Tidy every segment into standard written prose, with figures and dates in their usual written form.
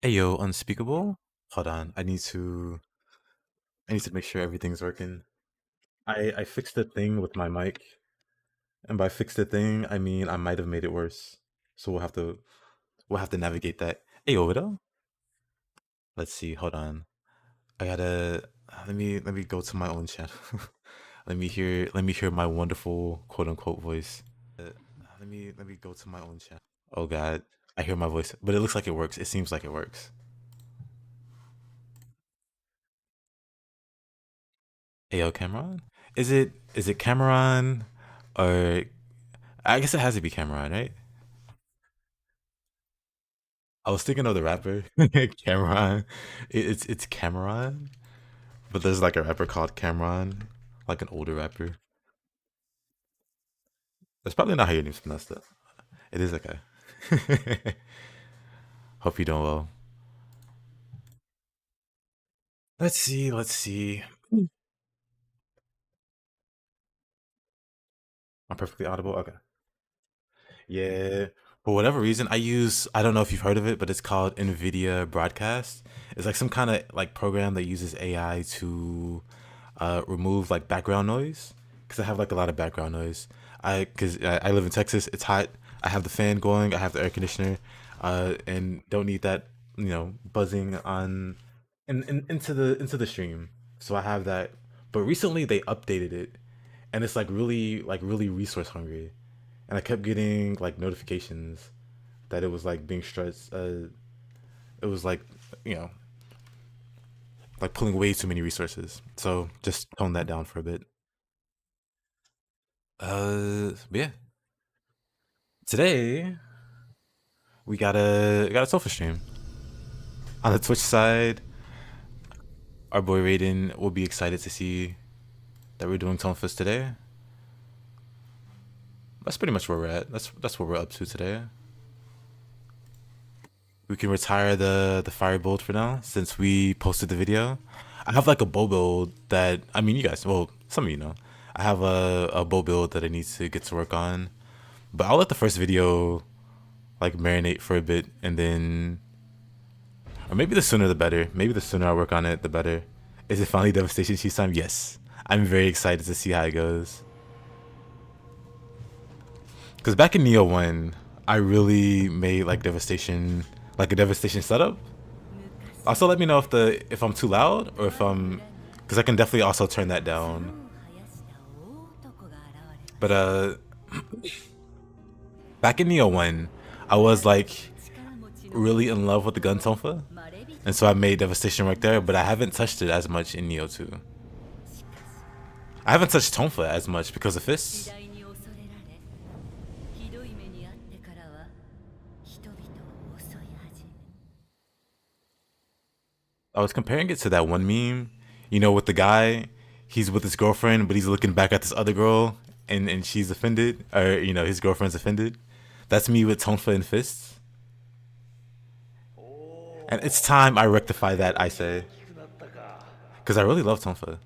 Ayo, unspeakable. Hold on, I need to make sure everything's working. I fixed the thing with my mic, and by fix the thing, I mean I might have made it worse. So we'll have to navigate that. Ayo, Widow. Let's see. Hold on. I gotta let me go to my own channel. let me hear my wonderful quote unquote voice. Let me go to my own channel. Oh God, I hear my voice, but it looks like it works. It seems like it works. Ayo, Cameron. Is it Cameron or I guess it has to be Cameron, right? I was thinking of the rapper Cameron. It's Cameron, but there's like a rapper called Cameron, like an older rapper. That's probably not how your name's pronounced though. It is okay. Hope you're doing well. Let's see. Let's see. I'm perfectly audible. Okay. Yeah. For whatever reason, I don't know if you've heard of it, but it's called NVIDIA Broadcast. It's like some kind of like program that uses AI to remove like background noise because I have like a lot of background noise. I live in Texas. It's hot. I have the fan going. I have the air conditioner, and don't need that buzzing on into the stream. So I have that. But recently they updated it, and it's like really resource hungry, and I kept getting like notifications that it was like being stressed. It was you know like pulling way too many resources. So just tone that down for a bit. But yeah, today we got a Tonfa stream on the Twitch side. Our boy Raiden will be excited to see that we're doing Tonfas today. That's pretty much where we're at. That's what we're up to today. We can retire the firebolt for now since we posted the video. I have like a bow build that I mean you guys well some of you know. I have a bow build that I need to get to work on. But I'll let the first video like marinate for a bit and then or maybe the sooner the better. Maybe the sooner I work on it, the better. Is it finally Devastation Cheese time? Yes. I'm very excited to see how it goes. Because back in Nioh 1, I really made like a Devastation setup. Also, let me know if I'm too loud or if I'm, because I can definitely also turn that down. But back in Nioh 1, I was like really in love with the gun Tonfa, and so I made Devastation right there. But I haven't touched it as much in Nioh 2. I haven't touched Tonfa as much because of fists. I was comparing it to that one meme, with the guy, he's with his girlfriend, but he's looking back at this other girl, and she's offended, or his girlfriend's offended. That's me with Tonfa and fists, and it's time I rectify that. I say, because I really love Tonfa.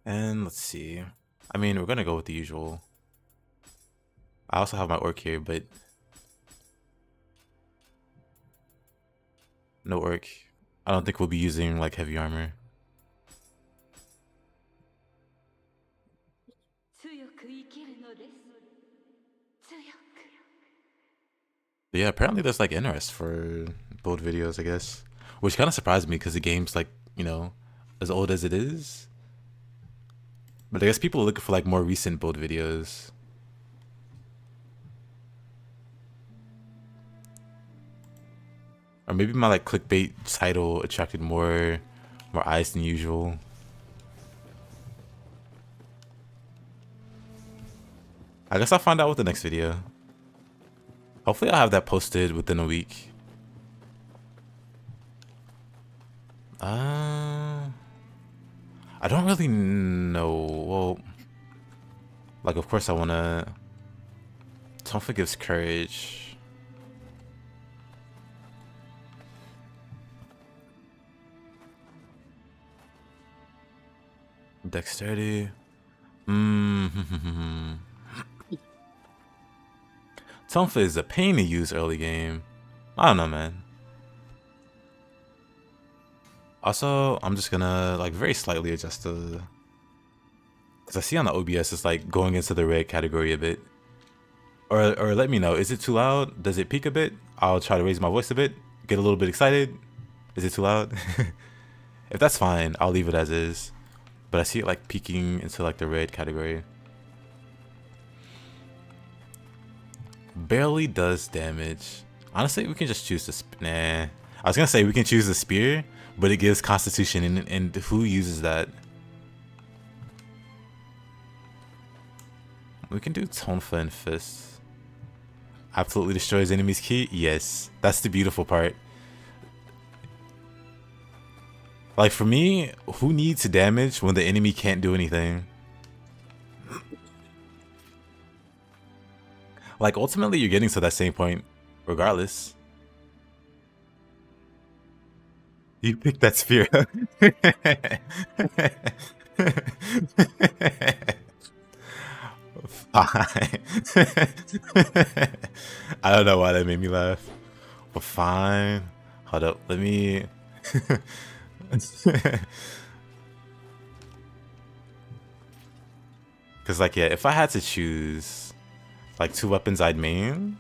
And let's see. I mean, we're gonna go with the usual. I also have my orc here, but no orc. I don't think we'll be using like heavy armor. But yeah, apparently there's like interest for build videos, I guess, which kind of surprised me because the game's like as old as it is. But I guess people are looking for like more recent build videos. Or maybe my like clickbait title attracted more eyes than usual. I guess I'll find out with the next video. Hopefully I'll have that posted within a week. I don't really know. Well, like of course I wanna. Tonfa gives courage. Dexterity. Hmm. Tonfa is a pain to use early game. I don't know, man. Also, I'm just gonna like very slightly adjust the, because I see on the OBS it's like going into the red category a bit. Or let me know. Is it too loud? Does it peak a bit? I'll try to raise my voice a bit. Get a little bit excited. Is it too loud? If that's fine, I'll leave it as is. But I see it like peaking into like the red category. Barely does damage. Honestly, we can just choose the nah. I was gonna say we can choose the spear, but it gives constitution, and who uses that? We can do Tonfa and Fist. Absolutely destroys enemy's key? Yes. That's the beautiful part. Like for me, who needs damage when the enemy can't do anything? Like ultimately you're getting to that same point regardless. You picked that spear. Fine. I don't know why that made me laugh. But fine. Hold up. Let me. Because, like, yeah, if I had to choose, like, two weapons I'd main,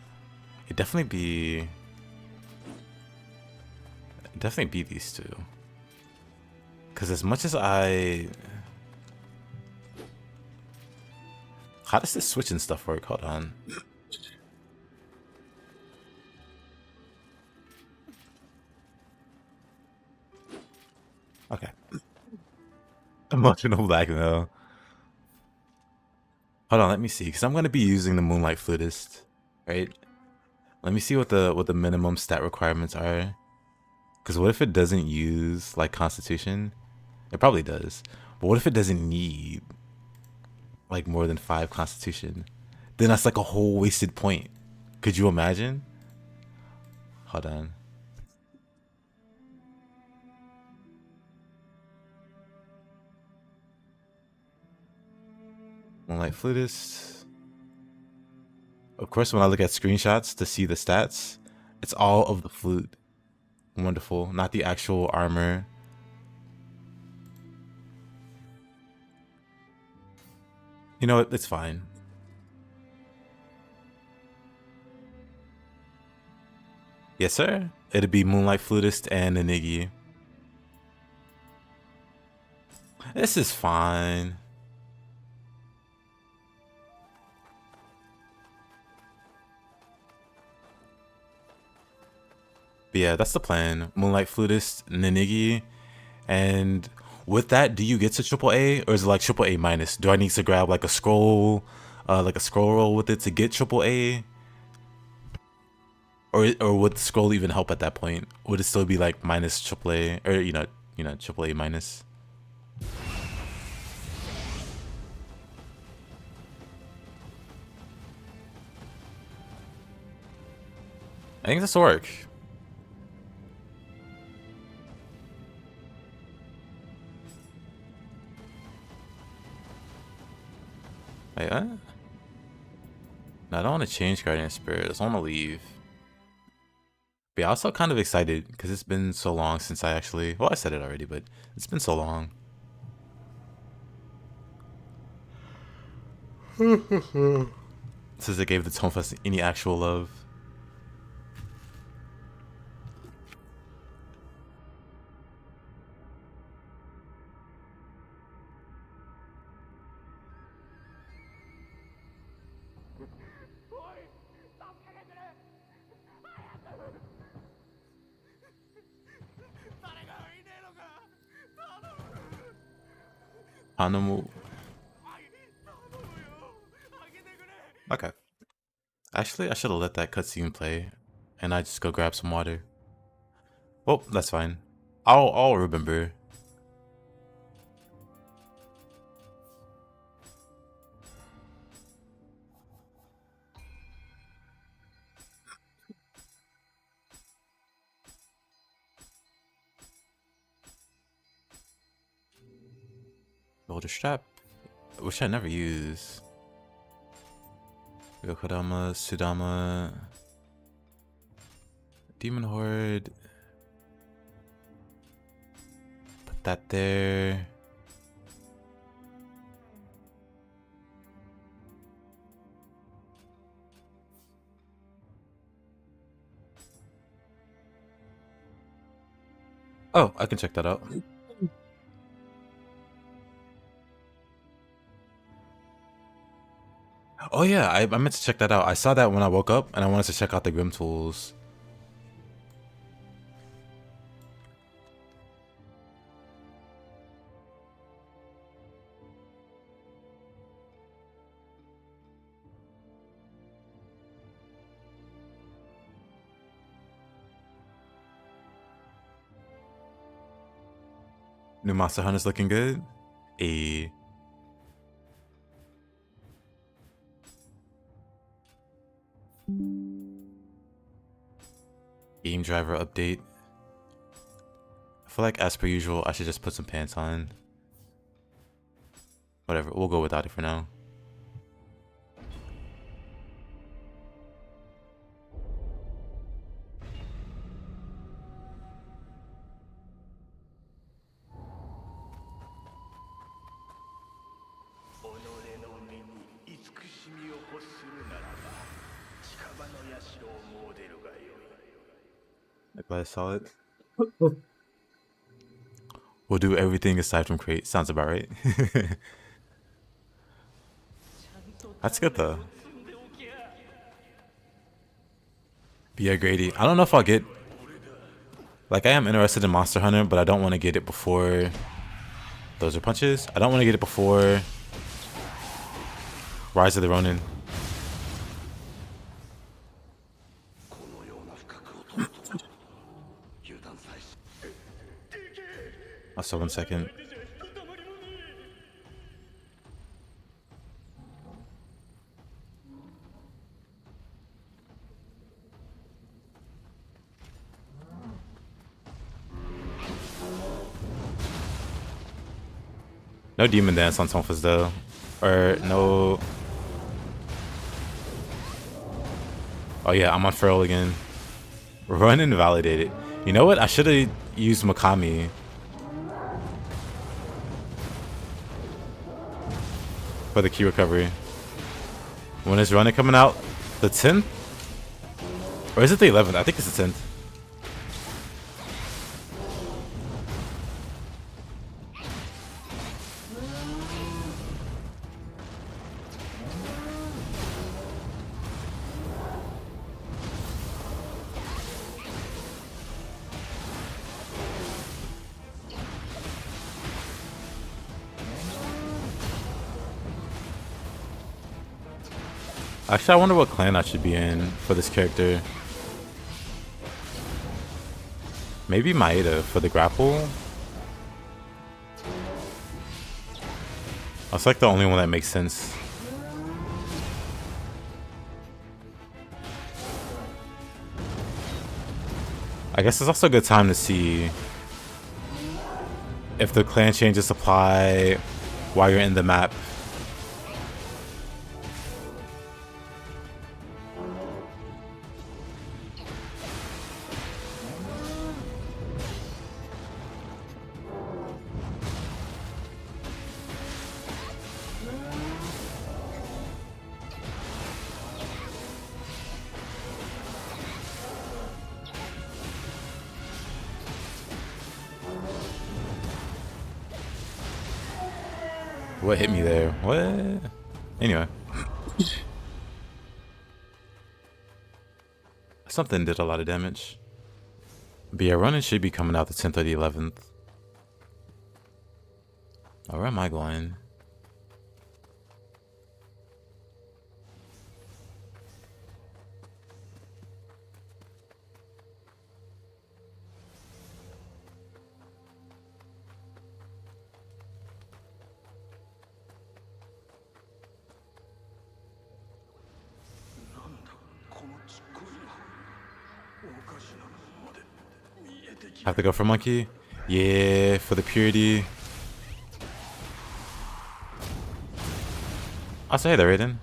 it'd definitely be. It'd definitely be these two. Because as much as I. How does this switch and stuff work? Hold on. Okay. Emotional blackmail. Hold on, let me see, because I'm gonna be using the Moonlight Flutist, right? Let me see what the minimum stat requirements are. Because what if it doesn't use like Constitution? It probably does. But what if it doesn't need like more than 5 Constitution? Then that's like a whole wasted point. Could you imagine? Hold on. Moonlight Flutist. Of course, when I look at screenshots to see the stats, it's all of the flute. Wonderful. Not the actual armor. You know what? It's fine. Yes, sir. It'd be Moonlight Flutist and Niggy. This is fine. But yeah, that's the plan. Moonlight Flutist, Ninigi, and with that, do you get to triple A, or is it like triple A minus? Do I need to grab like a scroll roll with it to get triple A, or would the scroll even help at that point? Would it still be like minus triple A, or triple A minus? I think this will work. Wait, no, I don't want to change Guardian Spirit. I just want to leave. But yeah, I'm also kind of excited because it's been so long since I actually. Well, I said it already, but it's been so long. Since I gave the Tonfa any actual love. Hanamu. Okay. Actually, I should have let that cutscene play, and I just go grab some water. Oh, that's fine. I'll remember. Boulder strap, which I never use. Yokodama, Sudama, Demon Horde. Put that there. Oh, I can check that out. Oh yeah, I meant to check that out. I saw that when I woke up, and I wanted to check out the Grim tools. New Monster Hunter's looking good. A game driver update. I feel like, as per usual, I should just put some pants on. Whatever, we'll go without it for now. Glad solid. We'll do everything aside from crate. Sounds about right. That's good though. Be a Grady. I don't know if I'll get. Like, I am interested in Monster Hunter, but I don't want to get it before. Those are punches. I don't want to get it before Rise of the Ronin. Also, 1 second. No demon dance on Tonfa's though. Or no. Oh yeah, I'm on Feral again. Run and validate it. You know what? I should have used Makami. For the key recovery. When is Running coming out? The 10th? Or is it the 11th? I think it's the 10th. Actually, I wonder what clan I should be in for this character. Maybe Maeda for the grapple. That's like the only one that makes sense. I guess it's also a good time to see if the clan changes apply while you're in the map. What hit me there? What? Anyway. Something did a lot of damage. But yeah, Ronin should be coming out the 10th or the 11th. Oh, where am I going? Have to go for monkey? Yeah, for the purity. I'll say there, Raiden.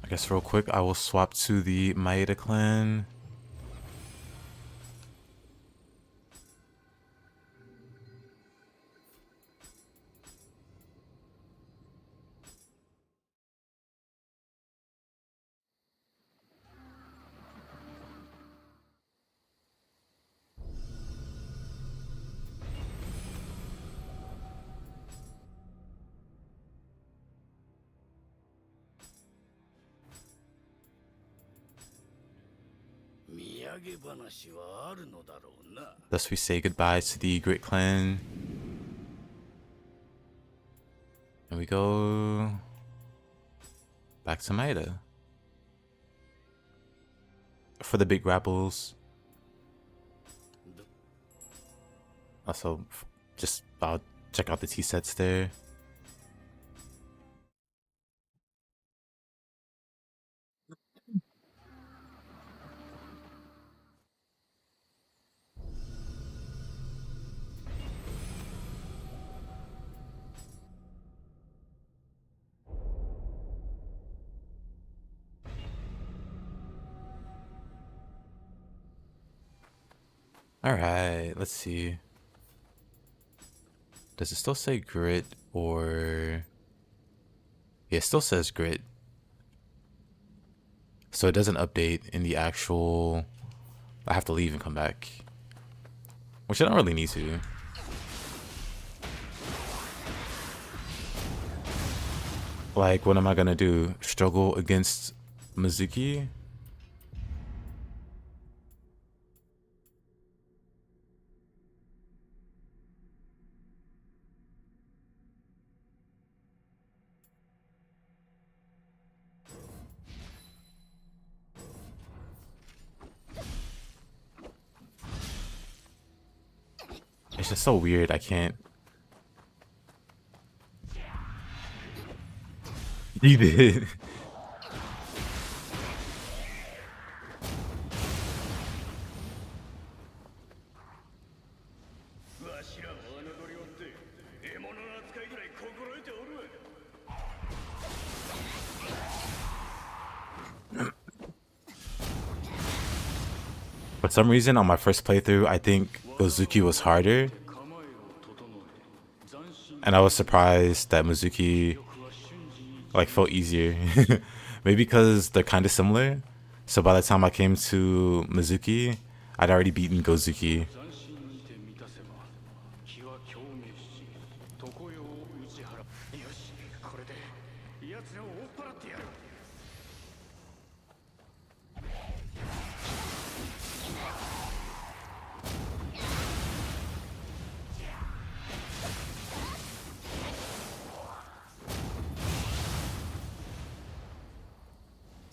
I guess real quick, I will swap to the Maeda clan. Thus we say goodbye to the Great Clan. And we go back to Maeda for the big grapples. Also, just I'll check out the tea sets there. Alright, let's see. Does it still say grit or... Yeah, it still says grit. So it doesn't update in the actual... I have to leave and come back. Which I don't really need to. Like, what am I gonna do? Struggle against Mizuki? It's just so weird, I can't. You did. For some reason, on my first playthrough, I think Gozuki was harder. And I was surprised that Mizuki like felt easier. Maybe because they're kind of similar. So by the time I came to Mizuki, I'd already beaten Gozuki.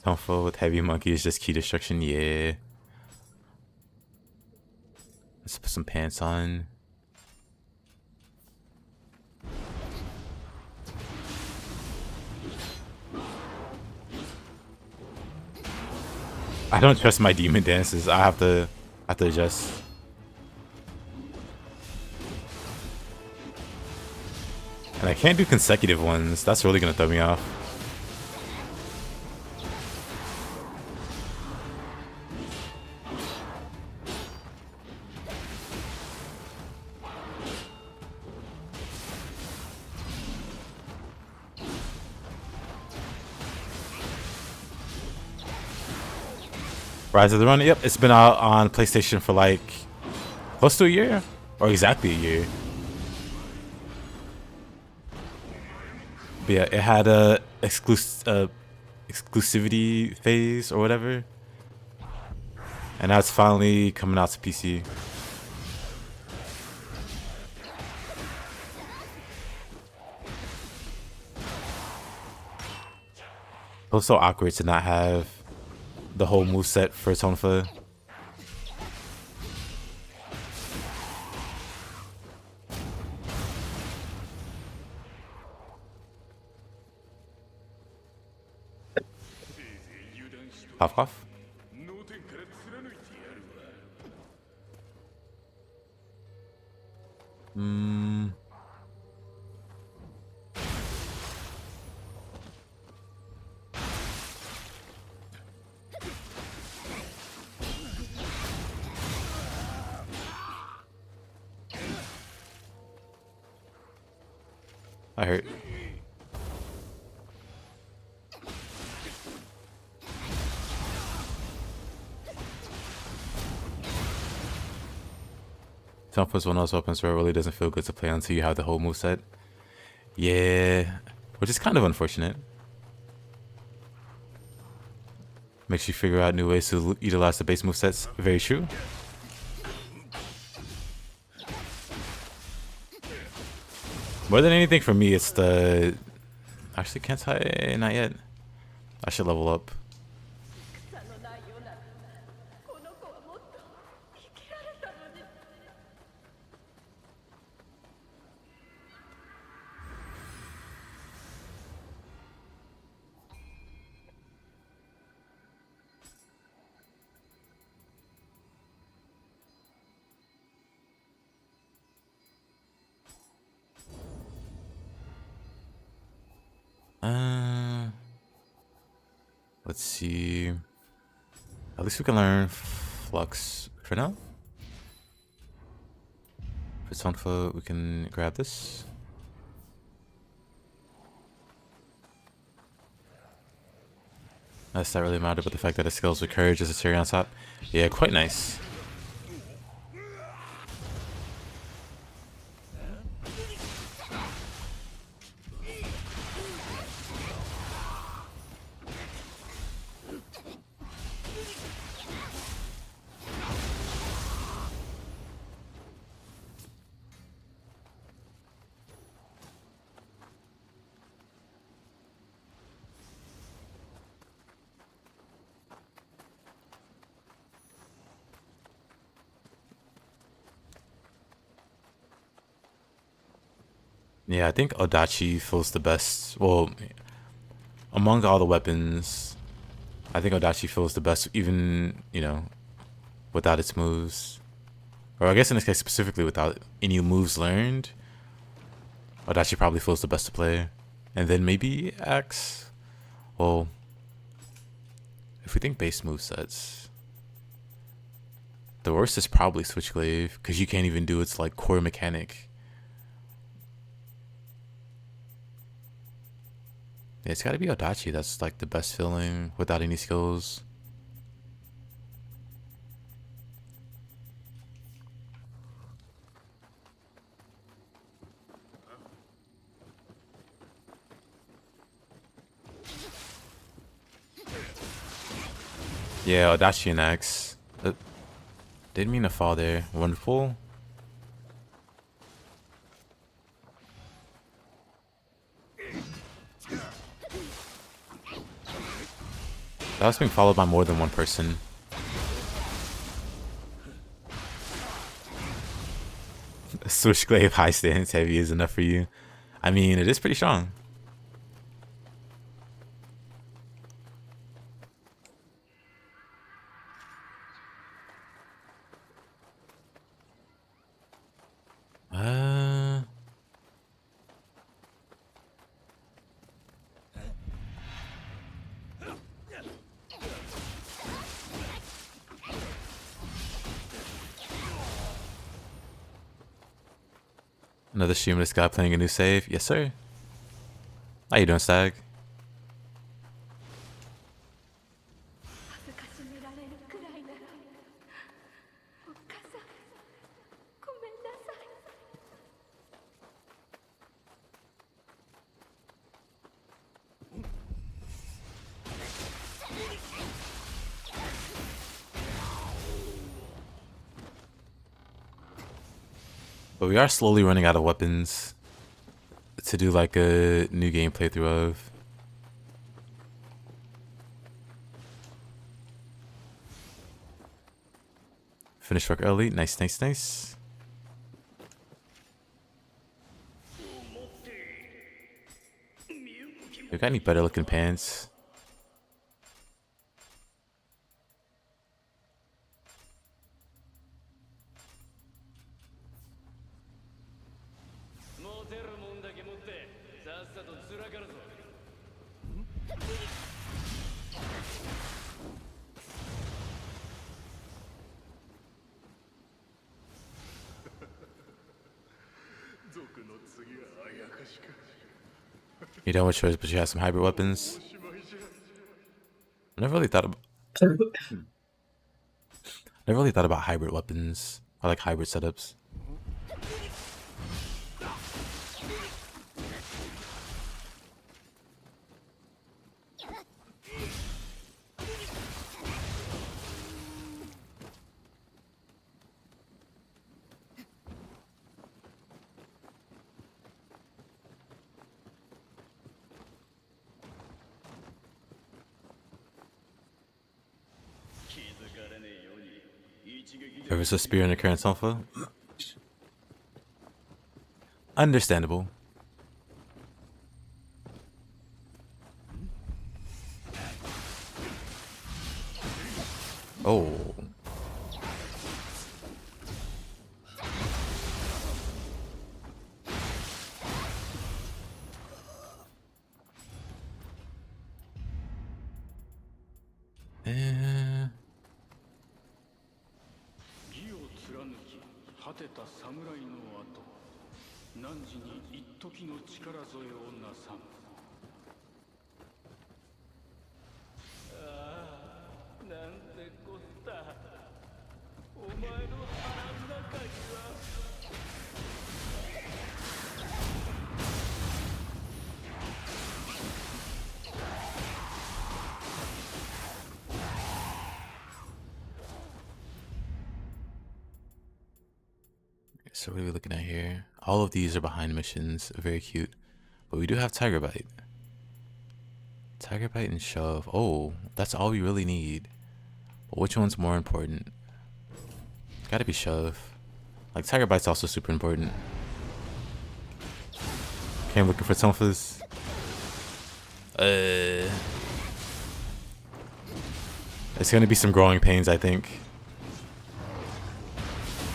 Tonfa with heavy monkey is just key destruction, yeah. Let's put some pants on. I don't trust my demon dances. I have to adjust. And I can't do consecutive ones. That's really gonna throw me off. Rise of the Run, yep, it's been out on PlayStation for like close to a year, or exactly a year. But yeah, it had a exclusivity phase or whatever, and now it's finally coming out to PC. It was so awkward to not have the whole moveset for Tonfa. Puff puff. Mm. I hurt. Tonfa's one of those weapons where it really doesn't feel good to play until you have the whole moveset. Yeah, which is kind of unfortunate. Makes you figure out new ways to utilize the base movesets. Very true. More than anything for me, it's the... Actually, can't I? Not yet. I should level up. Let's see. At least we can learn Flux for now. For Tonfa, we can grab this. That's not really matter, but the fact that it scales with Courage as a cherry on top. Yeah, quite nice. Yeah, I think Odachi feels the best. Well, among all the weapons, I think Odachi feels the best, even, you know, without its moves. Or I guess in this case specifically without any moves learned. Odachi probably feels the best to play. And then maybe Axe. Well, if we think base movesets, the worst is probably Switchglaive, because you can't even do its like core mechanic. Yeah, it's gotta be Odachi that's like the best feeling without any skills. Yeah, Odachi and Axe. Didn't mean to fall there. Wonderful. That was being followed by more than one person. Switchglaive high stance heavy is enough for you. I mean, it is pretty strong. Another streamer guy playing a new save. Yes, sir. How you doing, Stag? But we are slowly running out of weapons to do like a new game playthrough of. Finish work early. Nice, nice, nice. You got any better looking pants? You don't have a choice, but you have some hybrid weapons. I never really thought about. Never really thought about hybrid weapons or like hybrid setups. Reverse a spear in the current Tonfa. Understandable. Oh. Eh. 義を貫き果てた侍の後汝に一時の力添えをなさん。ああ、なんてこった。お前の腹の中には。So what are we looking at here? All of these are behind missions. Very cute. But we do have Tiger Bite. Tiger Bite and Shove. Oh, that's all we really need. But which one's more important? Gotta be Shove. Like, Tiger Bite's also super important. Okay, I'm looking for Tonfas. It's gonna be some growing pains, I think.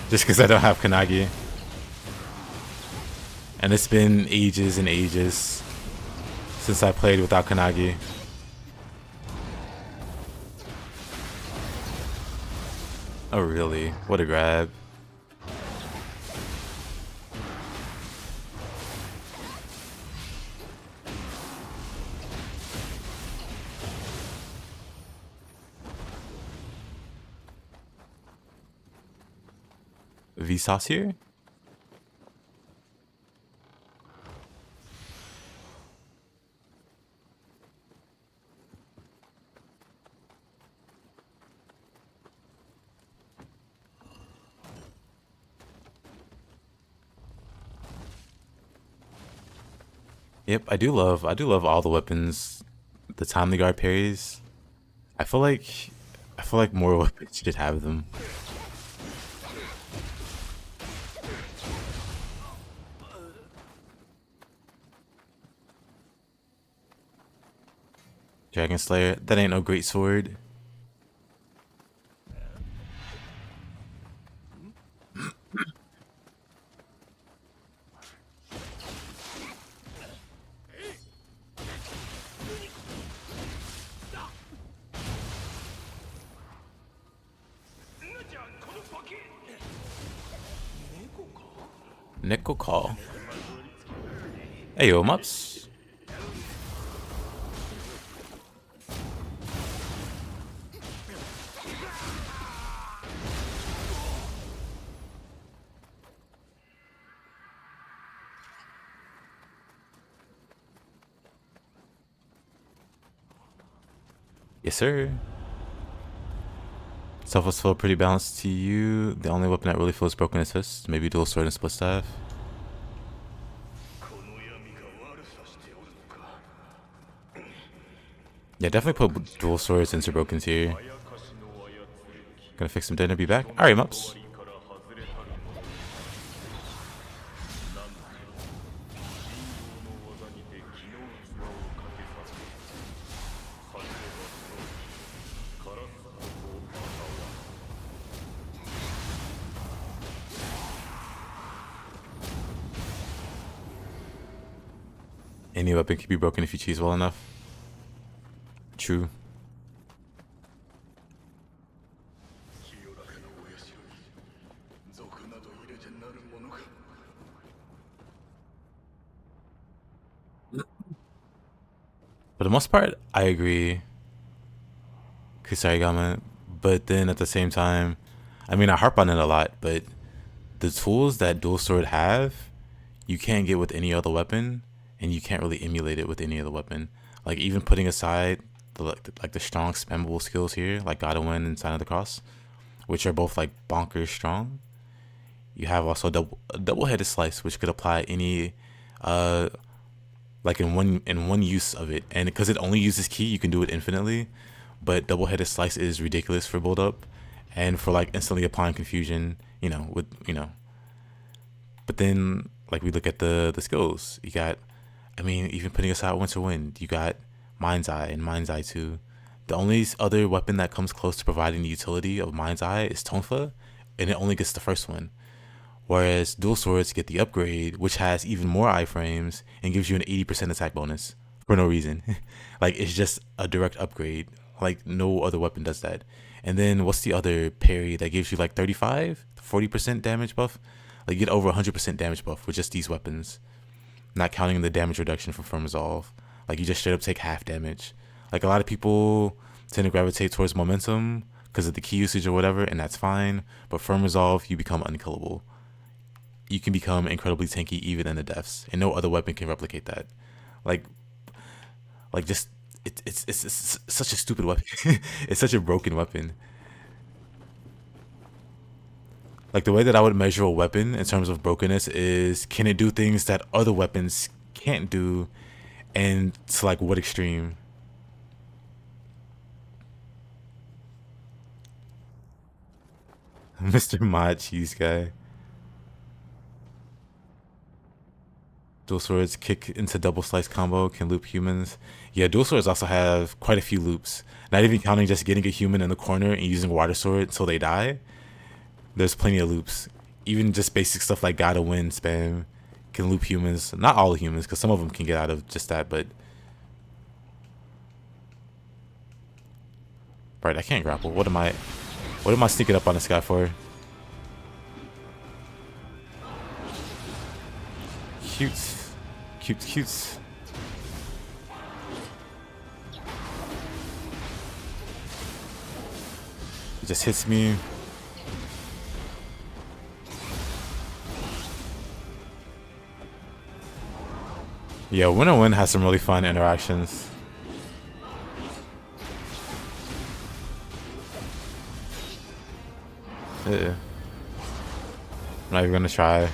Just because I don't have Kanagi. And it's been ages and ages since I played without Kanagi. Oh really? What a grab. Vsauce here? Yep, I do love all the weapons. The timely guard parries. I feel like more weapons should have them. Dragon Slayer, that ain't no great sword. Nickel call. Hey yo, Mups. Yes, sir. Selfless feel pretty balanced to you. The only weapon that really feels broken is fist. Maybe dual sword and split staff. Yeah, definitely put dual swords into broken tier. Gonna fix some dinner, be back. Alright, Mups. Any weapon can be broken if you choose well enough. True. For the most part, I agree, Kusarigama. But then at the same time, I mean, I harp on it a lot, but the tools that dual sword have, you can't get with any other weapon, and you can't really emulate it with any other weapon. Like even putting aside the strong spammable skills here, like Gotta Win and Sign of the Cross, which are both like bonkers strong. You have also a double-headed slice, which could apply any like in one use of it, and because it only uses ki, you can do it infinitely. But double-headed slice is ridiculous for build up, and for like instantly applying confusion. But then like we look at the skills. You got, I mean, even putting aside Winter Wind, you got Mind's Eye and Mind's Eye 2. The only other weapon that comes close to providing the utility of Mind's Eye is Tonfa, and it only gets the first one. Whereas dual swords get the upgrade, which has even more iframes and gives you an 80% attack bonus for no reason. Like it's just a direct upgrade. Like no other weapon does that. And then what's the other parry that gives you like 35, 40% damage buff? Like you get over 100% damage buff with just these weapons, not counting the damage reduction from Firm Resolve. Like you just straight up take half damage. Like a lot of people tend to gravitate towards momentum because of the key usage or whatever, and that's fine. But Firm Resolve, you become unkillable. You can become incredibly tanky even in the deaths, and no other weapon can replicate that. Like, just it's such a stupid weapon. It's such a broken weapon. Like the way that I would measure a weapon in terms of brokenness is, can it do things that other weapons can't do, and to like what extreme? Mr. Mod Cheese guy. Dual swords kick into double slice combo, can loop humans. Yeah, dual swords also have quite a few loops. Not even counting just getting a human in the corner and using water sword until they die. There's plenty of loops. Even just basic stuff like Gotta Win spam can loop humans. Not all humans, because some of them can get out of just that, but... Right, I can't grapple. What am I sneaking up on this guy for? Cute. Cute. It just hits me. Yeah, Win and Win has some really fun interactions. I'm not even gonna try.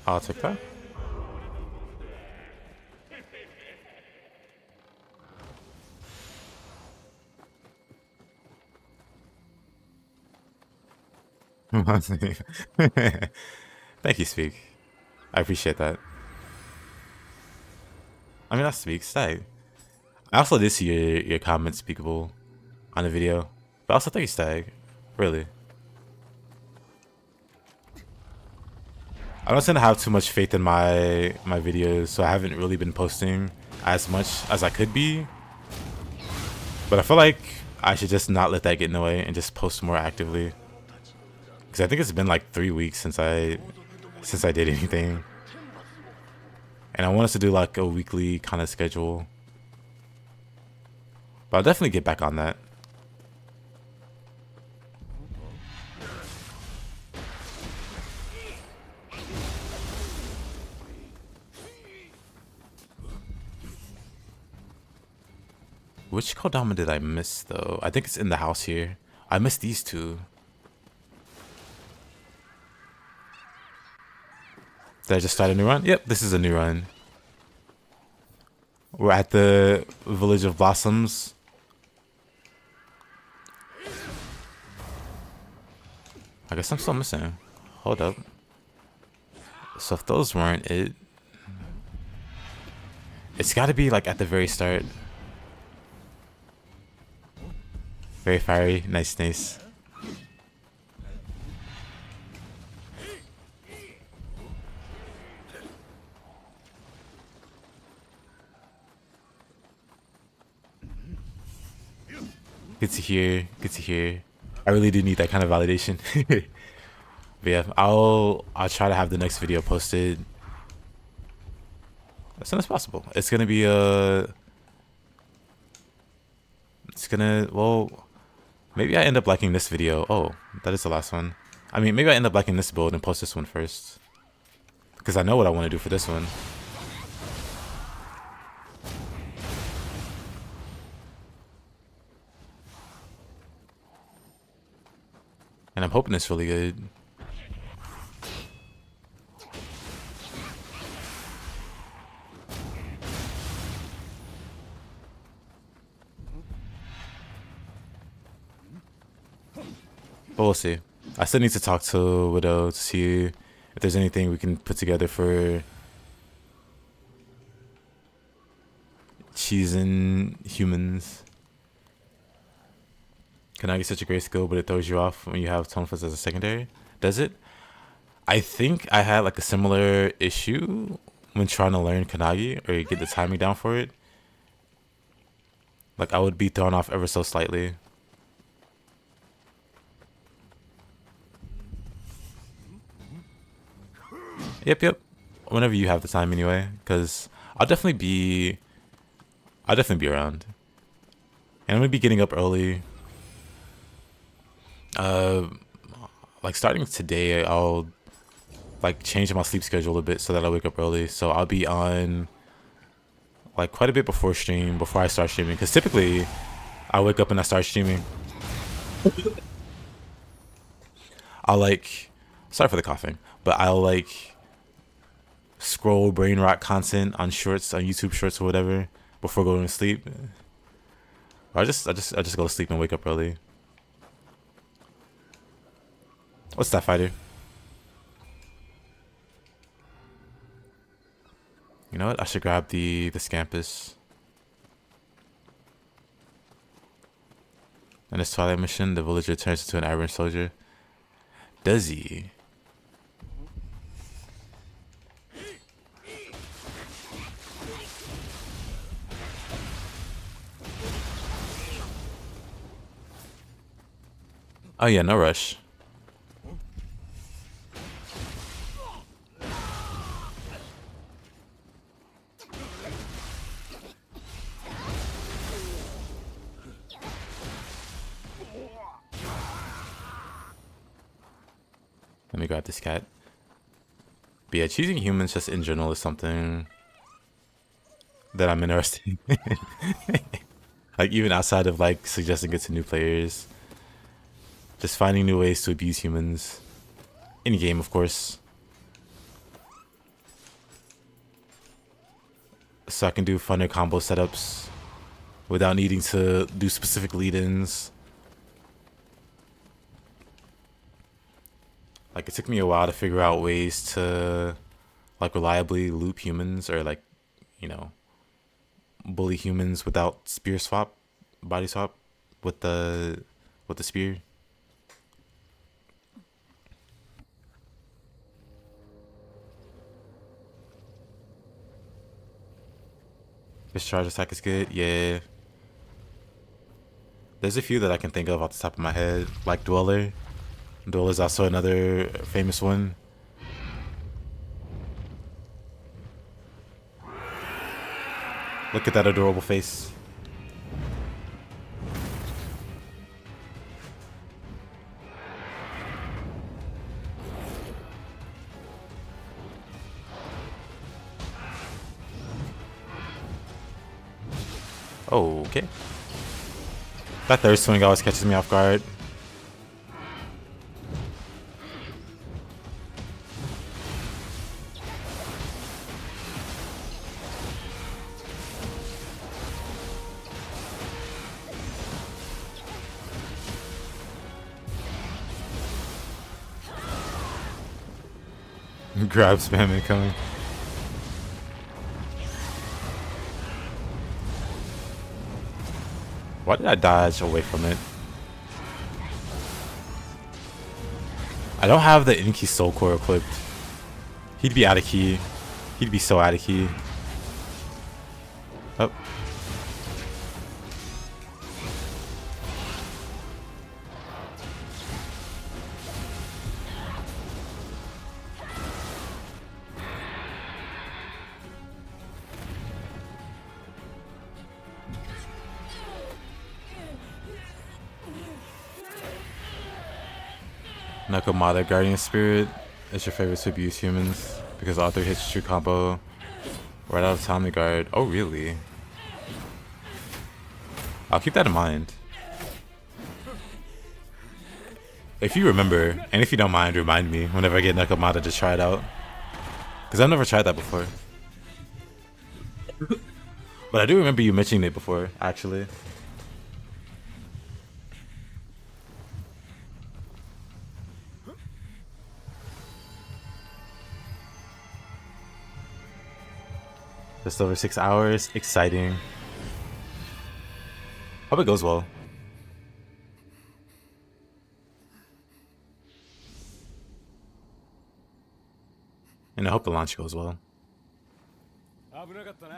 I'll take that. Thank you, Speak. I appreciate that. I mean, that speaks. Hey. I also did see your comments speakable on the video. But also thank you, Stag. Really. I don't tend to have too much faith in my videos, so I haven't really been posting as much as I could be. But I feel like I should just not let that get in the way and just post more actively. Because I think it's been like 3 weeks since I did anything. And I want us to do like a weekly kind of schedule. But I'll definitely get back on that. Which Kodama did I miss though? I think it's in the house here. I missed these two. Did I just start a new run? Yep, this is a new run. We're at the Village of Blossoms. I guess I'm still missing. Hold up. So if those weren't it, it's got to be like at the very start. Very fiery. Nice. Good to hear. Good to hear. I really do need that kind of validation. But yeah, I'll try to have the next video posted as soon as possible. It's gonna be well, maybe I end up liking this video. Oh, that is the last one. I mean, maybe I end up liking this build and post this one first, because I know what I want to do for this one. And I'm hoping it's really good. But we'll see. I still need to talk to Widow to see if there's anything we can put together for cheese and humans. Kanagi is such a great skill, but it throws you off when you have Tonfas as a secondary. Does it? I think I had like a similar issue when trying to learn Kanagi or get the timing down for it. Like I would be thrown off ever so slightly. Yep. Whenever you have the time anyway, because I'll definitely be around. And I'm gonna be getting up early. Like starting today, I'll like change my sleep schedule a bit so that I wake up early. So I'll be on like quite a bit before I start streaming. Because typically, I wake up and I start streaming. I'll like, sorry for the coughing, but I'll like scroll brain rot content on shorts, on YouTube shorts or whatever before going to sleep. Or I just go to sleep and wake up early. What's that, fighter? You know what? I should grab the Scampus. In this Twilight mission, the villager turns into an aberrant soldier. Does he? Oh yeah, no rush. Let me grab this cat. But yeah, choosing humans just in general is something that I'm interested in. Like even outside of like suggesting it to new players. Just finding new ways to abuse humans. In game, of course. So I can do funner combo setups without needing to do specific lead-ins. Like it took me a while to figure out ways to like reliably loop humans or like, you know, bully humans without spear swap, body swap with the spear. This charge attack is good, yeah. There's a few that I can think of off the top of my head, like Dweller. Dweller is also another famous one. Look at that adorable face. Oh, okay. That third swing always catches me off guard. Grab spam incoming. Why did I dodge away from it? I don't have the Inky Soul Core equipped. He'd be out of key. He'd be so out of key. Oh. Nakamata Guardian Spirit is your favorite to abuse humans because all 3 hits true combo right out of Tommy Guard. Oh, really? I'll keep that in mind. If you remember, and if you don't mind, remind me whenever I get Nakamata to try it out. Because I've never tried that before. But I do remember you mentioning it before, actually. Just over 6 hours. Exciting. Hope it goes well. And I hope the launch goes well.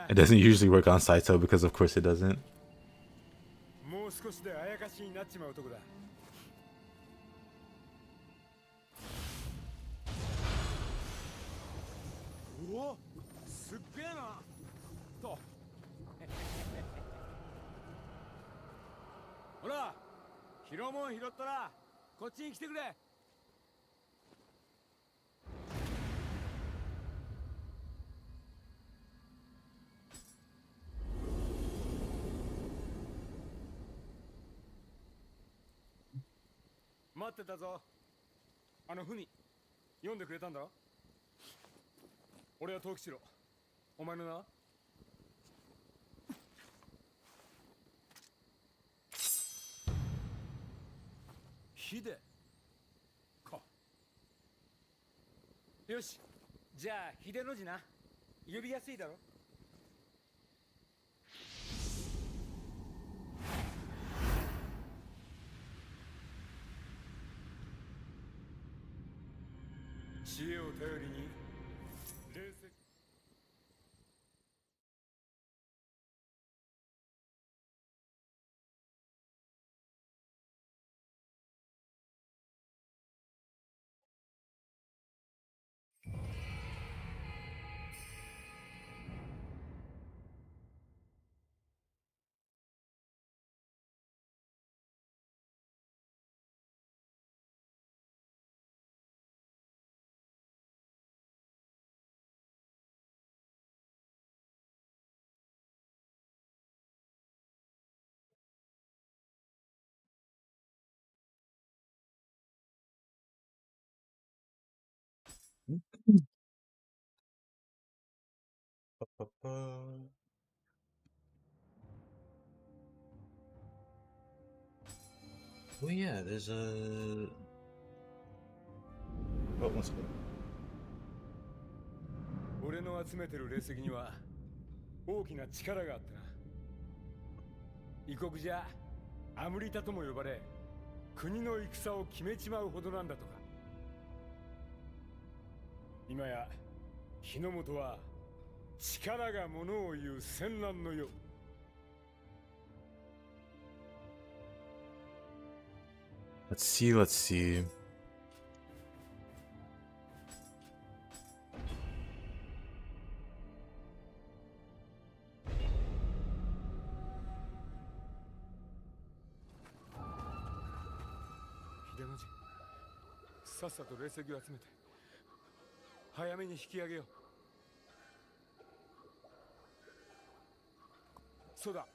It doesn't usually work on Saito because of course it doesn't. Oh yeah, there's a... Oh, one second. 俺の集めてる霊石には大きな力があってな。異国じゃアムリタとも呼ばれ、国の戦を決めちまうほどなんだとか。今や日の本は力がものを言う戦乱の世。Let's see, let's see. Hidenoji, さっさと霊石を集めて早めに引き上げよう。そうだ。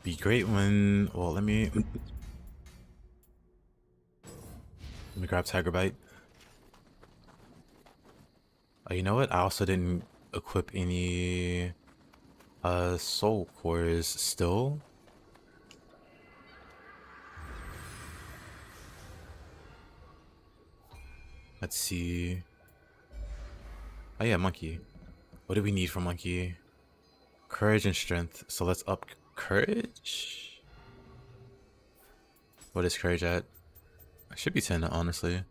Be great when... Well, let me grab Tiger Bite. Oh, you know what? I also didn't equip any soul cores still. Let's see. Oh yeah, monkey. What do we need for monkey? Courage and strength. So let's up courage. What is courage at? It should be 10, honestly.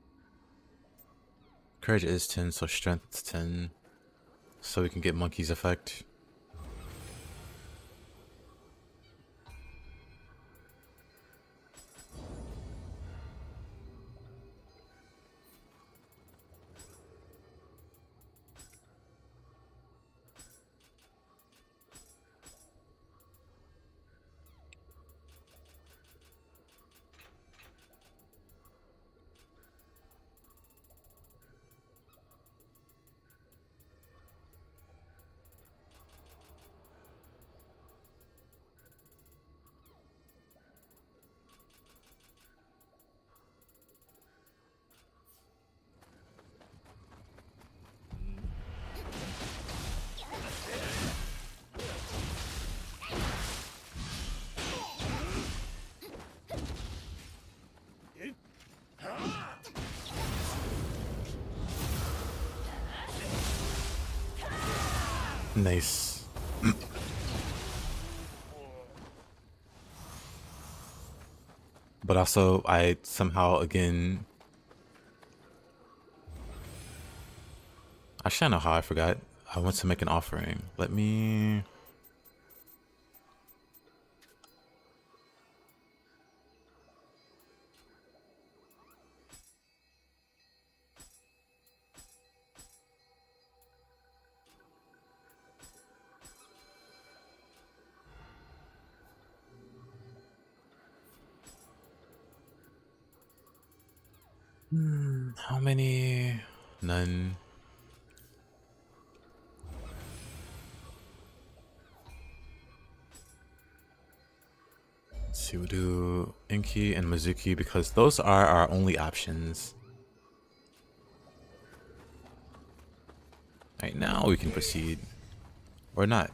Courage is 10, so strength is 10. So we can get monkey's effect. Nice. But also, I somehow again. Actually, I know how I forgot. I want to make an offering. Let me. How many? None. Let's see, we'll do Inki and Mizuki because those are our only options. Right now we can proceed. Or not.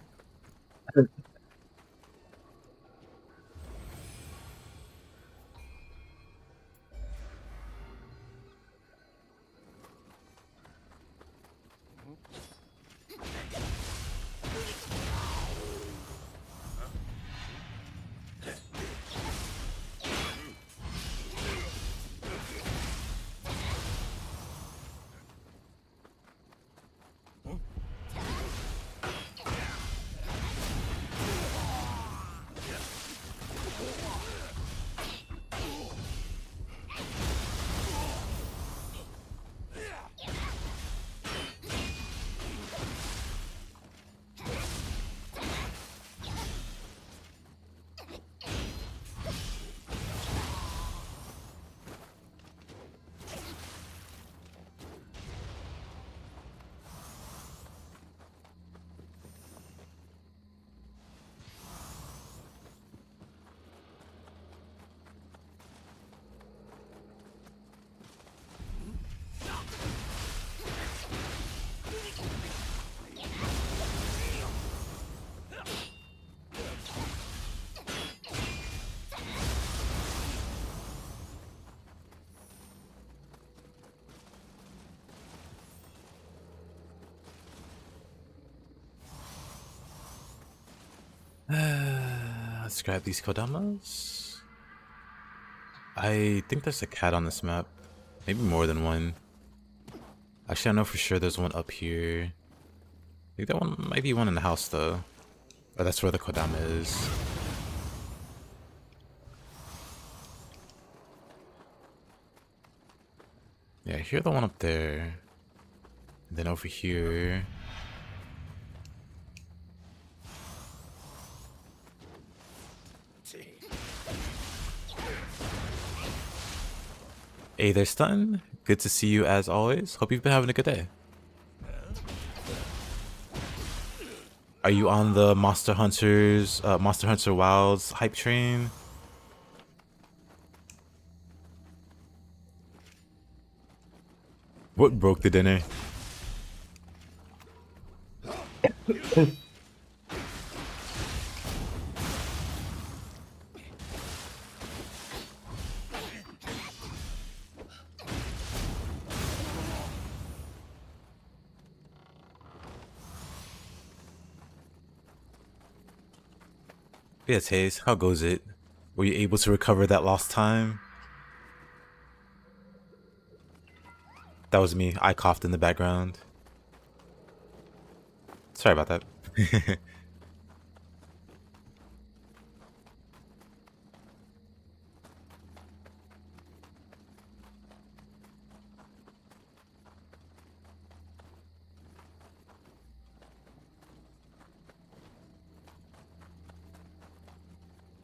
Let's grab these Kodamas. I think there's a cat on this map. Maybe more than one. Actually, I know for sure there's one up here. I think that one might be one in the house though. Or that's where the Kodama is. Yeah, I hear the one up there. And then over here. Hey there, Stun. Good to see you as always. Hope you've been having a good day. Are you on the Monster Hunter Wilds hype train? What broke the dinner? Yeah, Taze, how goes it? Were you able to recover that lost time? That was me. I coughed in the background. Sorry about that.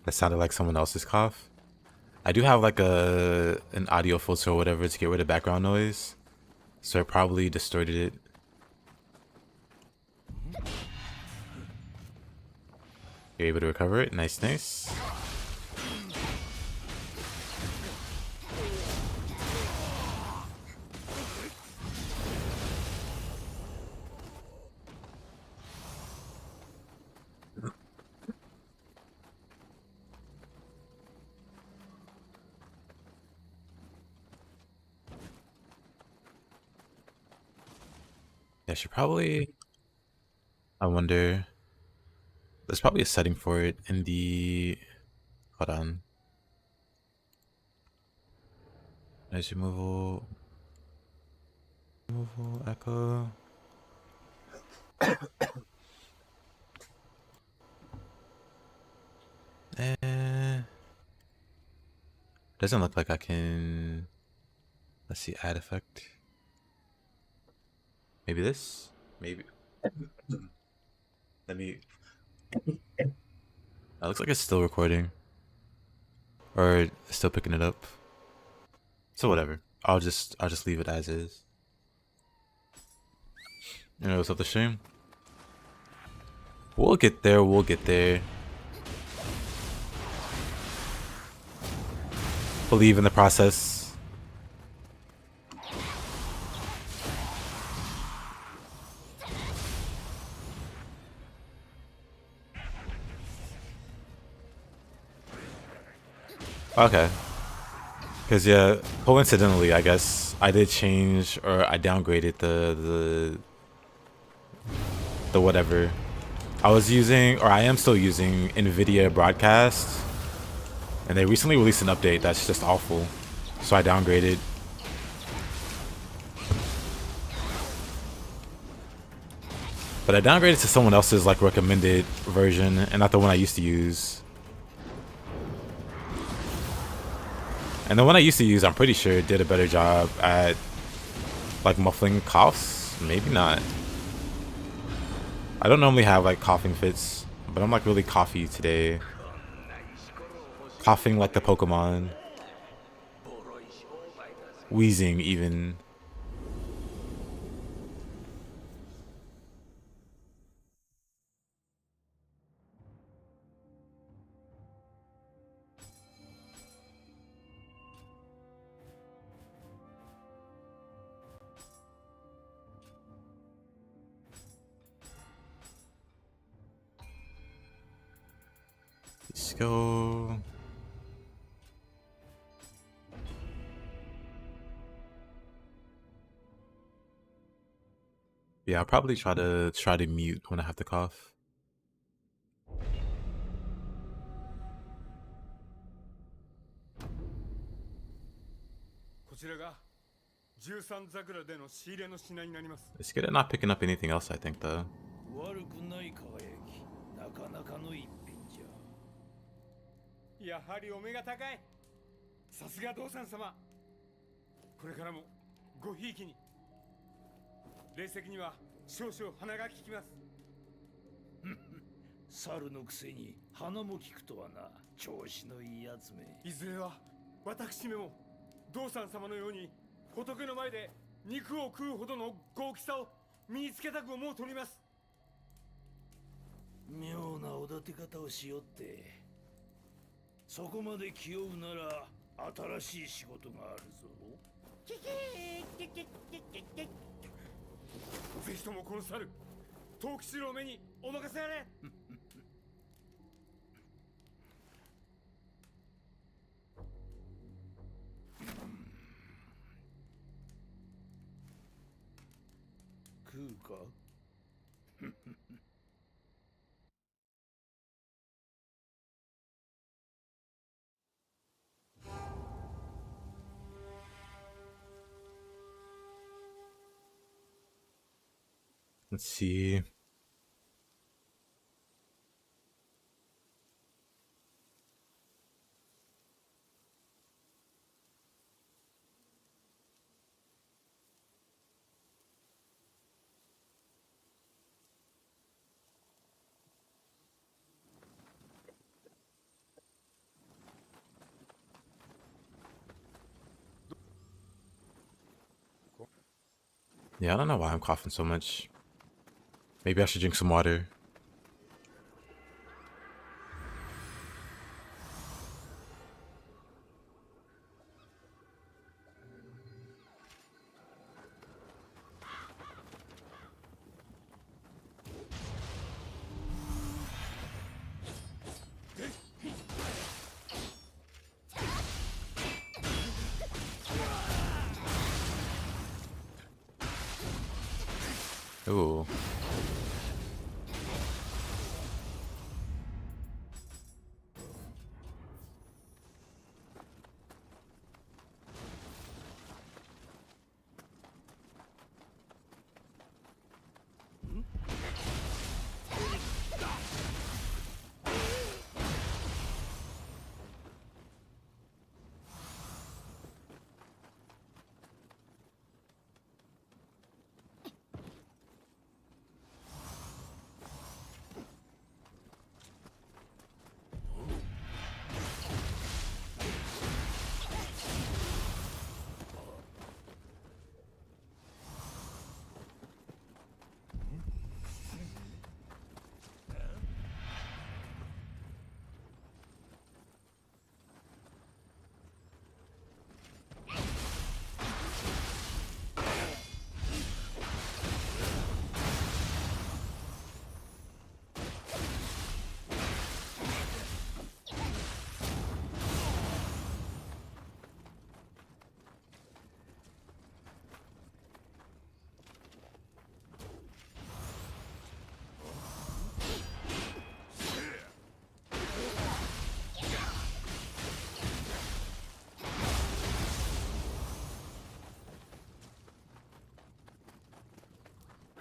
That sounded like someone else's cough. I do have like an audio filter or whatever to get rid of background noise, so it probably distorted it. You're able to recover it. Nice, nice. Yeah, should probably. I wonder. There's probably a setting for it in the. Hold on. Noise removal. Removal echo. Eh. Doesn't look like I can. Let's see, add effect. Maybe this? Maybe. Let me. That looks like it's still recording. Or still picking it up. So whatever. I'll just leave it as is. You know what's up the stream? We'll get there, we'll get there. Believe in the process. Okay. Because yeah, coincidentally, I guess I did change or I downgraded the whatever. I was using, or I am still using, NVIDIA Broadcast, and they recently released an update that's just awful. So I downgraded. But I downgraded to someone else's like recommended version and not the one I used to use. And the one I used to use, I'm pretty sure did a better job at like muffling coughs. Maybe not. I don't normally have like coughing fits, but I'm like really coughy today. Coughing like the Pokemon. Wheezing even. Let's go. Yeah, I'll probably try to mute when I have to cough. こちらが13桜での仕入れの品になります。 It's good at not picking up anything else, I think, though. 悪くない輝き、なかなかの一品じゃ。やはりお目が高い。さすが道産様。これからもごひいきに。霊石には少々鼻が利きます。猿のくせに鼻も利くとはな、調子のいいやつめ。いずれは私めも道産様のように仏の前で肉を食うほどの豪気さを身につけたく思うとります。妙なおだて方をしよって。そこまで気負うなら新しい仕事があるぞ。ぜひともこの猿、藤吉郎めにお任せあれ。食うか Let's see. Yeah, I don't know why I'm coughing so much. Maybe I should drink some water. Ooh.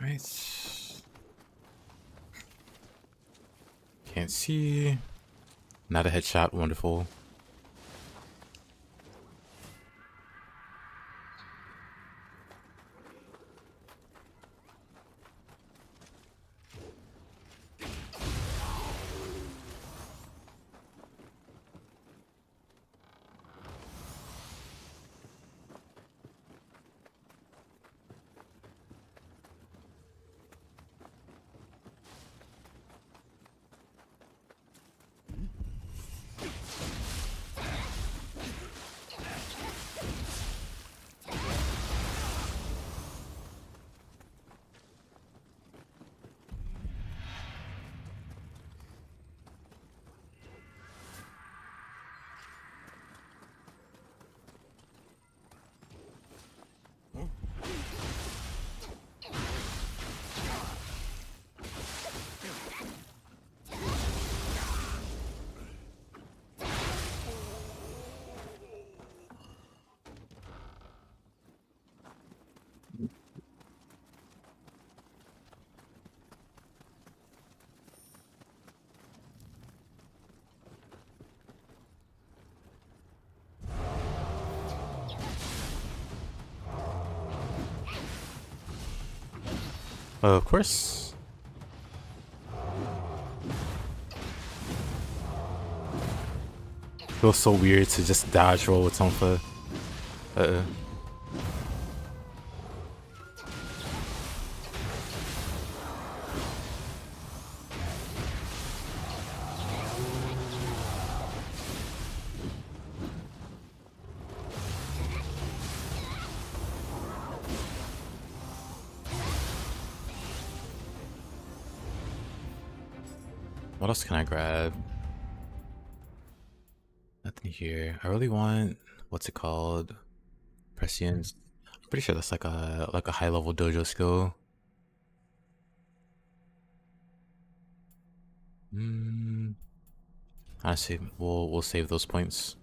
Right. Can't see. Not a headshot. Wonderful. Of course. Feels so weird to just dodge roll with Tonfa. What else can I grab? Nothing here. I really want, what's it called? Prescience. I'm pretty sure that's like a high level dojo skill. Honestly, we'll save those points.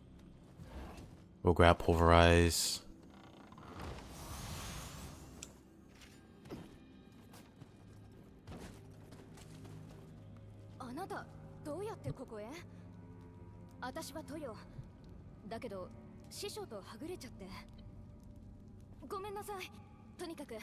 We'll grab pulverize. あなたどうやってここへ？私はトヨだけど師匠とはぐれちゃってごめんなさい。とにかくあ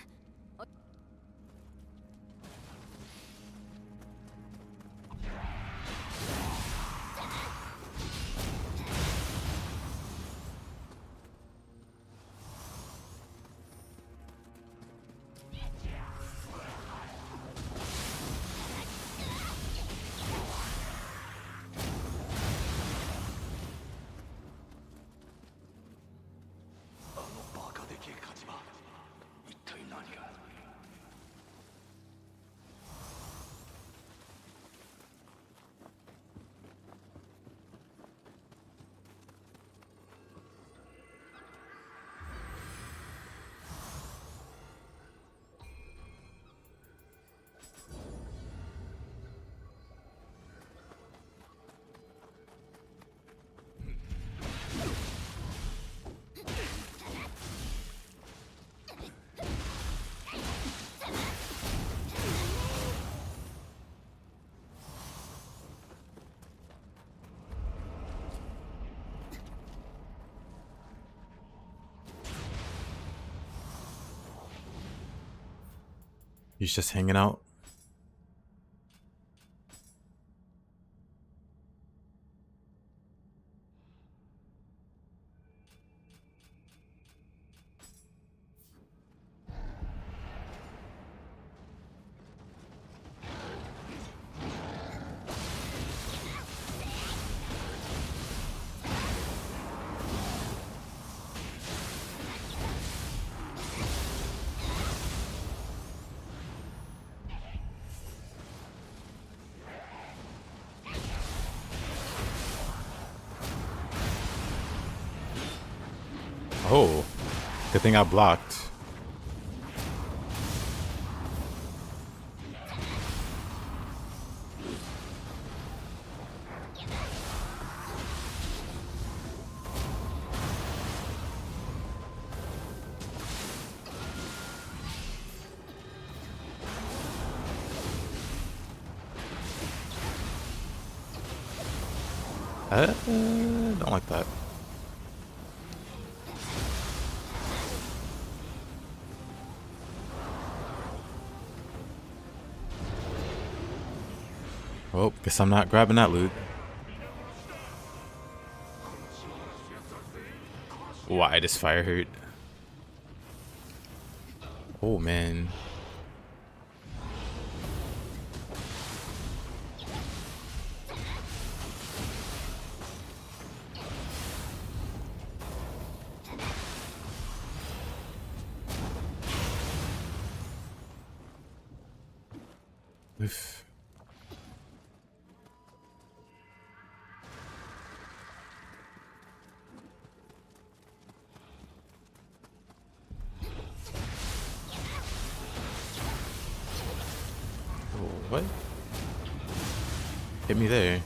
のバカでけえ火事場、一体何が。He's just hanging out. Oh, good thing I blocked. Don't like that. Oh, guess I'm not grabbing that loot. Why does fire hurt? Oh man. Oof. What? Hit me there.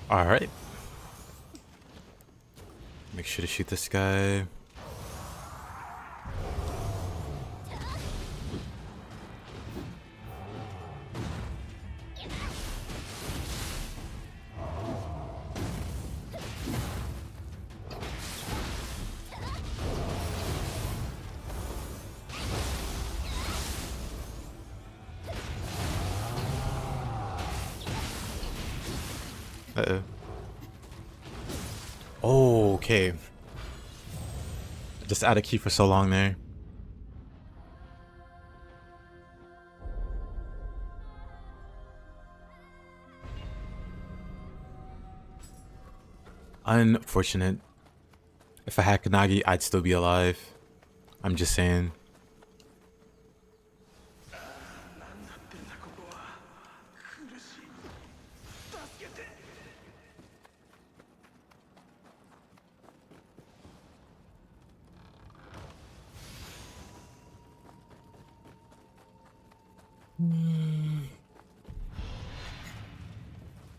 All right. Make sure to shoot this guy. Uh-oh. Oh, okay. Just out of key for so long there. Unfortunate. If I had Kanagi, I'd still be alive. I'm just saying.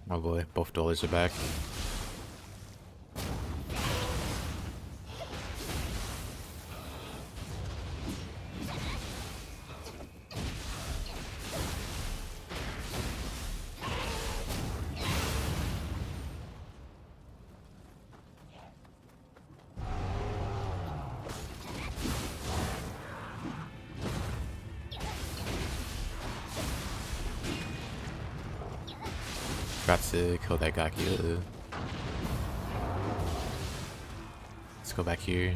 Oh boy, both dollars are back. Got to kill that Gaki. Let's go back here.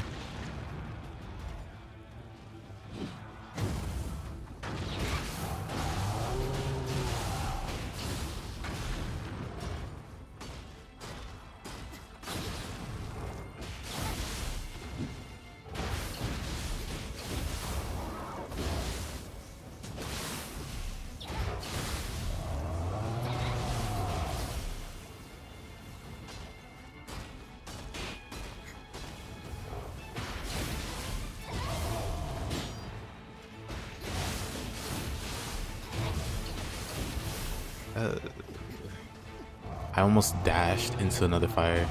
I almost dashed into another fire.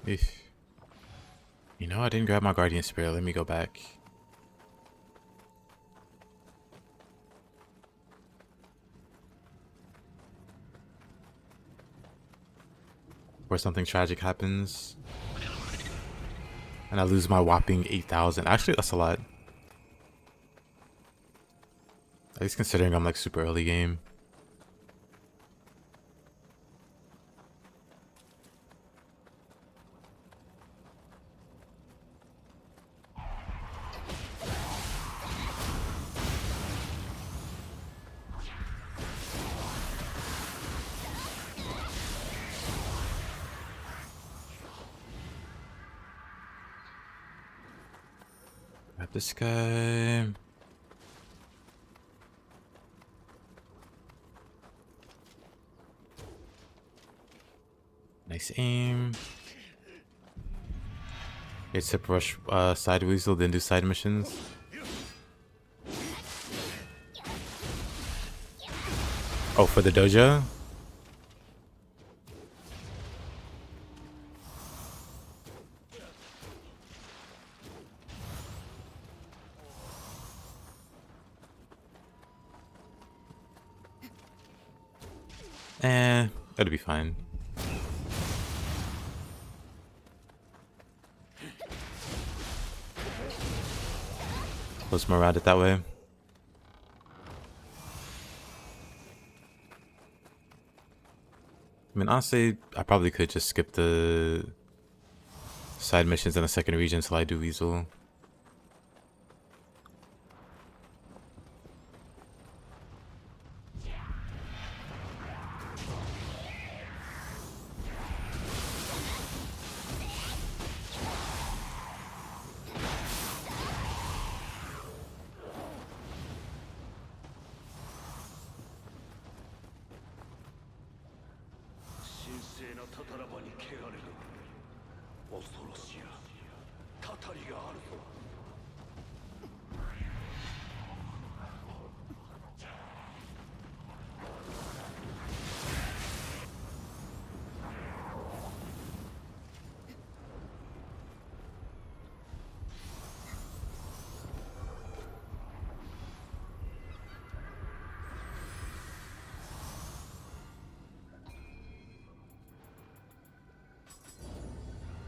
Eesh. You know, I didn't grab my Guardian Spirit. Let me go back. Where something tragic happens. And I lose my whopping 8,000. Actually, that's a lot. At least considering I'm like super early game. Grab this guy. Nice aim. It's a rush side weasel, then do side missions. Oh, for the dojo? That'll be fine. Close more around it that way. I mean, honestly, I probably could just skip the side missions in the second region until I do Weasel.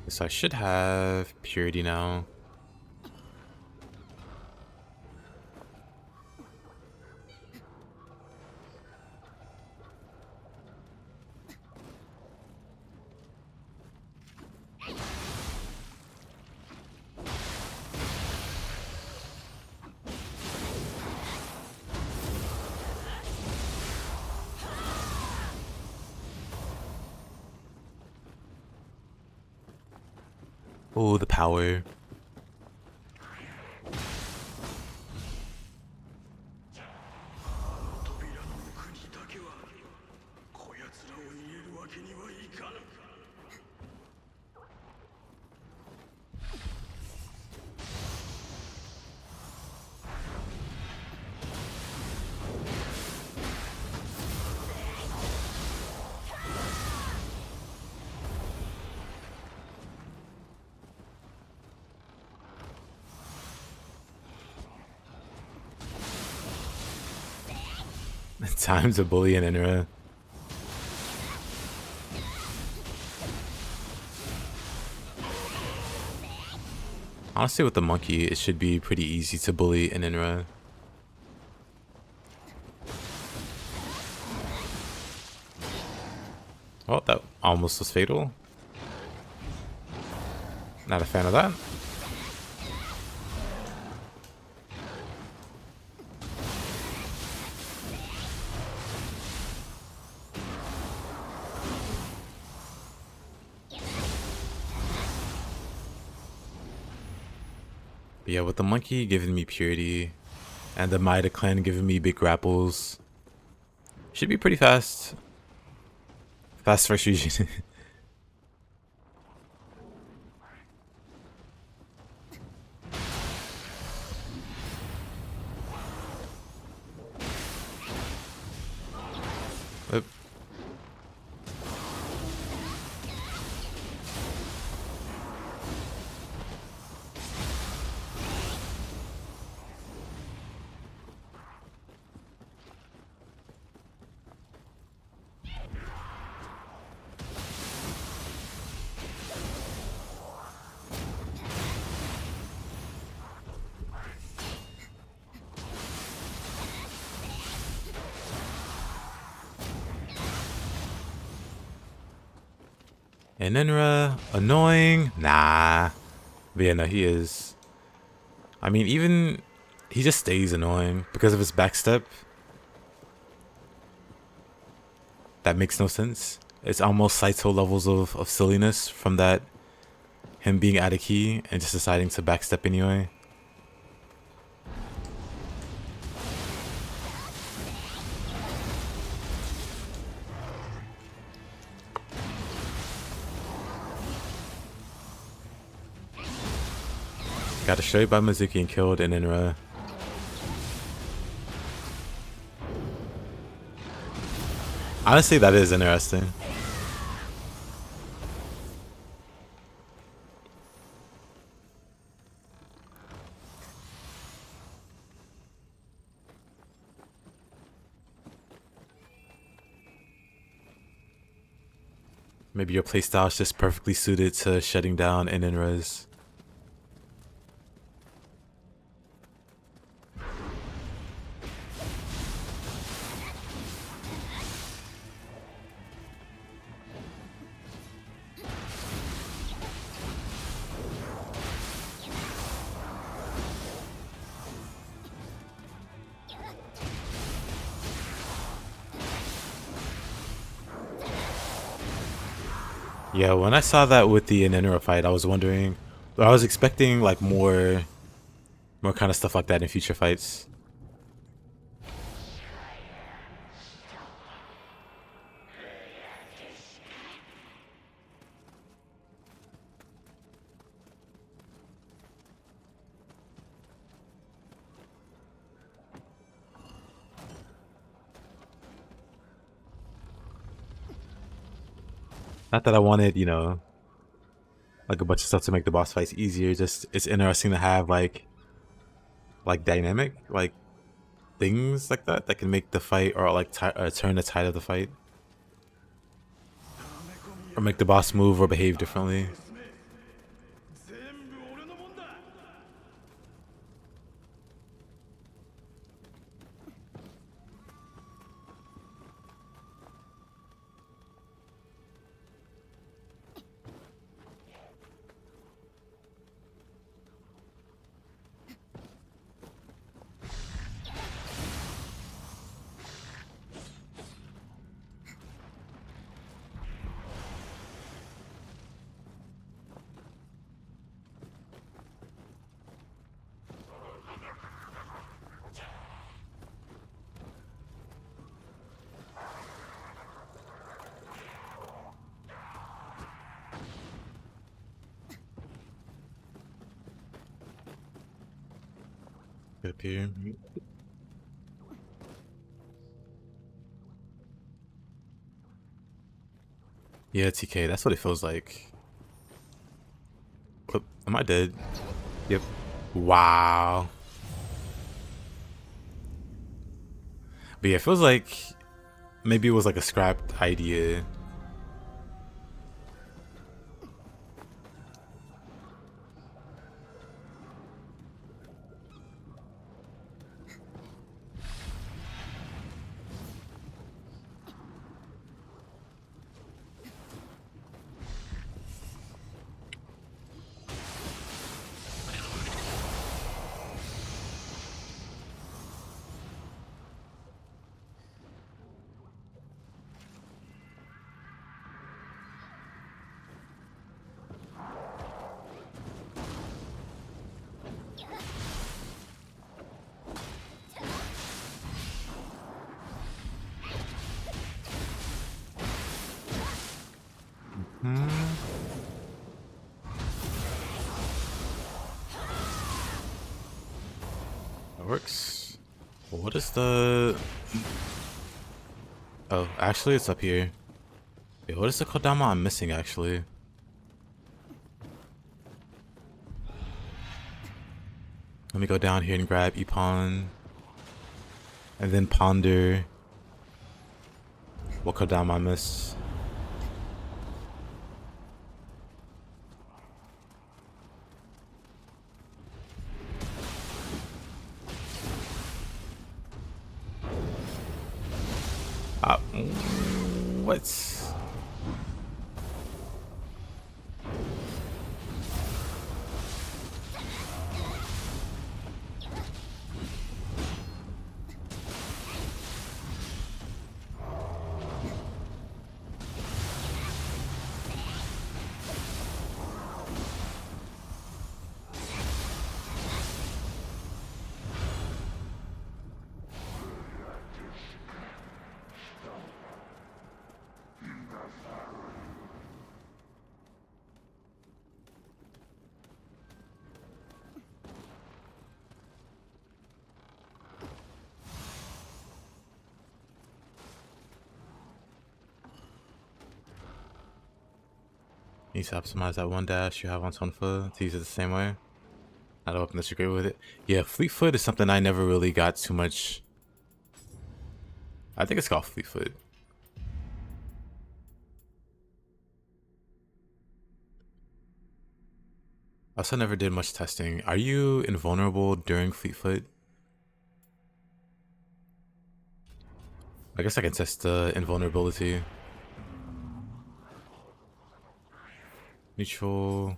So I should have purity now. Oh, the power. 扉の奥にだけはこやつらを入れるわけにはいかぬ。 Time to bully an Inra. Honestly, with the monkey, it should be pretty easy to bully an Inra. Oh, that almost was fatal. Not a fan of that. But yeah, with the monkey giving me purity and the Maida clan giving me big grapples, should be pretty fast. Fast first region. Oop. And Inra, annoying? Nah. But yeah, no, he is. I mean, even he just stays annoying because of his backstep. That makes no sense. It's almost Saito levels of silliness from that, him being out of key and just deciding to backstep anyway. Got destroyed by Mizuki and killed in Inra. Honestly, that is interesting. Maybe your playstyle is just perfectly suited to shutting down in Inras. Yeah, when I saw that with the Inra fight, I was wondering, I was expecting like more kind of stuff like that in future fights. Not that I wanted, you know, like a bunch of stuff to make the boss fights easier. Just it's interesting to have like dynamic like things like that that can make the fight or like turn the tide of the fight, or make the boss move or behave differently. Get up here. Yeah, TK, that's what it feels like. Whoop, am I dead? Yep. Wow. But yeah, it feels like maybe it was like a scrapped idea. That works. What is the... Oh, actually it's up here. Wait, what is the Kodama I'm missing actually? Let me go down here and grab Ippon. And then ponder what Kodama I miss. What? You need to optimize that one dash you have on Tonfa to use it the same way. I don't disagree with it. Yeah, Fleet Foot is something I never really got too much. I think it's called Fleet Foot. I also never did much testing. Are you invulnerable during Fleet Foot? I guess I can test the invulnerability. Neutral.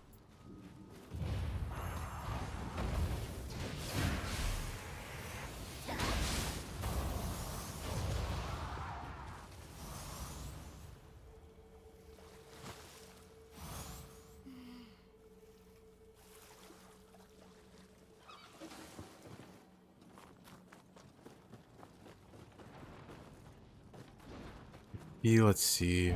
Let's see.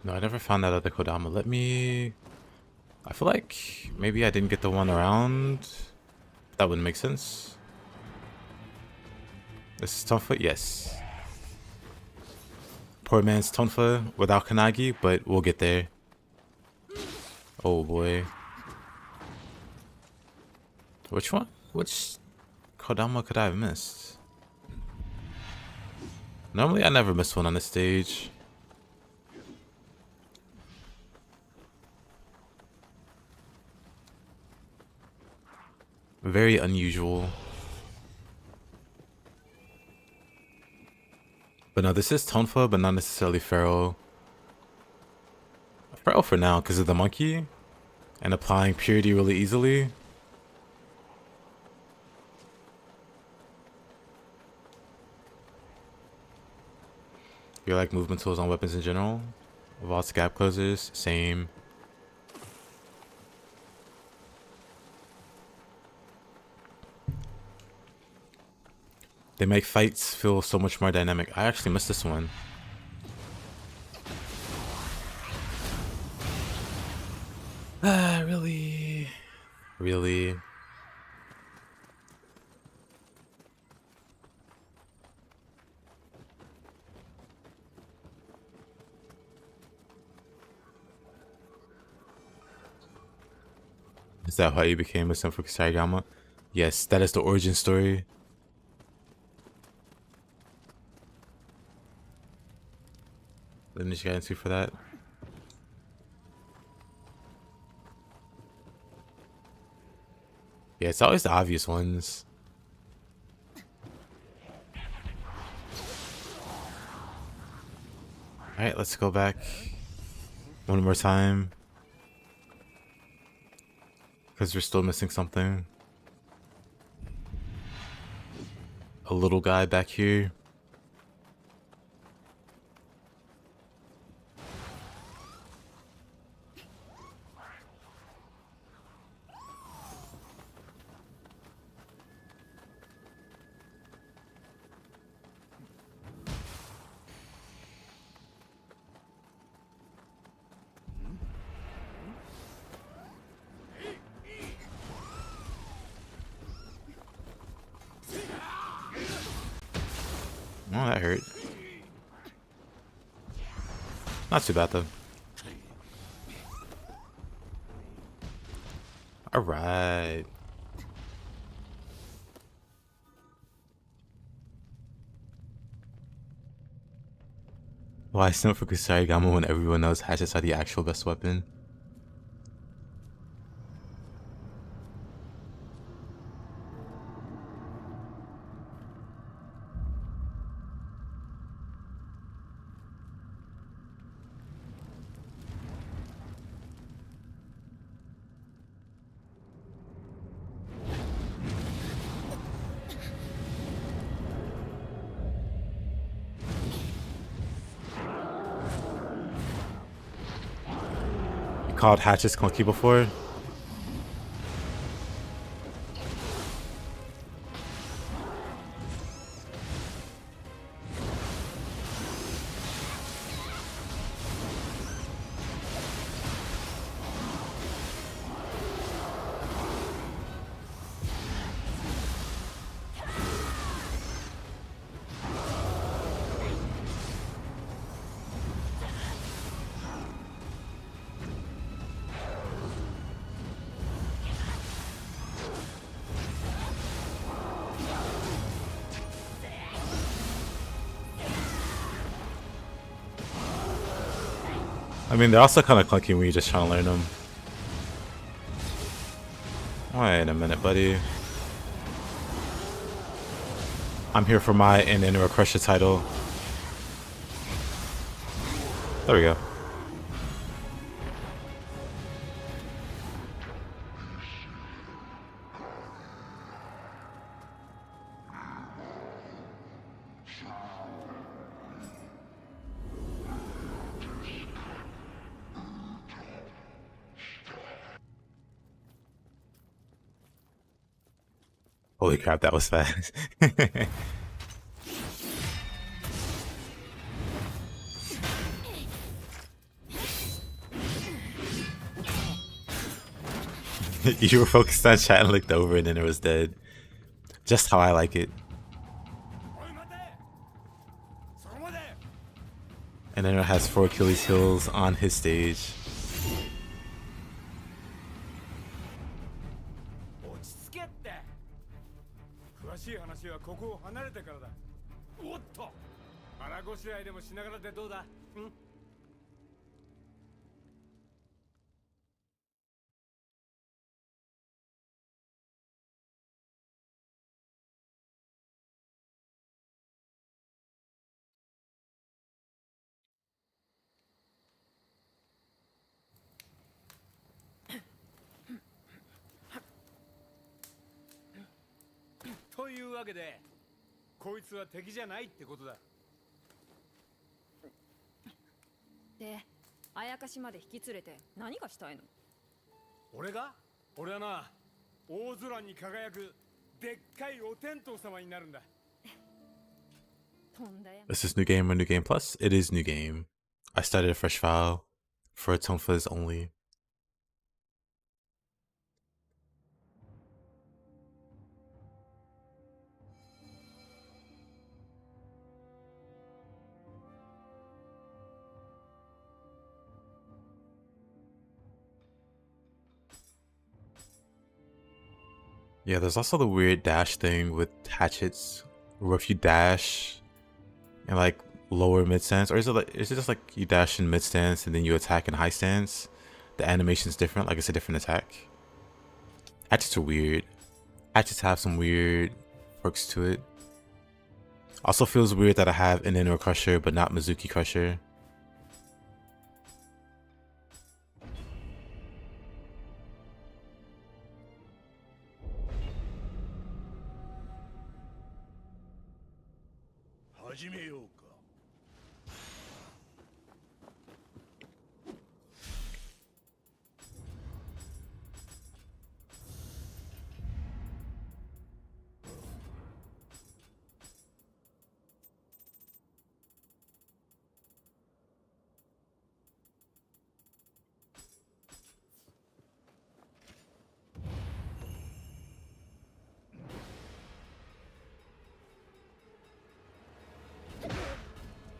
No, I never found that other Kodama. Let me... I feel like maybe I didn't get the one around. That wouldn't make sense. This is Tonfa? Yes. Poor man's Tonfa without Kanagi, but we'll get there. Oh boy. Which one? Which Kodama could I have missed? Normally I never miss one on this stage. Very unusual. But no, this is Tonfa, but not necessarily Pharaoh. Pharaoh for now, because of the monkey. and applying purity really easily. You like movement tools on weapons in general? Vaults, gap closers, same. They make fights feel so much more dynamic. I actually missed this one. Ah, really? Really? Is that how you became a Senfuku Saigama? Yes, that is the origin story. Didn't you get into for that? Yeah, it's always the obvious ones. Alright, let's go back one more time. Because we're still missing something. A little guy back here. Oh, that hurt. Not too bad though. Alright. Why Senfuku Saigama when everyone knows hatchets are the actual best weapon? You called hatchets clunky before? I mean, they're also kind of clunky when you're just trying to learn them. Wait a minute, buddy. I'm here for my Inner Crusher title. There we go. Holy crap, that was fast. You were focused on chat and looked over and then it was dead. Just how I like it. And then it has 4 Achilles heels on his stage. わけでこいつは敵じゃないってことだ。で、あやかしまで引き連れて何がしたいの？俺はな、大空に輝くでっかいお天道様になるんだ。 Is this new game or new game plus? It is new game. I started a fresh file for Tonfa-only. Yeah, there's also the weird dash thing with hatchets, where if you dash in like lower mid stance, or is it just like you dash in mid stance and then you attack in high stance? The animation's different, like it's a different attack. Hatchets are weird. Hatchets have some weird quirks to it. Also feels weird that I have an Inner Crusher but not Mizuki Crusher.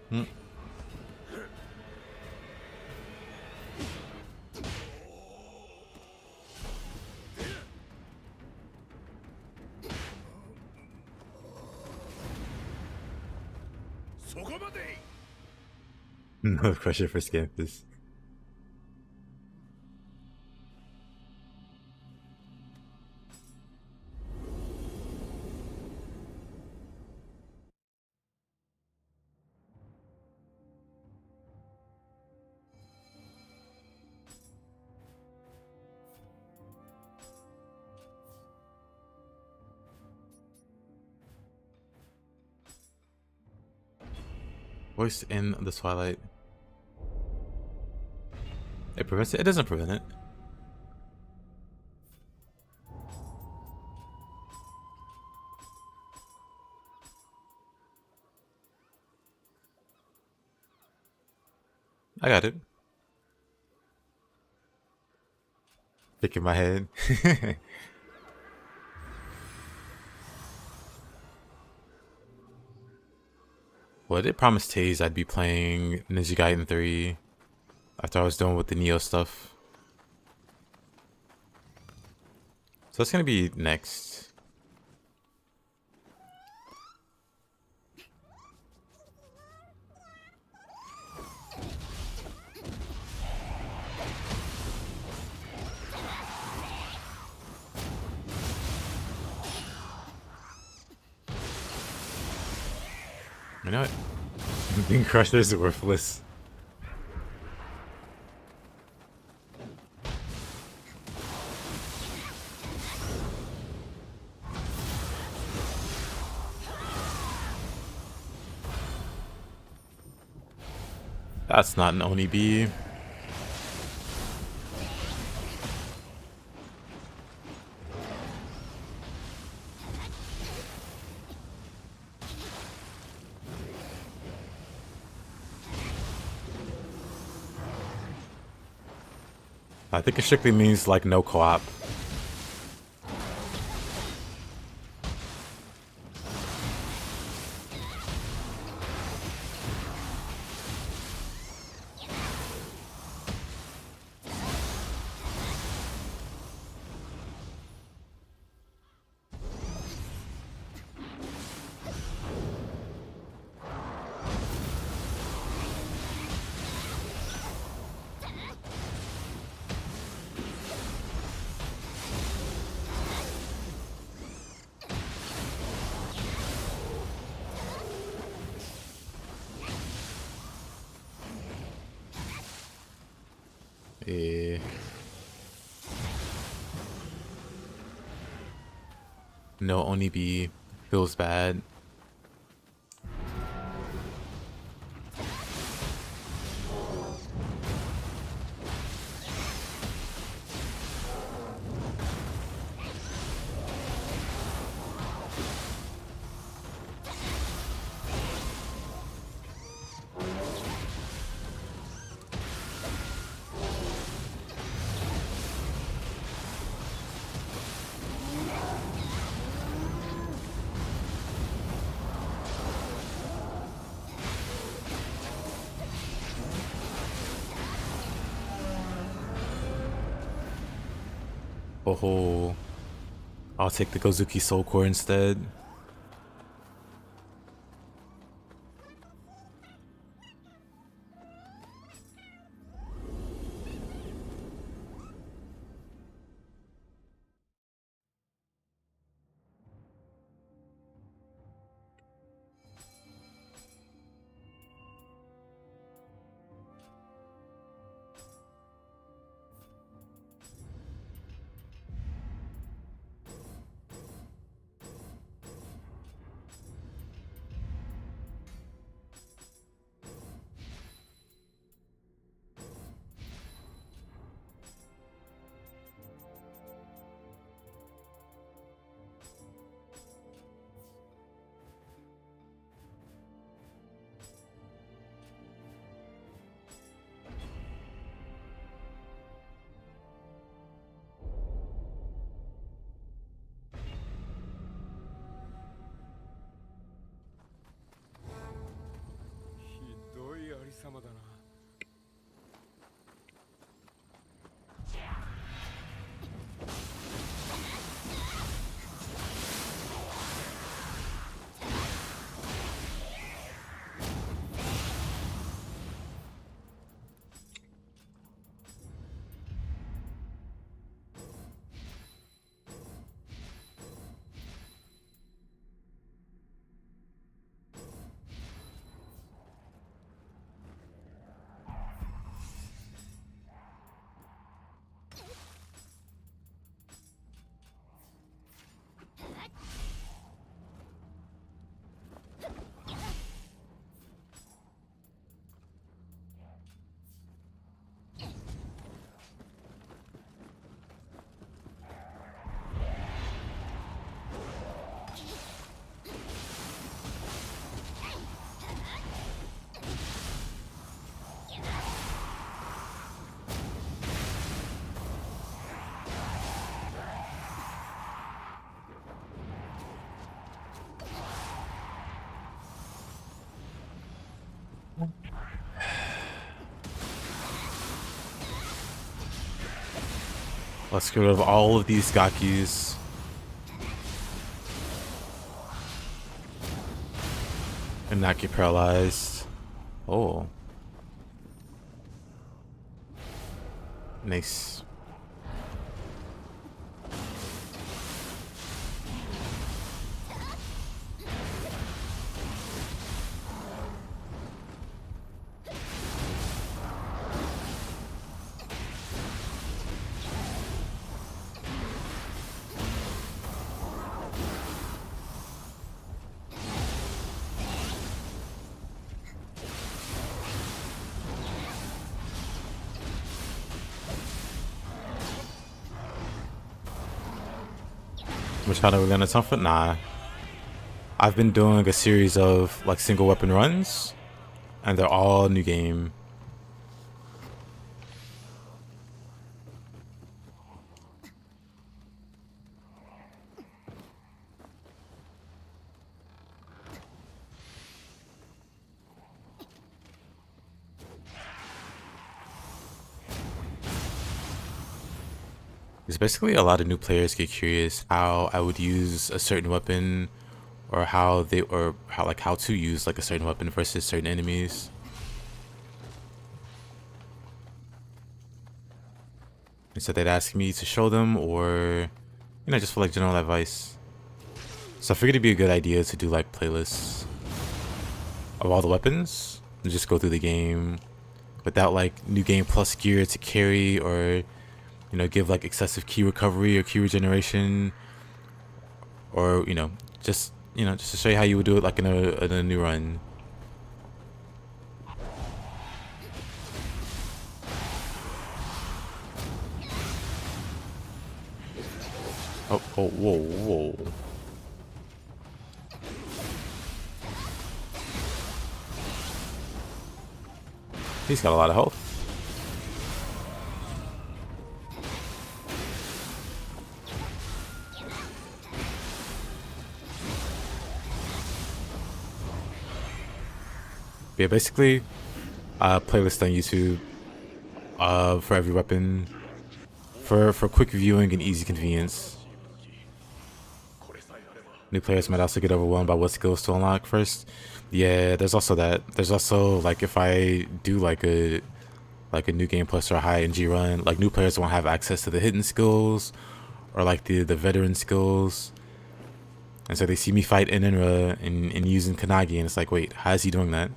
Hmm. No pressure for Scampus. Voice in the Twilight. It prevents it? It doesn't prevent it. I got it. Thick in my head. Well, I did promise Taze I'd be playing Ninja Gaiden 3 after I was done with the Nioh stuff. So that's gonna be next. You know what? Being crushed is worthless. That's not an Oni B. I think it strictly means like no co-op. No Oni B. Feels bad. Oh, I'll take the Gozuki Soul Core instead. Let's get rid of all of these Gakis. And not get paralyzed. Oh. Nice. Which kind of we're gonna Tonfa? Nah. I've been doing a series of like single weapon runs, and they're all new game. It's basically a lot of new players get curious how I would use a certain weapon, or how to use like a certain weapon versus certain enemies. And so they'd ask me to show them, or just for like general advice. So I figured it'd be a good idea to do like playlists of all the weapons and just go through the game without like new game plus gear to carry, or give like excessive key recovery or key regeneration, or just you know, just to show you how you would do it like in a new run. Oh, oh, whoa, whoa. He's got a lot of health. Yeah, basically, playlist on YouTube for every weapon for quick viewing and easy convenience. New players might also get overwhelmed by what skills to unlock first. Yeah, there's also that. There's also like if I do like a new game plus or a high NG run, like new players won't have access to the hidden skills or like the veteran skills. And so they see me fight Inenra and using Kanagi, and it's like, wait, how is he doing that?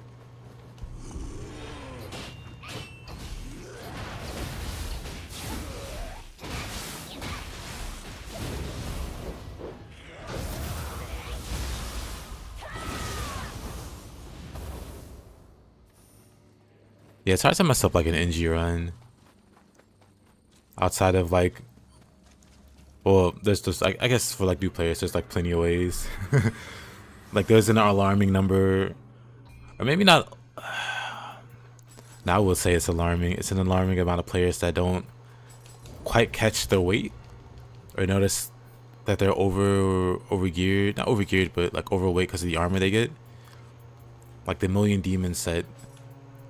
Yeah, it's hard to mess up like an NG run. Outside of like, well, there's just I guess for like new players, there's like plenty of ways. Like there's an alarming number, or maybe not. Now I will say it's alarming. It's an alarming amount of players that don't quite catch their weight or notice that they're over geared, not over geared, but like overweight because of the armor they get. Like the Million Demon set,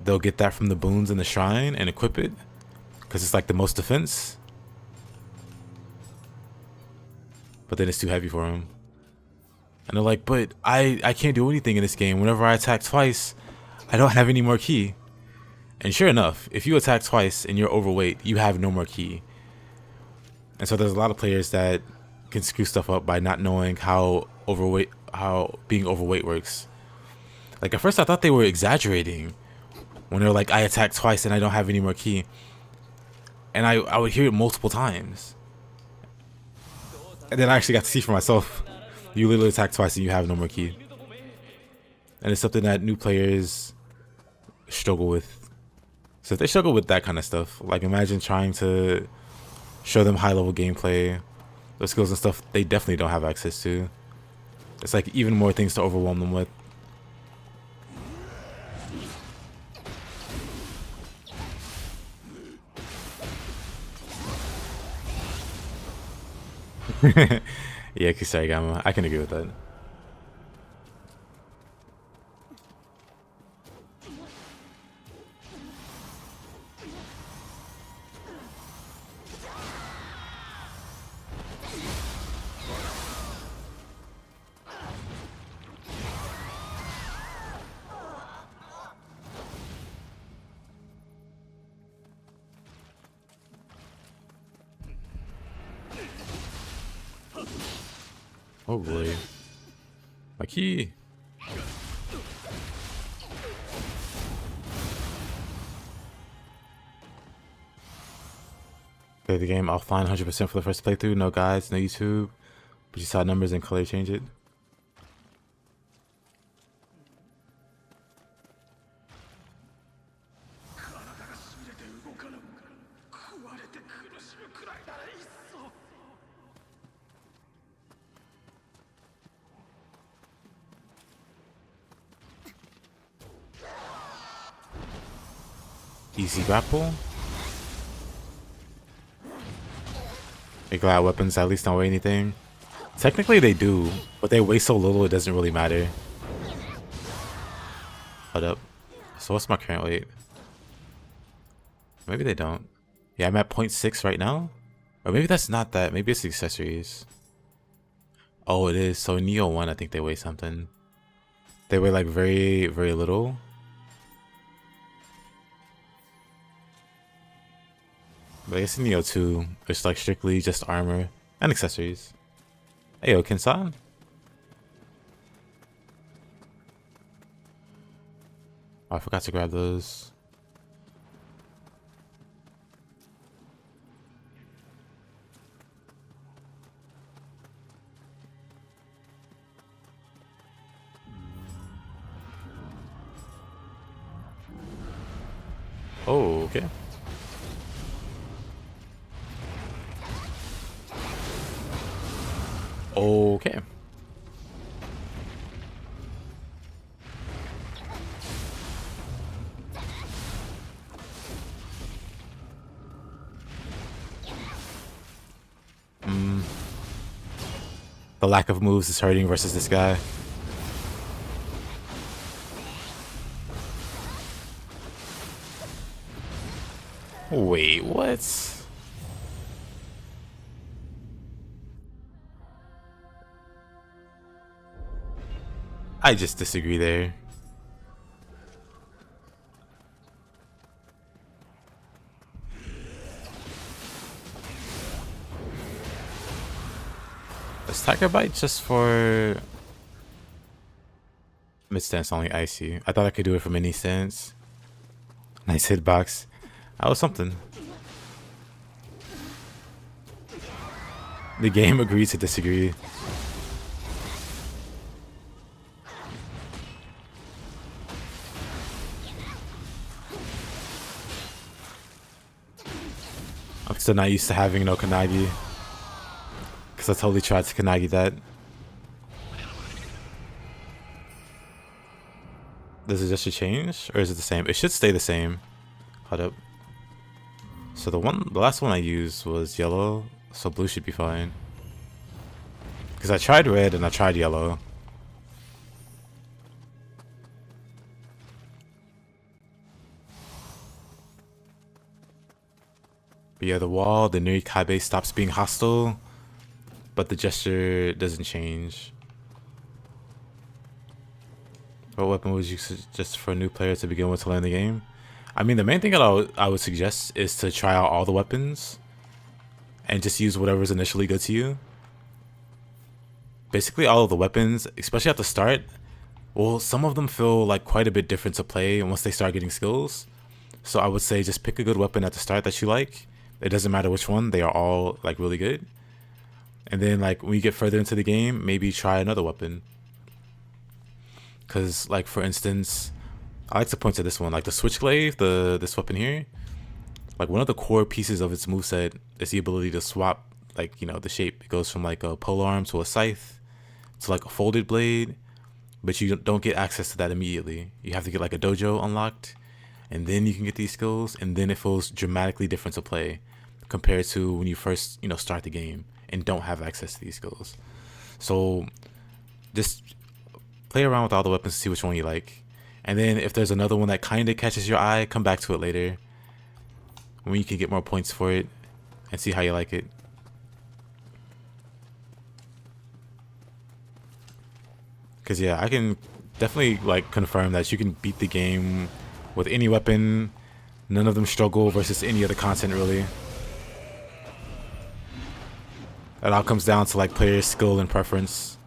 they'll get that from the boons in the shrine and equip it because it's like the most defense. But then it's too heavy for them. And they're like, but I can't do anything in this game. Whenever I attack twice, I don't have any more ki. And sure enough, if you attack twice and you're overweight, you have no more ki. And so there's a lot of players that can screw stuff up by not knowing how being overweight works. Like at first I thought they were exaggerating when they're like, I attacked twice and I don't have any more ki. And I would hear it multiple times. And then I actually got to see for myself. You literally attack twice and you have no more ki. And it's something that new players struggle with. So if they struggle with that kind of stuff, like imagine trying to show them high level gameplay, those skills and stuff they definitely don't have access to. It's like even more things to overwhelm them with. Yeah, Kusarigama, I can agree with that. Oh boy. My key. Play the game offline 100% for the first playthrough. No guides, no YouTube. But you saw numbers and color change it. Easy grapple. They glad weapons at least don't weigh anything. Technically they do, but they weigh so little it doesn't really matter. Hold up. So what's my current weight? Maybe they don't. Yeah, I'm at 0.6 right now. Or maybe that's not that. Maybe it's the accessories. Oh, it is. So Nioh 1, I think they weigh something. They weigh like very, very little. But I guess in Nioh 2, it's like strictly just armor and accessories. Hey, yo, Kinsan? Oh, I forgot to grab those. Oh, okay. Okay. The lack of moves is hurting versus this guy. Wait, what? I just disagree there. Is Tiger Bite just for mid stance only? I see. I thought I could do it from any stance. Nice hitbox. That was something. The game agrees to disagree. I'm still not used to having no Kanagi. Because I totally tried to Kanagi that. Does it just change? Or is it the same? It should stay the same. Hold up. So the last one I used was yellow. So blue should be fine. Because I tried red and I tried yellow. But yeah, the wall, the Nioh stops being hostile. But the gesture doesn't change. What weapon would you suggest for a new player to begin with to learn the game? I mean, the main thing that I would suggest is to try out all the weapons. And just use whatever's initially good to you. Basically all of the weapons, especially at the start, well, some of them feel like quite a bit different to play once they start getting skills. So I would say just pick a good weapon at the start that you like. It doesn't matter which one, they are all like really good. And then like when you get further into the game, maybe try another weapon. Cause like for instance, I like to point to this one, like the Switchglaive, this weapon here. Like one of the core pieces of its moveset is the ability to swap, like, you know, the shape. It goes from like a polearm to a scythe to like a folded blade, but you don't get access to that immediately. You have to get like a dojo unlocked, and then you can get these skills, and then it feels dramatically different to play compared to when you first, you know, start the game and don't have access to these skills. So just play around with all the weapons to see which one you like. And then if there's another one that kind of catches your eye, come back to it later when you can get more points for it and see how you like it. Because yeah, I can definitely like confirm that you can beat the game with any weapon. None of them struggle versus any other content really. It all comes down to like player skill and preference.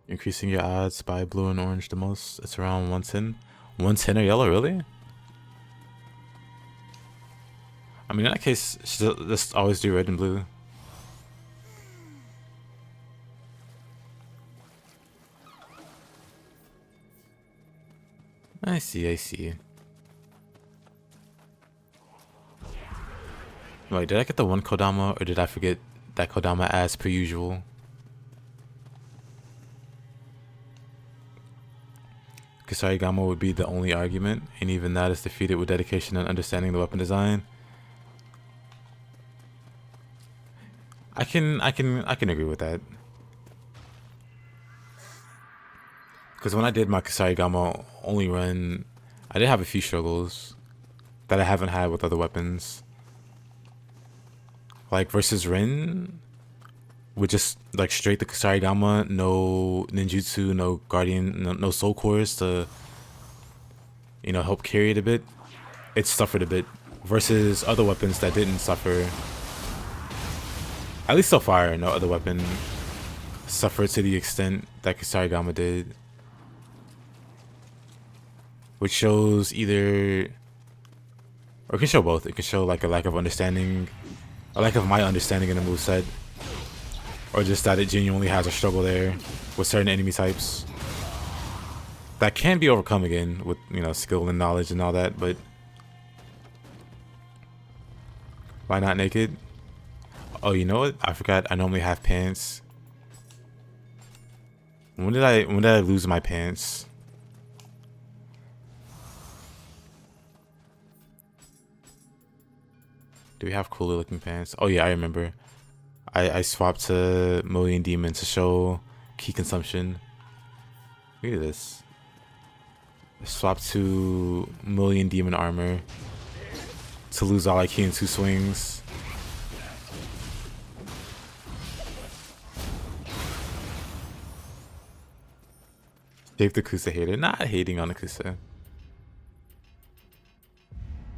Increasing your odds by blue and orange the most. It's around 110. 110 or yellow, really? I mean, in that case, just always do red and blue. I see, I see. Wait, did I get the one Kodama or did I forget that Kodama as per usual? Kusarigama would be the only argument, and even that is defeated with dedication and understanding the weapon design. I can agree with that. Because when I did my Kusarigama only run, I did have a few struggles that I haven't had with other weapons. Like versus Rin, with just like straight the Kusarigama, no ninjutsu, no guardian, no soul cores to, you know, help carry it a bit. It suffered a bit versus other weapons that didn't suffer. At least so far, no other weapon suffered to the extent that Kusarigama did. which shows either, or it can show both. It can show like a lack of understanding, a lack of my understanding in the moveset, or just that it genuinely has a struggle there with certain enemy types. That can be overcome again with, you know, skill and knowledge and all that, but why not naked? Oh, you know what? I forgot I normally have pants. When did I lose my pants? Do we have cooler looking pants? Oh yeah, I remember. I swapped to Million Demon to show key consumption. Look at this. I swapped to Million Demon armor to lose all IQ in 2 swings. Jake the Kusa hater. Not hating on the Kusa.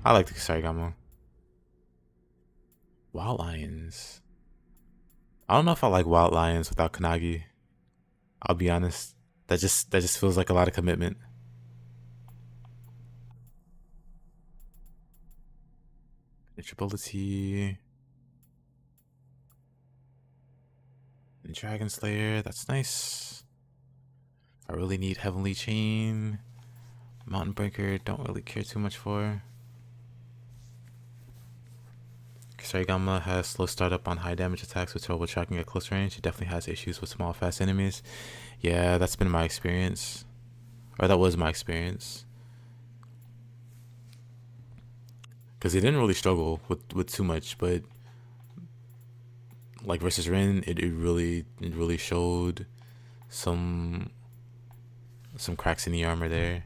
I like the Kusarigama. Wild Lions. I don't know if I like Wild Lions without Kanagi. I'll be honest. That just feels like a lot of commitment. Ability. Dragon Slayer, that's nice. I really need Heavenly Chain. Mountain Breaker, don't really care too much for. Kusarigama has slow startup on high damage attacks with trouble tracking at close range. He definitely has issues with small fast enemies. Yeah, that's been my experience. Or that was my experience. Because he didn't really struggle with too much, but like versus Rin, it really showed some cracks in the armor there.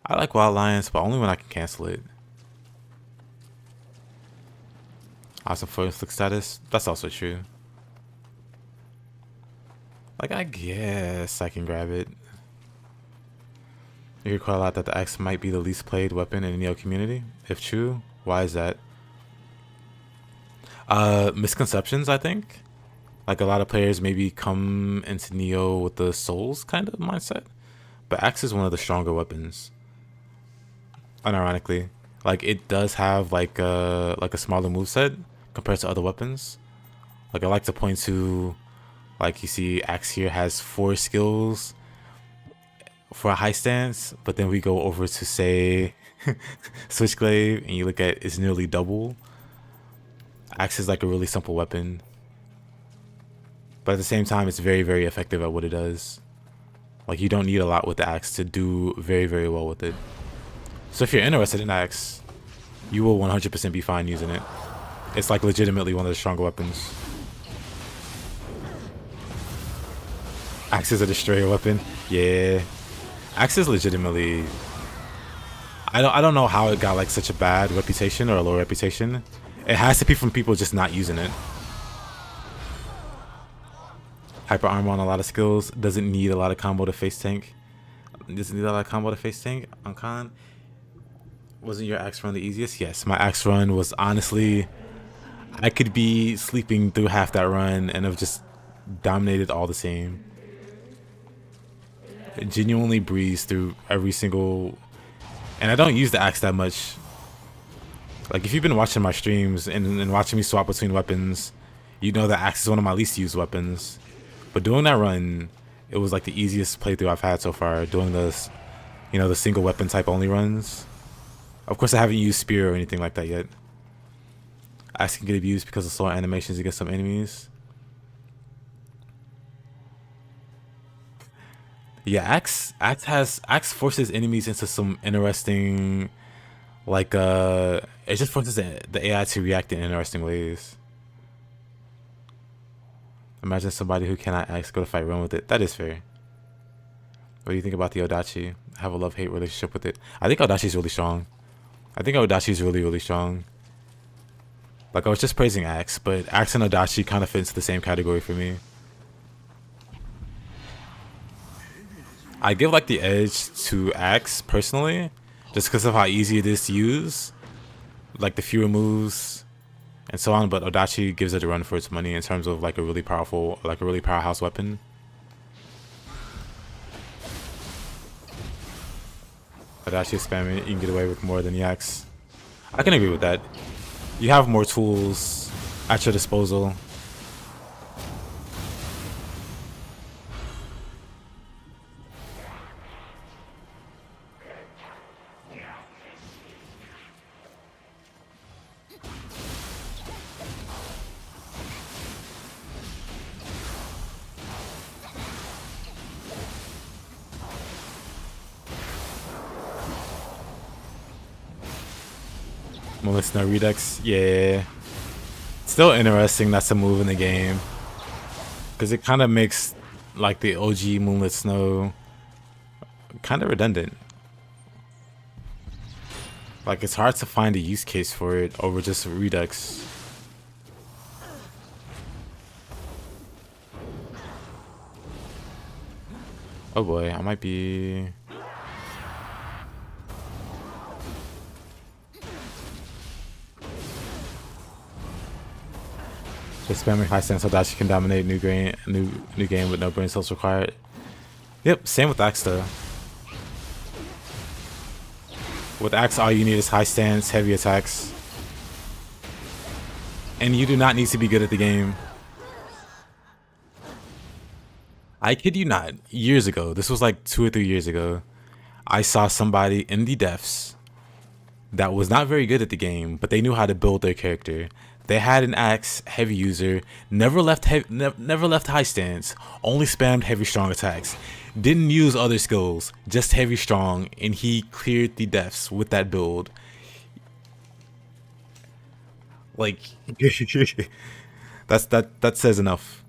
I like Wild Lions, but only when I can cancel it. Awesome for inflict status. That's also true. Like, I guess I can grab it. You hear quite a lot that the axe might be the least played weapon in the Nioh community. If true, why is that? Misconceptions, I think. Like, a lot of players maybe come into Nioh with the souls kind of mindset. But axe is one of the stronger weapons. Unironically. Like, it does have like a smaller moveset compared to other weapons. Like, I like to point to, like, you see axe here has 4 skills for a high stance, but then we go over to, say, Switchglaive, and you look at it's nearly double. Axe is like a really simple weapon, but at the same time it's very, very effective at what it does. Like, you don't need a lot with the axe to do very, very well with it. So if you're interested in axe, you will 100% be fine using it. It's like legitimately one of the stronger weapons. Axe is a destroyer weapon. Yeah. Axe is legitimately, I don't know how it got like such a bad reputation or a low reputation. It has to be from people just not using it. Hyper armor on a lot of skills. Doesn't need a lot of combo to face tank. Doesn't need a lot of combo to face tank. On Khan. Wasn't your axe run the easiest? Yes, my axe run was honestly, I could be sleeping through half that run and have just dominated all the same. Genuinely breeze through every single, and I don't use the axe that much. Like, if you've been watching my streams and watching me swap between weapons, you know that axe is one of my least used weapons. But doing that run, it was like the easiest playthrough I've had so far, doing this, you know, the single weapon type only runs. Of course, I haven't used spear or anything like that yet. Axe can get abused because of slow animations against some enemies. Yeah, axe forces enemies into some interesting, like, it just forces the AI to react in interesting ways. Imagine somebody who cannot axe go to fight run with it. That is fair. What do you think about the Odachi? I have a love-hate relationship with it. I think Odachi is really strong. I think Odachi is really, really strong. Like, I was just praising axe, but axe and Odachi kind of fit into the same category for me. I give like the edge to axe personally, just because of how easy it is to use, like the fewer moves and so on. But Odachi gives it a run for its money in terms of like a really powerful, like a really powerhouse weapon. But actually spamming it, you can get away with more than Yaks. I can agree with that. You have more tools at your disposal. Moonlit Snow Redux, yeah. Still interesting that's a move in the game. Because it kind of makes like the OG Moonlit Snow kind of redundant. Like it's hard to find a use case for it over just Redux. Oh boy, I might be... Just spamming high stance so that you can dominate new game with no brain cells required. Yep, same with Axe though. With Axe, all you need is high stance, heavy attacks. And you do not need to be good at the game. I kid you not, years ago, this was like 2 or 3 years ago, I saw somebody in the devs that was not very good at the game, but they knew how to build their character. They had an Axe heavy user, never left high stance, only spammed heavy strong attacks, didn't use other skills, just heavy strong, and he cleared the deaths with that build. Like that says enough.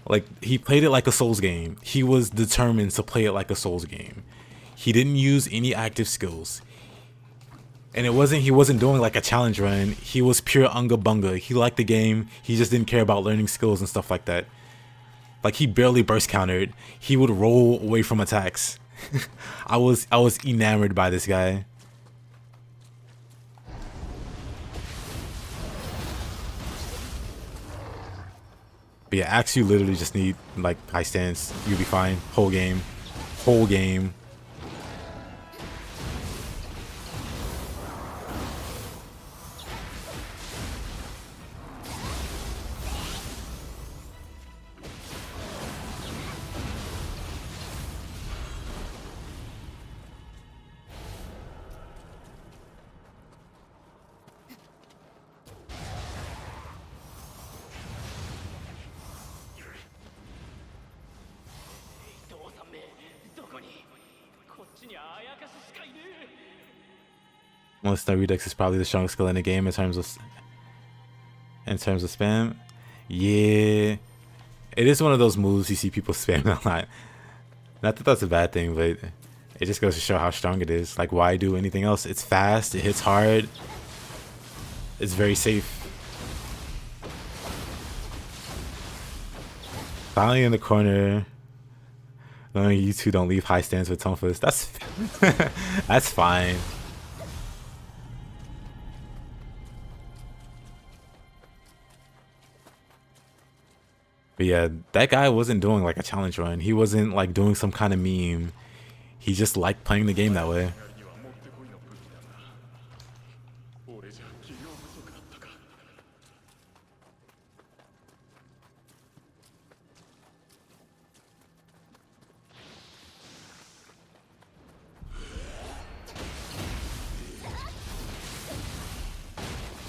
Like he played it like a Souls game. He was determined to play it like a Souls game. He didn't use any active skills. And he wasn't doing like a challenge run. He was pure unga bunga. He liked the game. He just didn't care about learning skills and stuff like that. Like he barely burst countered. He would roll away from attacks. I was enamored by this guy. But yeah, Axe you literally just need like high stance. You'll be fine. Whole game. Whole game. Snow Redux is probably the strongest skill in the game in terms of spam. Yeah, it is one of those moves you see people spam a lot. Not that that's a bad thing, but it just goes to show how strong it is. Like, why do anything else? It's fast, it hits hard, it's very safe. Finally in the corner. Knowing you two don't leave high stands with Tonfas. That's that's fine. But yeah, that guy wasn't doing like a challenge run. He wasn't like doing some kind of meme. He just liked playing the game that way.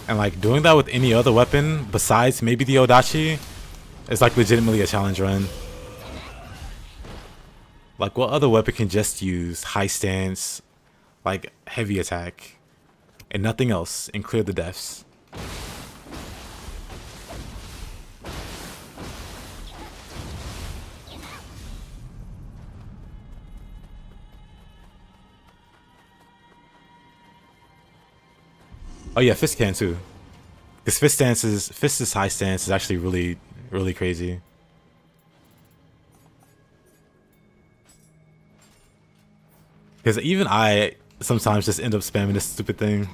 And like doing that with any other weapon besides maybe the Odachi is like legitimately a challenge run. Like what other weapon can just use high stance, like heavy attack, and nothing else and clear the deaths? Oh yeah, Fist can too. Because Fist's high stance is actually really crazy. Because even I sometimes just end up spamming this stupid thing.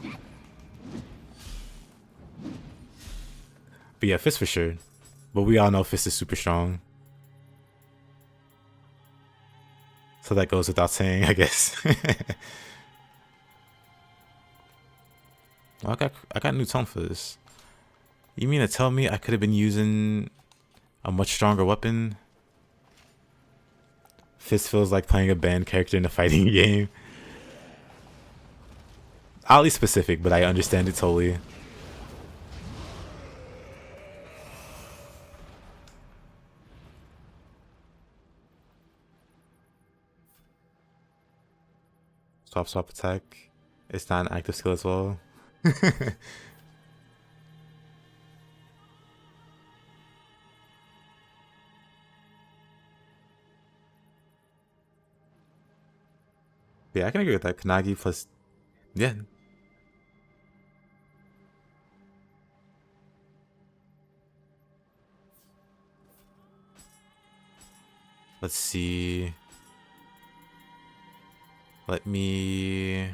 But yeah, Fist for sure. But we all know Fist is super strong. So that goes without saying, I guess. Well, I got new tonfas. You mean to tell me I could have been using a much stronger weapon? Fist feels like playing a banned character in a fighting game. Oddly specific, but I understand it totally. Swap attack. It's not an active skill as well. Yeah, I can agree with that. Kanagi plus, yeah. Let's see. Let me.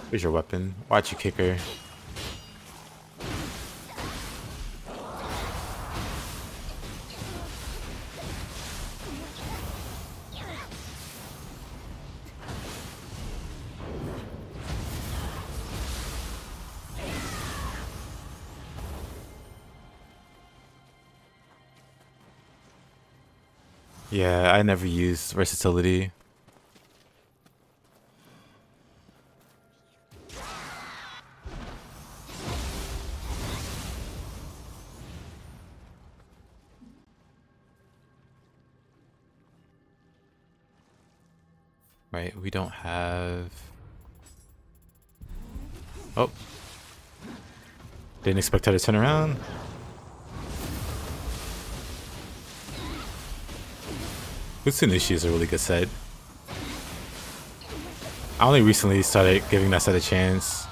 Here's your weapon. Watch you kick her. Yeah, I never used versatility. Right, we don't have... Oh. Didn't expect her to turn around. Utsunushi is a really good set. I only recently started giving that set a chance.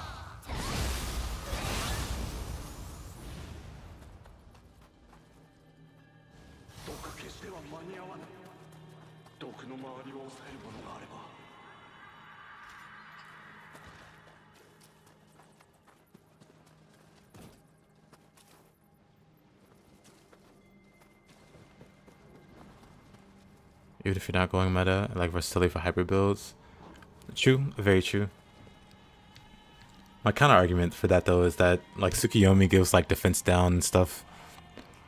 Even if you're not going meta, I like versatility for hyper builds. True, very true. My counter argument for that though is that like Tsukiyomi gives like defense down and stuff.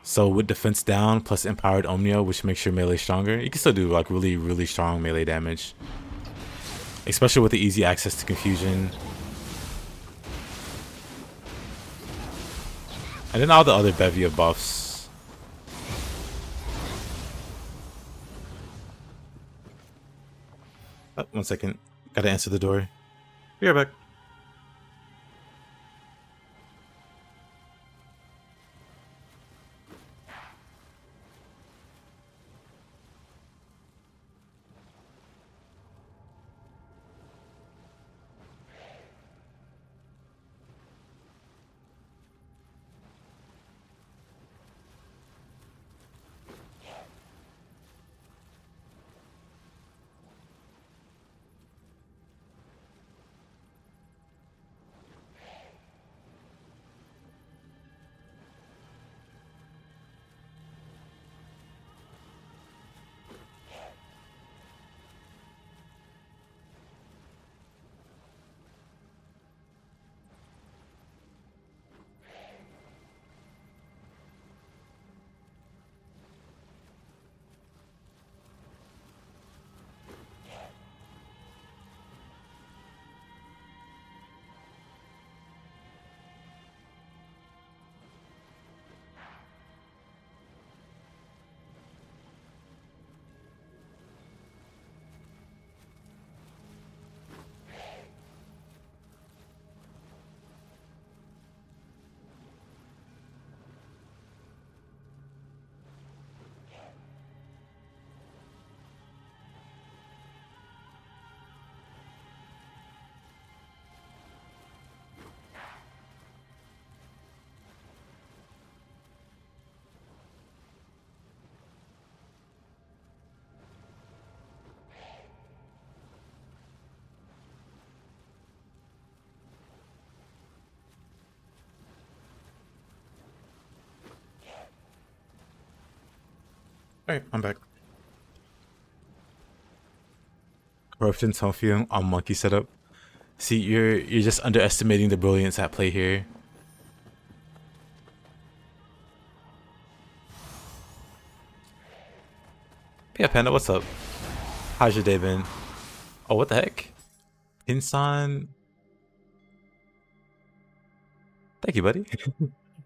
So with defense down plus empowered Omnio, which makes your melee stronger, you can still do like really strong melee damage. Especially with the easy access to confusion. And then all the other bevy of buffs. Oh, 1 second. Gotta answer the door. Be right back. Alright, I'm back. Corruption Tonfa on monkey setup. See, you're just underestimating the brilliance at play here. Yeah, Panda, what's up? How's your day been? Oh, what the heck? Insan. Thank you, buddy.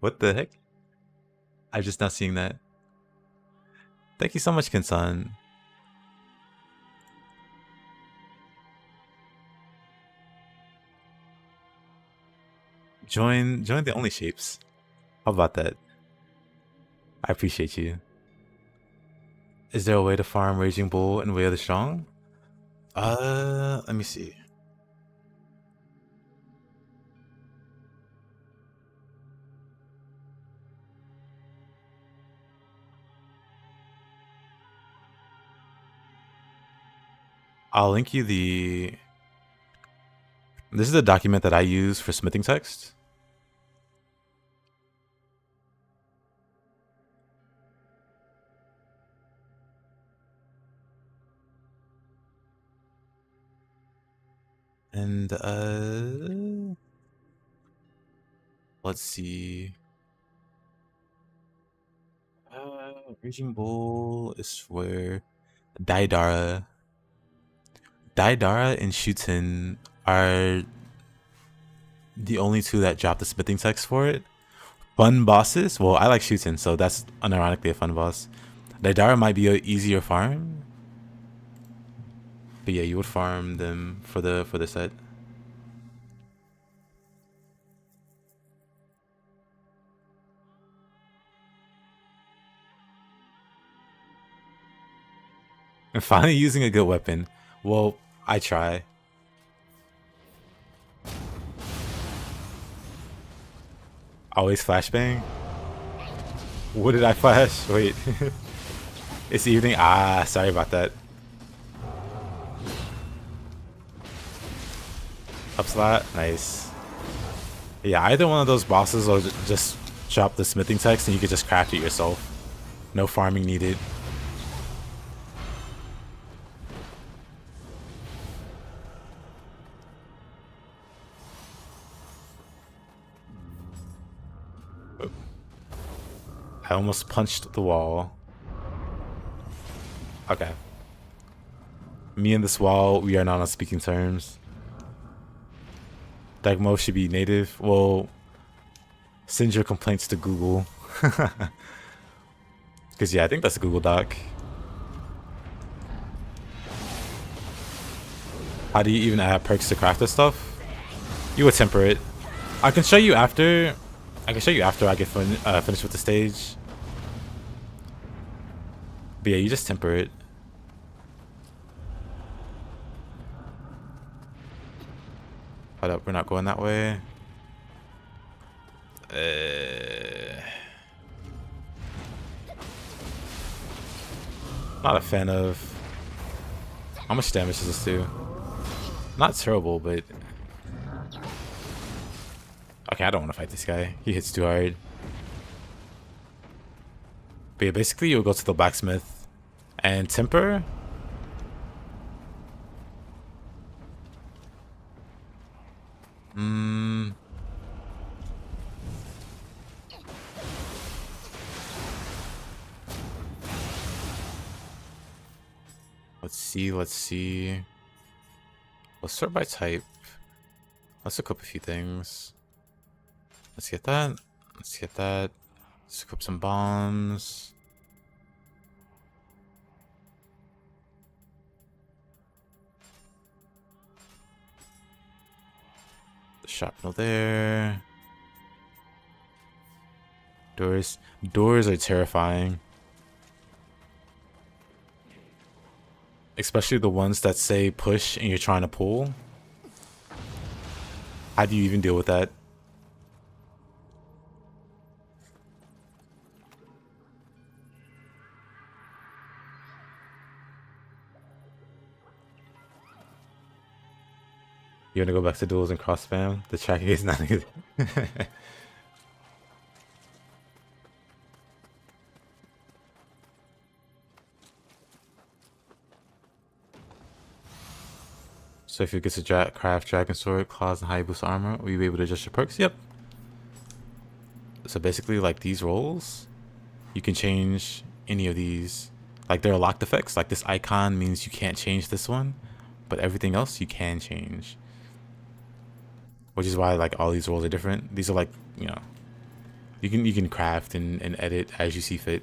What the heck? I'm just not seeing that. Thank you so much, Kinsan. Join the only shapes. How about that? I appreciate you. Is there a way to farm Raging Bull and Way of the Strong? Let me see. I'll link you the... This is a document that I use for smithing text. And, let's see. Raging Bull is where Daidara and Shuten are the only two that drop the smithing text for it. Fun bosses? Well, I like Shuten, so that's unironically a fun boss. Daidara might be an easier farm. But yeah, you would farm them for the set. And finally using a good weapon. Well, I try. Always flashbang? What did I flash? Wait. It's evening? Ah, sorry about that. Up slot? Nice. Yeah, either one of those bosses will just drop the smithing text and you can just craft it yourself. No farming needed. I almost punched the wall. Okay. Me and this wall, we are not on speaking terms. Dagmo should be native. Well, send your complaints to Google. Because, yeah, I think that's a Google Doc. How do you even add perks to craft this stuff? You would temper it. I can show you after. I get finished with the stage. But yeah, you just temper it. Hold up, we're not going that way. Not a fan of... How much damage does this do? Not terrible, but... Okay, I don't want to fight this guy. He hits too hard. But yeah, basically you'll go to the blacksmith and temper. Let's see. Let's sort by type. Let's equip a few things. Let's get that. Let's get that. Let's equip some bombs. The shrapnel there. Doors. Doors are terrifying. Especially the ones that say push and you're trying to pull. How do you even deal with that? You wanna go back to duels and cross spam? The tracking is not good. So if you get to craft dragon sword, claws, and high boost armor, will you be able to adjust your perks? Yep. So basically, like these rolls, you can change any of these. Like there are locked effects. Like this icon means you can't change this one, but everything else you can change. Which is why like all these rolls are different. These are like, you know, you can craft and edit as you see fit.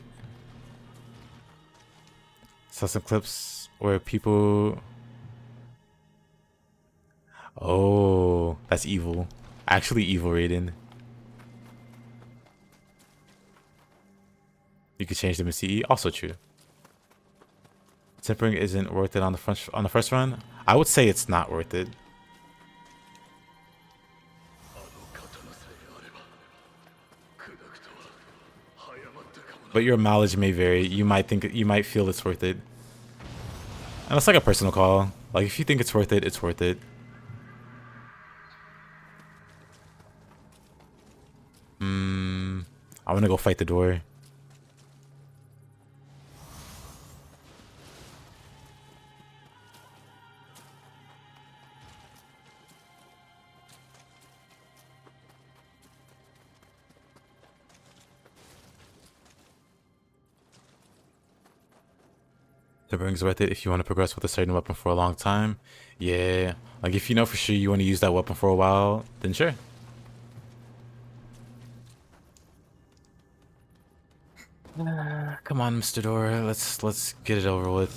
Saw some clips where people. Oh, that's evil. Actually, evil, Raiden. You could change them in CE. Also true. Tempering isn't worth it on the first run. I would say it's not worth it. But your mileage may vary. You might feel it's worth it. And it's like a personal call. Like if you think it's worth it, it's worth it. I want to go fight the door. Tempering's worth it if you want to progress with a certain weapon for a long time. Yeah, like if you know for sure you want to use that weapon for a while, then sure. Come on, Mr. Door. Let's get it over with.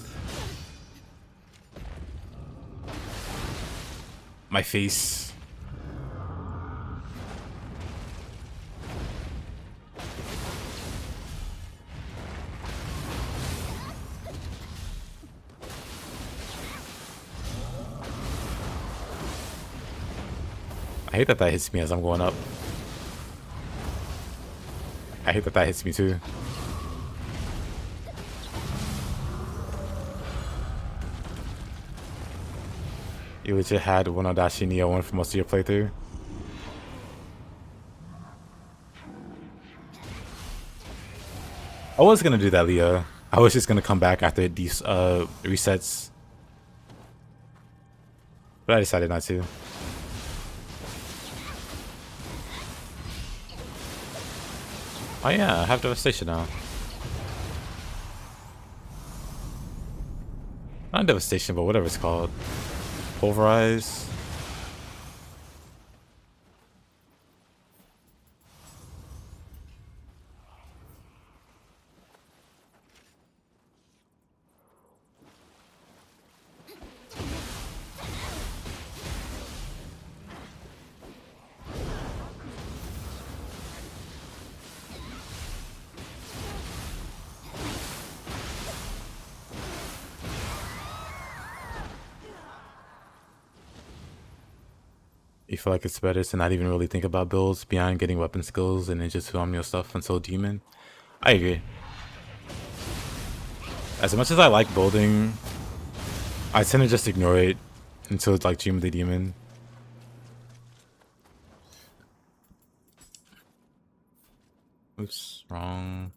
My face. I hate that hits me as I'm going up. I hate that hits me too. You legit had one Odashi Nioh 1 for most of your playthrough. I was gonna do that, Leo. I was just gonna come back after these resets. But I decided not to. Oh yeah, I have Devastation now. Not Devastation, but whatever it's called. Pulverize. You feel like it's better to not even really think about builds beyond getting weapon skills and ninjutsu omnio stuff until demon? I agree. As much as I like building, I tend to just ignore it until it's like Dream of the Demon. Oops, wrong.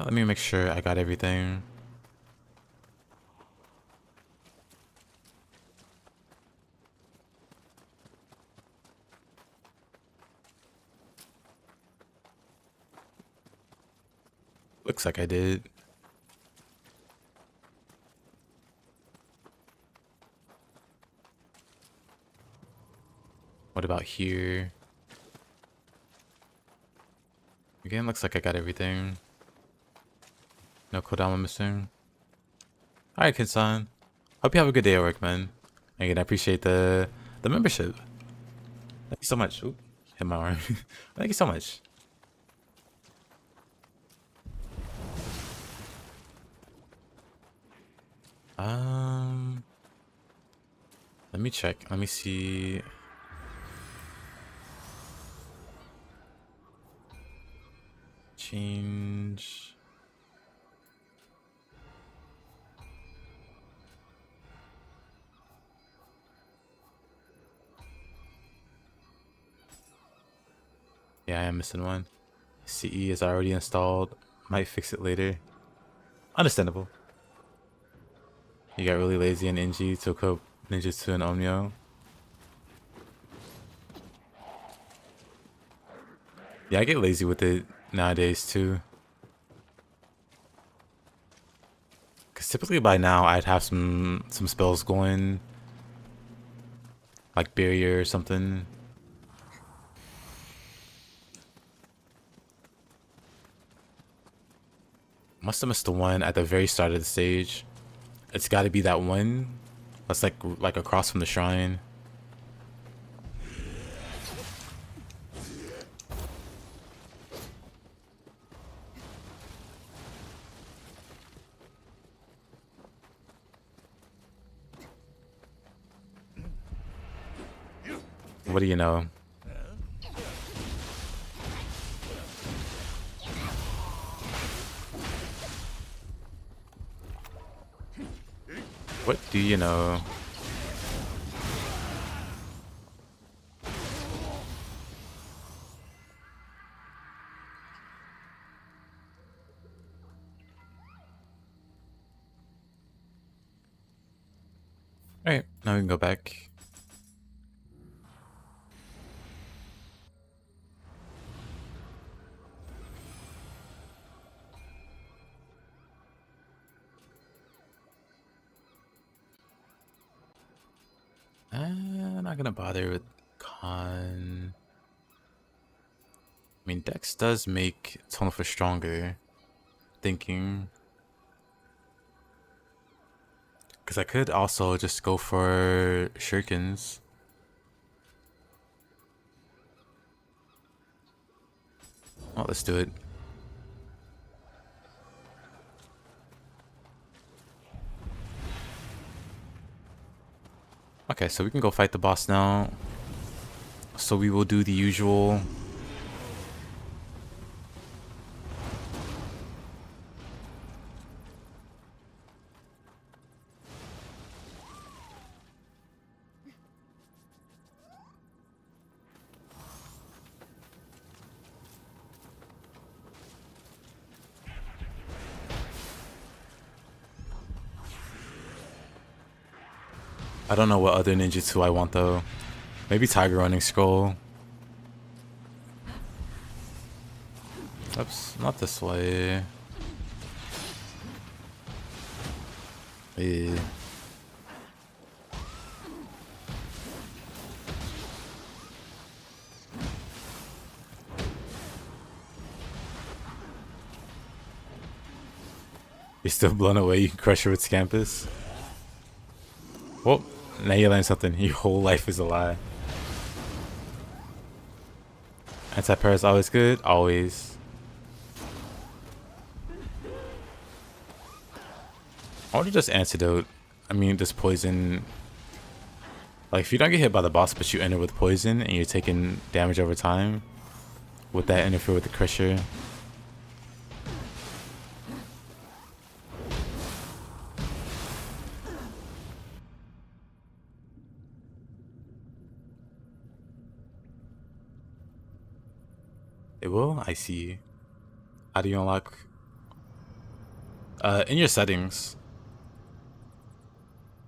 Let me make sure I got everything. Looks like I did. What about here? Again, looks like I got everything. No Kodama missing. Alright, Kid-san. Hope you have a good day at work, man. Again, I appreciate the membership. Thank you so much. Oop, hit my arm. Thank you so much. Let me check. Let me see. change. Yeah, I am missing one. CE is already installed. Might fix it later. Understandable. You got really lazy and Inji to equip Ninjutsu and Omnio. Yeah, I get lazy with it nowadays too. Cause typically by now I'd have some spells going, like barrier or something. Must have missed the one at the very start of the stage. It's got to be that one that's like across from the shrine. What do you know? What do you know? Alright, now we can go back. I'm not gonna bother with con. I mean, Dex does make Tonfa stronger. Thinking. Because I could also just go for shurikens. Well, let's do it. Okay, so we can go fight the boss now. So we will do the usual. I don't know what other ninjutsu I want though. Maybe Tiger Running Scroll. Oops, not this way. Yeah. You're still blown away, you can crush her with Scampus. Well, now you learn something. Your whole life is a lie. Anti-pair is always good, always. Or just antidote. I mean, just poison. Like, if you don't get hit by the boss, but you enter with poison and you're taking damage over time, would that interfere with the crusher? It will? I see. How do you unlock? In your settings.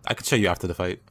I could show you after the fight.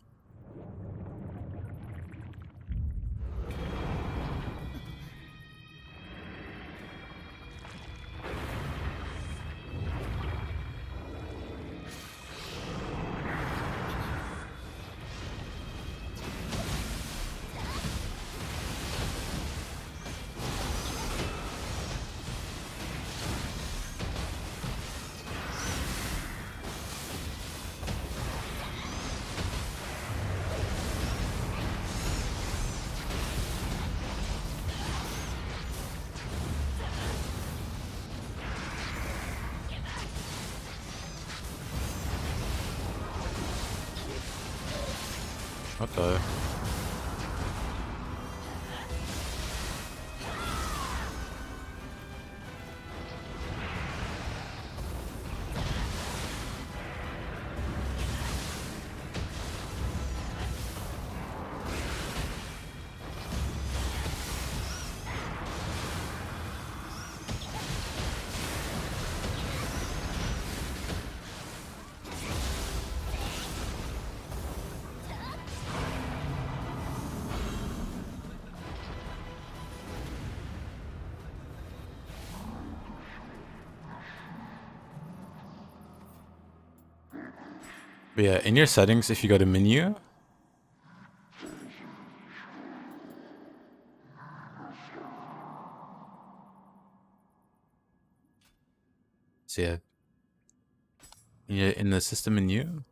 What the? But yeah, in your settings, if you go to menu, so yeah, in the system menu,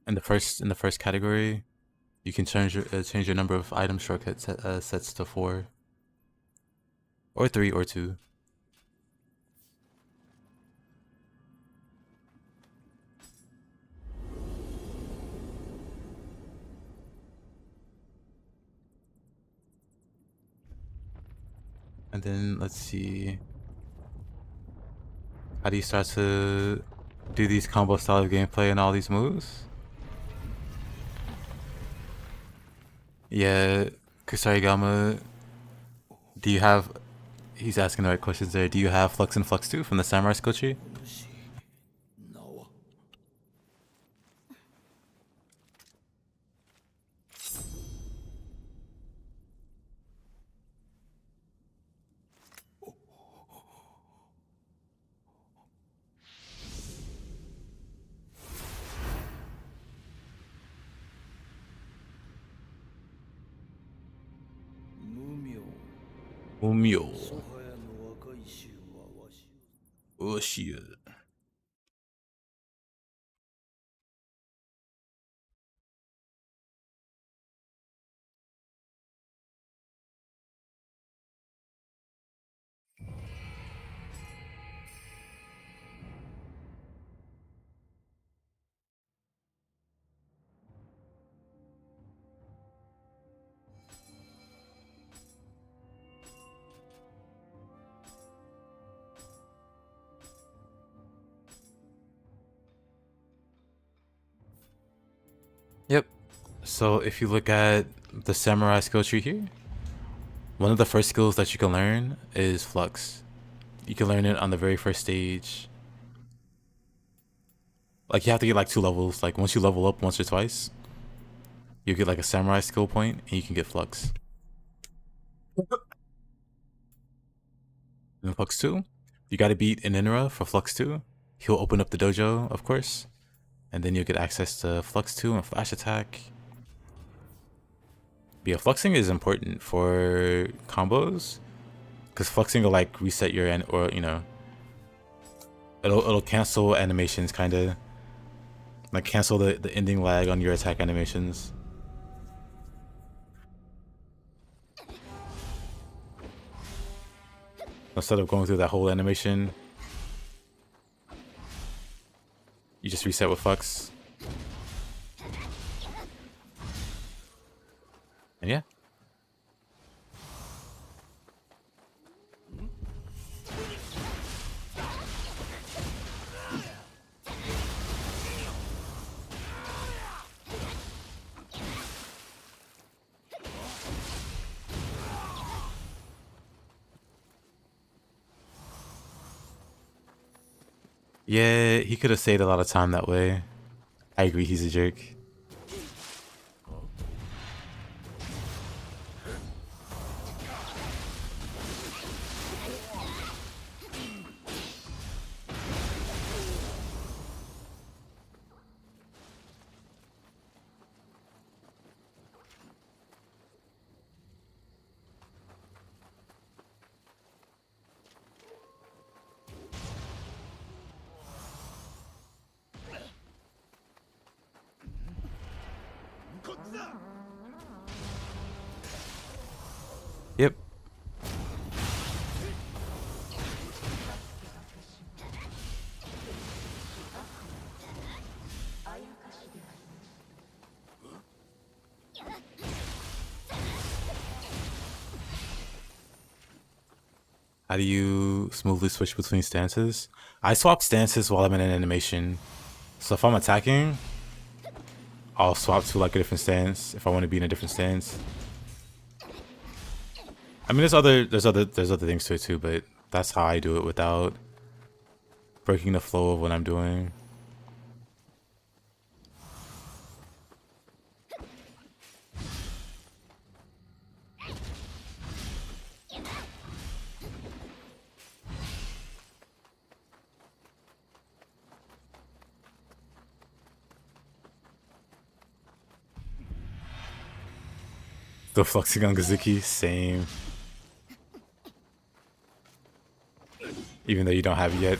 in the first category, you can change your number of item shortcut sets to 4, or 3, or 2. And then let's see, how do you start to do these combo style of gameplay and all these moves? Yeah, Kusarigama, do you have, he's asking the right questions there, do you have Flux and Flux 2 from the Samurai skill tree? 名は 無名 Umyo. ソハヤの若い衆はわし Ushia. Yep. So if you look at the Samurai skill tree here, one of the first skills that you can learn is Flux. You can learn it on the very first stage. Like you have to get like 2 levels. Like once you level up once or twice, you get like a Samurai skill point and you can get Flux. And Flux 2, you gotta beat Ininra for Flux 2. He'll open up the dojo, of course. And then you'll get access to Flux 2 and Flash Attack. But yeah, Fluxing is important for combos. Because Fluxing will like reset your, or you know, it'll cancel animations kinda. Like cancel the ending lag on your attack animations. Instead of going through that whole animation, you just reset with Flux. And yeah. Yeah, he could have saved a lot of time that way. I agree, he's a jerk. Yep. How do you smoothly switch between stances? I swap stances while I'm in an animation. So if I'm attacking, I'll swap to like a different stance if I want to be in a different stance. I mean, there's other things to it too, but that's how I do it without breaking the flow of what I'm doing. Still fluxing on Gazuki, same. Even though you don't have it yet.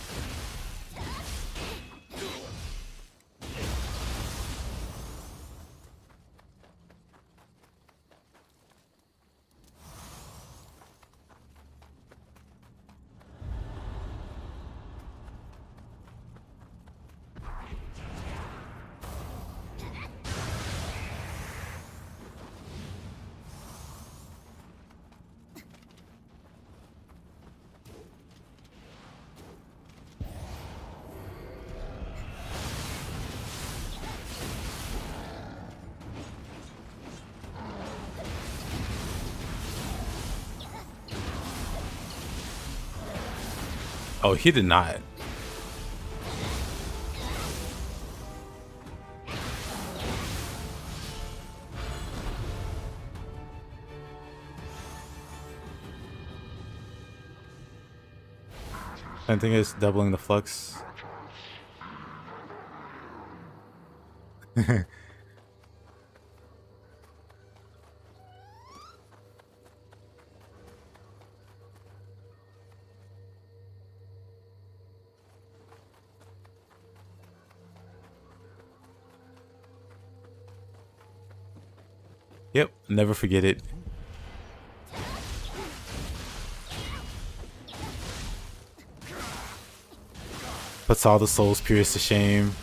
Oh, he did not. I think it's doubling the flux. Yep, never forget it. Puts all the souls pierced to shame.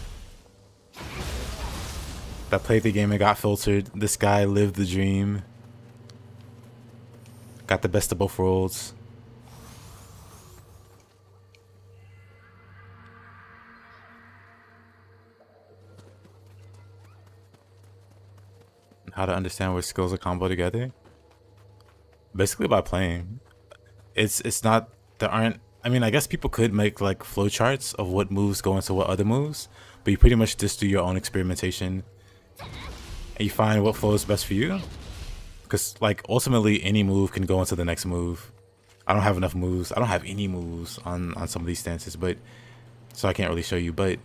That played the game and got filtered. This guy lived the dream. Got the best of both worlds. How to understand where skills are combo together? Basically by playing. It's not, there aren't, I mean, I guess people could make like flowcharts of what moves go into what other moves, but you pretty much just do your own experimentation and you find what flows best for you. Because like ultimately any move can go into the next move. I don't have enough moves. I don't have any moves on some of these stances, but so I can't really show you, but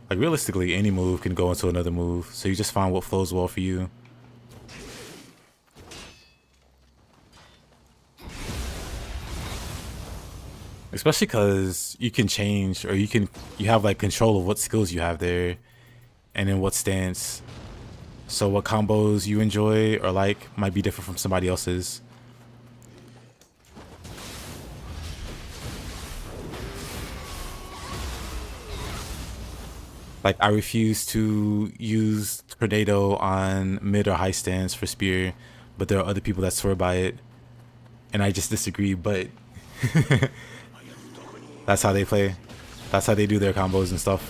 like realistically any move can go into another move. So you just find what flows well for you. Especially because you can change, or you have like control of what skills you have there and in what stance. So what combos you enjoy or like might be different from somebody else's. Like I refuse to use Tornado on mid or high stance for spear, but there are other people that swear by it. And I just disagree, but that's how they play. That's how they do their combos and stuff.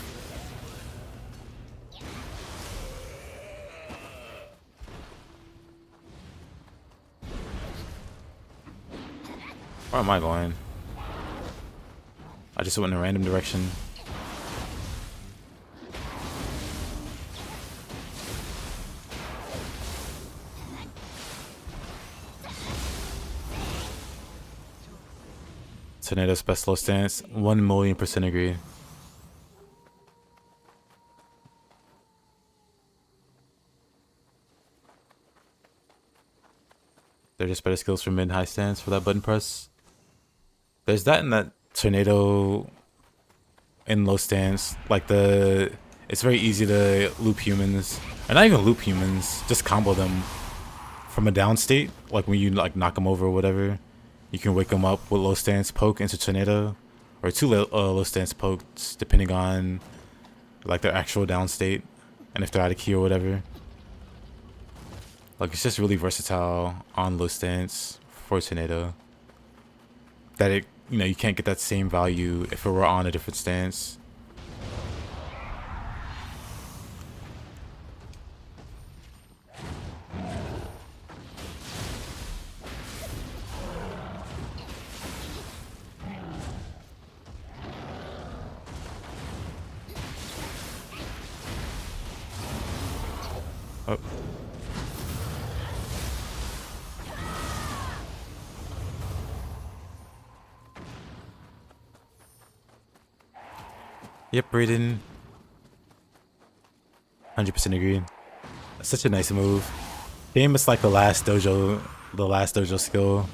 Where am I going? I just went in a random direction. Tornado's best low stance, 1,000,000% agree. They're just better skills for mid and high stance for that button press. There's that in that Tornado in low stance. Like it's very easy to loop humans, or not even loop humans, just combo them from a down state. Like when you like knock them over or whatever. You can wake them up with low stance poke into Tornado, or two low stance pokes depending on like their actual down state and if they're out of key or whatever. Like it's just really versatile on low stance for Tornado. That it, you know, you can't get that same value if it were on a different stance. Oh. Yep, Brayden. 100% agree. That's such a nice move. Game is like the last dojo skill.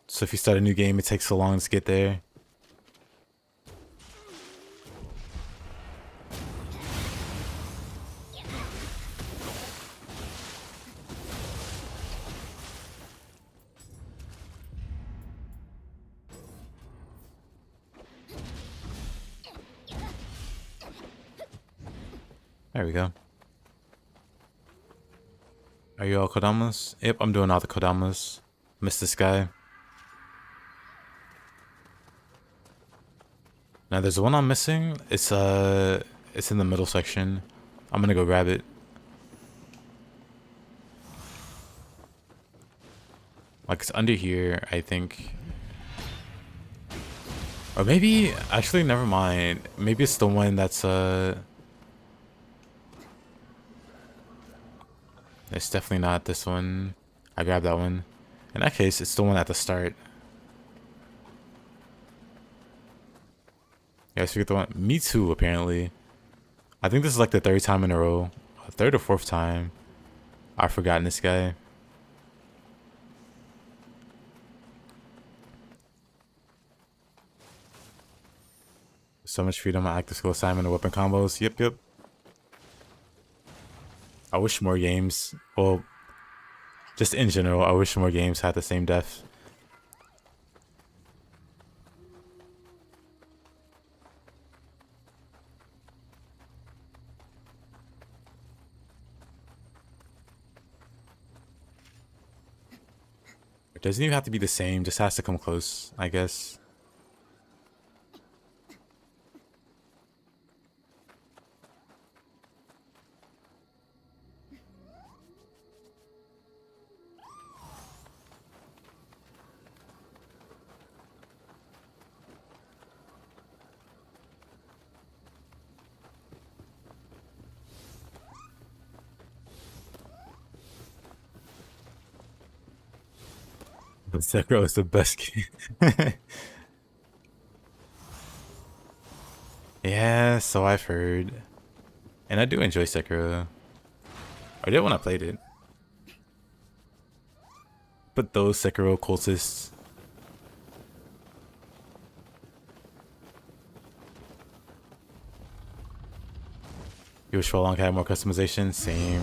So if you start a new game, it takes so long to get there. There we go. Are you all Kodamas? Yep, I'm doing all the Kodamas. Missed this guy. Now there's one I'm missing. It's in the middle section. I'm gonna go grab it. Like it's under here, I think. Or maybe actually never mind. Maybe it's the one that's it's definitely not this one. I grabbed that one. In that case, it's the one at the start. Yeah, I forget the one. Me too, apparently. I think this is like the third time in a row. Third or fourth time. I've forgotten this guy. So much freedom on active skill assignment and weapon combos. Yep, yep. I wish more games, well, just in general, I wish more games had the same depth. It doesn't even have to be the same, just has to come close, I guess. But Sekiro is the best game. Yeah, so I've heard. And I do enjoy Sekiro. I did when I played it. But those Sekiro cultists. You wish for a long had more customization? Same.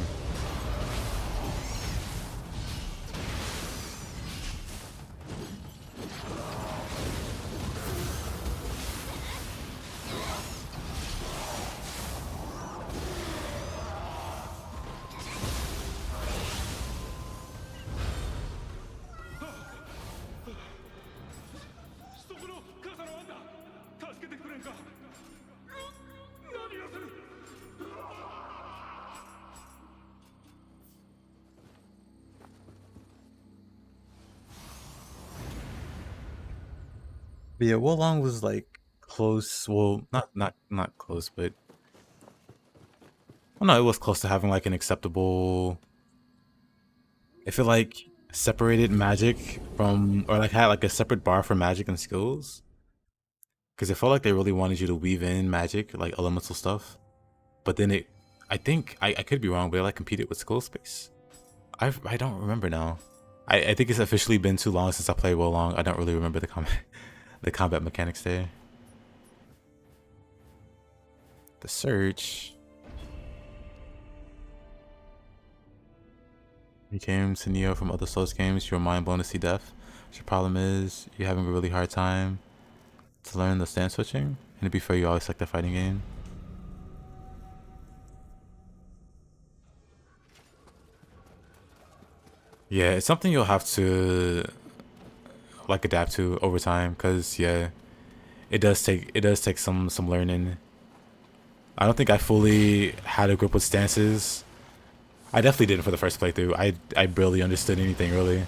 But yeah, Wolong was like close. Well, not close, but well, no, it was close to having like an acceptable. If it like separated magic from, or like had like a separate bar for magic and skills, because it felt like they really wanted you to weave in magic, like elemental stuff. But then it, I think I could be wrong, but it like competed with skill space. I don't remember now. I think it's officially been too long since I played Wolong. I don't really remember the combat the combat mechanics there. The search. You came to Nioh from other Souls games. You were mind blown to see death. But your problem is you're having a really hard time to learn the stand switching. And to be fair, you always like the fighting game. Yeah, it's something you'll have to like adapt to over time, cause yeah, it does take some learning. I don't think I fully had a grip with stances. I definitely didn't for the first playthrough. I barely understood anything really.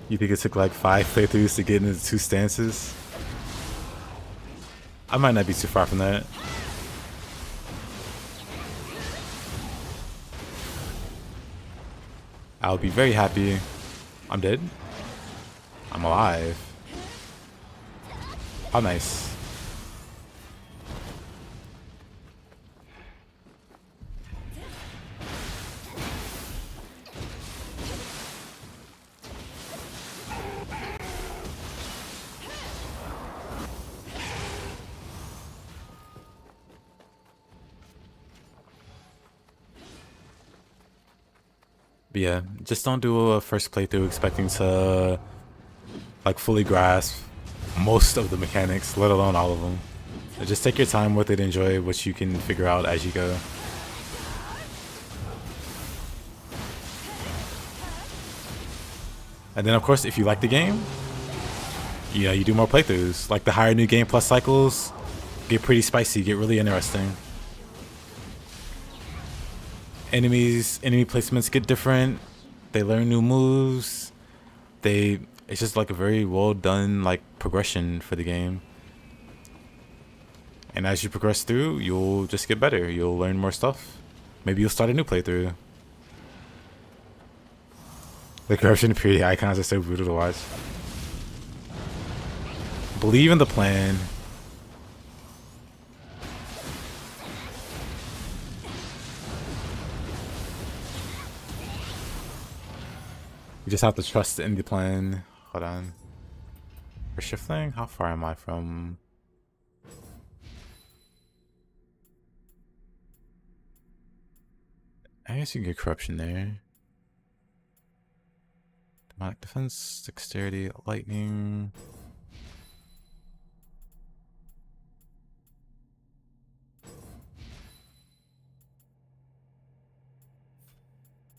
You think it took like 5 playthroughs to get into 2 stances? I might not be too far from that. I'll be very happy. I'm dead? I'm alive. Oh, nice. But yeah, just don't do a first playthrough expecting to like fully grasp most of the mechanics, let alone all of them. So just take your time with it, enjoy what you can figure out as you go. And then of course, if you like the game, you do more playthroughs. Like the higher new game plus cycles get pretty spicy, get really interesting. Enemy placements get different. They learn new moves. It's just like a very well done like progression for the game. And as you progress through, you'll just get better. You'll learn more stuff. Maybe you'll start a new playthrough. The corruption period icons are so brutal to watch. Believe in the plan. You just have to trust in the plan. Hold on. For shifting, how far am I from? I guess you can get corruption there. Demonic defense, dexterity, lightning.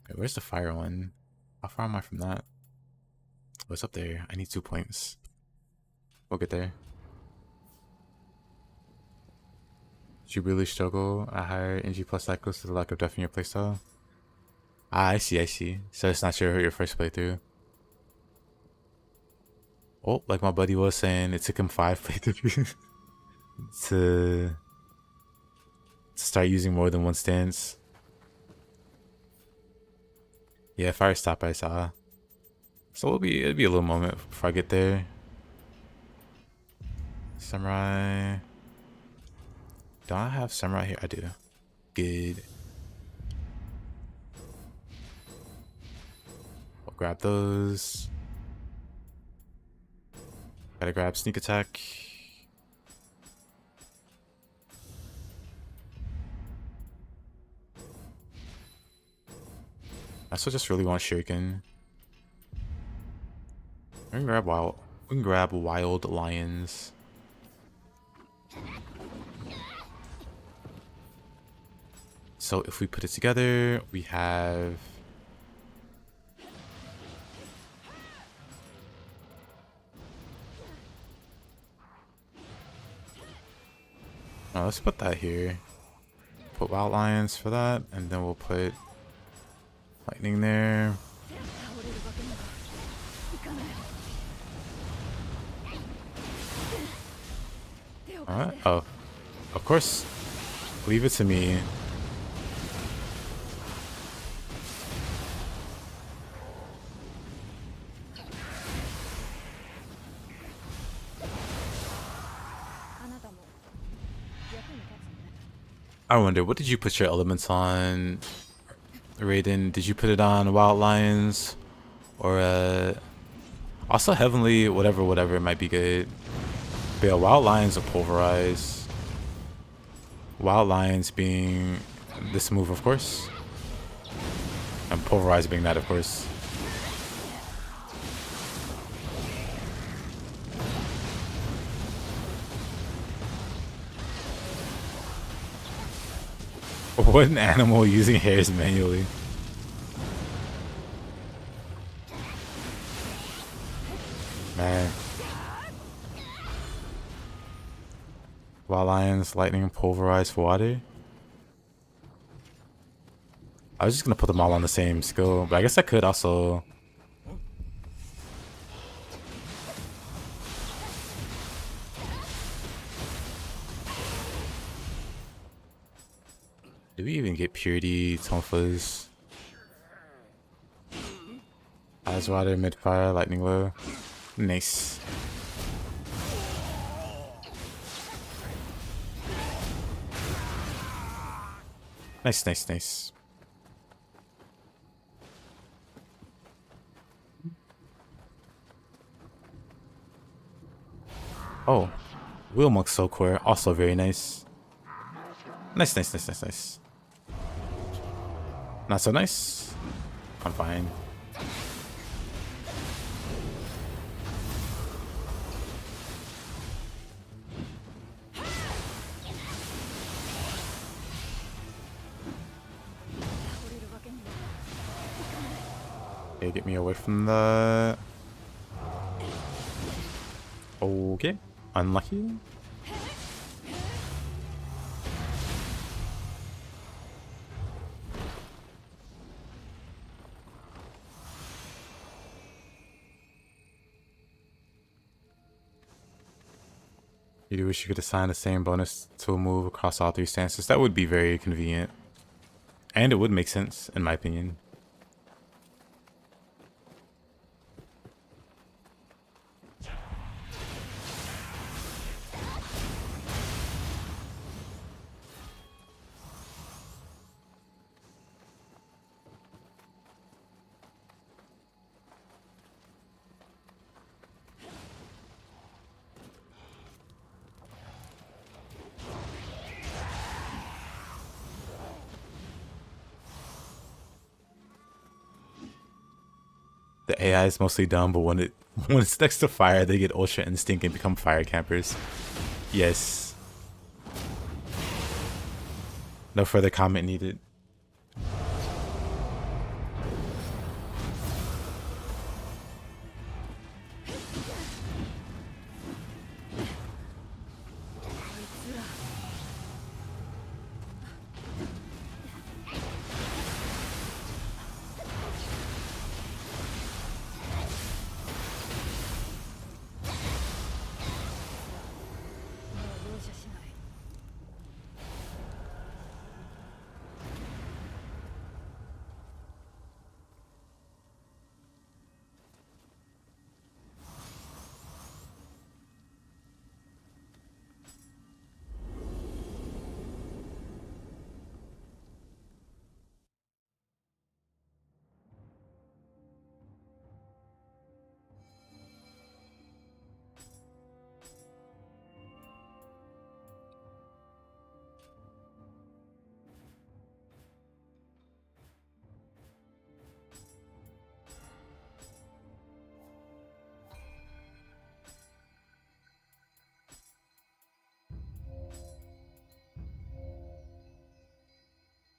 Okay, where's the fire one? How far am I from that? Oh, it's up there. I need 2 points. We'll get there. Did you really struggle at higher NG plus cycles to the lack of depth in your playstyle? Ah, I see. So it's not your first playthrough. Oh, like my buddy was saying, it took him 5 playthroughs to start using more than one stance. Yeah, fire stop I saw. So it'll be a little moment before I get there. Samurai. Do I have samurai here? I do. Good. We'll grab those. Gotta grab sneak attack. I still just really want shuriken. We can grab wild lions. So if we put it together, we have let's put that here. Put wild lions for that, and then we'll put lightning there. Alright. Oh, of course. Leave it to me. I wonder, what did you put your elements on, Raiden? Did you put it on Wild Lions? Or, also Heavenly, whatever, it might be good. But yeah, Wild Lions are pulverized. Wild Lions being this move, of course. And pulverized being that, of course. What an animal using hairs manually. Man. Wild Lions, lightning, pulverized for water. I was just gonna put them all on the same skill, but I guess I could also Do we even get purity Tonfas? Ice water, mid fire, lightning low. Nice. Nice, nice, nice. Oh, Wheel Monk Soul Core, also very nice. Nice, nice, nice, nice, nice. Not so nice. I'm fine. Okay, get me away from that. Okay, unlucky. You do wish you could assign the same bonus to a move across all 3 stances. That would be very convenient. And it would make sense, in my opinion. The AI is mostly dumb, but when it's next to fire, they get ultra instinct and become fire campers. Yes. No further comment needed.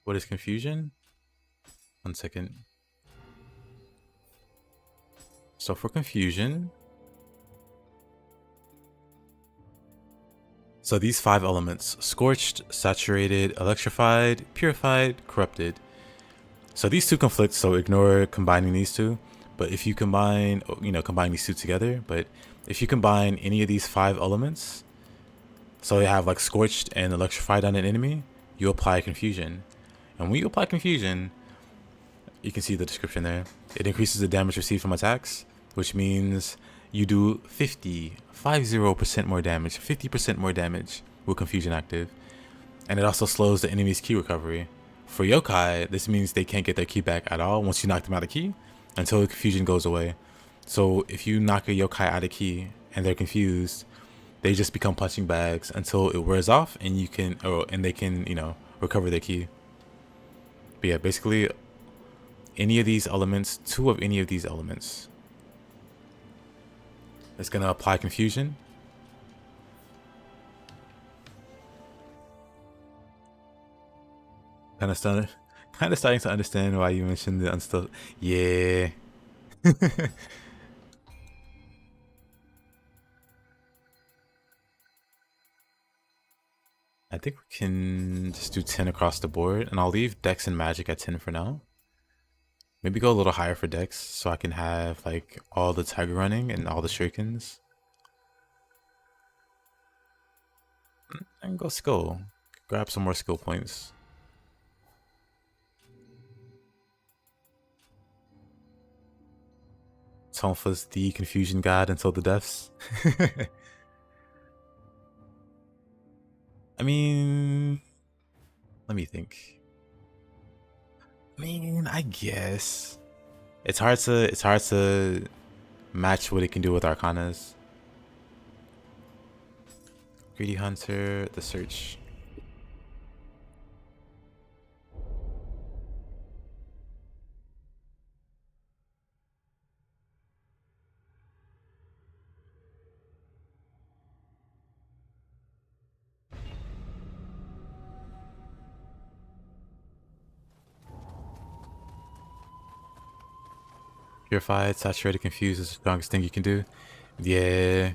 What is confusion? 1 second. So for confusion, so these 5 elements: scorched, saturated, electrified, purified, corrupted. So these 2 conflict, so ignore combining these 2. But if you combine, combine these 2 together, but if you combine any of these 5 elements, so you have like scorched and electrified on an enemy, you apply confusion. And when you apply confusion, you can see the description there. It increases the damage received from attacks, which means you do 50% more damage, 50% more damage with confusion active. And it also slows the enemy's ki recovery. For yokai, this means they can't get their ki back at all once you knock them out of ki until the confusion goes away. So if you knock a yokai out of ki and they're confused, they just become punching bags until it wears off and they can, recover their ki. But yeah, basically any of these elements, 2 of any of these elements, it's gonna apply confusion. Kind of starting to understand why you mentioned the unstill. Yeah. I think we can just do 10 across the board, and I'll leave Dex and Magic at 10 for now. Maybe go a little higher for Dex so I can have like all the Tiger running and all the Shurikens. And go skill. Grab some more skill points. Tonfa's the confusion god until the deaths. I mean, let me think. I mean, I guess it's hard to match what it can do with Arcanas. Greedy Hunter, the search. Purified, saturated, confused is the strongest thing you can do. Yeah.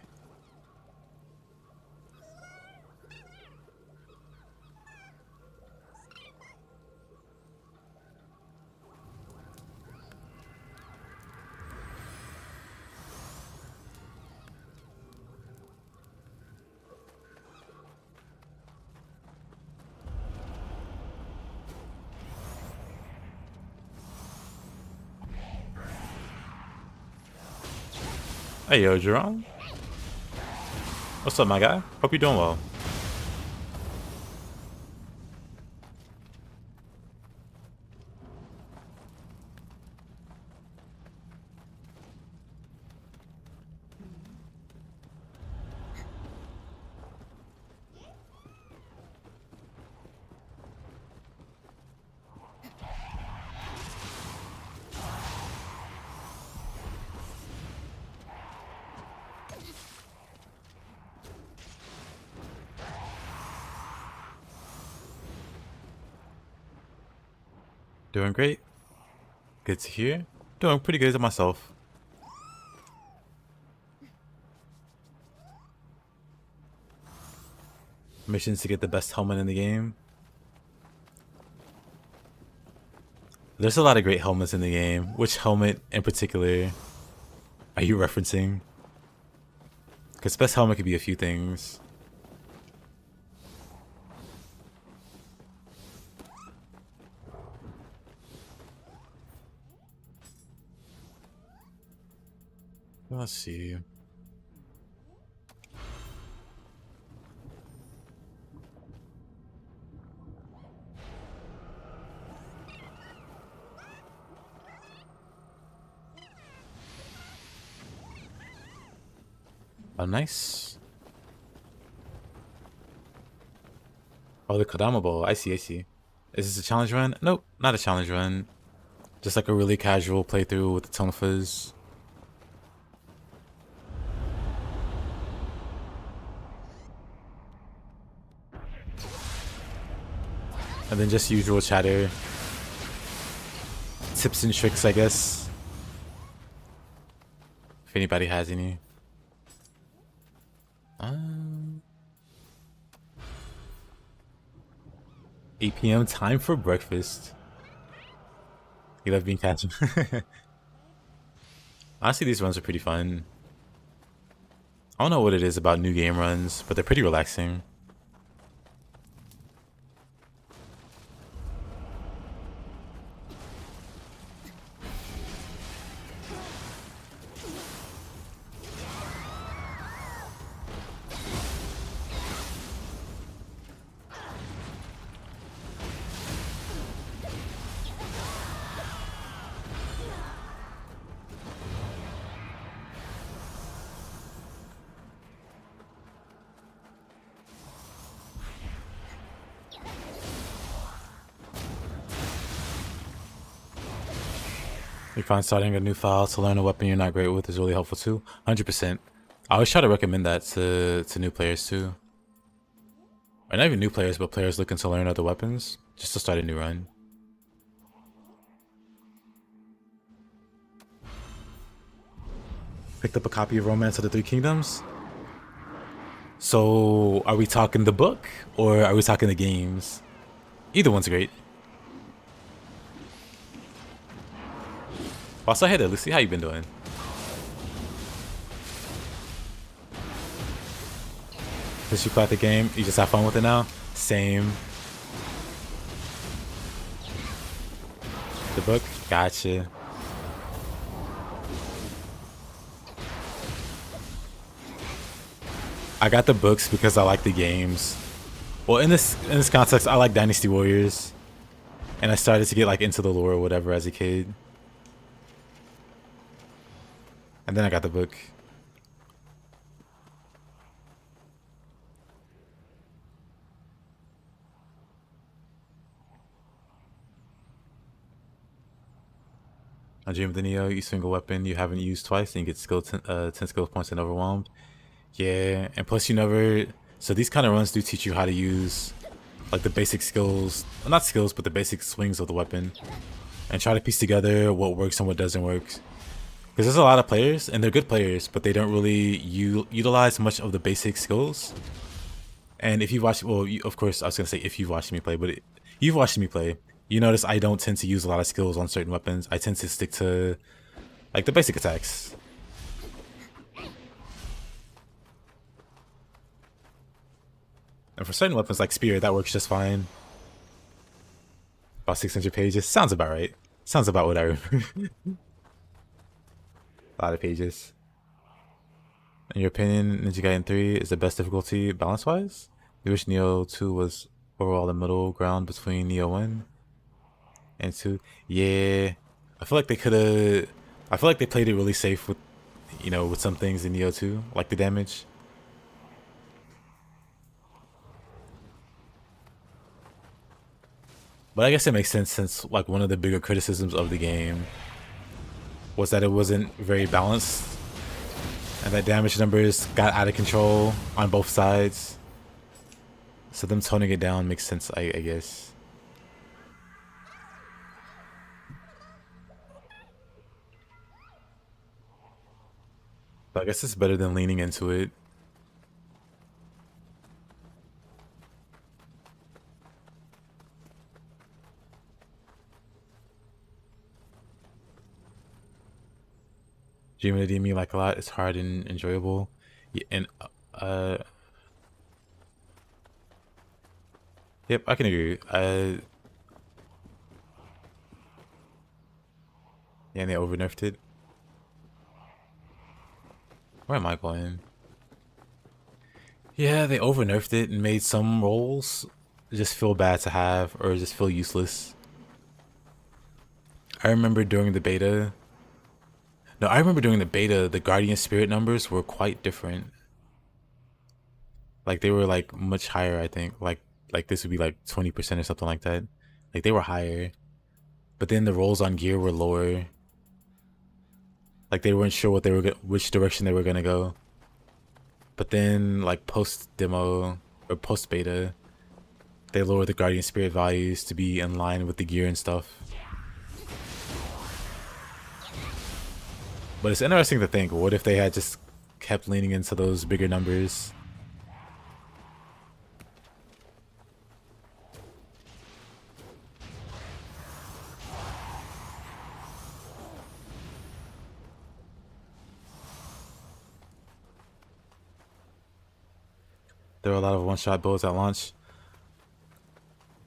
Hey yo, Jerome. What's up, my guy? Hope you're doing well. Doing great. Good to hear. Doing pretty good to myself. Missions to get the best helmet in the game. There's a lot of great helmets in the game. Which helmet in particular are you referencing? Because best helmet could be a few things. Let's see. Oh, nice. Oh, the Kodama Bowl. I see, I see. Is this a challenge run? Nope, not a challenge run. Just like a really casual playthrough with the Tonfas. And then just usual chatter. Tips and tricks, I guess. If anybody has any. 8 p.m. time for breakfast. You love being catching. Honestly, these runs are pretty fun. I don't know what it is about new game runs, but they're pretty relaxing. You find starting a new file to learn a weapon you're not great with is really helpful too. 100%. I always try to recommend that to new players too. Or not even new players, but players looking to learn other weapons, just to start a new run. Picked up a copy of Romance of the Three Kingdoms. So, are we talking the book, or are we talking the games? Either one's great. Also, hey there, Lucy. How you been doing? Did you play the game? You just have fun with it now? Same. The book? Gotcha. I got the books because I like the games. Well, in this context, I like Dynasty Warriors, and I started to get like into the lore or whatever as a kid, and then I got the book. I Dream of the Neo, you swing a weapon you haven't used twice, and you get 10 skill points and overwhelmed. Yeah, and plus you never. So these kind of runs do teach you how to use like the basic skills, well, not skills, but the basic swings of the weapon, and try to piece together what works and what doesn't work. Because there's a lot of players, and they're good players, but they don't really utilize much of the basic skills. And if you watch, well, of course, I was gonna say if you've watched me play, but you've watched me play, you notice I don't tend to use a lot of skills on certain weapons. I tend to stick to like the basic attacks. And for certain weapons like Spear, that works just fine. About 600 pages. Sounds about right. Sounds about what I remember. A lot of pages. In your opinion, Ninja Gaiden 3 is the best difficulty balance-wise? I wish Nioh 2 was overall the middle ground between Nioh 1 and 2. Yeah. I feel like they could have... I feel like they played it really safe with, you know, with some things in Nioh 2, like the damage. But I guess it makes sense since like one of the bigger criticisms of the game was that it wasn't very balanced and that damage numbers got out of control on both sides. So them toning it down makes sense, I guess. But I guess it's better than leaning into it. Dream of the me like a lot. It's hard and enjoyable. Yeah, and yep, I can agree. Yeah, and they over nerfed it. Where am I going? Yeah, they over nerfed it and made some roles just feel bad to have or just feel useless. I remember during the beta. No, I remember during the beta, the Guardian Spirit numbers were quite different. Like they were like much higher, I think. Like this would be like 20% or something like that. Like they were higher. But then the rolls on gear were lower. Like they weren't sure what they were which direction they were gonna go. But then like post demo or post beta, they lowered the Guardian Spirit values to be in line with the gear and stuff. But it's interesting to think, what if they had just kept leaning into those bigger numbers? There were a lot of one-shot builds at launch.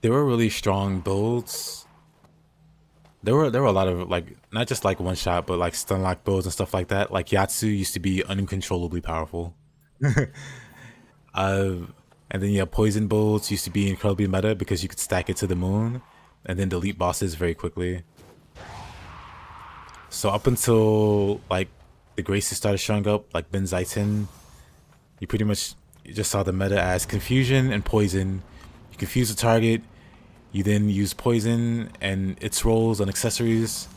There were really strong builds. There were a lot of like not just like one-shot, but like stun lock builds and stuff like that. Like Yatsu used to be uncontrollably powerful. And then yeah, poison builds used to be incredibly meta because you could stack it to the moon and then delete bosses very quickly. So up until like the Graces started showing up, like Ben Zaitin, you pretty much just saw the meta as confusion and poison. You confuse the target, you then use poison and its rolls and accessories,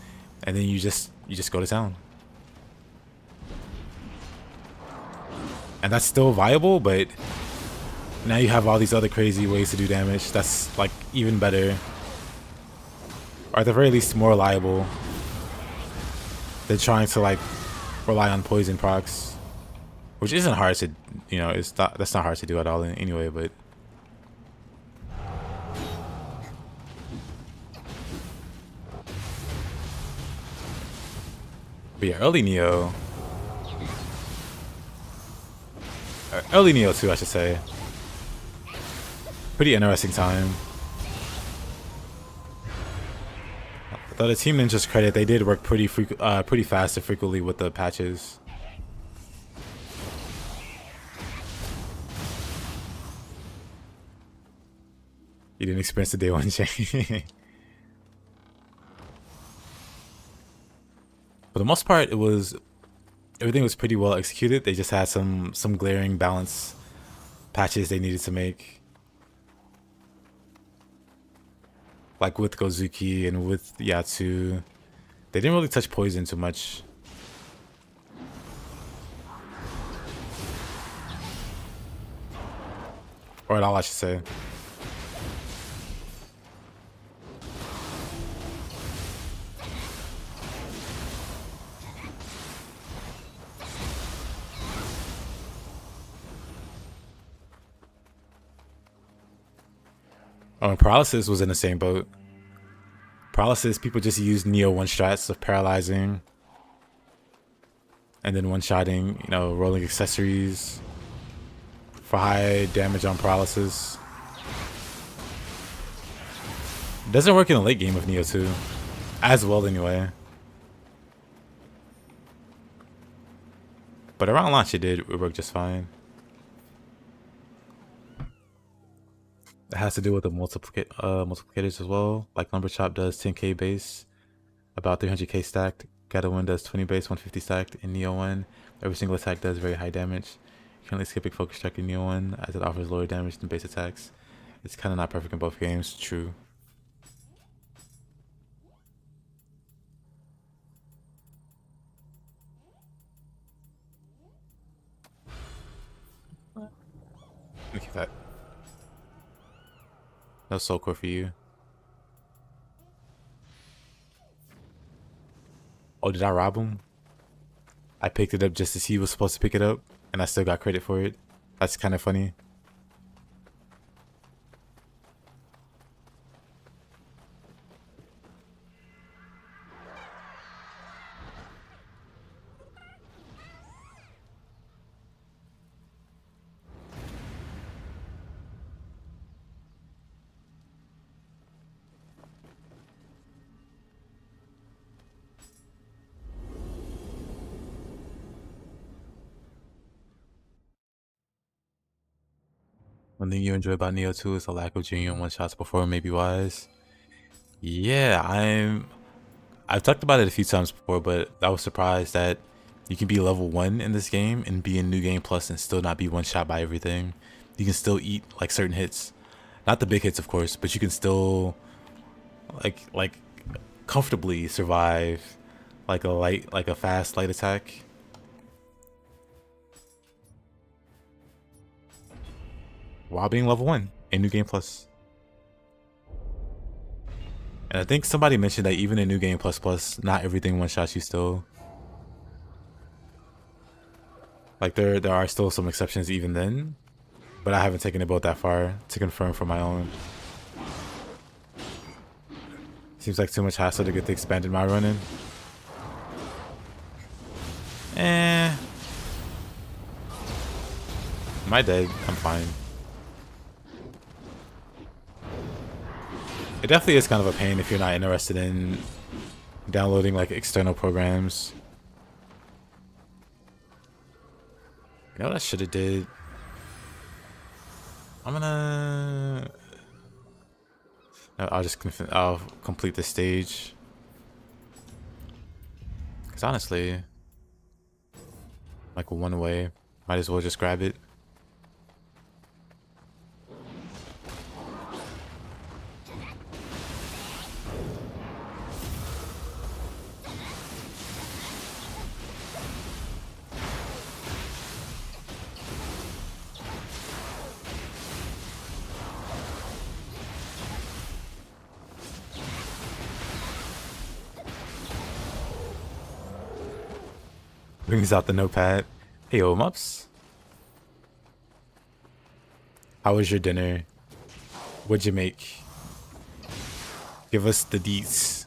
and then you just go to town. And that's still viable, but now you have all these other crazy ways to do damage. That's like even better, or at the very least more reliable than trying to like rely on poison procs, which isn't hard to, you know, that's not hard to do at all anyway. But yeah, early Nioh, early Nioh 2, I should say. Pretty interesting time. Though the Team Ninja's credit, they did work pretty fast and frequently with the patches. You didn't experience the day one change. For the most part, everything was pretty well executed. They just had some glaring balance patches they needed to make, like with Gozuki and with Yatsu. They didn't really touch poison too much. Or at all, I should say. Oh, and Paralysis was in the same boat. Paralysis, people just use Nioh one shots of paralyzing. And then one-shotting, you know, rolling accessories for high damage on Paralysis. Doesn't work in the late game of Nioh 2. As well, anyway. But around launch, it worked just fine. It has to do with the multiplicators as well. Like Lumber Chop does 10k base, about 300k stacked. Gadowin does 20 base, 150 stacked in Nioh 1. Every single attack does very high damage. Currently skipping Focus Strike in Nioh 1 as it offers lower damage than base attacks. It's kind of not perfect in both games. True. Look at that. No soul core for you. Oh, did I rob him? I picked it up just as he was supposed to pick it up, and I still got credit for it. That's kind of funny. One thing you enjoy about Nioh 2 is the lack of genuine one-shots before maybe wise. Yeah, I've talked about it a few times before, but I was surprised that you can be level 1 in this game and be in New Game Plus and still not be one-shot by everything. You can still eat like certain hits. Not the big hits, of course, but you can still like comfortably survive like a fast light attack. While being level 1 in New Game Plus. And I think somebody mentioned that even in New Game Plus Plus, not everything one-shots you still. Like there are still some exceptions even then, but I haven't taken it both that far to confirm for my own. Seems like too much hassle to get the expanded my running. Am I dead? I'm fine. It definitely is kind of a pain if you're not interested in downloading like external programs. You know what I should have did? I'll complete the stage. Cause honestly, like one way, might as well just grab it. Brings out the notepad. Hey, yo, Mups. How was your dinner? What'd you make? Give us the deets.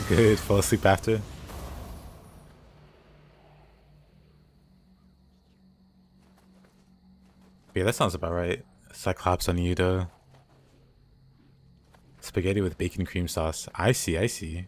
Good. Fall asleep after. Yeah, that sounds about right. Cyclops on you, though. Spaghetti with bacon cream sauce. I see, I see.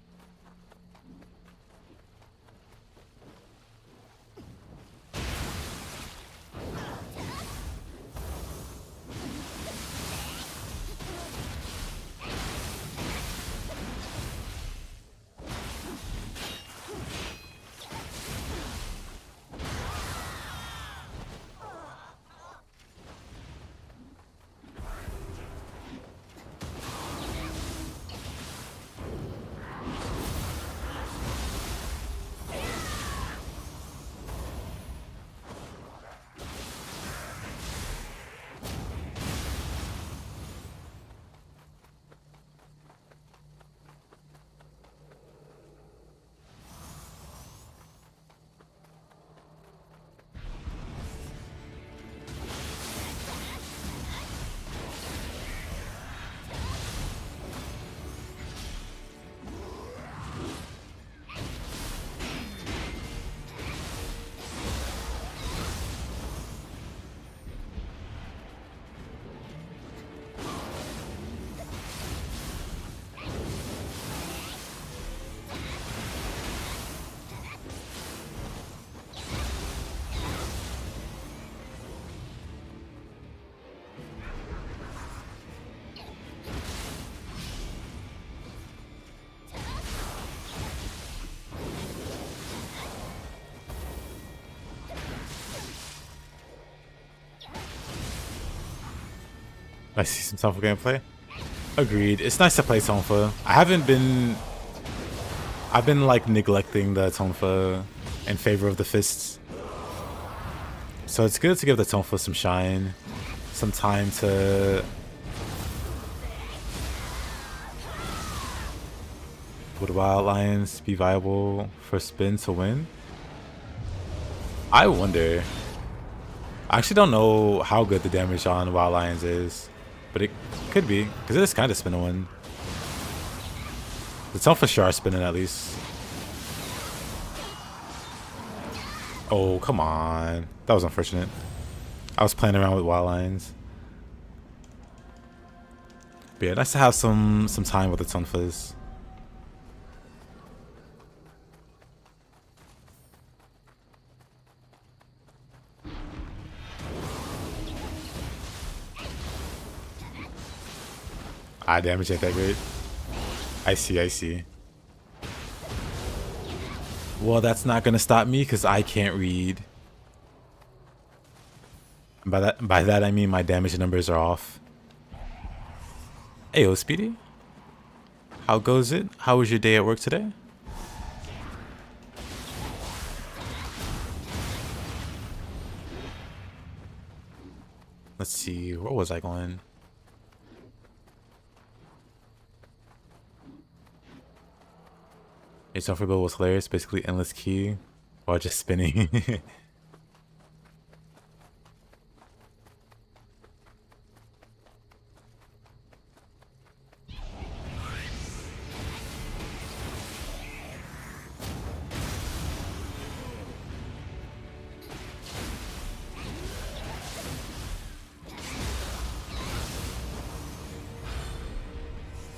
I see some Tonfa gameplay. Agreed. It's nice to play Tonfa. I've been like neglecting the Tonfa in favor of the fists. So it's good to give the Tonfa some shine, some time to would Wild Lions be viable for spin to win? I wonder. I actually don't know how good the damage on Wild Lions is, but it could be, because it is kind of spin to win. The Tonfa sure are spinning at least. Oh, come on. That was unfortunate. I was playing around with Wild Lions. But yeah, nice to have some time with the Tonfas. Damage ain't that great. I see, I see. Well, that's not gonna stop me because I can't read. By that I mean my damage numbers are off. Ayo, Speedy. How goes it? How was your day at work today? Let's see, where was I going? It's Tonfa was hilarious, basically endless key while just spinning.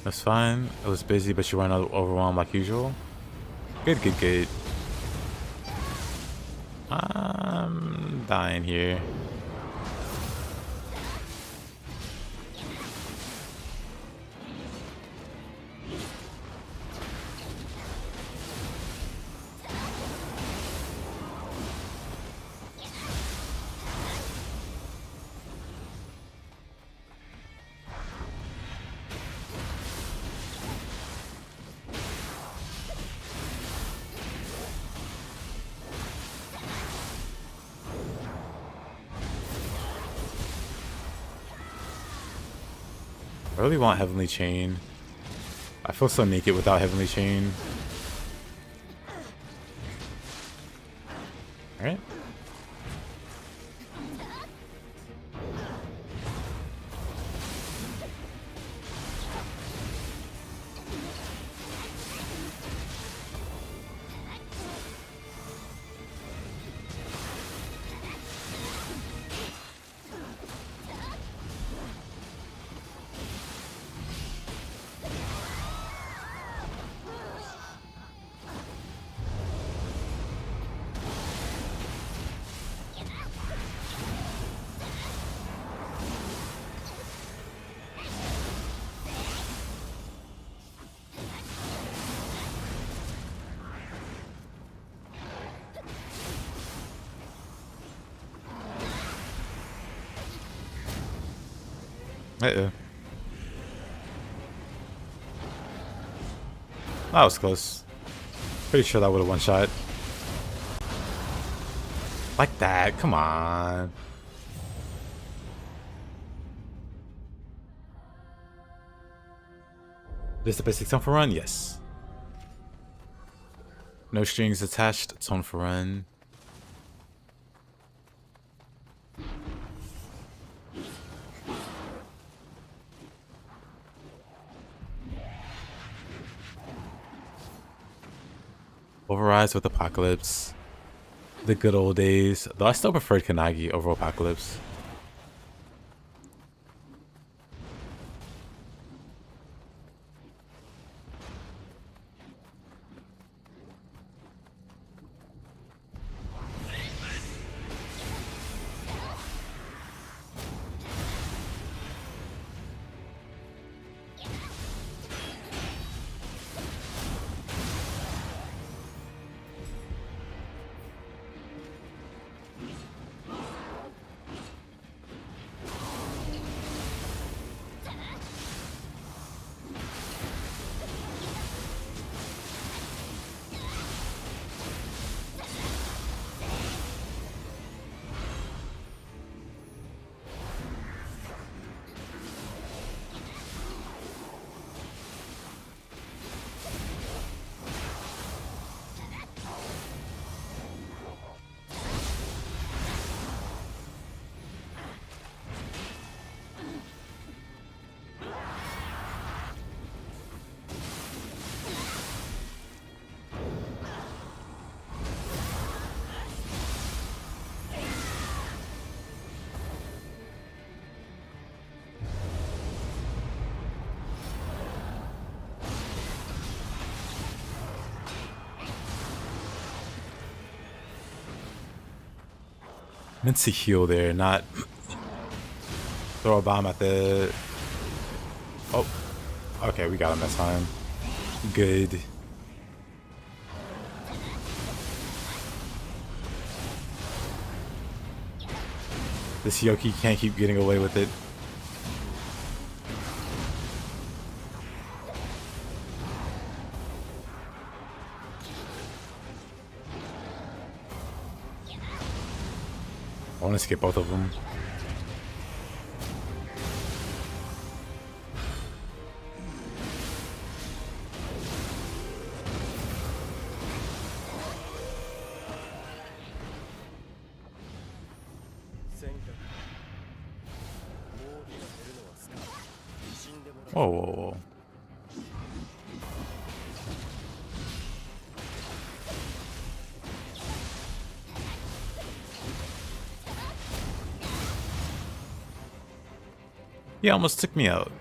That's fine. It was busy, but you weren't overwhelmed like usual. Good, good, good. I'm dying here. I really want Heavenly Chain. I feel so naked without Heavenly Chain. Alright. Uh-oh. That was close. Pretty sure that would have one shot. Like that, come on. This is the basic Tonfa run? Yes. No strings attached, Tonfa run. Overrides with Apocalypse. The good old days. Though I still preferred Kanagi over Apocalypse. Meant to heal there, not throw a bomb at the... Oh, okay, we got him that time. Good. This Yoki can't keep getting away with it. I want to skip both of them. Whoa, whoa, whoa. He almost took me out.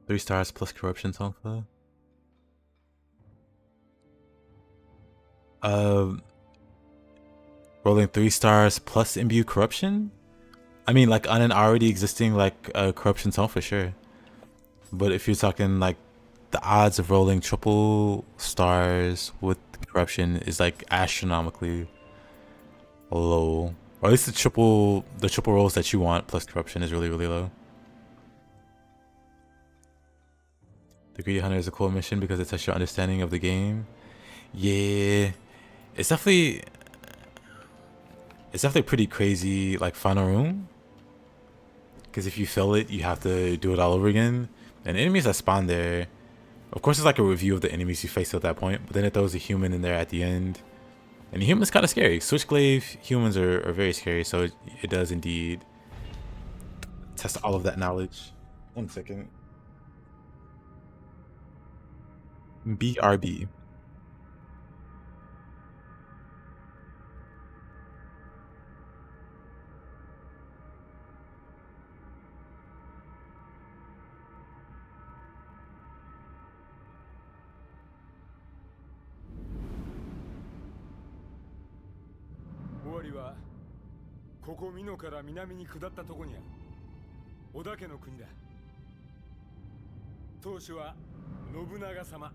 Three stars plus corruption, Tonfa. Rolling 3 stars plus imbue corruption? I mean, like on an already existing like corruption Tonfa, sure. But if you're talking like the odds of rolling triple stars with corruption is like astronomically low. Or at least the triple rolls that you want plus corruption is really, really low. The Greedy Hunter is a cool mission because it tests your understanding of the game. Yeah, it's definitely pretty crazy, like final room. Because if you fail it, you have to do it all over again. And enemies that spawn there, of course, it's like a review of the enemies you faced at that point. But then it throws a human in there at the end, and the human's kind of scary. Switchglaive humans are very scary, so it does indeed test all of that knowledge. 1 second. BRB. はここ美濃から南に下ったとこにある織田家の国だ。当主は信長様。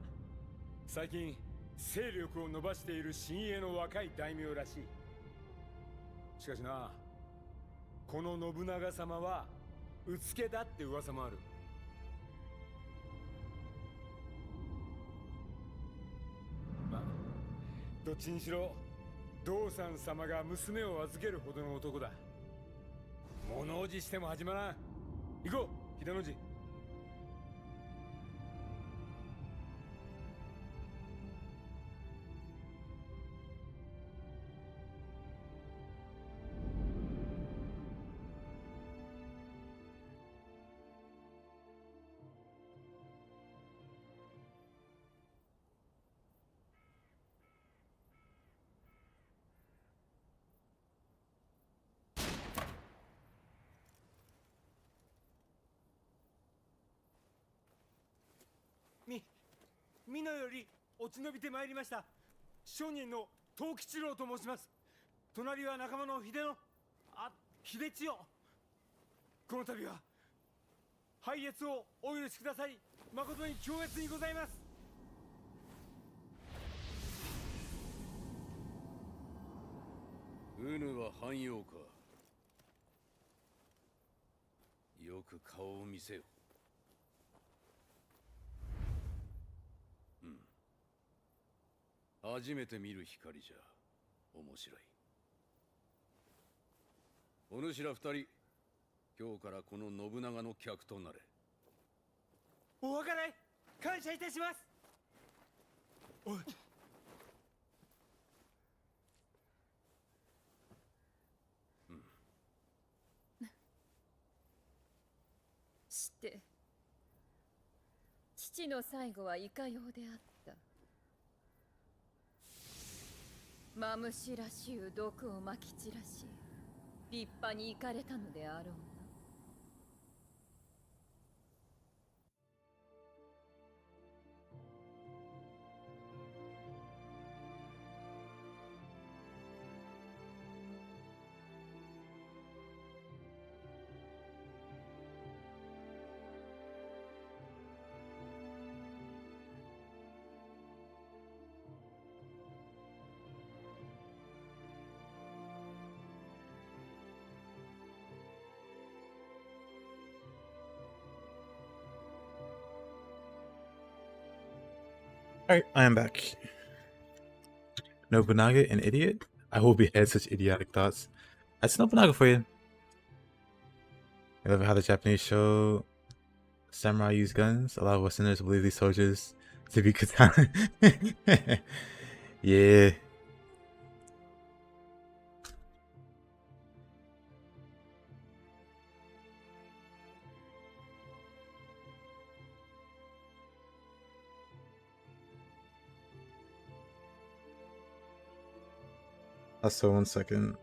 最近勢力を伸ばしている新鋭の若い大名らしい。しかしな、この信長様はうつけだって噂もある。まあどっちにしろ道三様が娘を預けるほどの男だ。物おじしても始まらん。行こう秀の字。美濃より落ち延びてまいりました商人の藤吉郎と申します。隣は仲間の秀千代。この度は拝謁をお許しください。誠に恐悦にございます。うぬは汎用か。よく顔を見せよ。初めて見る光じゃ面白い。お主ら二人、今日からこの信長の客となれ。お計らい感謝いたします。おい、して父の最後はいかようであった。マムシらしゅう毒をまき散らし立派に行かれたのであろうな。Alright, I am back. Nobunaga, an idiot? I hope he had such idiotic thoughts. That's Nobunaga for you. I love how the Japanese show samurai use guns. A lot of Westerners believe these soldiers to be katana. Yeah. Also, 1 second.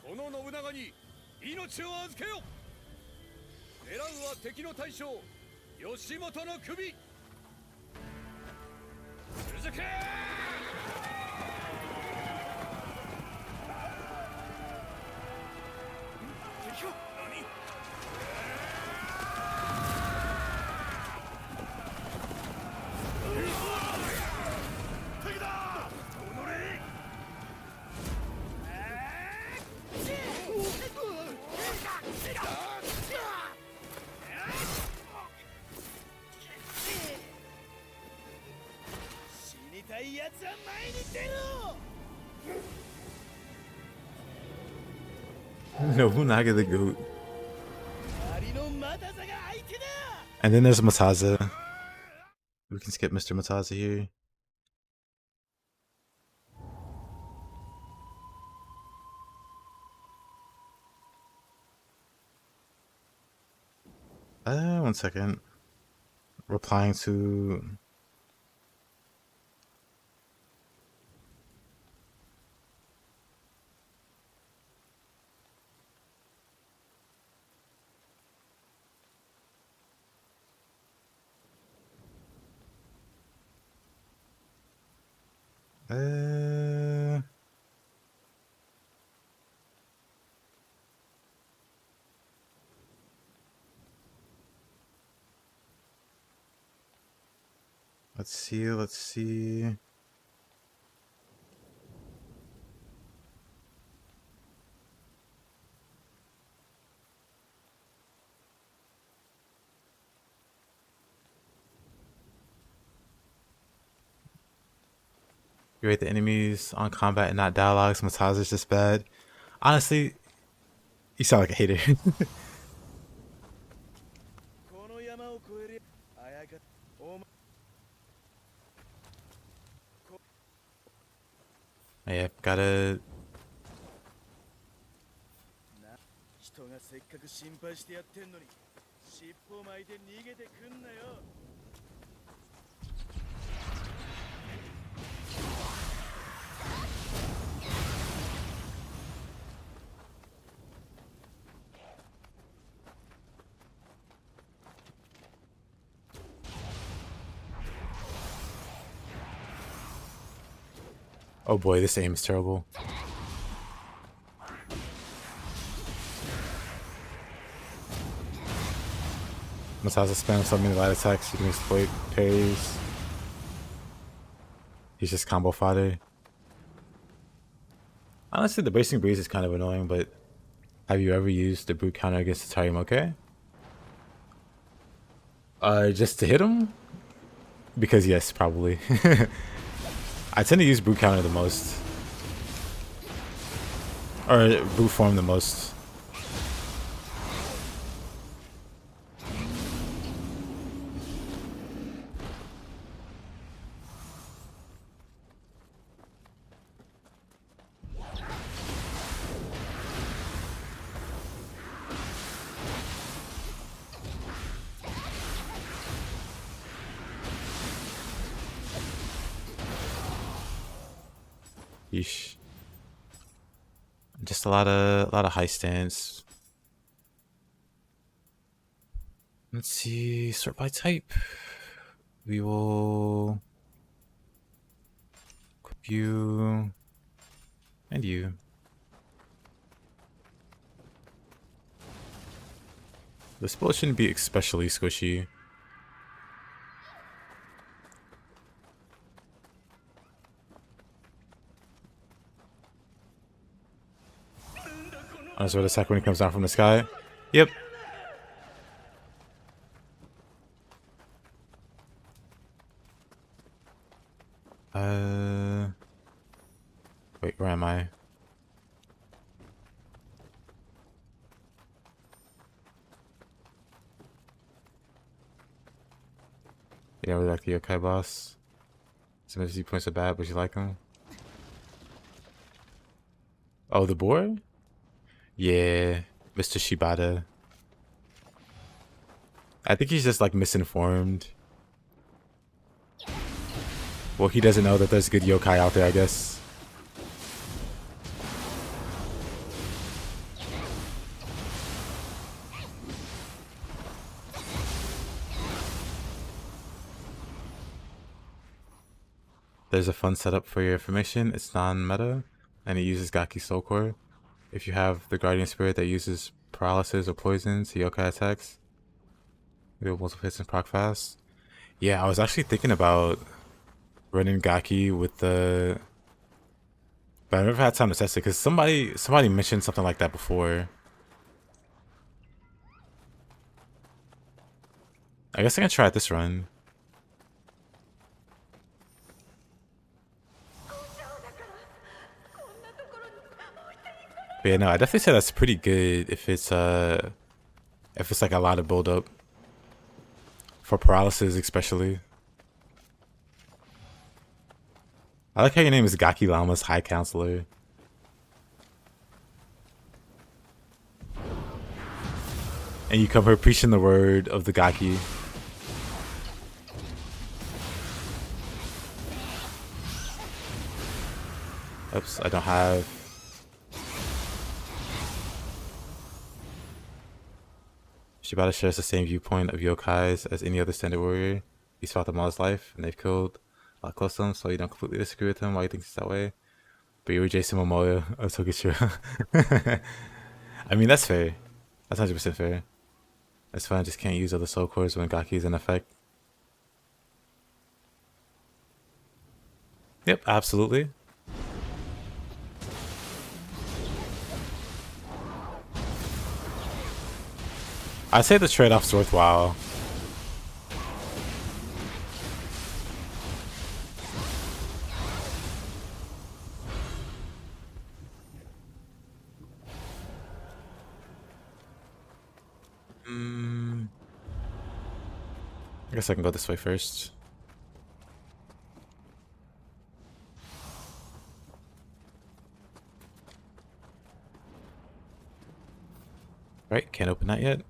この信長に命を預けよ。狙うは敵の大将義元の首。続け。敵は何。敵だ。奴は前に出ろ。 Nobunaga the Goat. 仮のマタザが相手だ。 And then there's Mataza. We can skip Mr. Mataza here. One second. Replying to... Let's see, let's see. You rate the enemies on combat and not dialogues. Mataza's just bad. Honestly, you sound like a hater. この山を越える。あやかお前 Yeah, gotta... 人がせっかく心配してやってんのに尻尾巻いて逃げてくんなよ。 Oh boy, this aim is terrible. Mataza spams so many light attacks, you can exploit parries. He's just combo fodder. Honestly, the bracing breeze is kind of annoying, but have you ever used the brute counter against the Tarimoke? Just to hit him? Because yes, probably. I tend to use brute counter the most. Or brute form the most. Yeesh. Just a lot of high stance. Let's see, sort by type. We will equip you and you. This build shouldn't be especially squishy. Unsword attack when he comes down from the sky. Yep. Wait, where am I? Yeah, we like the yokai boss. Some of points are bad, but you like him. Oh, the boar? Yeah, Mr. Shibata. I think he's just like misinformed. Well, he doesn't know that there's good yokai out there, I guess. There's a fun setup for your information. It's non-meta, and it uses Gaki Soul Core. If you have the Guardian Spirit that uses paralysis or poison to yokai attacks, you have multiple hits and proc fast. Yeah, I was actually thinking about running Gaki with the... But I've never had time to test it, because somebody mentioned something like that before. I guess I can try it this run. But yeah, no, I definitely say that's pretty good if it's like a lot of build up for paralysis, especially. I like how your name is Gaki Lama's High Counselor. And you come here preaching the word of the Gaki. Oops, I don't have... Shibata shares the same viewpoint of yokais as any other standard warrior. He's fought them all his life, and they've killed a lot close to him, so you don't completely disagree with him why he thinks it's that way. But you're Jason Momoa of Tokishiro. I mean, that's fair. That's 100% fair. That's fine, I just can't use other soul cores when Gaki is in effect. Yep, absolutely. I'd say the trade-off's worthwhile. I guess I can go this way first. Right, can't open that yet.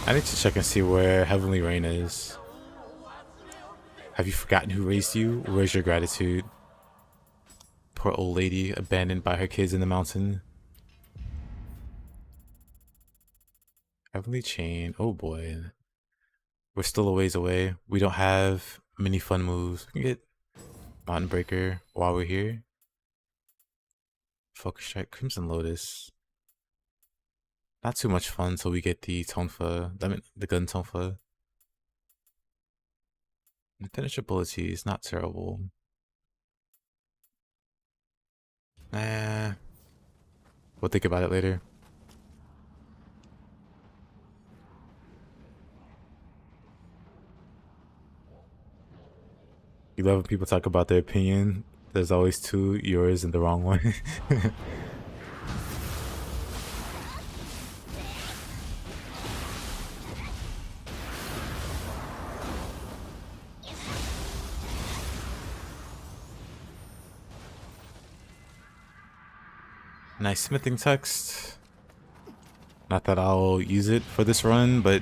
I need to check and see where Heavenly Rain is. Have you forgotten who raised you? Where's your gratitude? Poor old lady abandoned by her kids in the mountain. Heavenly Chain. Oh boy. We're still a ways away. We don't have many fun moves. We can get Mountain Breaker while we're here. Focus Strike, Crimson Lotus. Not too much fun until we get the Tonfa, the gun Tonfa. Impenetrability is not terrible. Nah. We'll think about it later. You love when people talk about their opinion. There's always two, yours and the wrong one. Nice smithing text. Not that I'll use it for this run, but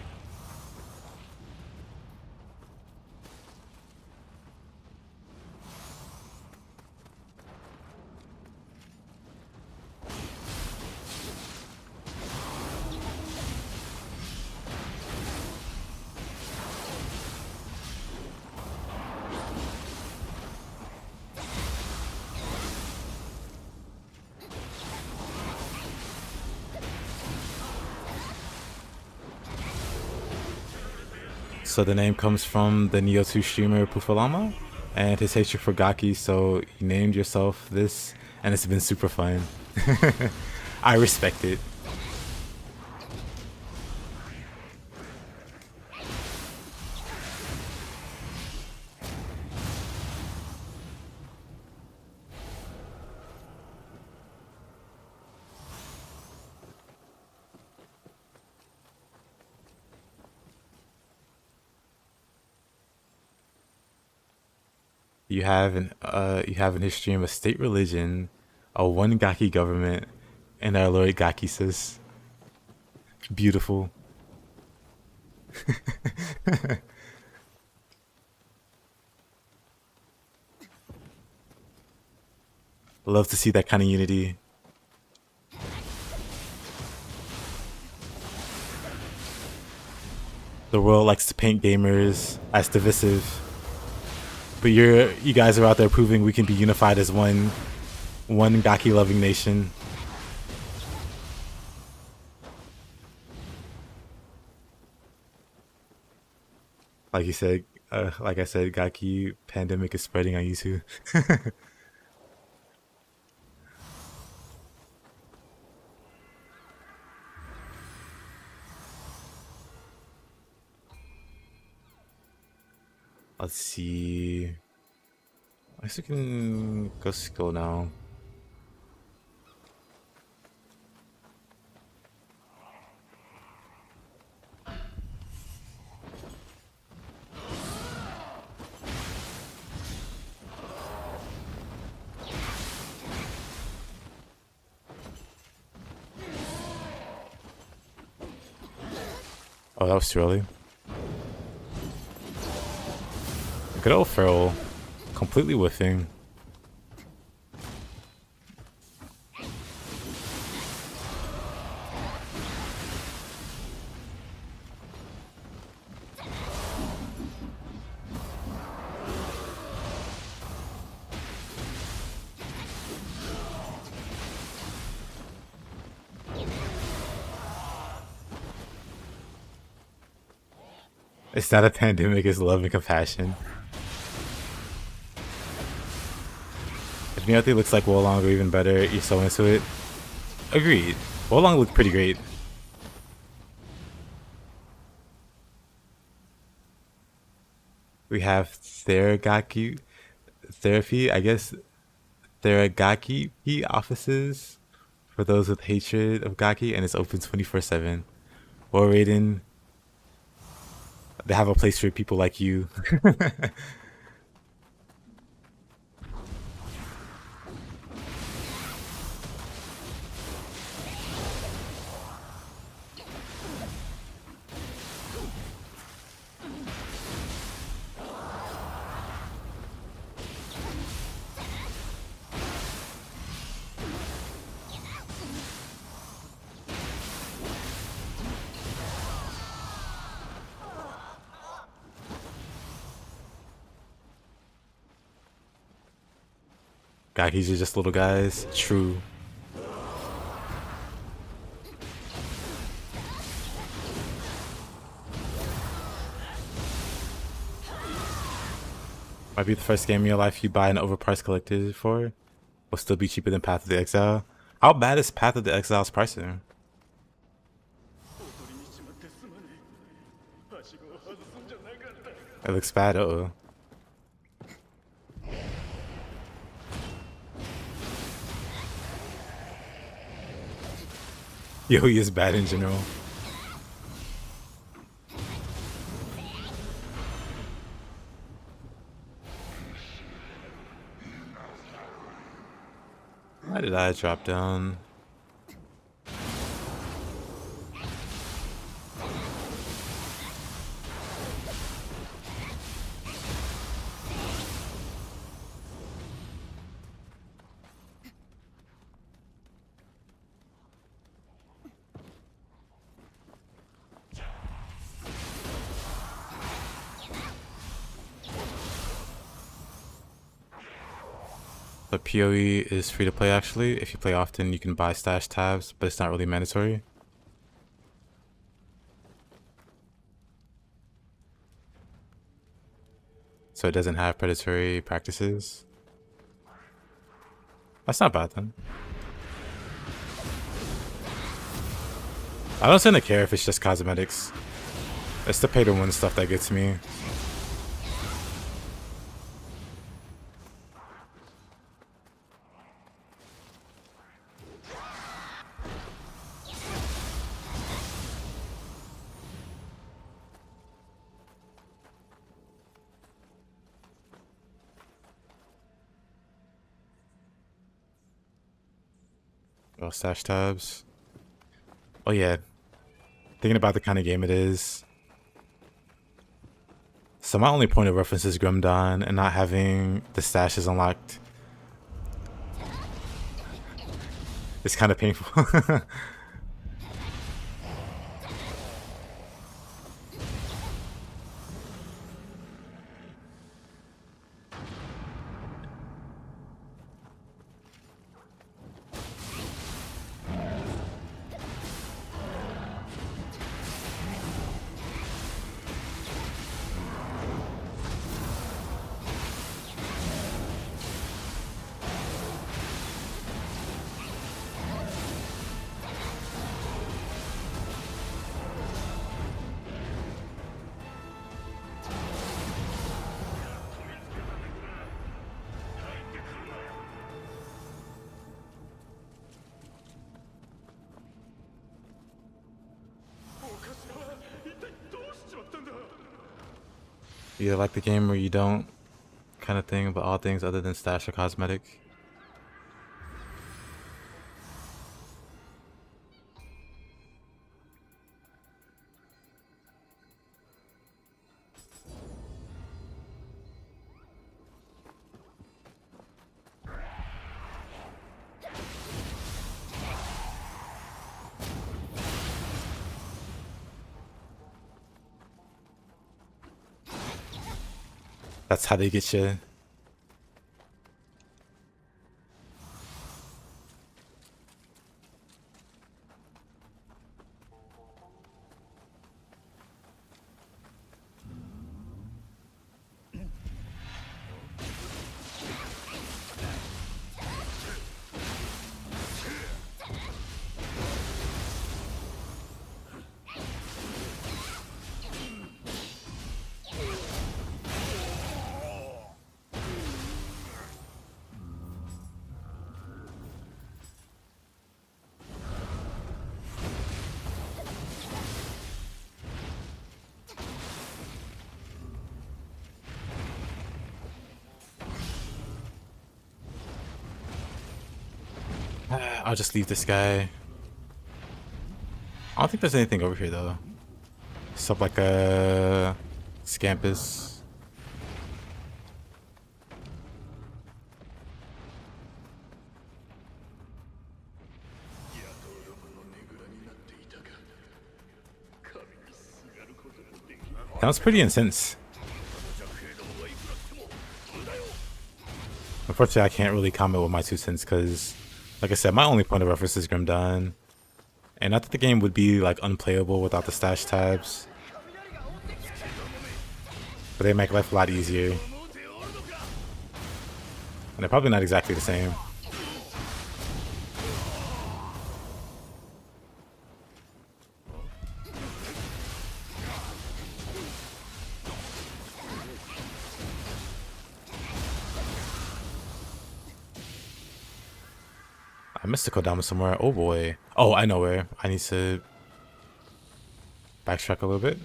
so the name comes from the Nioh 2 streamer Pufalama and his hatred for Gaki, so you named yourself this, and it's been super fun. I respect it. You have in his stream a state religion, a one Gaki government, and our Lord Gaki says, beautiful. Love to see that kind of unity. The world likes to paint gamers as divisive. But you guys are out there proving we can be unified as one Gaki loving nation. Like you said, like I said, Gaki pandemic is spreading on YouTube. Let's see. I guess we can go skill now. Oh, that was too early. Good old Feral. Completely whiffing. It's not a pandemic, it's love and compassion. If Nioh looks like Wolong or even better, you're so into it. Agreed. Wolong looked pretty great. We have Theragaki therapy, I guess Theragaki offices for those with hatred of Gaki, and it's open 24/7. Or Raiden, they have a place for people like you. Gakis are just little guys. True. Might be the first game in your life you buy an overpriced collector for. Will still be cheaper than Path of the Exile. How bad is Path of the Exile's pricing? It looks bad, uh-oh. Yo, he is bad in general. Why did I drop down? But PoE is free to play actually. If you play often, you can buy stash tabs, but it's not really mandatory. So it doesn't have predatory practices. That's not bad then. I don't tend to care if it's just cosmetics. It's the pay to win stuff that gets me. Oh, stash tabs. Oh yeah. Thinking about the kind of game it is. So my only point of reference is Grim Dawn, and not having the stashes unlocked. It's kind of painful. You either like the game or you don't, kind of thing, but all things other than stash or cosmetic. That's how they get you. I'll just leave this guy. I don't think there's anything over here though. Except like a scampus. That was pretty intense. Unfortunately, I can't really comment with my 2 cents because, like I said, my only point of reference is Grim Dawn. And I think the game would be like unplayable without the stash tabs. But they make life a lot easier. And they're probably not exactly the same. I missed a Kodama somewhere. Oh boy. Oh, I know where. I need to backtrack a little bit.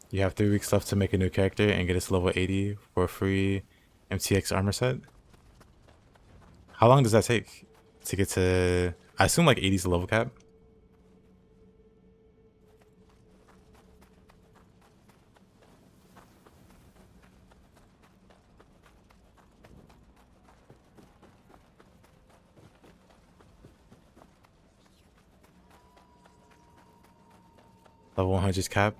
You have 3 weeks left to make a new character and get its level 80 for a free MTX armor set. How long does that take to get to... I assume like 80 is the level cap. Level 100 cap.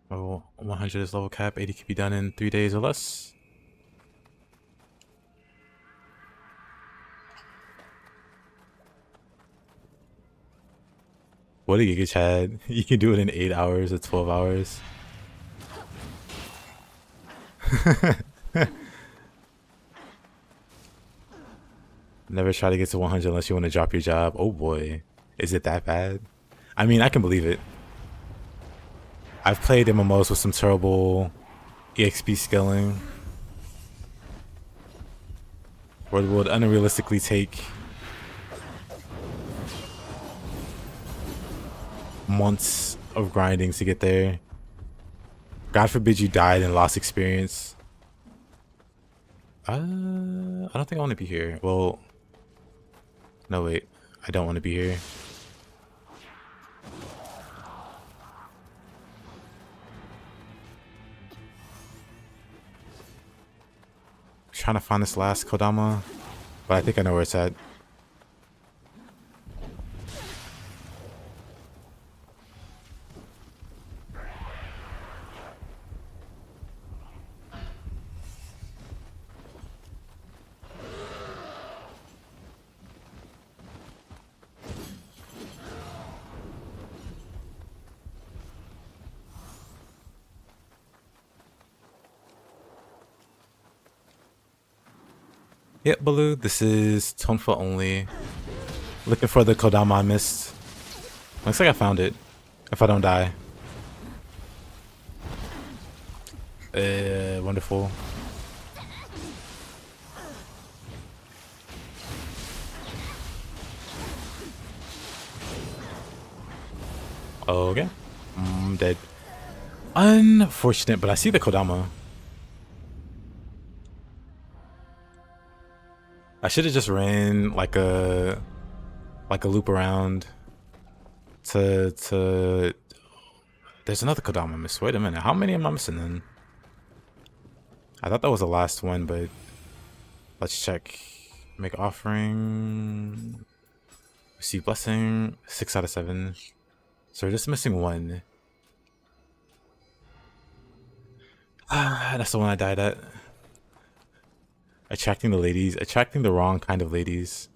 Level 100 is level cap. 80 can be done in 3 days or less. What a Giga Chad. You can do it in 8 hours or 12 hours. Never try to get to 100 unless you want to drop your job. Oh boy. Is it that bad? I mean, I can believe it. I've played MMOs with some terrible EXP scaling, where it would unrealistically take months of grinding to get there. God forbid you died and lost experience. I don't think I want to be here. Well, no wait, I don't want to be here. Trying to find this last Kodama, but I think I know where it's at. Yep, Baloo, this is Tonfa-only. Looking for the Kodama I missed. Looks like I found it. If I don't die. Wonderful. Okay. Dead. Unfortunate, but I see the Kodama. I should have just ran like a loop around to there's another Kodama miss. Wait a minute, how many am I missing then? I thought that was the last one, but let's check. Make offering. Receive blessing. 6 out of 7. So we're just missing one. That's the one I died at. Attracting the ladies. Attracting the wrong kind of ladies.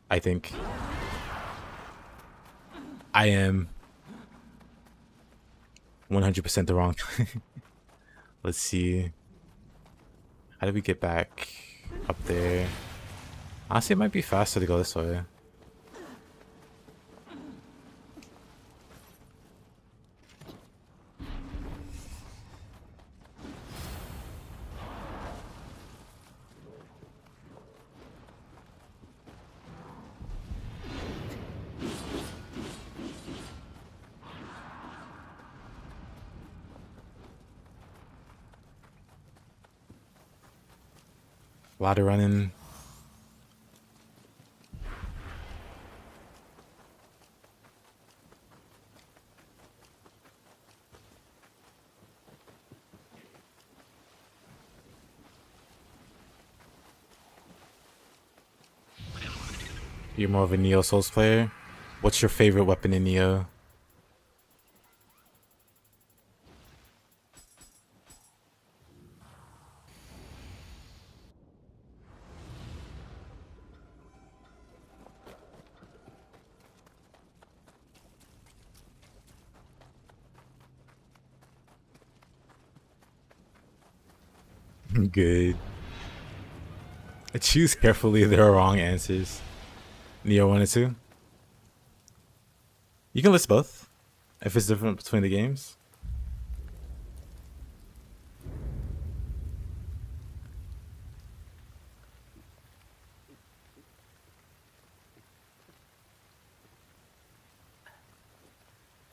I think. I am 100% the wrong. Let's see. How do we get back up there? Honestly, it might be faster to go this way. A lot of running. You're more of a Nioh Souls player. What's your favorite weapon in Nioh? Good. Choose carefully. There are wrong answers. Nioh 1 and 2. You can list both if it's different between the games.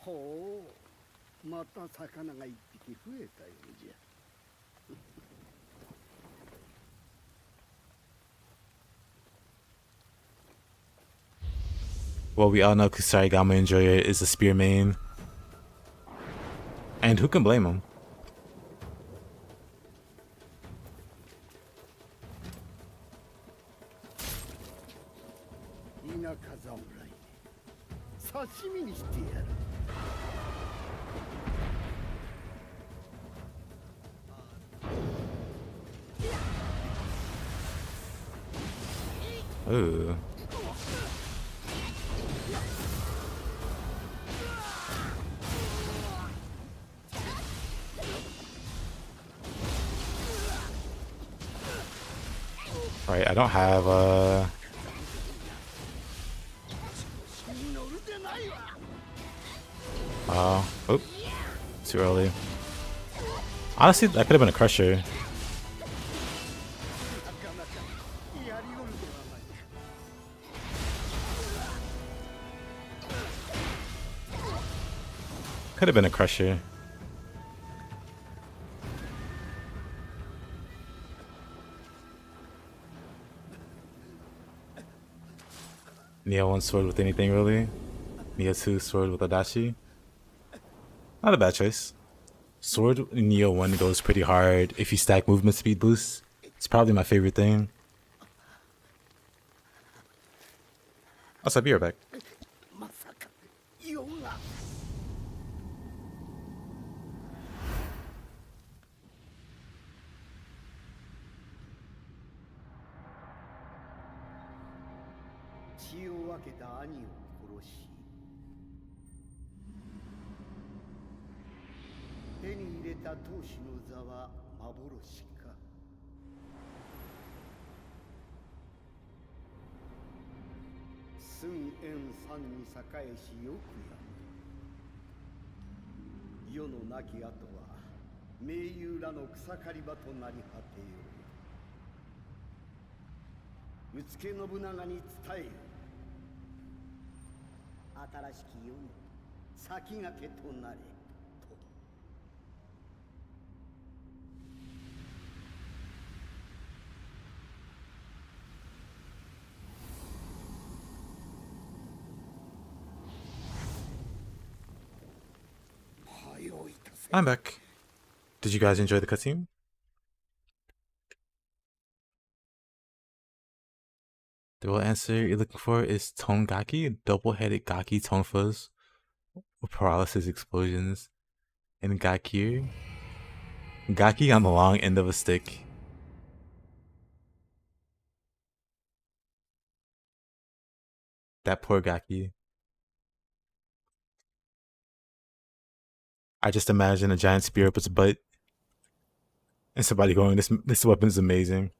Ho, また魚が一匹増えたようじゃ。Well, we all know Kusarigama Enjoyer is a spear main. And who can blame him? Ooh. Right, I don't have oh, too early. Honestly, that could have been a crusher. Could have been a crusher. Nioh 1 sword with anything really. Nioh 2 sword with Adachi. Not a bad choice. Sword in Nioh 1 goes pretty hard if you stack movement speed boosts. It's probably my favorite thing. Also, I'll be right back. 血を分けた兄を殺し手に入れた当主の座は幻か。寸円山に栄えしよくや世の亡き後は盟友らの草刈り場となり果てよう。うつけ信長に伝えよ。新しき世の先駆けとなれと。I'm back. Did you guys enjoy the cutscene? The real answer you're looking for is Tongaki, double-headed Gaki Tonfas with paralysis explosions, and Gaki. Gaki on the long end of a stick. That poor Gaki. I just imagine a giant spear up its butt, and somebody going, "This weapon is amazing."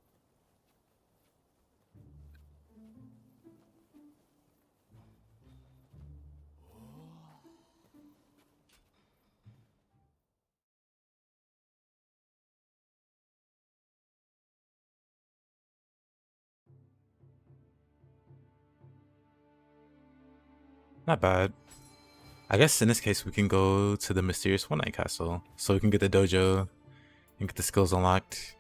Not bad. I guess in this case we can go to the mysterious One Night Castle, so we can get the dojo and get the skills unlocked.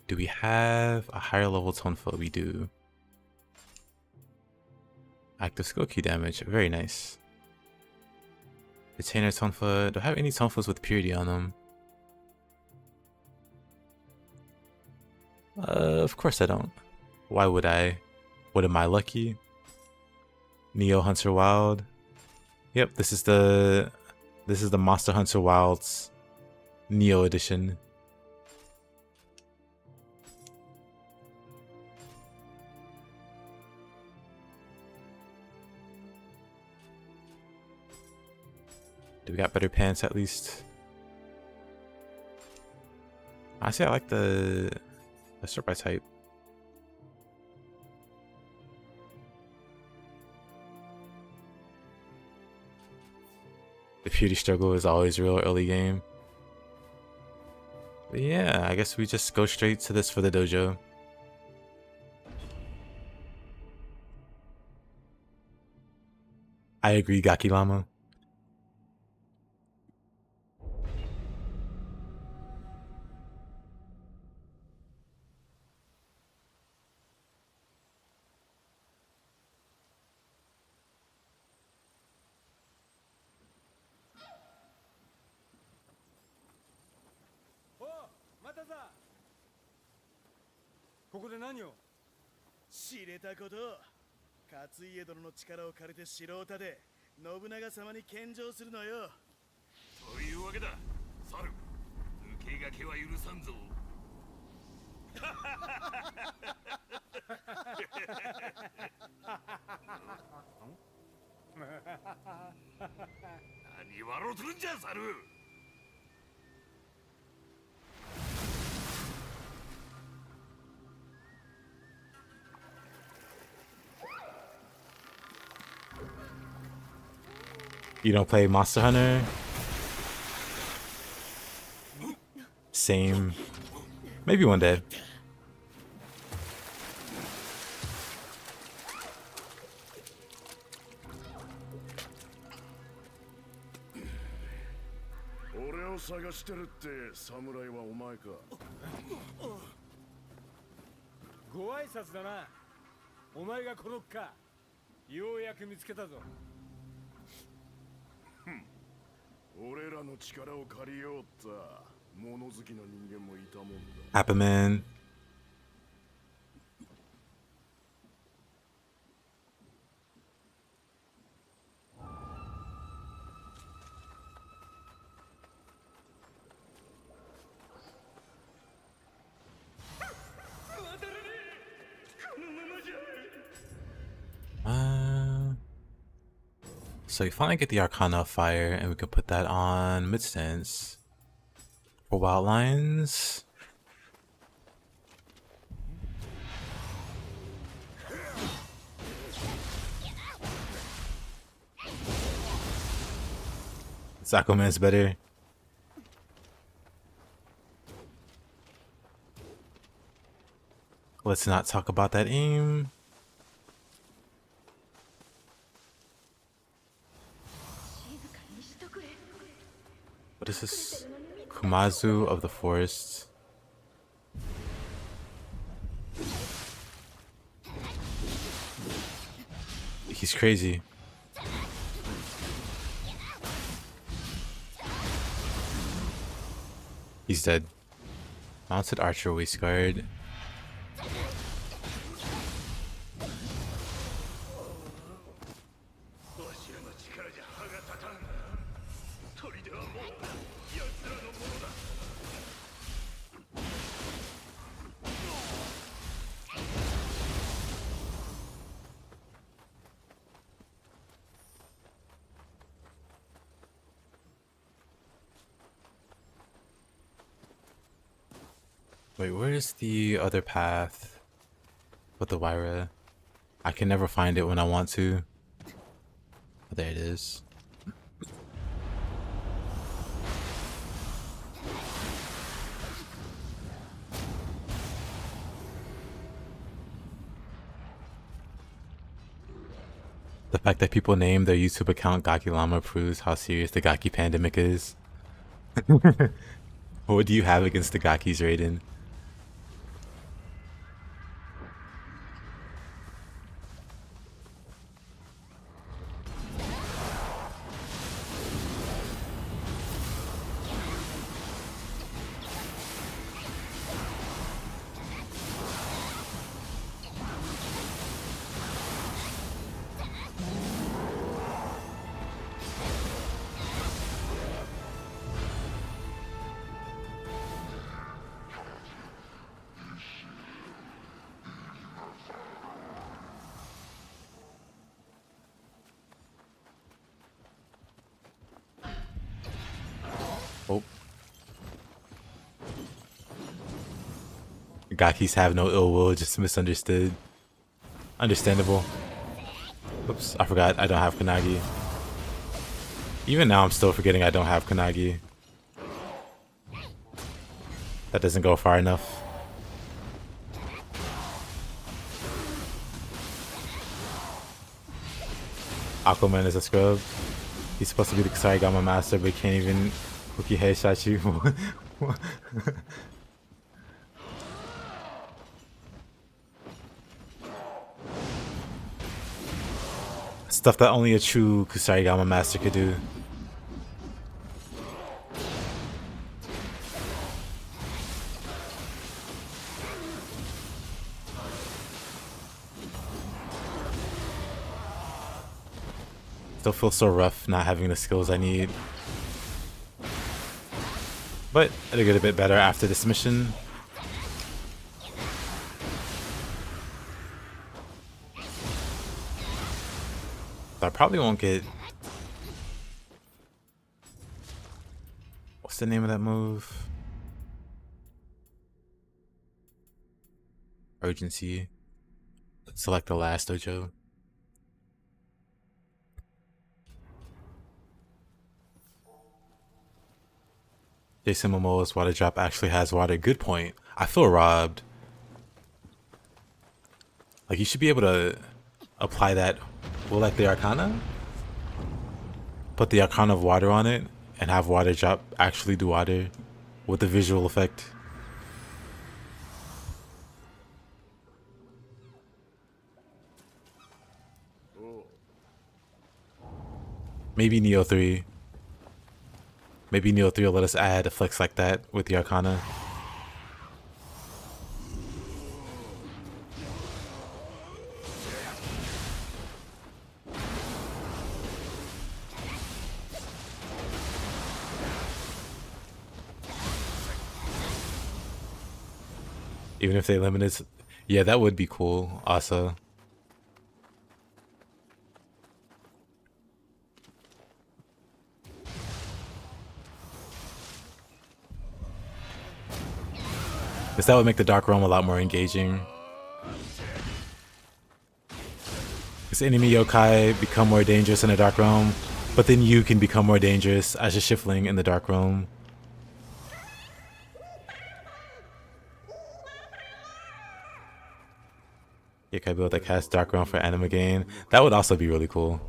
Do we have a higher level Tonfa? We do. Active skill key damage, very nice. Retainer Tonfa, do I have any Tonfas with purity on them? Of course I don't. Why would I? What am I, lucky? Nioh Hunter Wild. Yep, this is the Monster Hunter Wilds Nioh edition. Do we got better pants at least? Honestly, I like the sort by type. The purity struggle is always real early game. But yeah, I guess we just go straight to this for the dojo. I agree, Gaki Lama. Oh, またさ。ここで何を？知れたこと。勝家殿の力を借りて城を建て、信長様に献上するのよ。というわけだ、猿。抜け駆けは許さんぞ。何笑うとるんじゃ、猿。You don't play Monster Hunter? Same. Maybe one day.ご挨拶だな。お前がこのか。ようやく見つけたぞ。俺らの力を借りようった物好きな人間もいたもんだ。Appleman. So we finally get the Arcana of Fire, and we can put that on mid-stance. For Wildlines. Aquaman's better. Let's not talk about that aim. What is this? Kumazu of the Forest. He's crazy. He's dead. Mounted Archer Waistguard. Wait, where is the other path with the Wyra? I can never find it when I want to. Oh, there it is. The fact that people name their YouTube account Gaki Llama proves how serious the Gaki pandemic is. What do you have against the Gakis, Raiden? Oh. Gakis have no ill will, just misunderstood. Understandable. Oops, I forgot I don't have Kanagi. Even now I'm still forgetting I don't have Kanagi. That doesn't go far enough. Aquaman is a scrub. He's supposed to be the Kusarigama master, but he can't even Uki headshot you. Stuff that only a true Kusarigama master could do. Still feels so rough not having the skills I need. But it'll get a bit better after this mission. I probably won't get... What's the name of that move? Urgency. Select the last dojo. Jason Momoa's water drop actually has water. Good point. I feel robbed. Like, you should be able to apply that. Well, like the Arcana? Put the Arcana of water on it and have water drop actually do water with the visual effect. Maybe Nioh 3. Maybe Nioh 3 will let us add a flex like that with the Arcana. Even if they limit it. Yeah, that would be cool also. Because that would make the Dark Realm a lot more engaging. Because enemy yokai become more dangerous in the Dark Realm, but then you can become more dangerous as a Shiftling in the Dark Realm. Yokai build that cast Dark Realm for anime game. That would also be really cool.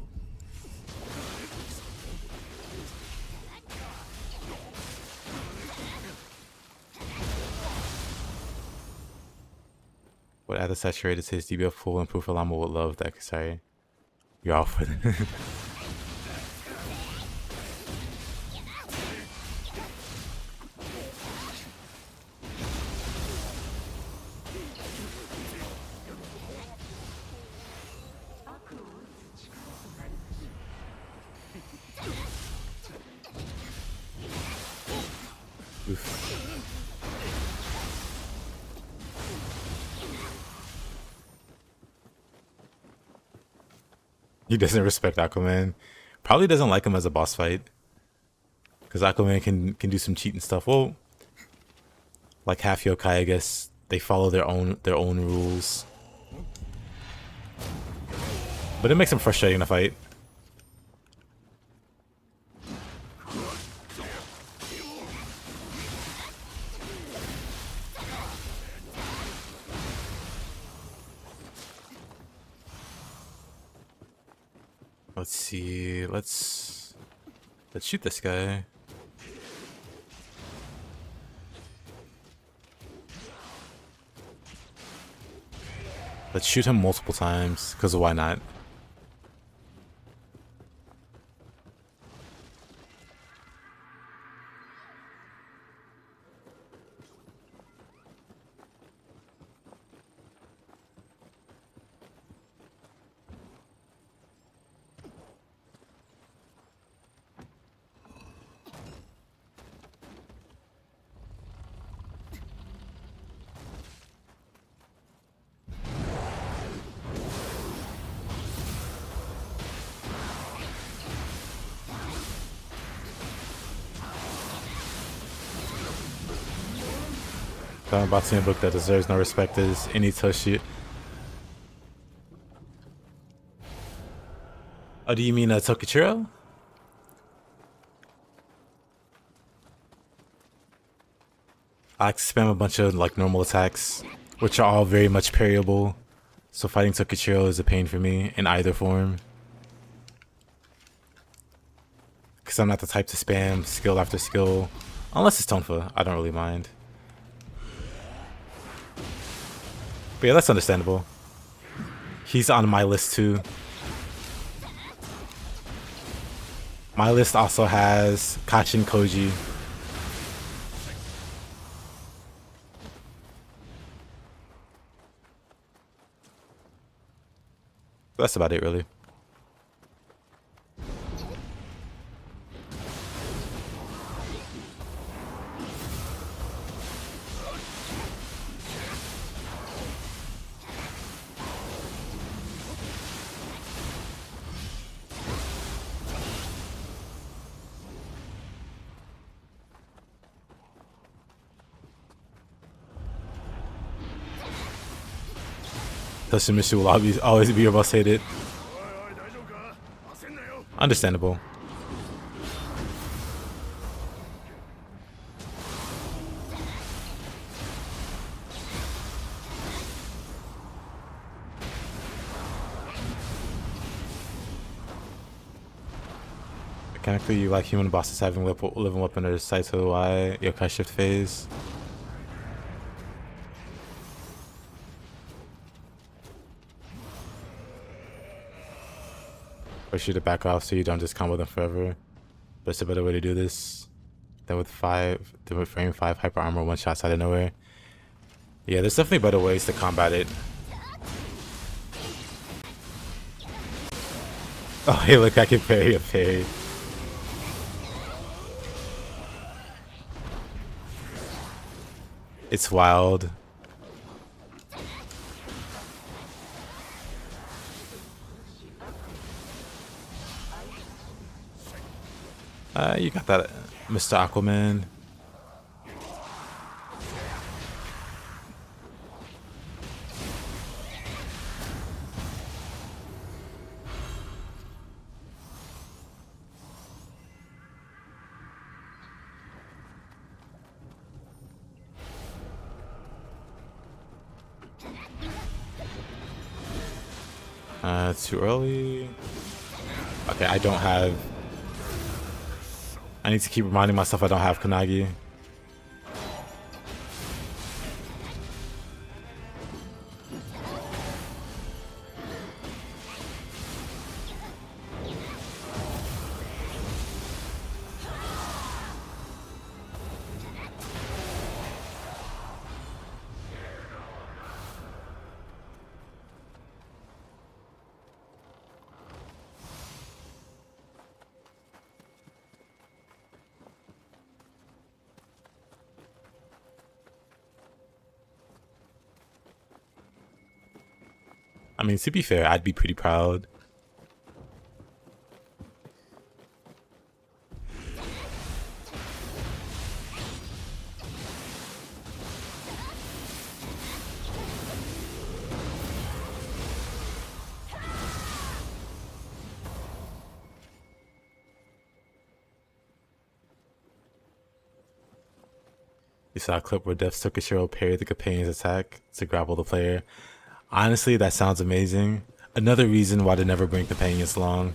What added saturated to his DBF pool and proof Alamo would love that. Sorry. You're off with it. He doesn't respect Aquaman. Probably doesn't like him as a boss fight. Because Aquaman can do some cheating stuff. Well, like half yokai, I guess they follow their own rules. But it makes him frustrating to fight. Let's see. Let's shoot this guy. Let's shoot him multiple times, because why not? I'm about to see a book that deserves no respect is Initoshi. Oh, do you mean Tokichiro? I like to spam a bunch of like normal attacks, which are all very much parryable. So fighting Tokichiro is a pain for me in either form. Because I'm not the type to spam skill after skill. Unless it's Tonfa, I don't really mind. But yeah, that's understandable. He's on my list too. My list also has Kachin Koji. That's about it, really. Toshimitsu will always be your most hated. Understandable. Mechanically, you like human bosses having living weapon or Saito Y yokai shift phase. Push you to back off so you don't just combo them forever. But it's a better way to do this than with frame 5 hyper armor one shots out of nowhere. Yeah, there's definitely better ways to combat it. Oh, hey, look, I can parry a parry. It's wild. You got that, Mr. Aquaman. Too early. Okay, I don't have... I need to keep reminding myself I don't have Kanagi. I mean, to be fair, I'd be pretty proud. You saw a clip where Death Tokishiro parried the companion's attack to grapple the player. Honestly, that sounds amazing. Another reason why they never bring companions along.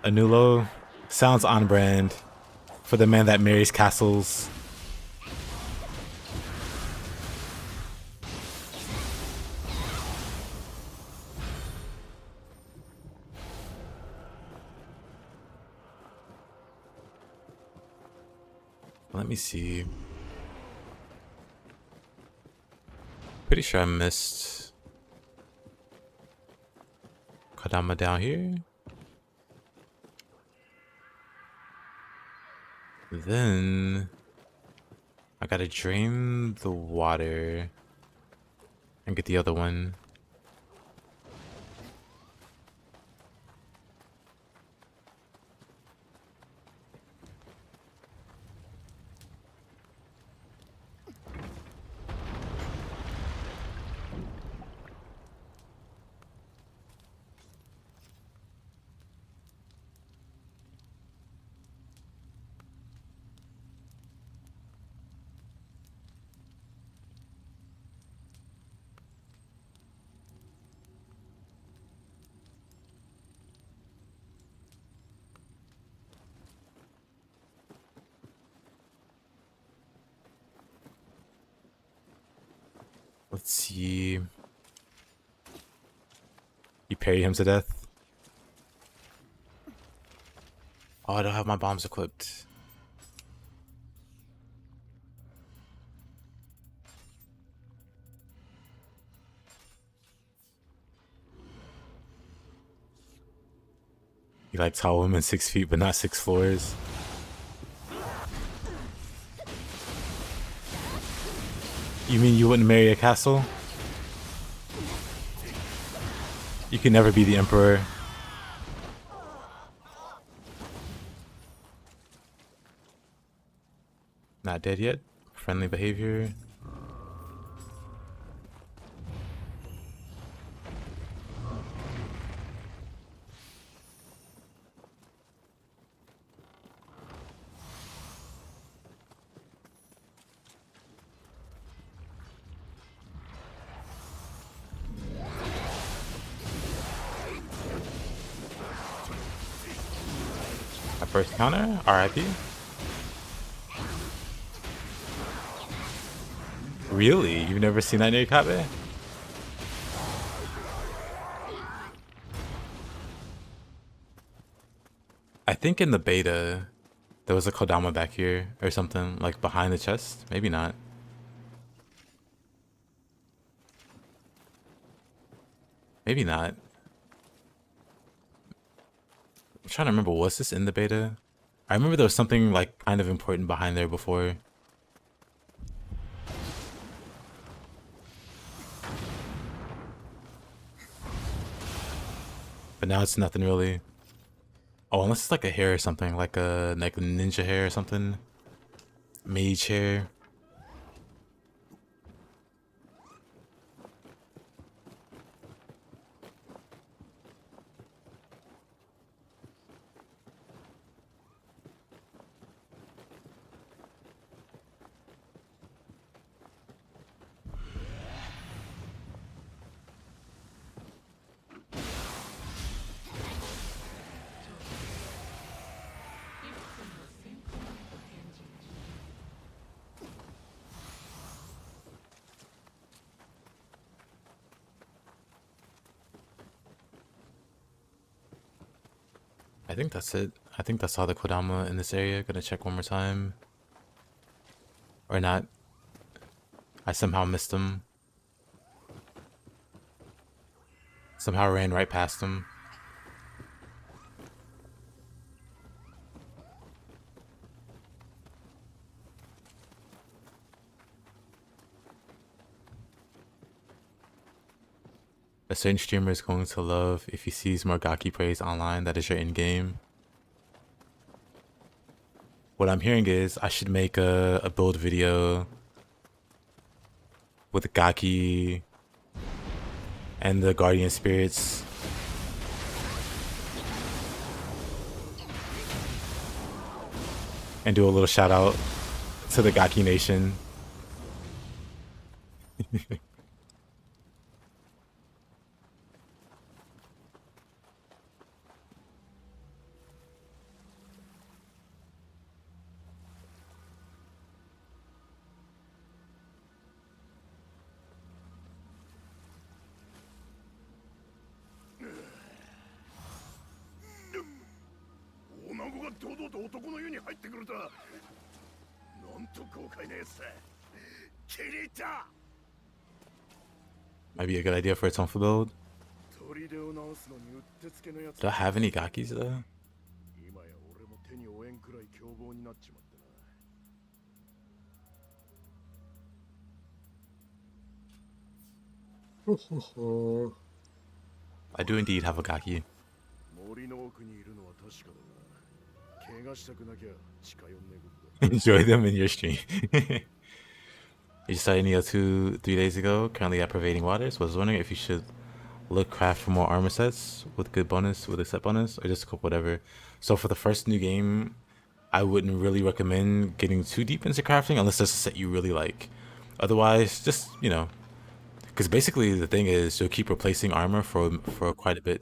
Anulo sounds on brand for the man that marries castles. Let me see. Pretty sure I missed Kodama down here. Then I gotta drain the water and get the other one. Let's see. You parry him to death. Oh, I don't have my bombs equipped. You like tall women 6 feet, but not 6 floors. You mean you wouldn't marry a castle? You can never be the emperor. Not dead yet. Friendly behavior. My first counter, RIP. Really? You've never seen that near Kabe? I think in the beta, there was a Kodama back here or something, like behind the chest. Maybe not. Maybe not. I'm trying to remember, was this in the beta? I remember there was something like kind of important behind there before. But now it's nothing really. Oh, unless it's like a hair or something, like a ninja hair or something. Mage hair. I think that's it. I think that's all the Kodama in this area. Gonna check one more time. Or not. I somehow missed them. Somehow ran right past him. A certain streamer is going to love if he sees more Gaki praise online. That is your in-game. What I'm hearing is I should make a build video with Gaki and the Guardian Spirits. And do a little shout out to the Gaki Nation. Might be a good idea for a Tonfa build. Do I have any Gakis though? I do indeed have a Gaki. Enjoy them in your stream. You just started Nioh 2-3 days ago. Currently at Pervading Waters. Was wondering if you should look craft for more armor sets with good bonus, with a set bonus, or just cope whatever. So for the first new game, I wouldn't really recommend getting too deep into crafting unless there's a set you really like. Otherwise, just, you know, because basically the thing is you'll keep replacing armor for quite a bit.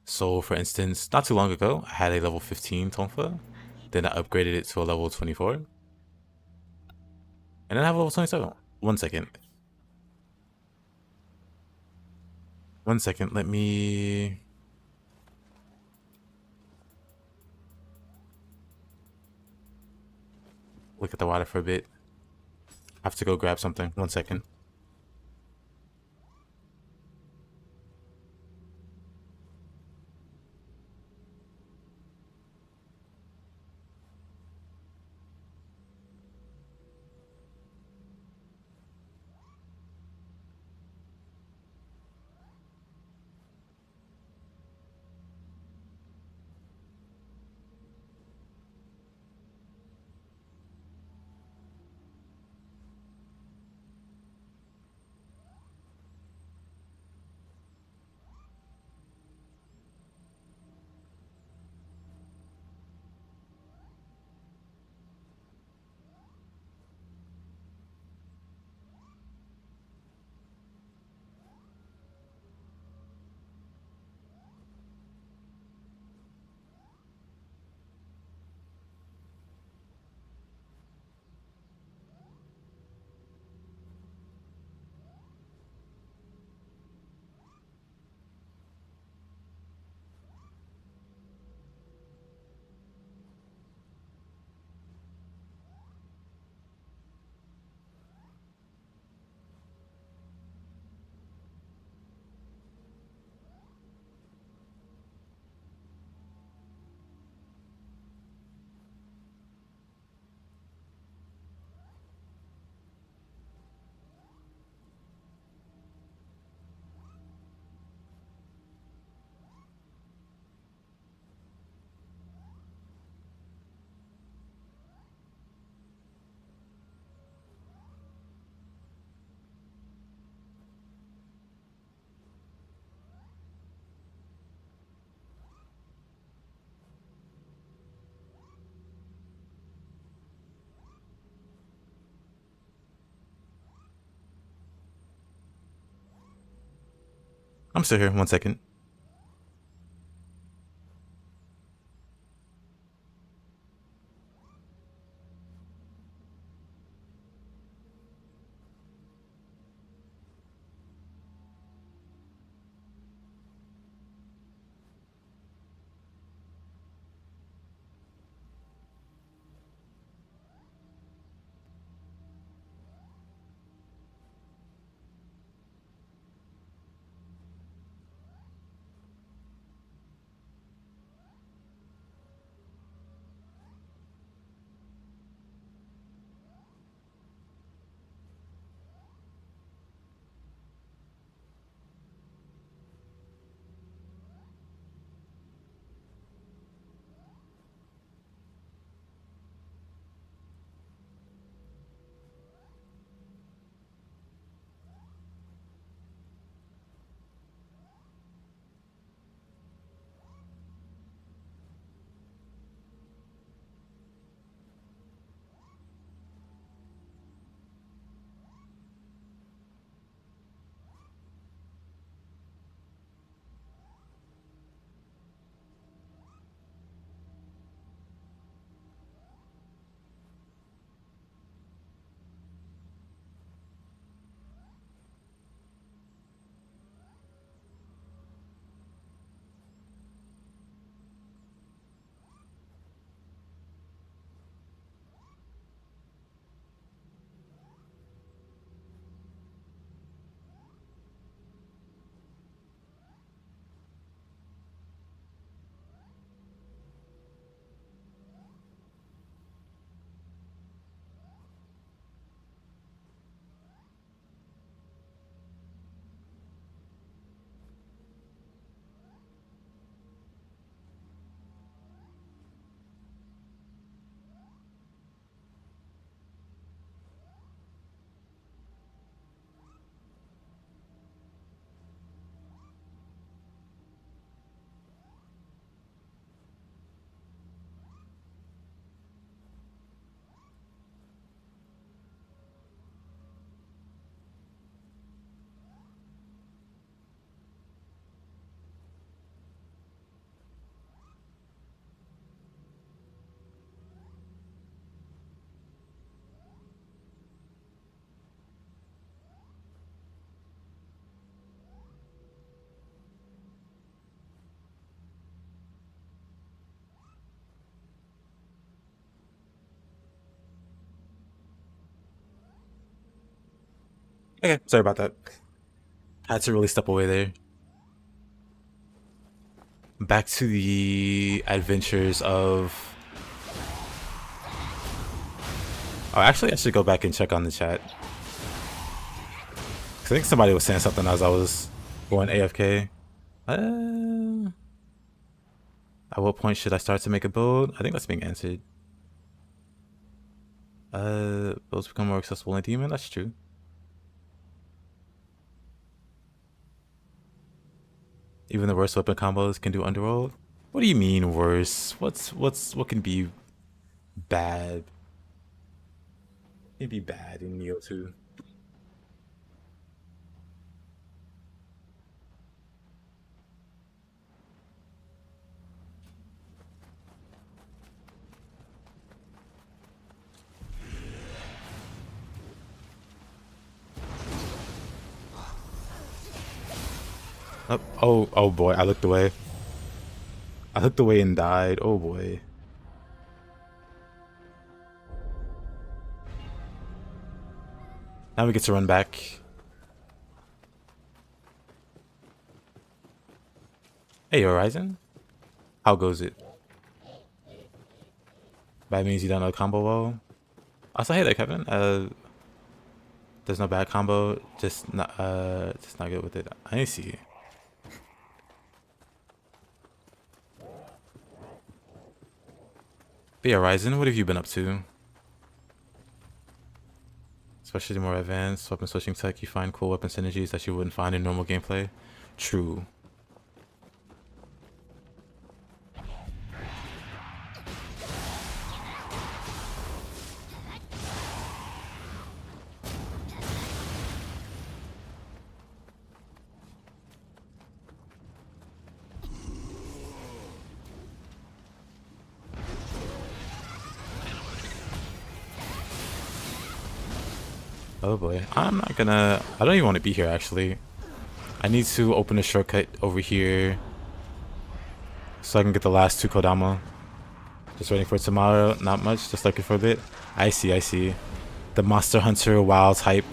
So for instance, not too long ago, I had a level 15 Tonfa. Then I upgraded it to a level 24. And then I have a level 27. 1 second. 1 second, let me... look at the water for a bit. I have to go grab something. 1 second. I'm still here. 1 second. Okay, sorry about that. Had to really step away there. Back to the adventures of... Oh, actually, I should go back and check on the chat. 'Cause I think somebody was saying something as I was going AFK. At what point should I start to make a build? I think that's being answered. Builds become more accessible in Demon. That's true. Even the worst weapon combos can do Underworld. What do you mean worse? What can be bad? It'd be bad in Nioh 2. Oh boy, I looked away. I looked away and died. Oh boy. Now we get to run back. Hey, Horizon. How goes it? Bad means you don't know combo well. Also, hey there, Kevin. There's no bad combo. Just not good with it. I see. But yeah, Horizon, what have you been up to? Especially the more advanced weapon switching tech, you find cool weapon synergies that you wouldn't find in normal gameplay. True. Oh boy, I don't even want to be here actually. I need to open a shortcut over here so I can get the last 2 Kodama. Just waiting for tomorrow, not much, just looking for a bit. I see. The Monster Hunter WoW type.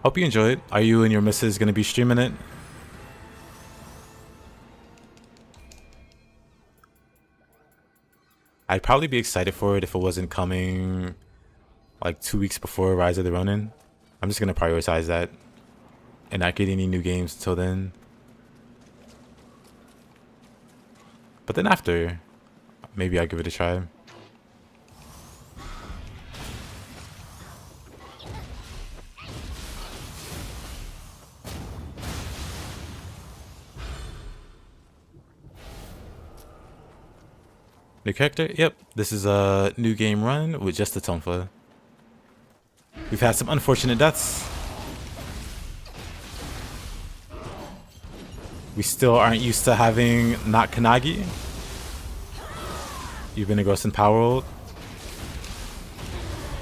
Hope you enjoyed. Are you and your missus gonna be streaming it? I'd probably be excited for it if it wasn't coming like 2 weeks before Rise of the Ronin. I'm just gonna prioritize that and not get any new games till then. But then after, maybe I'll give it a try. New character? Yep. This is a new game run with just the Tonfa. We've had some unfortunate deaths. We still aren't used to having not Kanagi. You've been engrossed in Power World.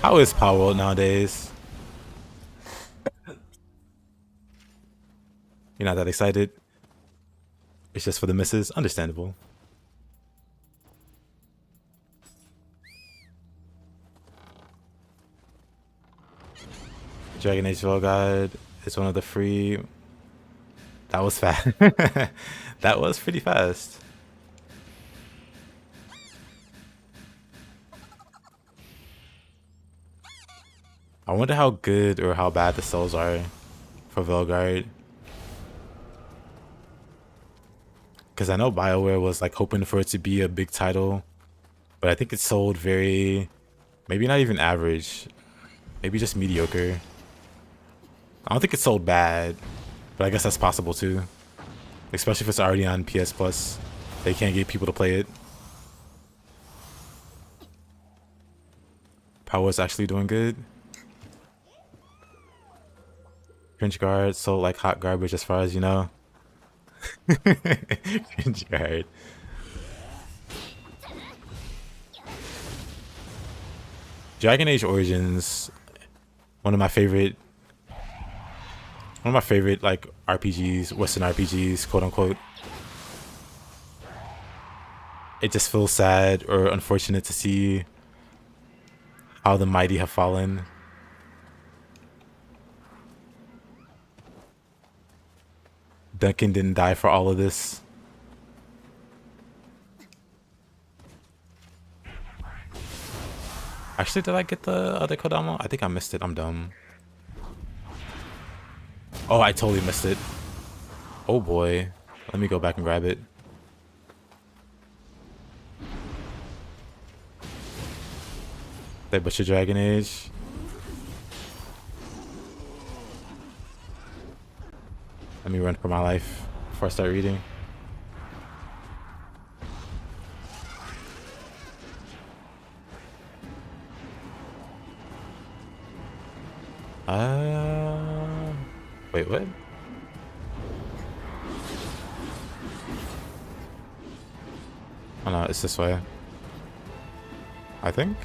How is Power World nowadays? You're not that excited? It's just for the misses? Understandable. Dragon Age Duel Guide is one of the free... That was fast. That was pretty fast. I wonder how good or how bad the souls are for Velguard. Because I know BioWare was like hoping for it to be a big title, but I think it sold very... maybe not even average. Maybe just mediocre. I don't think it sold bad, but I guess that's possible too. Especially if it's already on PS Plus. They can't get people to play it. Power's actually doing good. Cringe Guard sold like hot garbage as far as you know. Cringe Guard. Dragon Age Origins, one of my favorite like RPGs, Western RPGs, quote unquote. it just feels sad or unfortunate to see how the mighty have fallen. Duncan didn't die for all of this. Actually, did I get the other Kodama? I think I missed it. I'm dumb. Oh, I totally missed it. Oh boy. Let me go back and grab it. They butcher Dragon Age. Let me run for my life before I start reading. Wait, what? Oh no, it's this way. I think.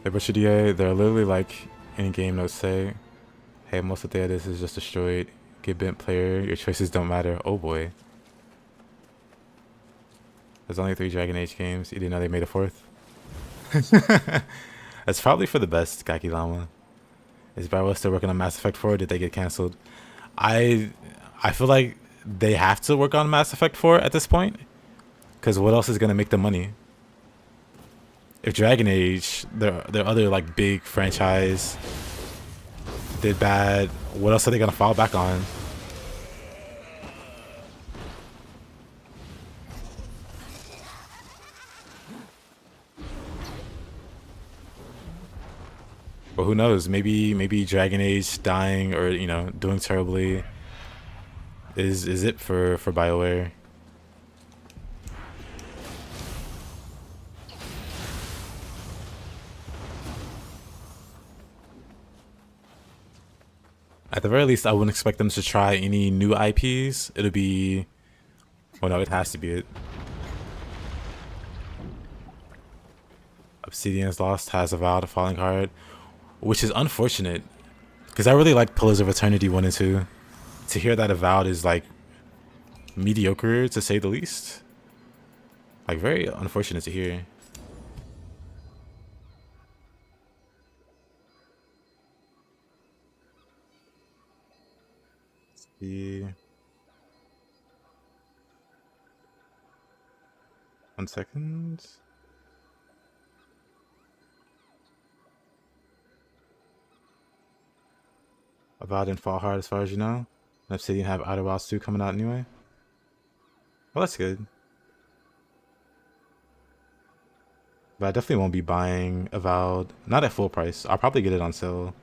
Hey, but DA, they're literally like in-game notes say, hey, most of the this is just destroyed. Get bent player, your choices don't matter. Oh boy. There's only 3 Dragon Age games. You didn't know they made a 4th? That's probably for the best, Gaki Lama. Is Bioware still working on Mass Effect 4 or did they get cancelled? I feel like they have to work on Mass Effect 4 at this point. Because what else is going to make them money? If Dragon Age, their other like big franchise, did bad, what else are they going to fall back on? But who knows? Maybe Dragon Age dying or, you know, doing terribly is it for BioWare. At the very least, I wouldn't expect them to try any new IPs. It'll be, well, no, it has to be it. Obsidian's Lost has Avowed, a falling card, which is unfortunate because I really like Pillars of Eternity 1 and 2. To hear that Avowed is like mediocre to say the least, like very unfortunate to hear. Let's see. 1 second. Avowed didn't fall hard as far as you know. And Obsidian have Outer Wilds 2 coming out anyway. Well, that's good. But I definitely won't be buying Avowed. Not at full price. I'll probably get it on sale.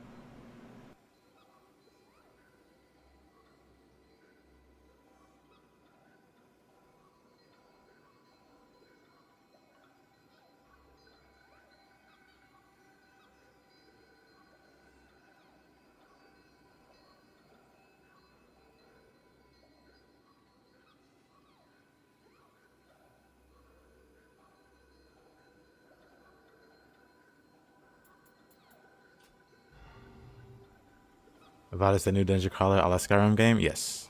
Avowed is the new dungeon crawler a la Skyrim game? Yes.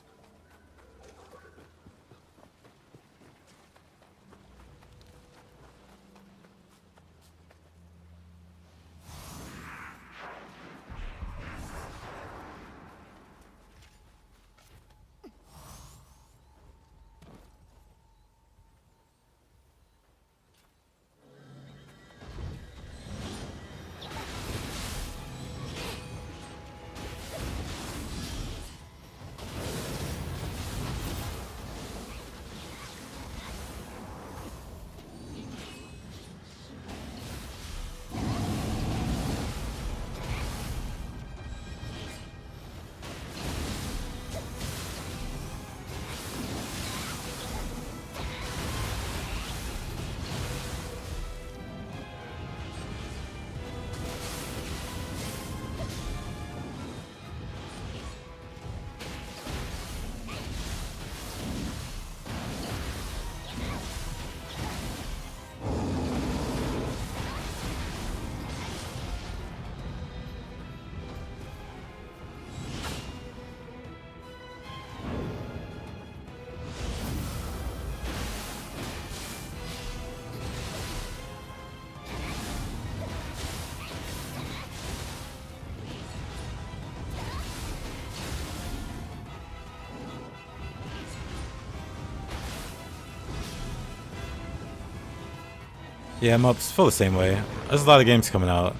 Yeah, I'm feel the same way. There's a lot of games coming out.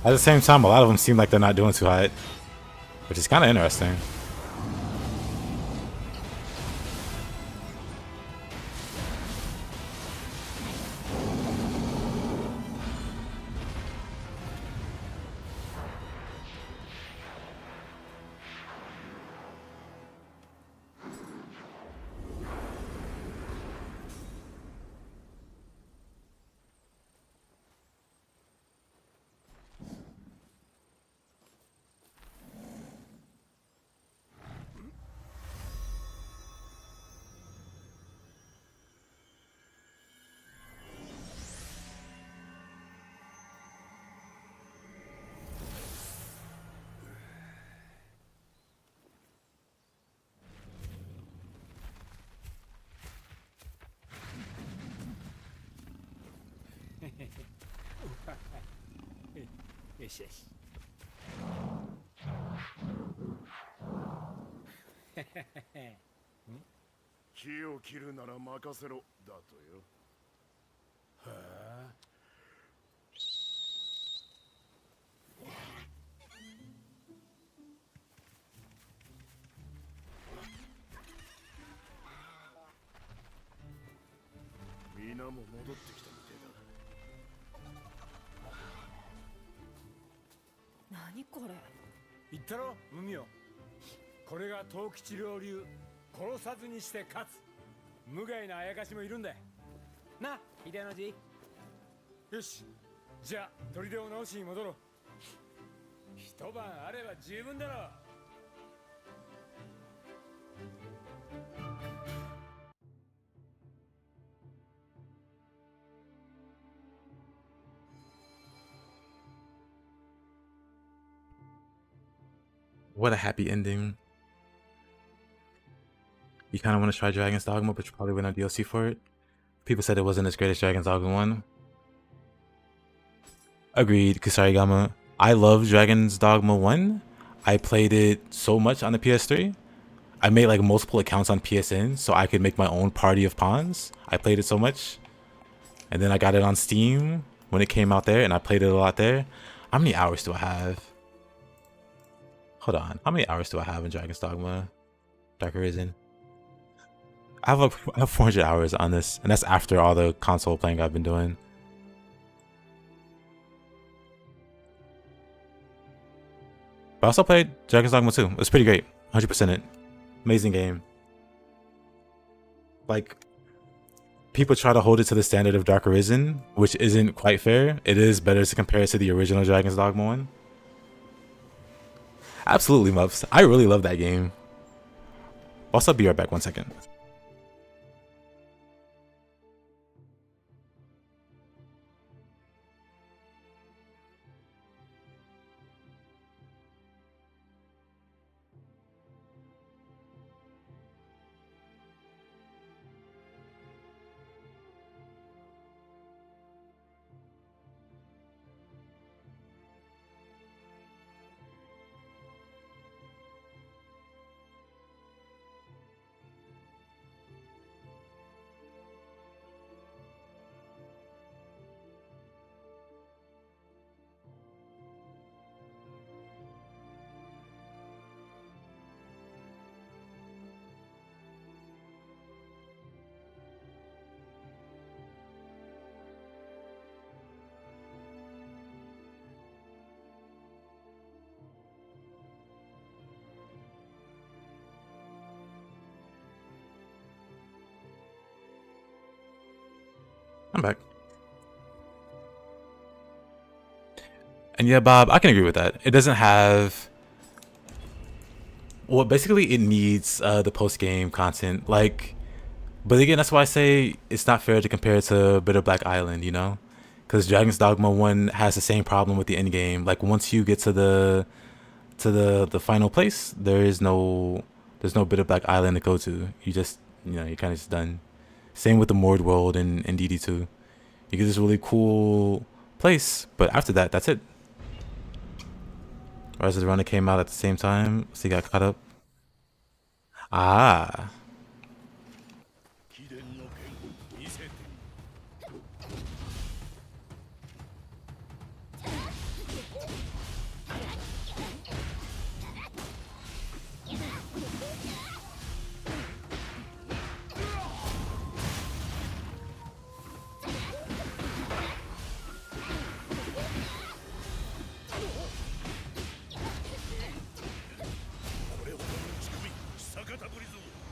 At the same time, a lot of them seem like they're not doing too hot, which is kind of interesting. Yes, yes. 木を切るなら任せろだとよ。皆も戻ってきたみてえだ。何これ。言ったろ無名。これが藤吉郎流、殺さずにして勝つ。無害なあやかしもいるんだな、秀の字。よし、じゃあ砦を直しに戻ろう。一晩あれば十分だろう。What a happy ending. You kind of want to try Dragon's Dogma, but you probably went on DLC for it. People said it wasn't as great as Dragon's Dogma 1. Agreed, Kusarigama. I love Dragon's Dogma 1. I played it so much on the PS3. I made like multiple accounts on PSN so I could make my own party of pawns. I played it so much. And then I got it on Steam when it came out there, and I played it a lot there. How many hours do I have? Hold on. How many hours do I have in Dragon's Dogma Dark Arisen? I have 400 hours on this, and that's after all the console playing I've been doing. But I also played Dragon's Dogma 2. It was pretty great. 100% it. Amazing game. Like, people try to hold it to the standard of Dark Arisen, which isn't quite fair. It is better to compare it to the original Dragon's Dogma 1. Absolutely, Muffs. I really love that game. Also, be right back 1 second. I'm back. And yeah, Bob, I can agree with that. It doesn't have... Well, basically it needs the post-game content. Like, but again, that's why I say it's not fair to compare it to Bitter Black Island, you know? Because Dragon's Dogma 1 has the same problem with the end game. Like, once you get to the final place, there's no Bitter Black Island to go to. You just, you know, you're kind of just done. Same with the Moored World in DD2. You get this really cool place, but after that, that's it. Rise of the Runner came out at the same time, so you got caught up. Ah.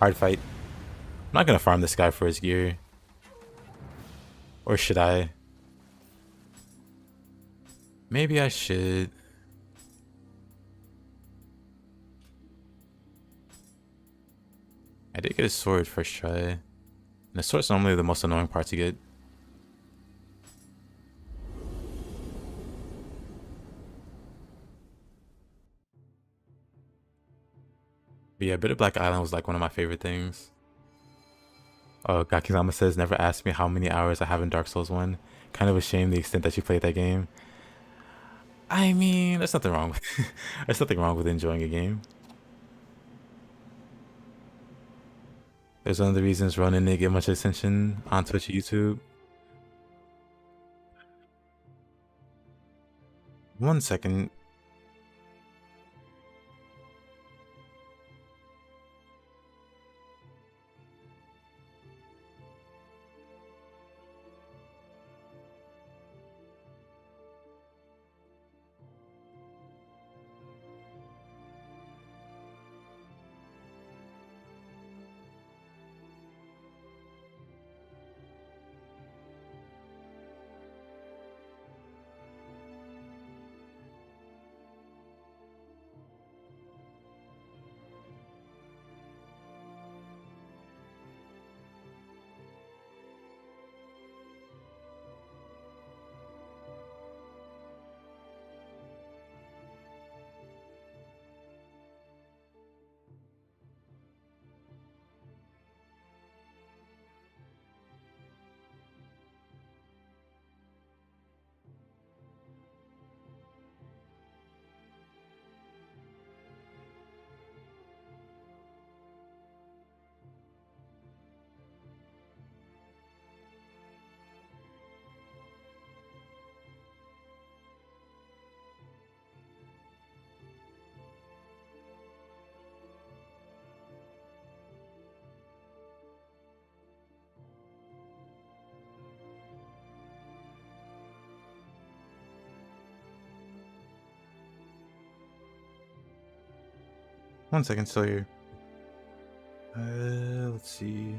Hard fight. I'm not gonna farm this guy for his gear. Or should I? Maybe I should. I did get a sword first try. And the sword's normally the most annoying part to get. But yeah, Bitter Black Island was like one of my favorite things. Oh, Gakizama says, never asked me how many hours I have in Dark Souls 1. Kind of a shame the extent that you played that game. I mean, there's nothing wrong with there's nothing wrong with enjoying a game. There's one of the reasons Ronin didn't get much attention on Twitch and YouTube. 1 second. One second, still here. Let's see.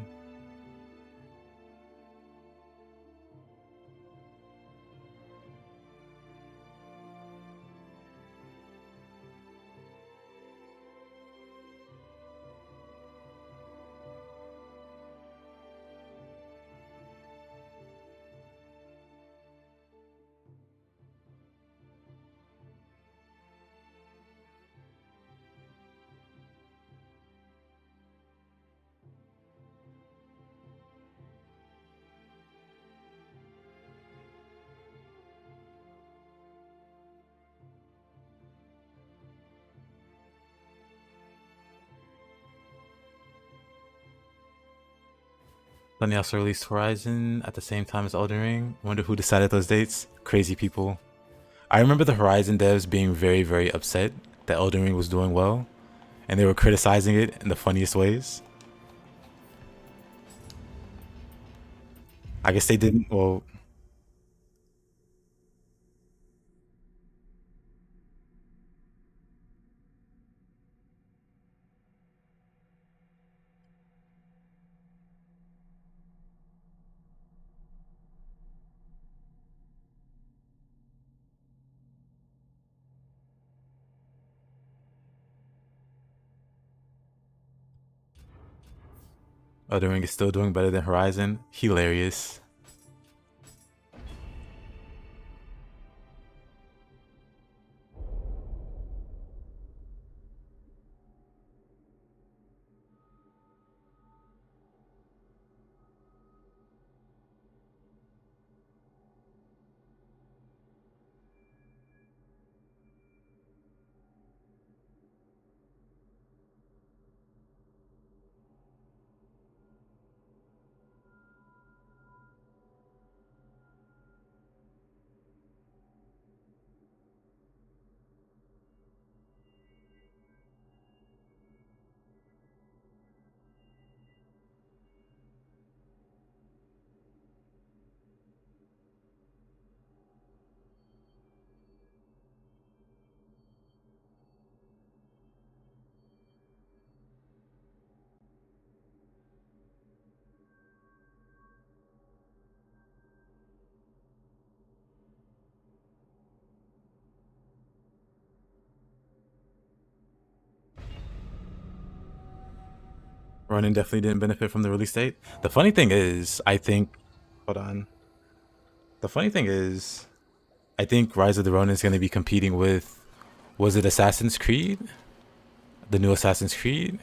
Then they also released Horizon at the same time as Elden Ring. Wonder who decided those dates? Crazy people. I remember the Horizon devs being very, very upset that Elden Ring was doing well, and they were criticizing it in the funniest ways. I guess they didn't. Well, Elden Ring is still doing better than Horizon. Hilarious. Ronin definitely didn't benefit from the release date. The funny thing is, I think, hold on. The funny thing is, I think Rise of the Ronin is going to be competing with, was it Assassin's Creed? The new Assassin's Creed?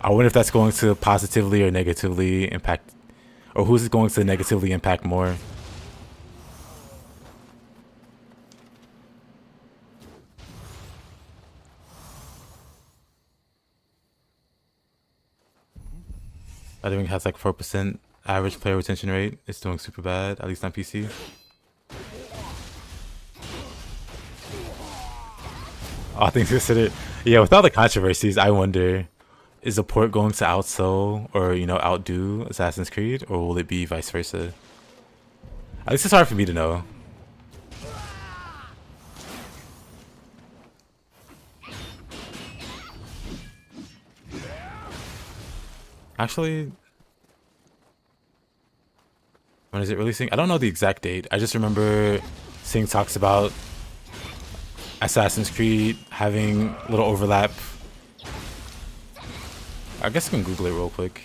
I wonder if that's going to positively or negatively impact, or who's it going to negatively impact more? I think it has like 4% average player retention rate. It's doing super bad, at least on PC. All things considered, yeah, with all the controversies, I wonder, is the port going to outsell or, you know, outdo Assassin's Creed, or will it be vice versa? At least it's hard for me to know. Actually, when is it releasing? I don't know the exact date. I just remember seeing talks about Assassin's Creed having a little overlap. I guess I can Google it real quick.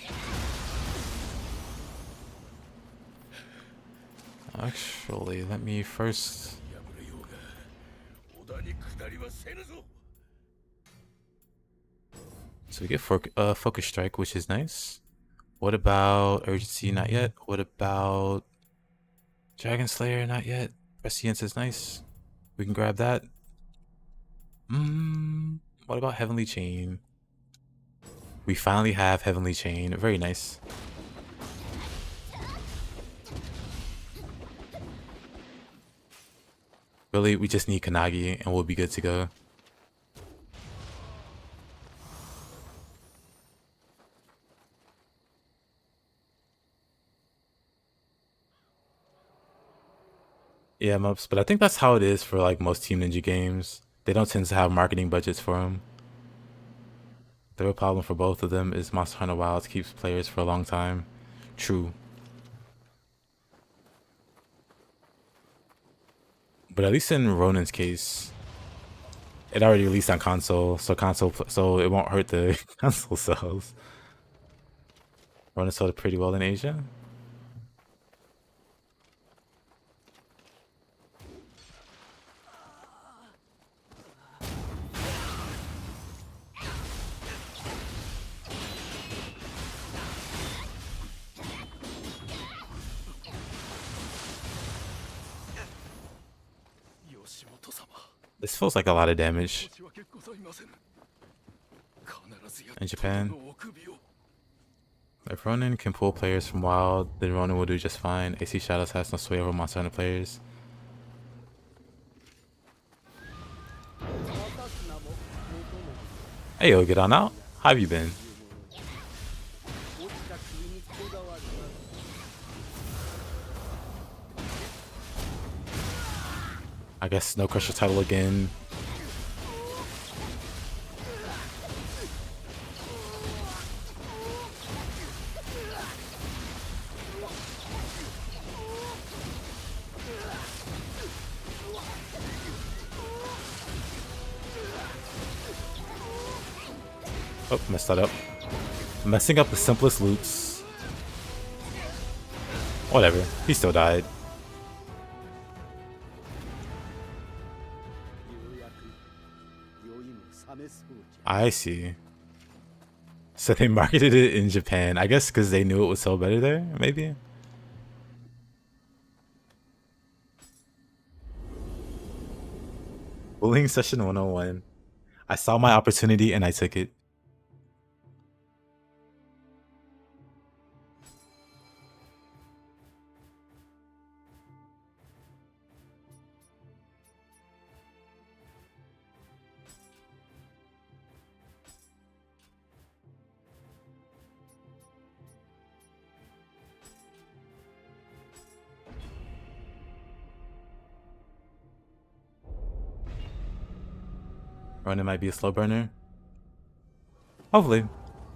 Actually, let me first. So we get Focus Strike, which is nice. What about Urgency? Not yet. What about Dragon Slayer? Not yet. Prescience is nice. We can grab that. What about Heavenly Chain? We finally have Heavenly Chain. Very nice. Really, we just need Kanagi and we'll be good to go. Yeah, Mups, but I think that's how it is for like most Team Ninja games. They don't tend to have marketing budgets for them. The real problem for both of them is Monster Hunter Wilds keeps players for a long time. True. But at least in Ronin's case, it already released on console, so it won't hurt the console sales. Ronin sold pretty well in Asia. This feels like a lot of damage in Japan. If Ronin can pull players from Wild, then Ronin will do just fine. AC Shadows has no sway over Monster Hunter players. Hey yo, get on out. How have you been? I guess no Crusher title again. Oh, messed that up. Messing up the simplest loots. Whatever, he still died. I see. So they marketed it in Japan. I guess because they knew it would sell better there, maybe? Bullying Session 101. I saw my opportunity and I took it. Ronin might be a slow burner. Hopefully.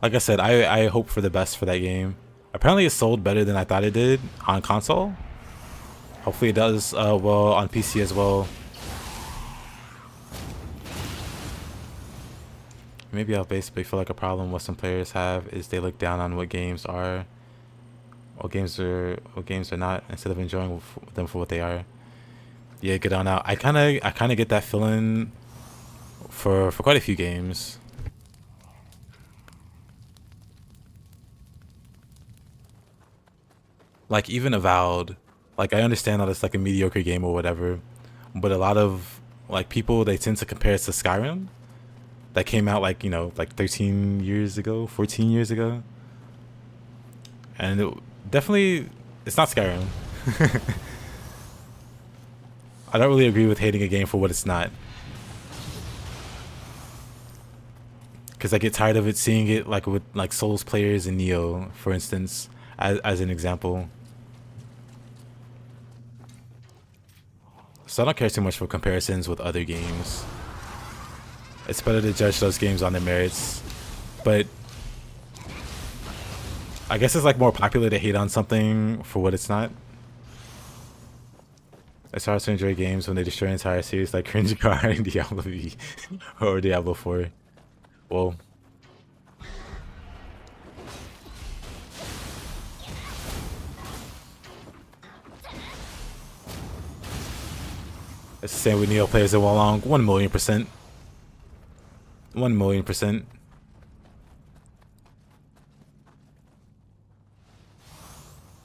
Like I said, I hope for the best for that game. Apparently it sold better than I thought it did on console. Hopefully it does well on PC as well. maybe I'll basically feel like a problem what some players have is they look down on what games are, what games are not, instead of enjoying them for what they are. Yeah, get on out. I kind of get that feeling for quite a few games. Like even Avowed, like I understand that it's like a mediocre game or whatever, but a lot of like people they tend to compare it to Skyrim that came out like, you know, like 13 years ago, 14 years ago. And it definitely it's not Skyrim. I don't really agree with hating a game for what it's not. Because I get tired of it seeing it like with like Souls players in Nioh, for instance, as an example. So I don't care too much for comparisons with other games. It's better to judge those games on their merits. But I guess it's like more popular to hate on something for what it's not. It's hard to enjoy games when they destroy an entire series like Cringe Car and Diablo V or Diablo 4. Well, it's the same with Nioh players that went along 1,000,000%. 1,000,000%.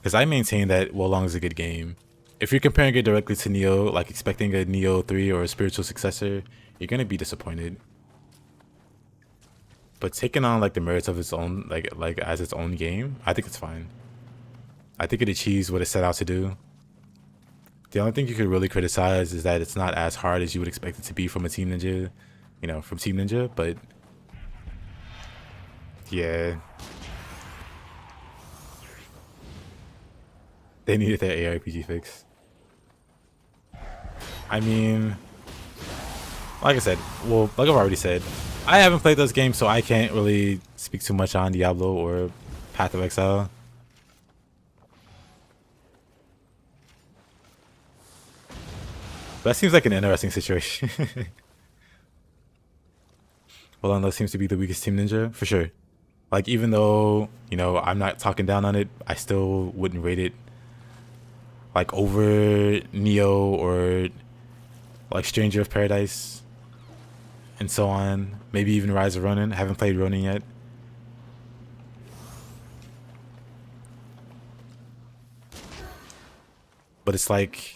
Because I maintain that Wolong is a good game. If you're comparing it directly to Nioh, like expecting a Nioh 3 or a spiritual successor, you're gonna be disappointed. But taking on like the merits of its own, like as its own game, I think it's fine. I think it achieves what it set out to do. The only thing you could really criticize is that it's not as hard as you would expect it to be from a Team Ninja, you know, from Team Ninja, but yeah. They needed their ARPG fix. I mean, like I said, well, like I've already said, I haven't played those games, so I can't really speak too much on Diablo or Path of Exile. That seems like an interesting situation. Well, that seems to be the weakest Team Ninja, for sure. Like, even though, you know, I'm not talking down on it, I still wouldn't rate it like over Nioh or like Stranger of Paradise and so on. Maybe even Rise of Ronin. I haven't played Ronin yet. But it's like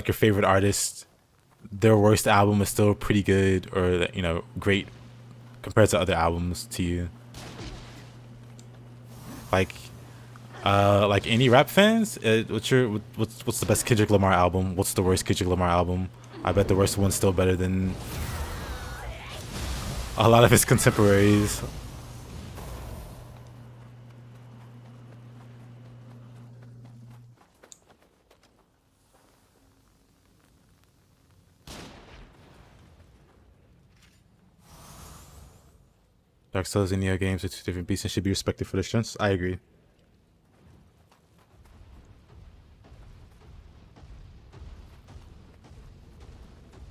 your favorite artist, their worst album is still pretty good or, you know, great compared to other albums to you. Like any rap fans, what's the best Kendrick Lamar album? What's the worst Kendrick Lamar album? I bet the worst one's still better than a lot of his contemporaries. Dark Souls and Nioh games are two different beasts and should be respected for their strengths. I agree.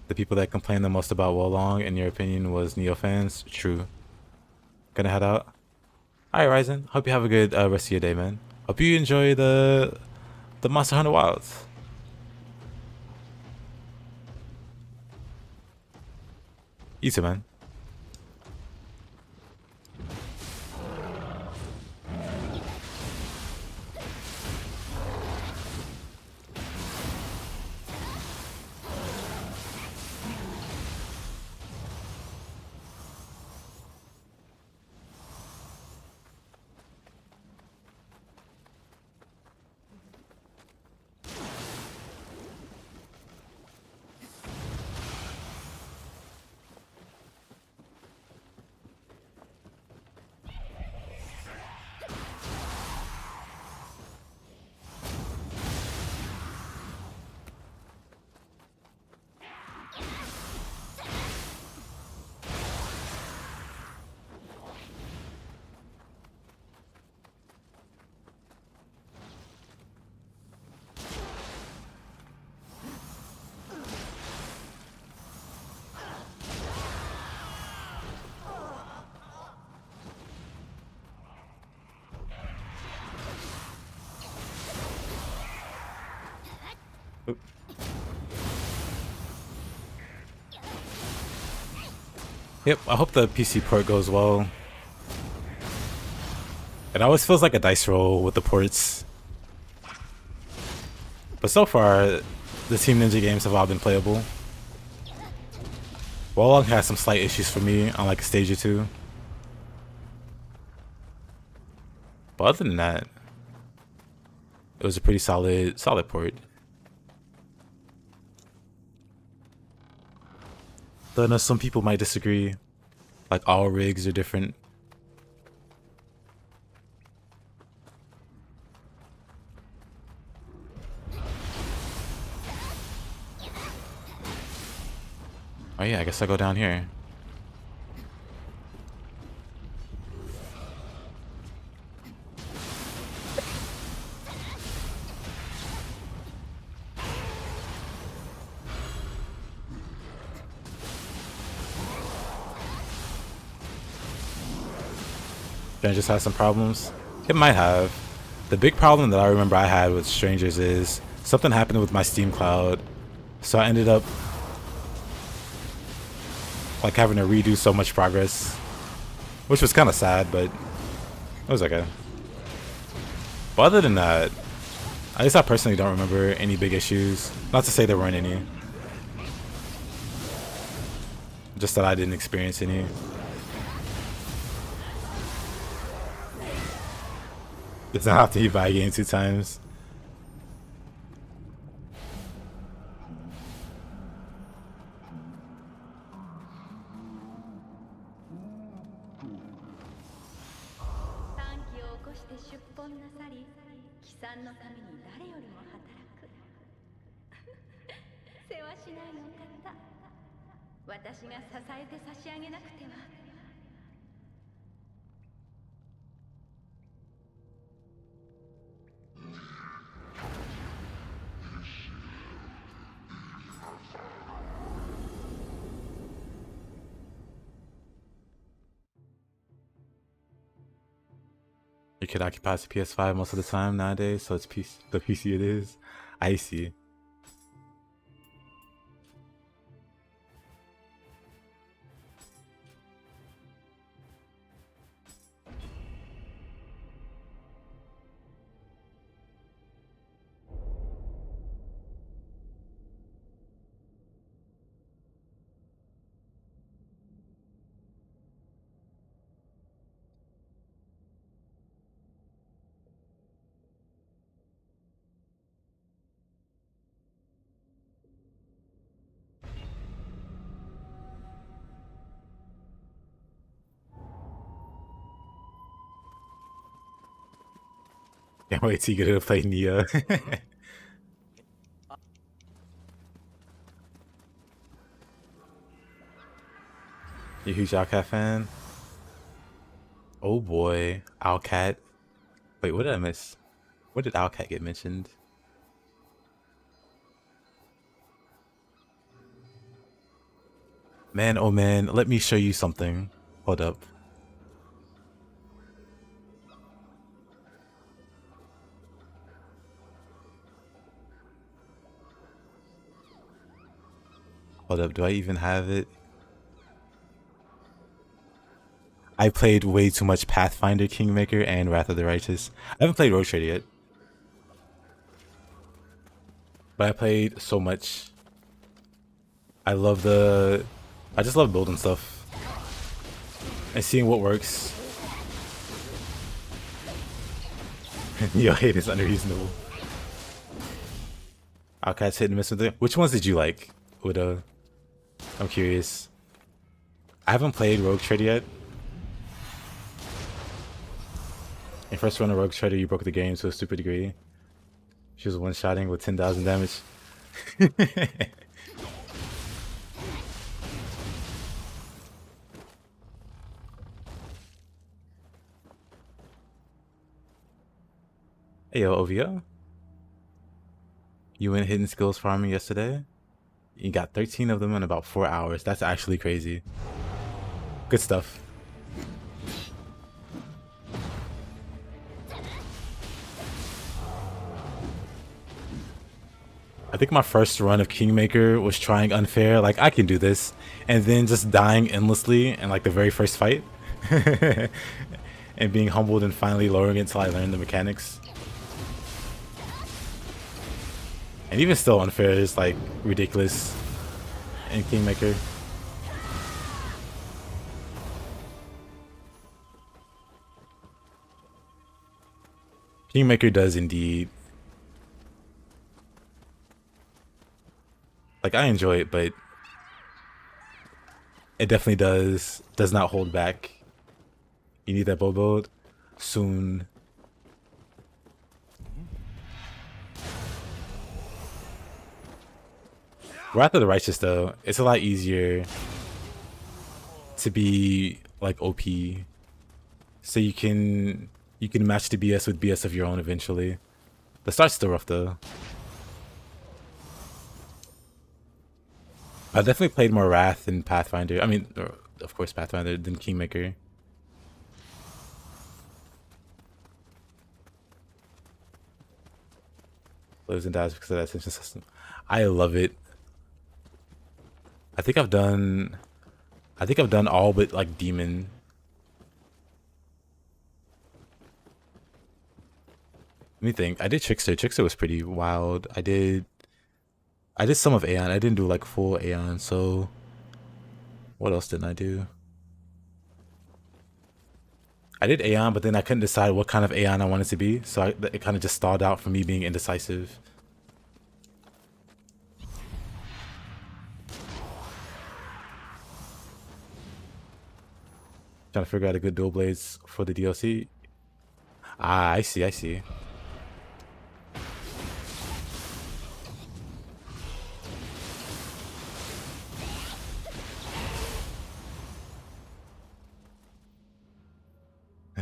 The people that complained the most about Wolong, in your opinion, was Nioh fans. True. Gonna head out. Alright, Ryzen. Hope you have a good rest of your day, man. Hope you enjoy the Monster Hunter Wilds. You too, man. Oop. Yep, I hope the PC port goes well. It always feels like a dice roll with the ports. But so far, the Team Ninja games have all been playable. Wallong has some slight issues for me on like a stage or two. But other than that, it was a pretty solid port. Though I know some people might disagree. Like all rigs are different. Oh yeah, I guess I'll go down here. Gonna just have some problems? It might have. The big problem that I remember I had with Strangers is something happened with my Steam Cloud. So I ended up like having to redo so much progress, which was kind of sad, but it was okay. But other than that, at least I personally don't remember any big issues. Not to say there weren't any. Just that I didn't experience any. Does not have to you buy a game 2 times. Your kid occupies the PS5 most of the time nowadays, so it's the PC it is. I see. Can't wait till you get to play Nioh. You a huge Owlcat fan? Oh boy, Owlcat. Wait, what did I miss? What did Owlcat get mentioned? Man, oh man, let me show you something. Hold up. Hold up, do I even have it? I played way too much Pathfinder Kingmaker and Wrath of the Righteous. I haven't played Rogue Trader yet. But I played so much. I just love building stuff. And seeing what works. Your hate is unreasonable. Owlcat's hit and miss with it. Which ones did you like, Uda? I'm curious. I haven't played Rogue Trader yet. In first run of Rogue Trader, you broke the game to a stupid degree. She was one-shotting with 10,000 damage. Hey yo, OVO. You went hidden skills farming yesterday? You got 13 of them in about 4 hours. That's actually crazy. Good stuff. I think my first run of Kingmaker was trying unfair, like I can do this, and then just dying endlessly in like the very first fight, and being humbled and finally lowering it until I learned the mechanics. And even still, unfair is like ridiculous in Kingmaker. Kingmaker does indeed. Like, I enjoy it, but it definitely does not hold back. You need that bow build soon. Wrath of the Righteous, though, it's a lot easier to be like OP, so you can match the BS with BS of your own eventually. The start's still rough though. I definitely played more Wrath than Pathfinder. I mean, of course, Pathfinder than Kingmaker. Lives and dies because of that ascension system. I love it. I think I've done all but like Demon. Let me think. I did Trickster. Trickster was pretty wild. I did some of Aeon. I didn't do like full Aeon, so what else didn't I do? I did Aeon, but then I couldn't decide what kind of Aeon I wanted to be, so it kind of just stalled out for me being indecisive. Trying to figure out a good dual blades for the DLC. Ah, I see, I see.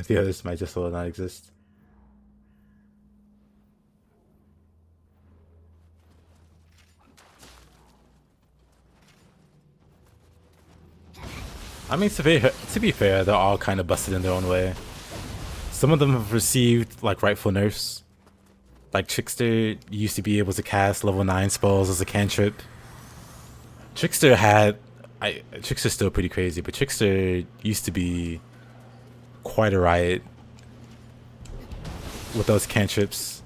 The others might just well not exist. I mean, to be fair, they're all kind of busted in their own way. Some of them have received like rightful nerfs. Like Trickster used to be able to cast level 9 spells as a cantrip. Trickster's still pretty crazy, but Trickster used to be quite a riot with those cantrips.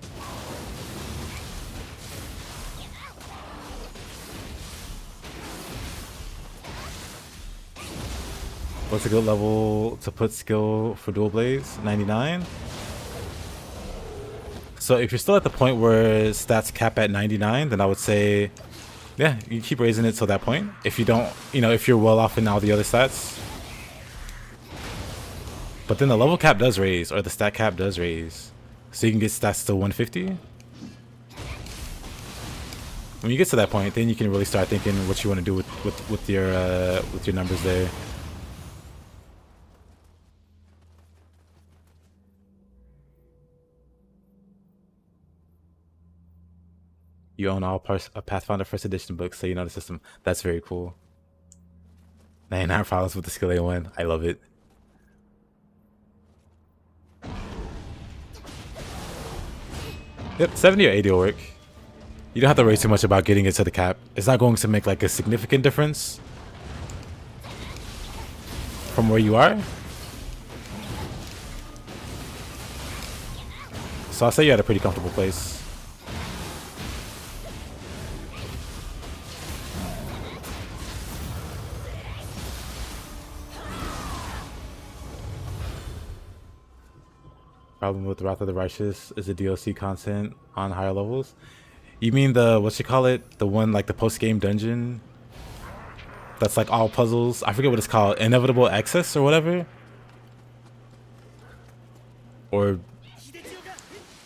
What's a good level to put skill for dual blades? 99. So if you're still at the point where stats cap at 99, then I would say, yeah, you keep raising it till that point. If you don't, if you're well off in all the other stats. But then the level cap does raise, or the stat cap does raise. So you can get stats to 150. When you get to that point, then you can really start thinking what you want to do with your numbers there. You own all Pathfinder First Edition books, so you know the system. That's very cool. 99 problems with the skill A1. I love it. Yep, 70 or 80 will work. You don't have to worry too much about getting it to the cap. It's not going to make like a significant difference from where you are. So I'll say you're at a pretty comfortable place. Problem with Wrath of the Righteous is the DLC content on higher levels. You mean the, the one like the post-game dungeon that's like all puzzles? I forget what it's called. Inevitable Access or whatever? Or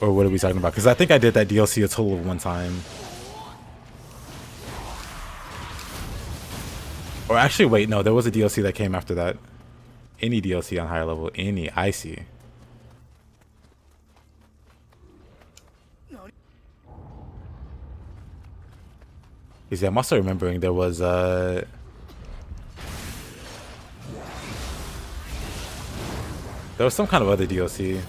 what are we talking about? Because I think I did that DLC a total of one time. Or actually, wait, no, there was a DLC that came after that. Any DLC on higher level. I see. Because I'm also remembering there was there was some kind of other DLC,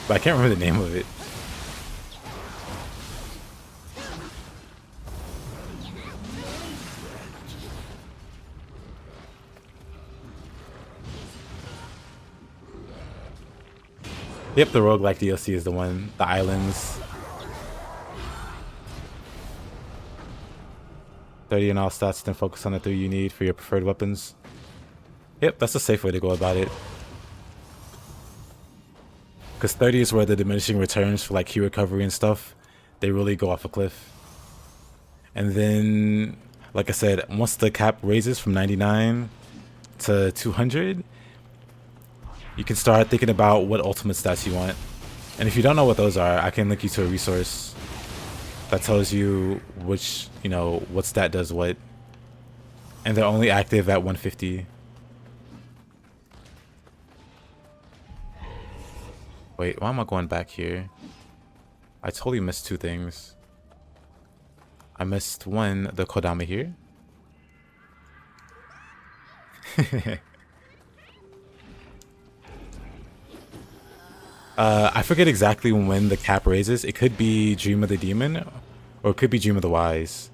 but I can't remember the name of it. Yep, the roguelike DLC is the one. The islands. 30 in all stats, then focus on the 3 you need for your preferred weapons. Yep, that's a safe way to go about it. Because 30 is where the diminishing returns for like key recovery and stuff, they really go off a cliff. And then, like I said, once the cap raises from 99 to 200, you can start thinking about what ultimate stats you want. And if you don't know what those are, I can link you to a resource that tells you which, you know, what stat does what. And they're only active at 150. Wait, why am I going back here? I totally missed 2 things. I missed one, the Kodama here. I forget exactly when the cap raises. It could be Dream of the Demon, or it could be Dream of the Wise.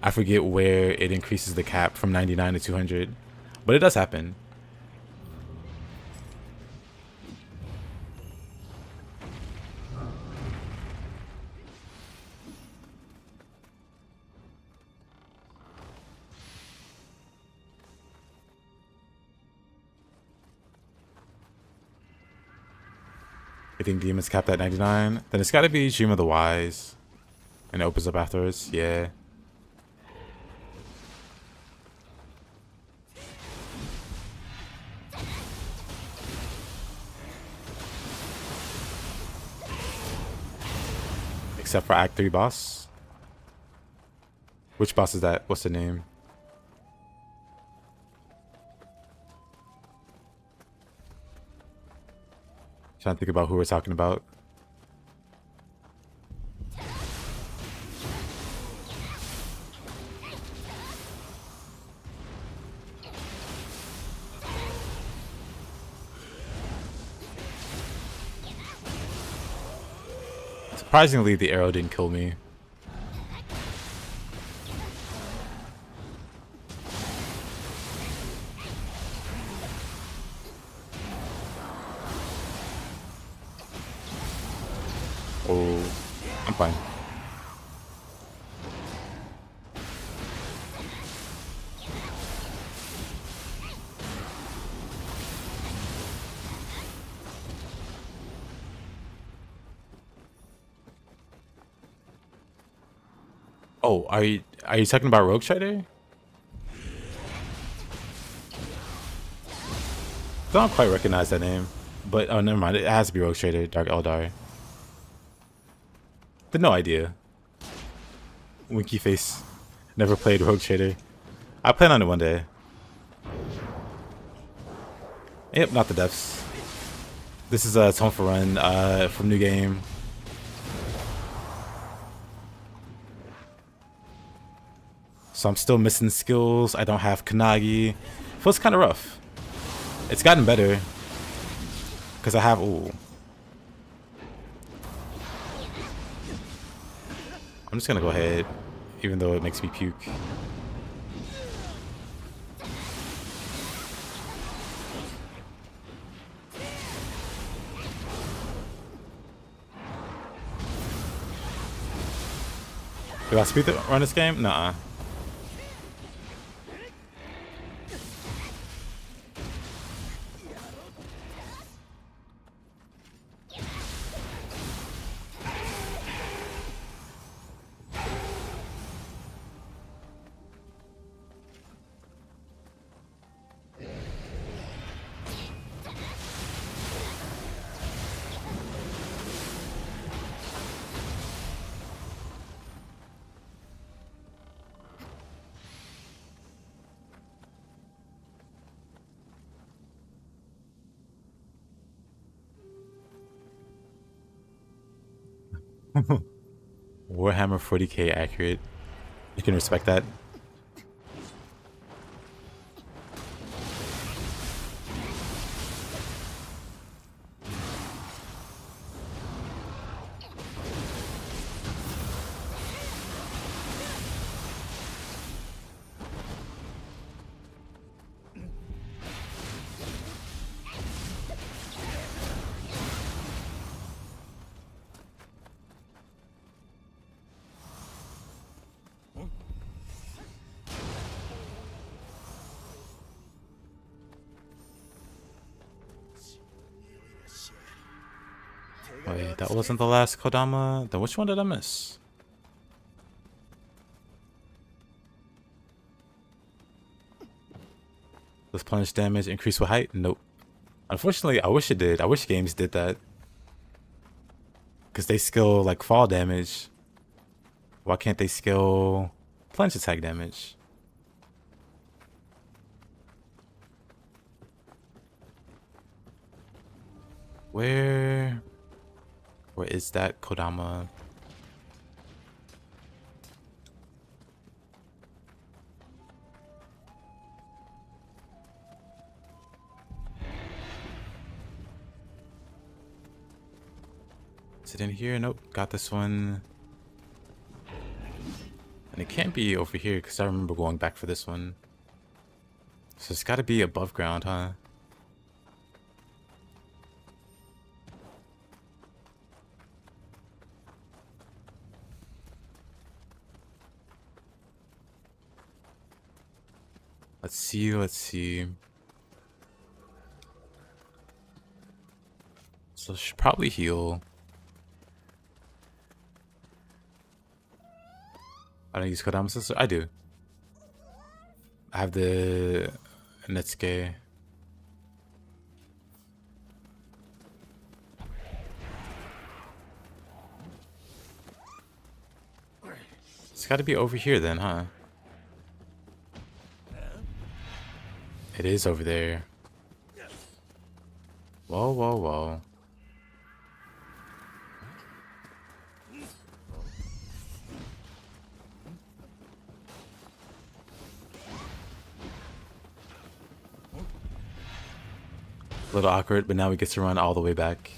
I forget where it increases the cap from 99 to 200, but it does happen. I think Demon's capped at 99. Then it's gotta be Dream of the Wise. And it opens up afterwards. Yeah. Except for Act 3 boss. Which boss is that? What's the name? Trying to think about who we're talking about. Surprisingly, the arrow didn't kill me. Oh, I'm fine. Oh, are you talking about Rogue Strider? Don't quite recognize that name, but oh, never mind. It has to be Rogue Strider, Dark Eldar. But no idea. Winky face. Never played Rogue Trader. I plan on it one day. Yep, not the depths. This is a Tonfa from New Game. So I'm still missing skills. I don't have Kanagi. Feels kind of rough. It's gotten better. Because I have... Ooh. I'm just gonna go ahead, even though it makes me puke. Do I speed run this game? Nuh-uh. Warhammer 40k accurate. You can respect that. Wait, that wasn't the last Kodama? Then which one did I miss? Does plunge damage increase with height? Nope. Unfortunately, I wish it did. I wish games did that. Because they skill like fall damage. Why can't they skill plunge attack damage? Where is that Kodama? Is it in here? Nope. Got this one. And it can't be over here because I remember going back for this one. So it's got to be above ground, huh? Let's see, let's see. So I should probably heal. I don't use Kodama Sister. I do. I have the Netsuke. It's got to be over here then, huh? It is over there. Whoa, whoa, whoa. A little awkward, but now we get to run all the way back.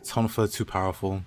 Tonfa too powerful.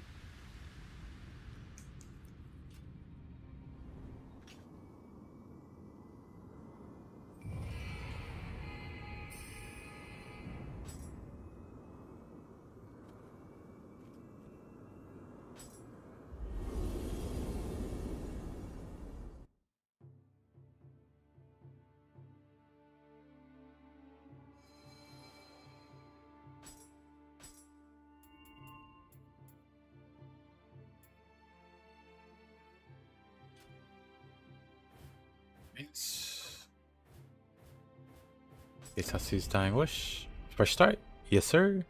Itatsu's Dying Wish. Fresh start? Yes, sir.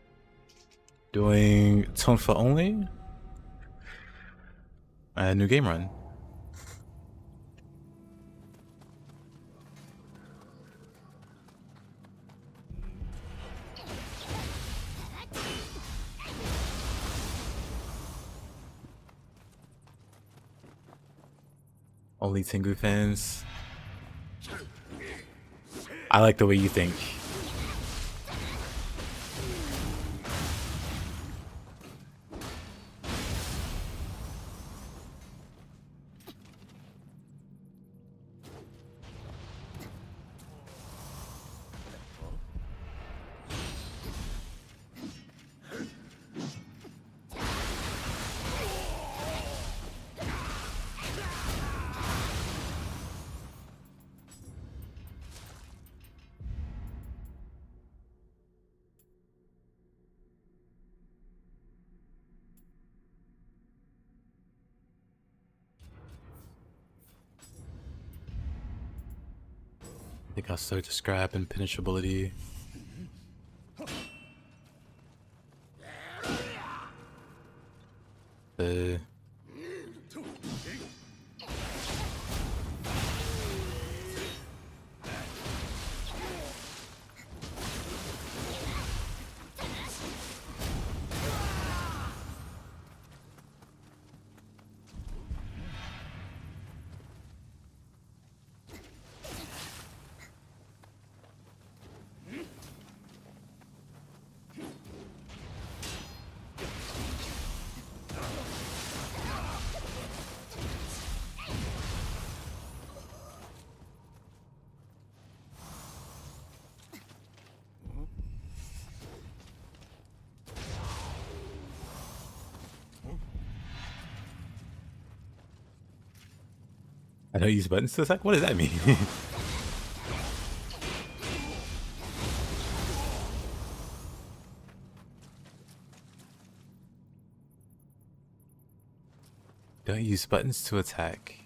Doing Tonfa-only. New game run. Only Tengu fans. I like the way you think. They got start to scrap and penetrability. The I don't use buttons to attack? What does that mean? Don't use buttons to attack.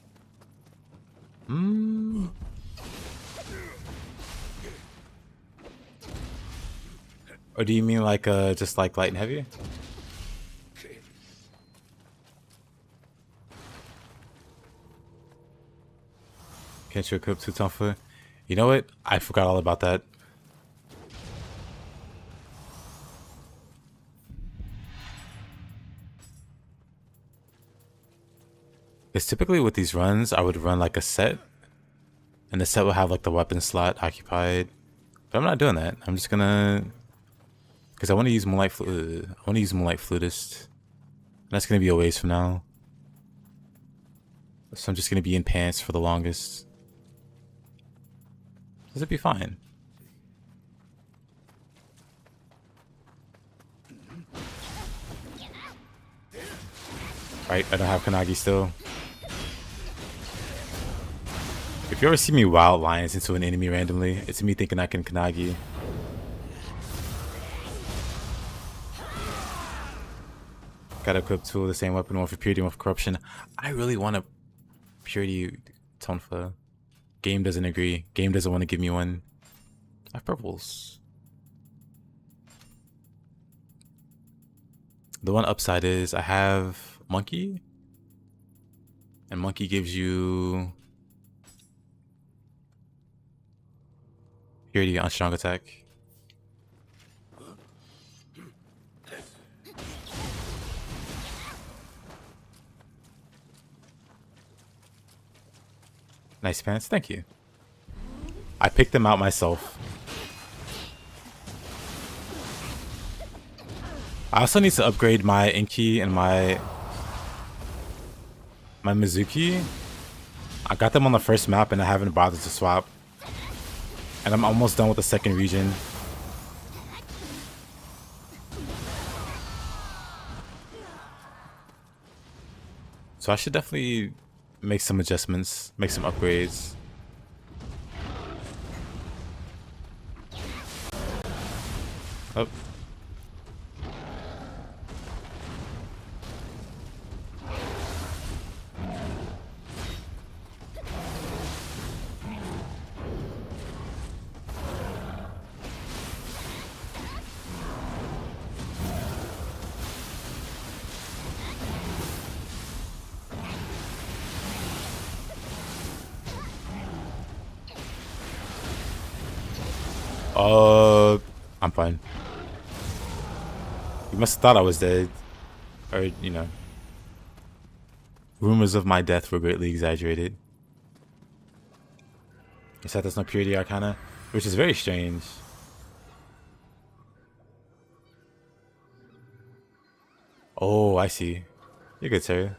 Or do you mean like just like light and heavy? Can't you equip 2 Tonfa? You know what? I forgot all about that. Because typically with these runs, I would run like a set. And the set will have like the weapon slot occupied. But I'm not doing that. I'm just gonna... Because I want to use Moonlight Flutist. And that's gonna be a ways from now. So I'm just gonna be in pants for the longest. This would be fine. Right, I don't have Kanagi still. If you ever see me wild lions into an enemy randomly, it's me thinking I can Kanagi. Gotta equip 2 of the same weapon, one for purity, one for corruption. I really want a purity Tonfa. Game doesn't agree. Game doesn't want to give me one. I have purples. The one upside is I have Monkey. And Monkey gives you purity on strong attack. Nice pants, thank you. I picked them out myself. I also need to upgrade my Inki and my Mizuki. I got them on the first map and I haven't bothered to swap. And I'm almost done with the second region. So I should definitely make some adjustments, make some upgrades. Oh. I'm fine. You must have thought I was dead. Or, you know. Rumors of my death were greatly exaggerated. You said there's no purity arcana, which is very strange. Oh, I see. You're good, sir.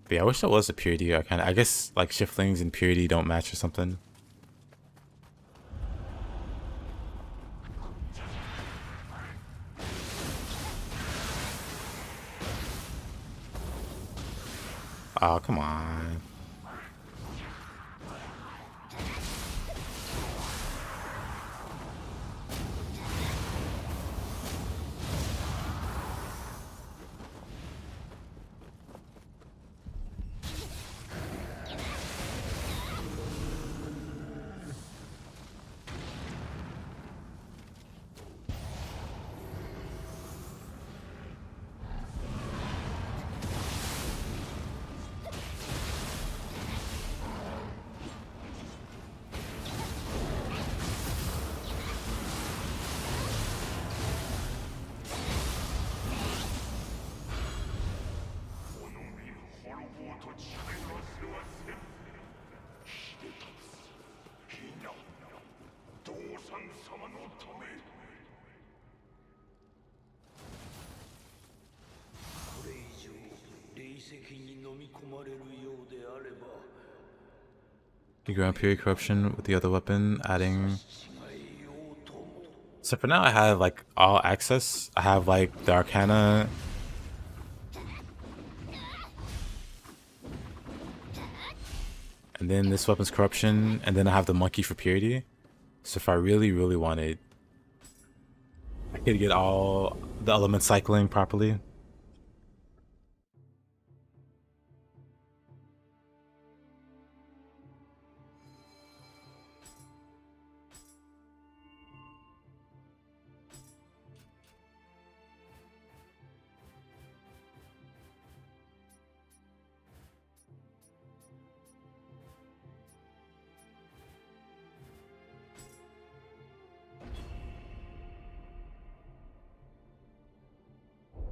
But yeah, I wish there was a purity arcana. I guess like shiftlings and purity don't match or something. Oh, come on. You ground period corruption with the other weapon, adding. So for now, I have like all access. I have like the Arcana. And then this weapon's corruption, and then I have the monkey for purity. So if I really, really wanted, I could get all the elements cycling properly.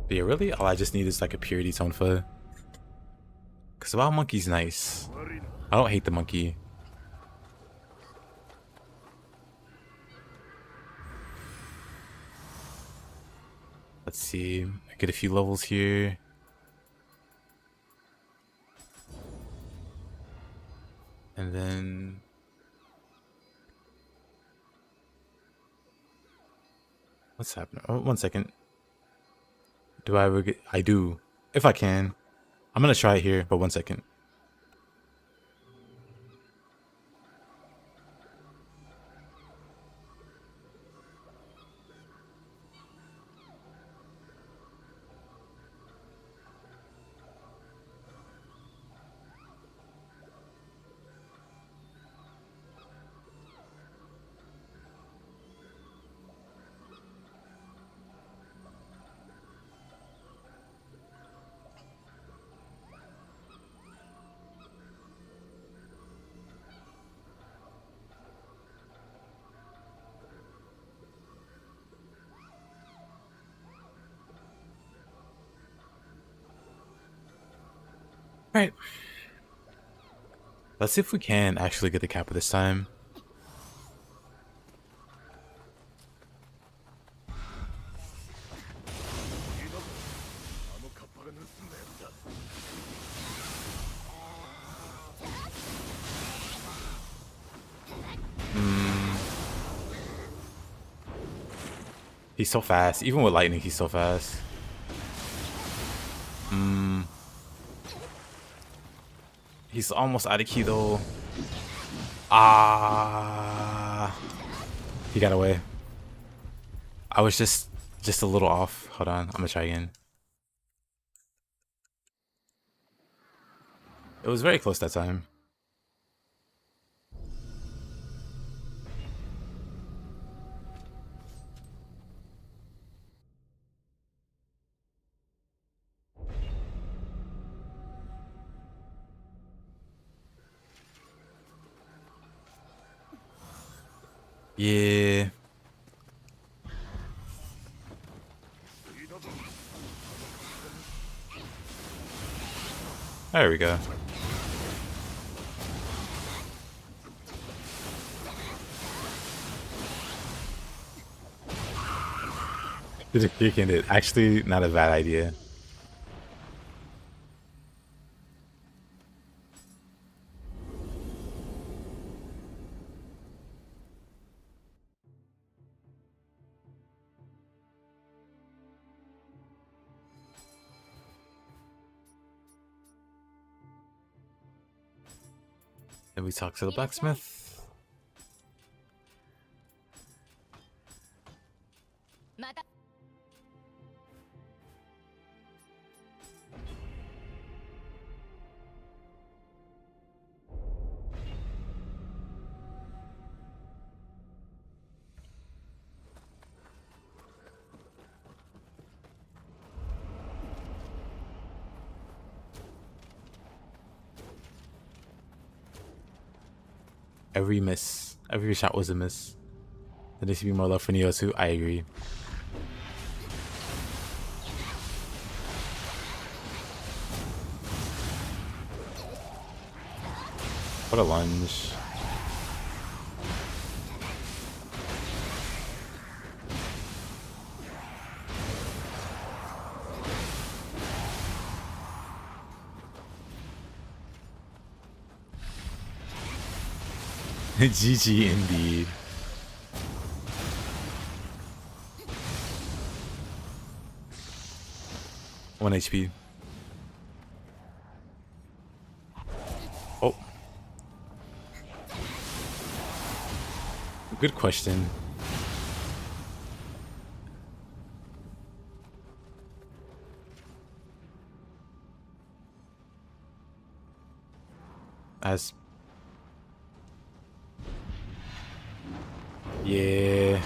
But yeah, really, all I just need is like a purity Tonfa. Because the wild monkey's nice. I don't hate the monkey. Let's see. I get a few levels here. And then... what's happening? Oh, 1 second. Do I ever get... I do. If I can. I'm gonna try it here, but 1 second. Right. Let's see if we can actually get the Kappa this time. He's so fast. Even with lightning, he's so fast. He's almost out of key though. Ah, he got away. I was just a little off. Hold on, I'm gonna try again. It was very close that time. Yeah. There we go. Did it kick in it? Actually, not a bad idea. Then we talk to the blacksmith. Every shot was a miss. There needs to be more love for Nioh too. I agree. What a lunge. GG indeed. One HP. Oh. Good question. As yeah.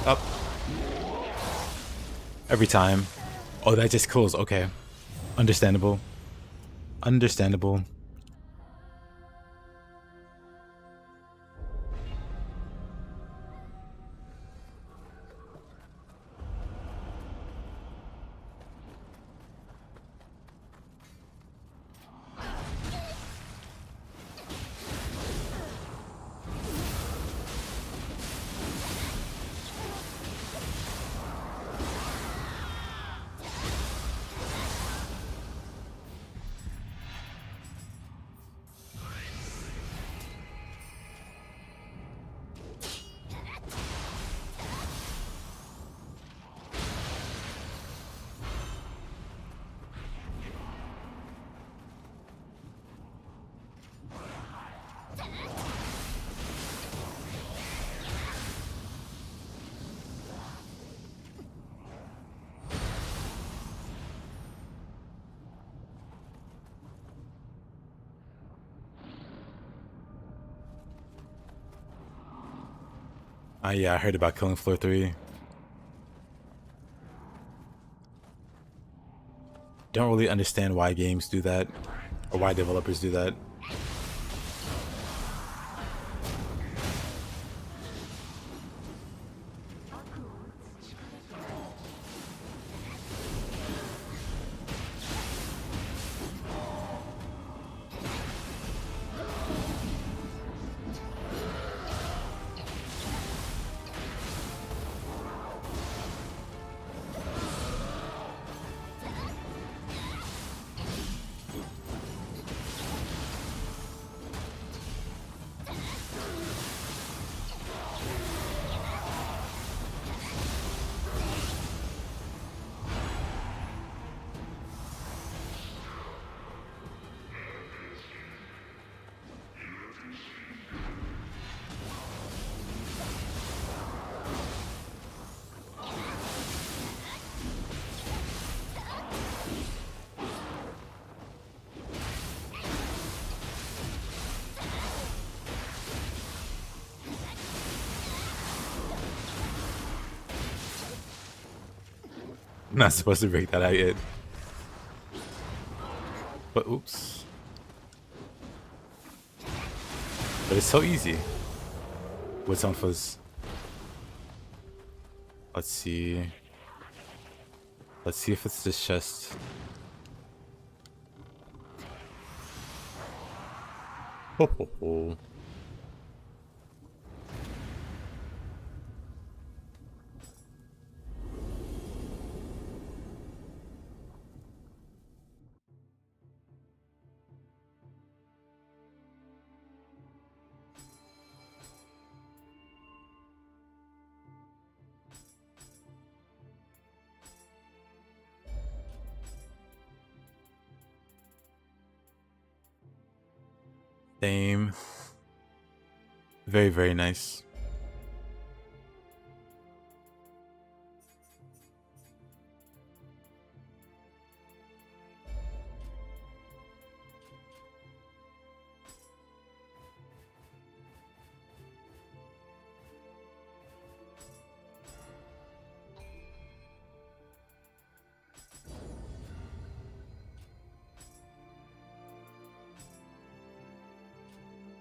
Up. Every time. Oh, that just kills. Okay. Understandable. Understandable. Yeah, I heard about killing floor 3. Don't really understand why games do that, or why developers do that. I'm not supposed to break that out yet. But oops. But it's so easy with Tonfas. Let's see. Let's see if it's this chest. Ho ho ho. Same. Very, very nice.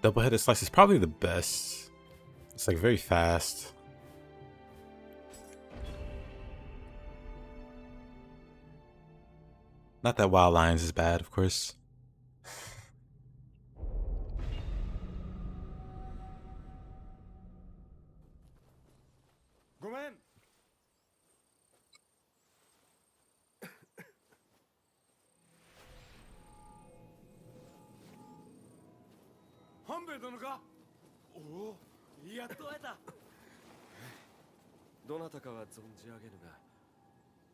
Double-headed slice is probably the best. It's like very fast. Not that Wild Lions is bad, of course. Oh, やっと会えた。どなたかは存じ上げぬが、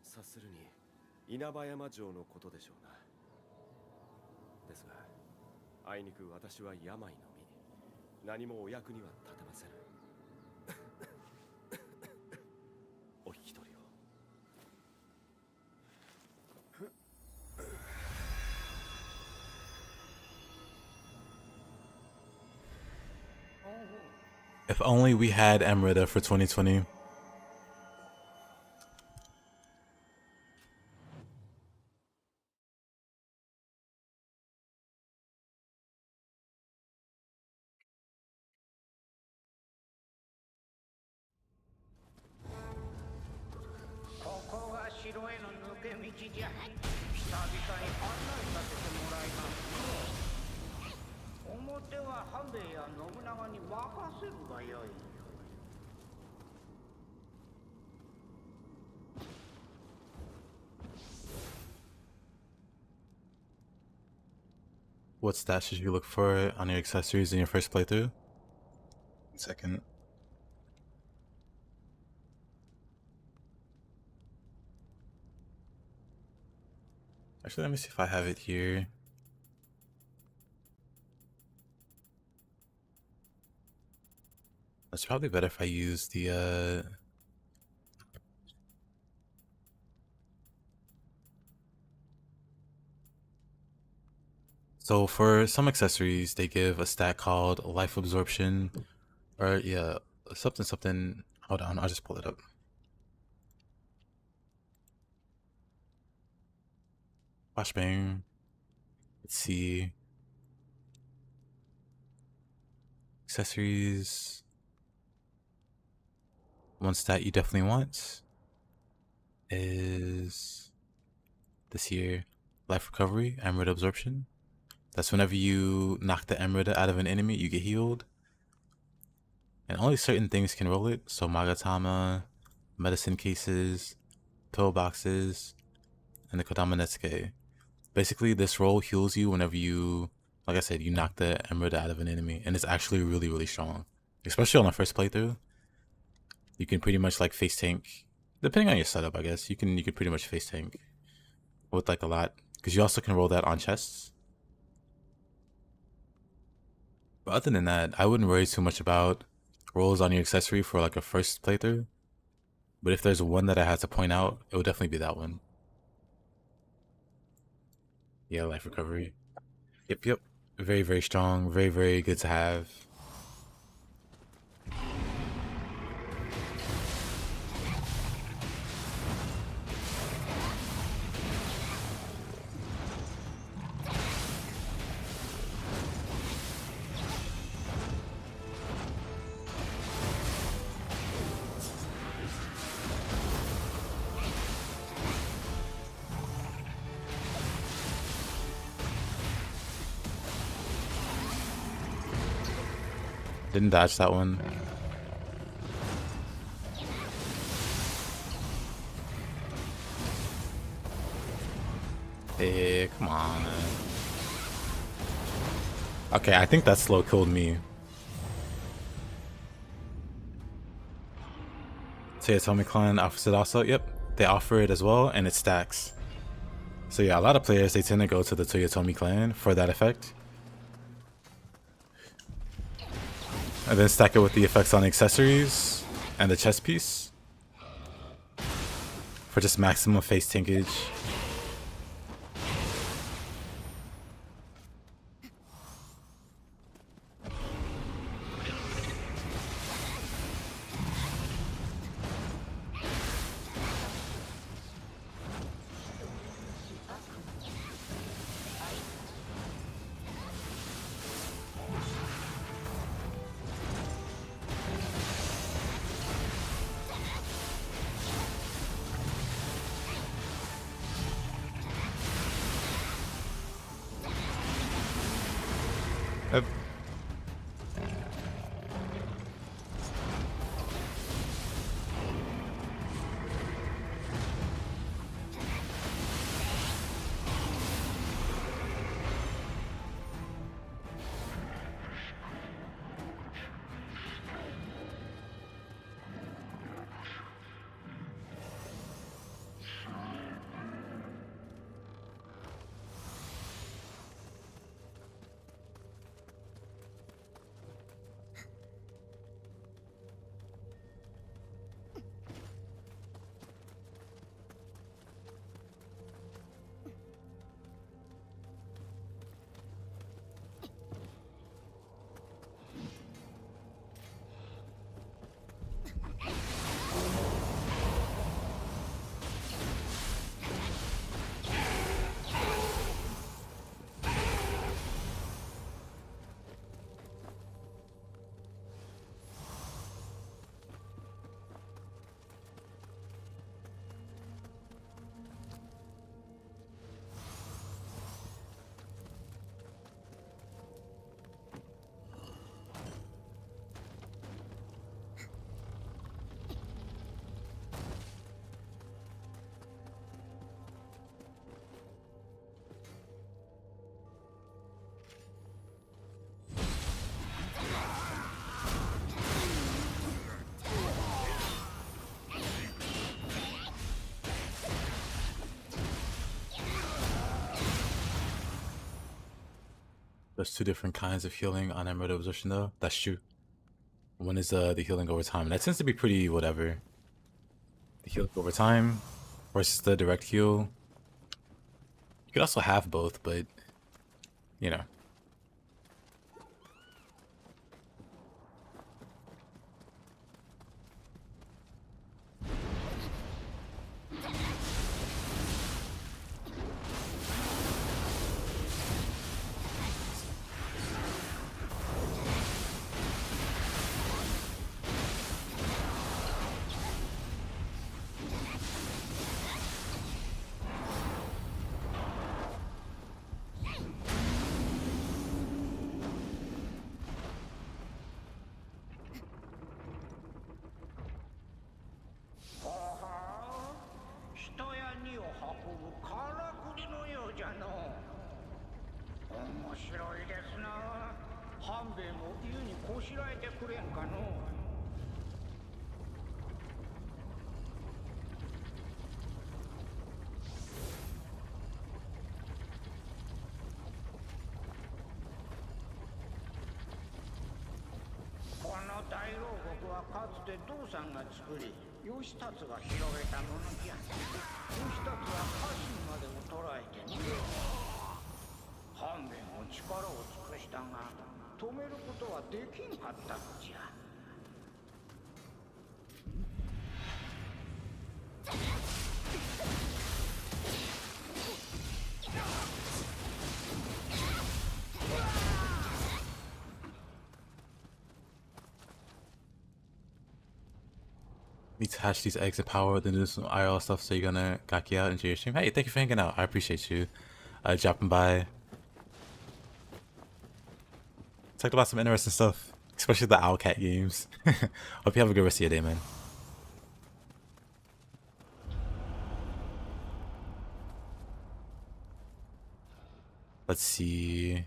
察するに稲葉山城のことでしょうな。ですが、あいにく私は病の身、何もお役には立てませぬ。お引き取りを。If only we had Amrita for 2020. What stats should you look for on your accessories in your first playthrough? Second. Actually, let me see if I have it here. It's probably better if I use the So for some accessories, they give a stat called life absorption, or yeah, something. Hold on, I'll just pull it up. Flashbang. Let's see. Accessories. One stat you definitely want is this here, life recovery, emerald absorption. That's whenever you knock the emerald out of an enemy, you get healed. And only certain things can roll it. So Magatama, medicine cases, pillboxes, and the Kodama Netsuke. Basically, this roll heals you whenever you, like I said, you knock the emerald out of an enemy. And it's actually really, really strong. Especially on the first playthrough. You can pretty much like face tank. Depending on your setup, I guess. You can pretty much face tank with like a lot. Because you also can roll that on chests. But other than that, I wouldn't worry too much about rolls on your accessory for like a first playthrough. But if there's one that I had to point out, it would definitely be that one. Yeah, life recovery. Yep. Very, very strong. Very, very good to have. Didn't dodge that one. Hey, come on. Okay, I think that slow killed me. Toyotomi clan offers it also. Yep, they offer it as well, and it stacks. So yeah, a lot of players, they tend to go to the Toyotomi clan for that effect. And then stack it with the effects on accessories and the chest piece for just maximum face tankage. There's two different kinds of healing on Emerald Absorption though. That's true. One is the healing over time. And that tends to be pretty whatever. The healing over time versus the direct heal. You could also have both, but you know. Need to hatch these eggs of power, then do some IRL stuff, so you're gonna gaki out into your stream. Hey, thank you for hanging out. I appreciate you dropping by. Talked about some interesting stuff. Especially the Owlcat games. Hope you have a good rest of your day, man. Let's see.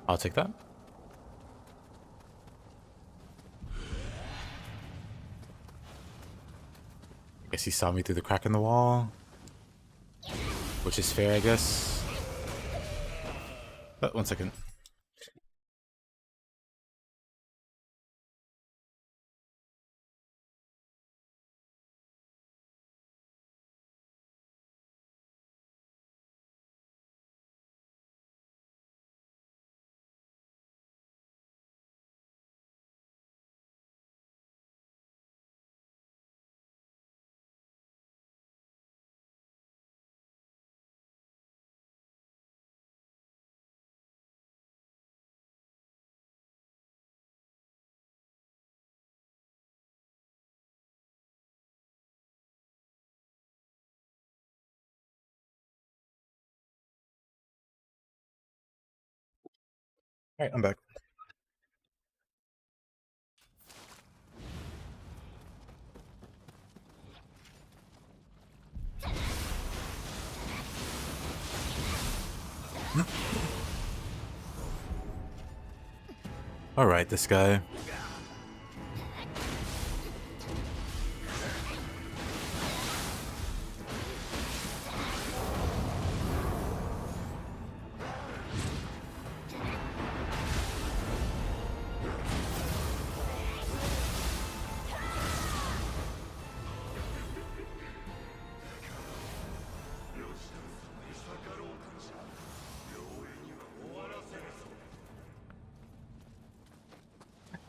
I'll take that. I guess he saw me through the crack in the wall, which is fair, I guess. But 1 second. All right, I'm back. All right, this guy.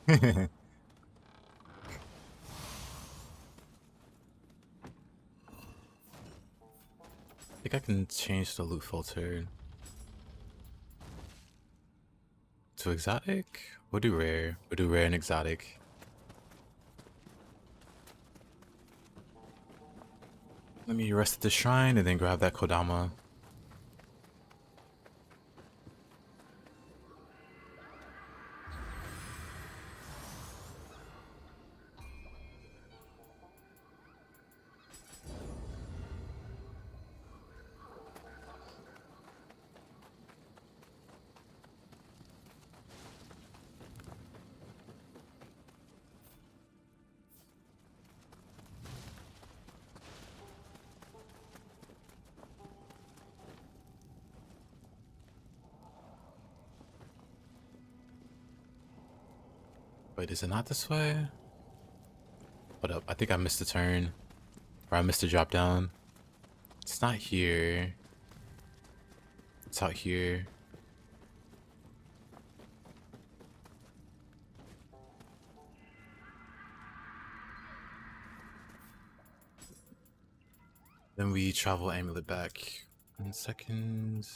I think I can change the loot filter to exotic. We'll do rare. We'll do rare and exotic. Let me rest at the shrine and then grab that Kodama. Wait, is it not this way? Hold up, I think I missed a turn. Or I missed a drop down. It's not here. It's out here. Then we travel amulet back. 1 second.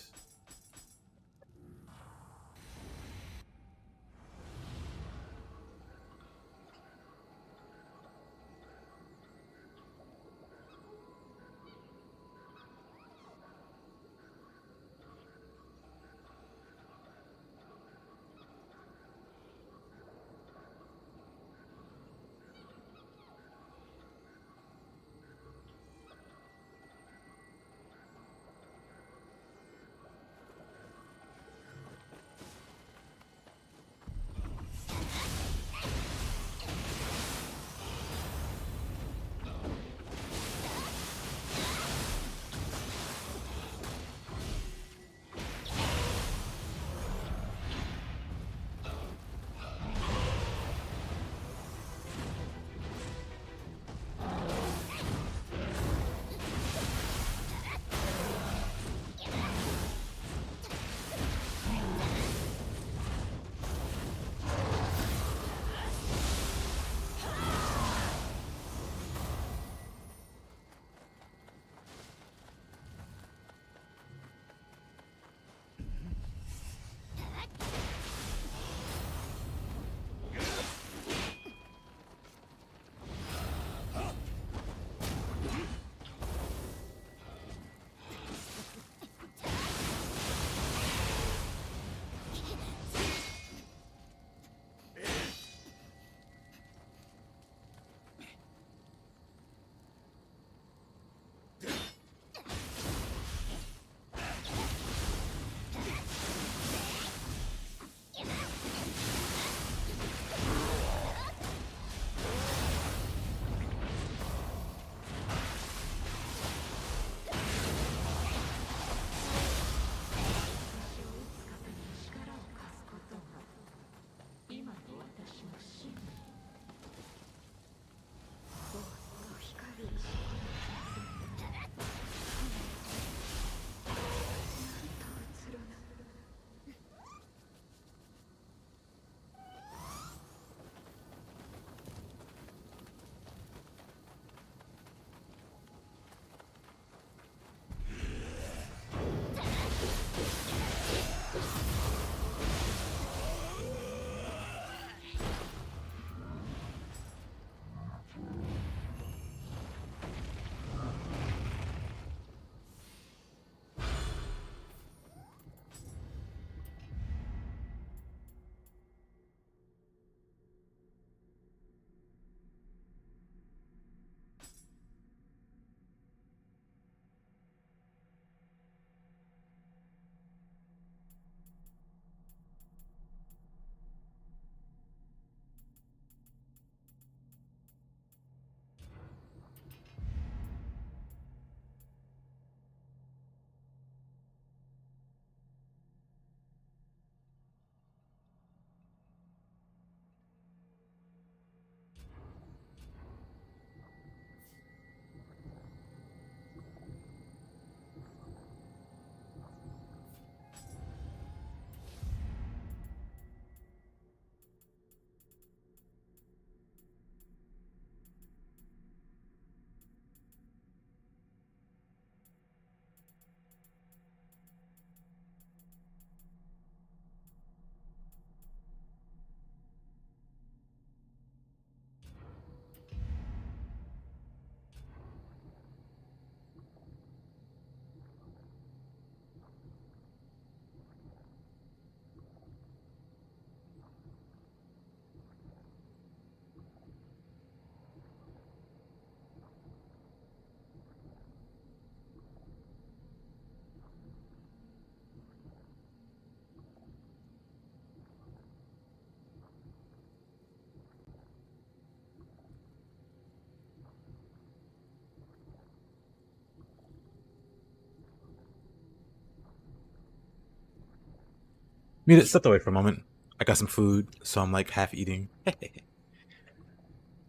Mute it, stepped away for a moment. I got some food, so I'm like half eating.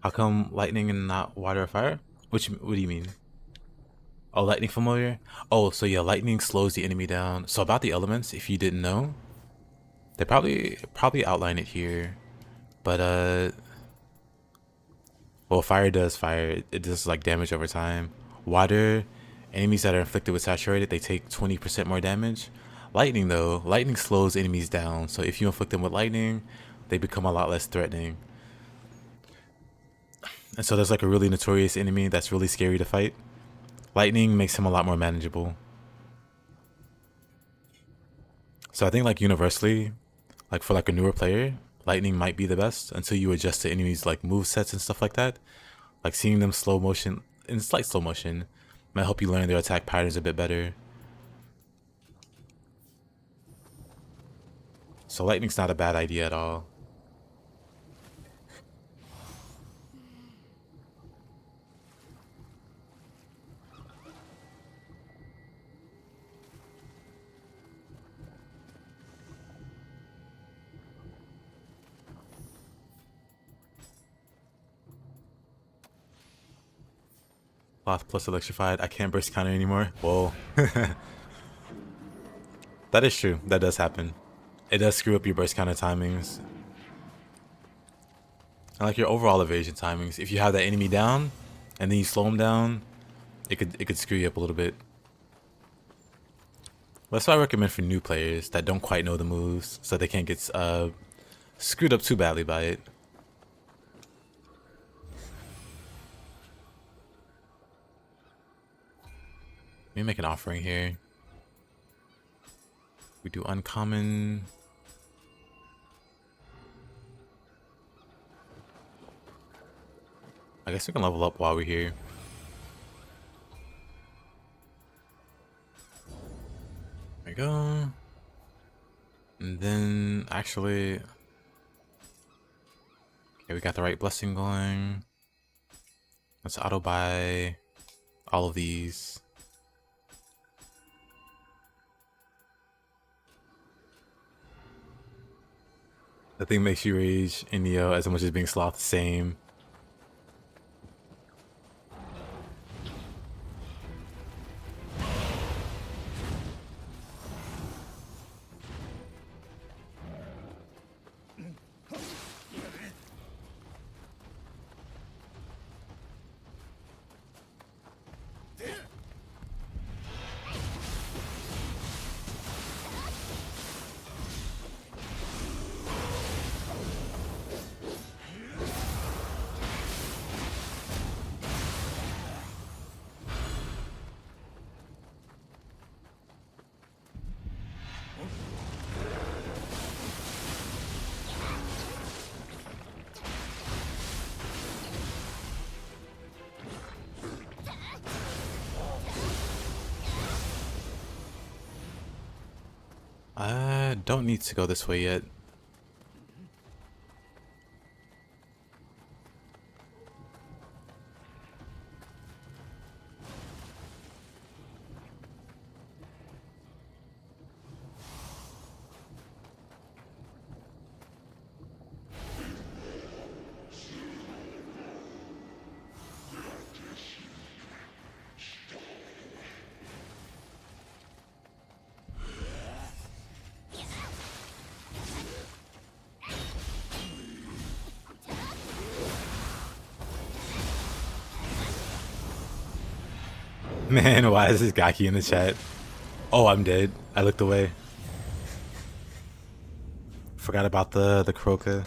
How come lightning and not water or fire? What do you mean? Oh, lightning familiar? Oh, so yeah, lightning slows the enemy down. So about the elements, if you didn't know, they probably outline it here. But well, fire does fire. It does like damage over time. Water, enemies that are inflicted with saturated, they take 20% more damage. Lightning though, lightning slows enemies down. So if you inflict them with lightning, they become a lot less threatening. And so there's like a really notorious enemy that's really scary to fight. Lightning makes him a lot more manageable. So I think like universally, like for like a newer player, lightning might be the best until you adjust to enemies like move sets and stuff like that. Like seeing them slow motion, in slight slow motion, might help you learn their attack patterns a bit better. So lightning's not a bad idea at all. Cloth plus electrified. I can't burst counter anymore. Whoa. That is true. That does happen. It does screw up your burst counter timings. And like your overall evasion timings. If you have that enemy down and then you slow him down, it could screw you up a little bit. That's why I recommend for new players that don't quite know the moves, so they can't get screwed up too badly by it. Let me make an offering here. We do uncommon. I guess we can level up while we're here. There we go. And then actually, okay, we got the right blessing going. Let's auto buy all of these. That thing makes you rage in Nioh as much as being sloth the same. I don't need to go this way yet. Man, why is this Gaki in the chat? Oh, I'm dead. I looked away. Forgot about the Kroka.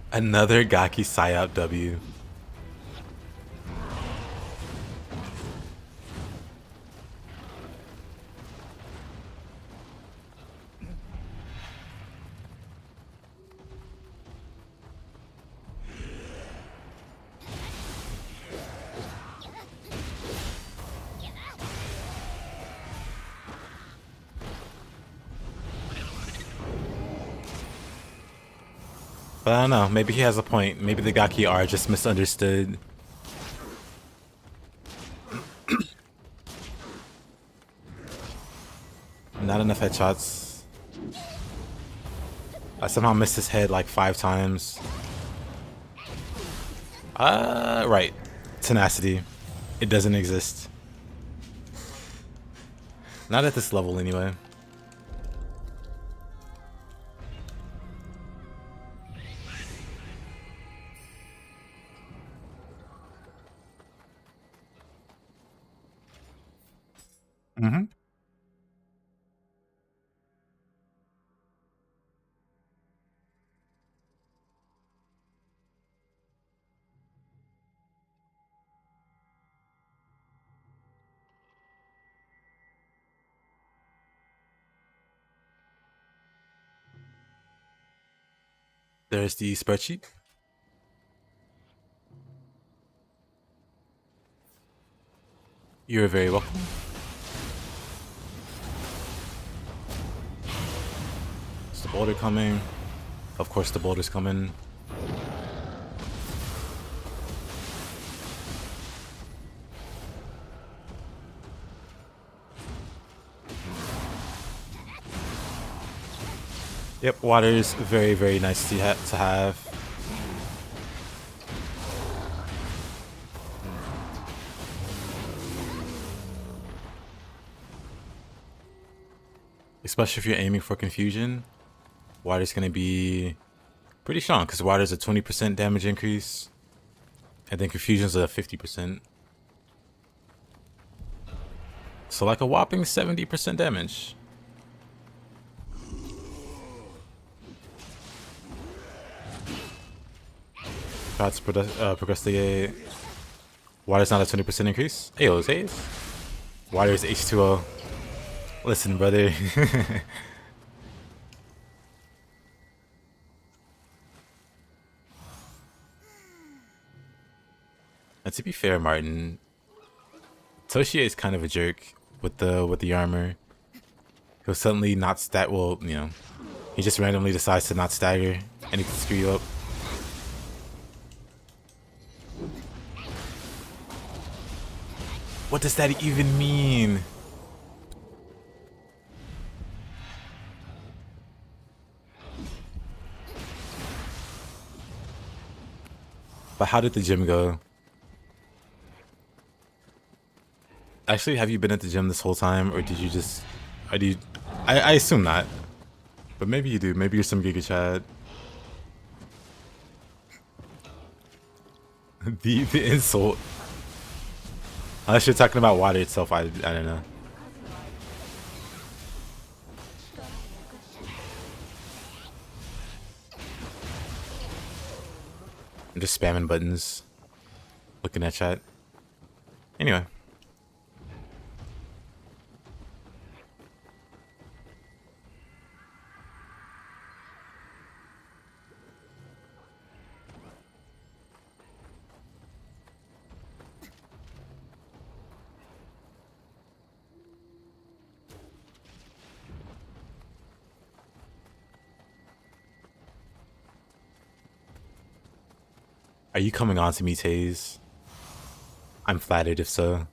Another Gaki Psyop W. But I don't know, maybe he has a point. Maybe the Gaki are just misunderstood. Not enough headshots. I somehow missed his head like 5 times. Right. Tenacity. It doesn't exist. Not at this level anyway. Mm-hmm. There's the spreadsheet. You're very welcome. Is the boulder coming? Of course the boulder's coming. Yep, water is very, very nice to have. Especially if you're aiming for confusion, water's gonna be pretty strong because water's a 20% damage increase, and then confusion's a 50%. So like a whopping 70% damage. Try to progress the gate. Water's not a 20% increase. Ayo, Haze. Water is H2O. Listen, brother. And to be fair, Martin, Toshie is kind of a jerk with the armor. He'll suddenly not stat. Well, you know, he just randomly decides to not stagger, and he can screw you up. What does that even mean? But how did the gym go? Actually, have you been at the gym this whole time, or did you just... I assume not. But maybe you do. Maybe you're some Giga Chad. the insult. Unless you're talking about water itself, I don't know. I'm just spamming buttons. Looking at chat. Anyway. Are you coming on to me, Taze? I'm flattered if so.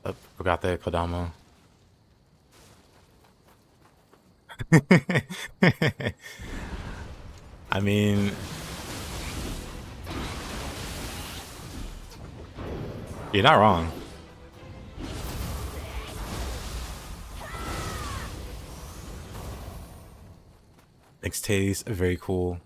Oh, forgot the Kodama. I mean, you're not wrong. Thanks, Taze. Very cool.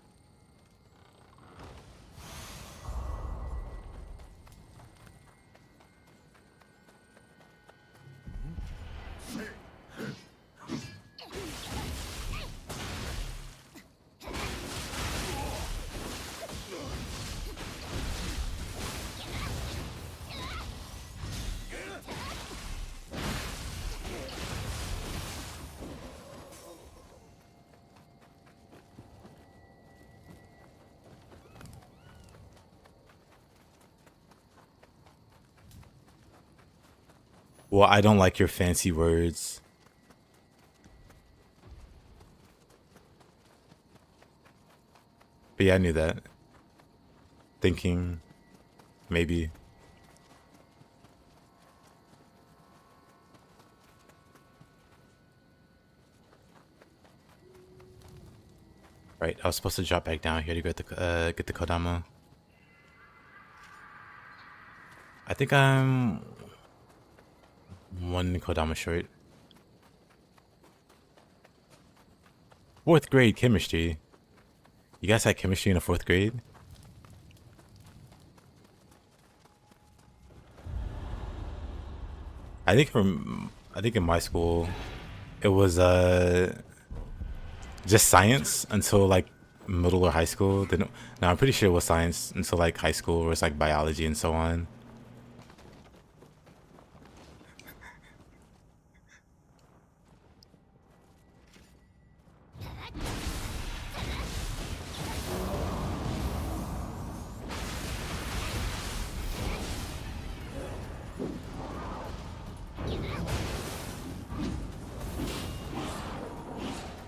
Well, I don't like your fancy words. But yeah, I knew that. Thinking, maybe. Right, I was supposed to drop back down here to get the Kodama. I think I'm one Kodama short. 4th grade chemistry. You guys had chemistry in the 4th grade? I think in my school it was just science until like middle or high school. Then no, I'm pretty sure it was science until like high school, where it's like biology and so on.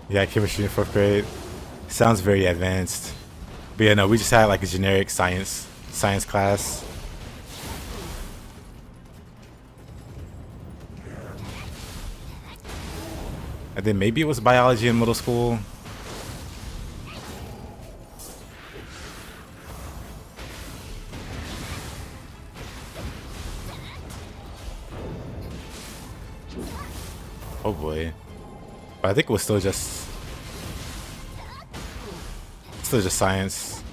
Yeah, chemistry in 4th grade. Sounds very advanced. But yeah, no, we just had like a generic science class. And then maybe it was biology in middle school. Oh boy. But I think it was still just science.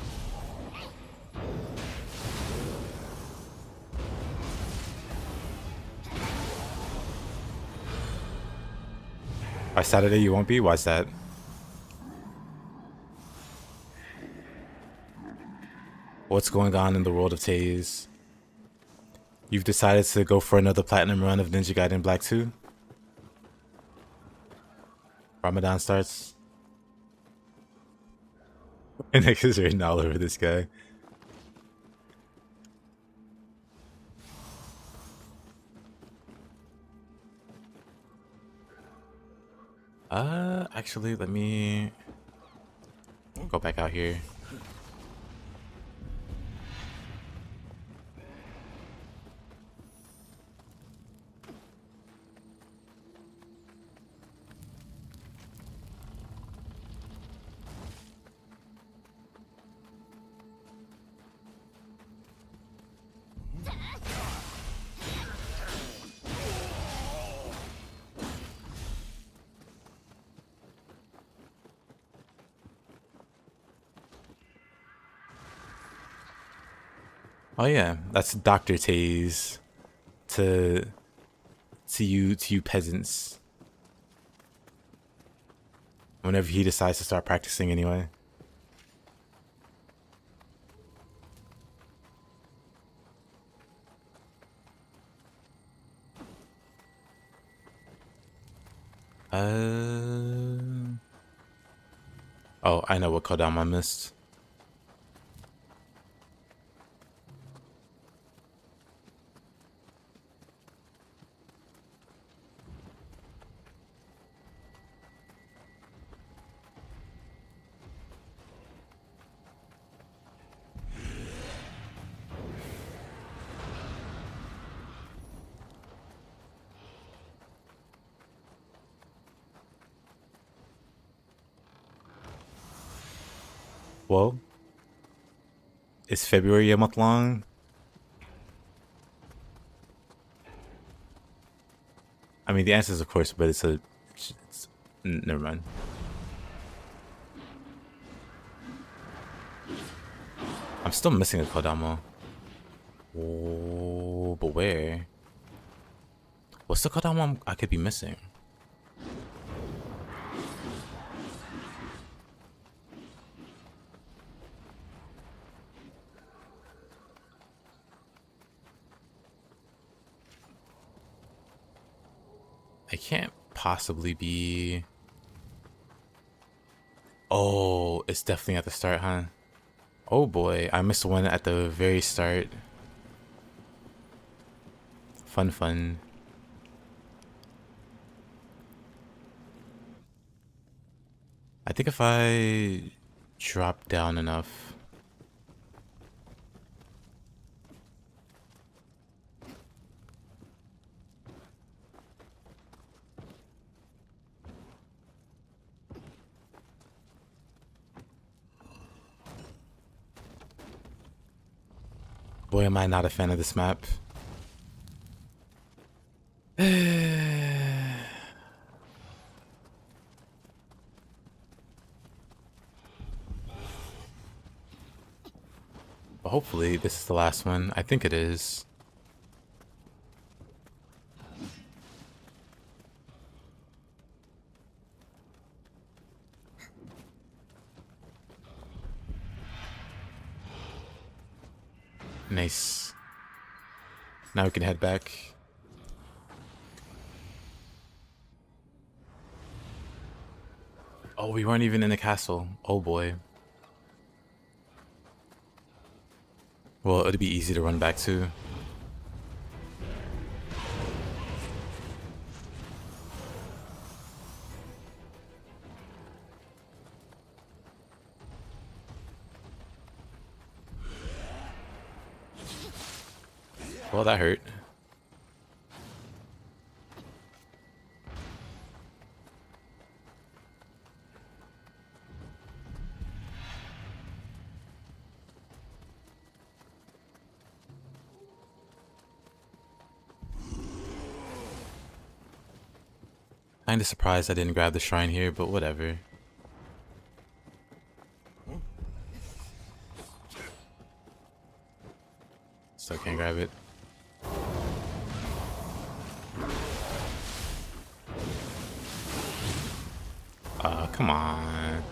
By Saturday you won't be? Why's that? What's going on in the world of Taze? You've decided to go for another platinum run of Ninja Gaiden Black 2? Ramadan starts. And Nick is written all over this guy. Actually, let me go back out here. Oh yeah, that's Dr. Taze to you peasants. Whenever he decides to start practicing anyway. Oh, I know what Kodama missed. Well, is February a month long? I mean, the answer is of course, but never mind. I'm still missing a Kodama. Oh, but where? What's the Kodama I could be missing? I can't possibly be... Oh, it's definitely at the start, huh? Oh boy, I missed one at the very start. Fun. I think if I drop down enough. Boy, am I not a fan of this map. But hopefully this is the last one. I think it is. Nice. Now we can head back. Oh, we weren't even in the castle. Oh boy. Well, it'd be easy to run back to. Well, that hurt. Kinda surprised I didn't grab the shrine here, but whatever. Still can't grab it. Come on.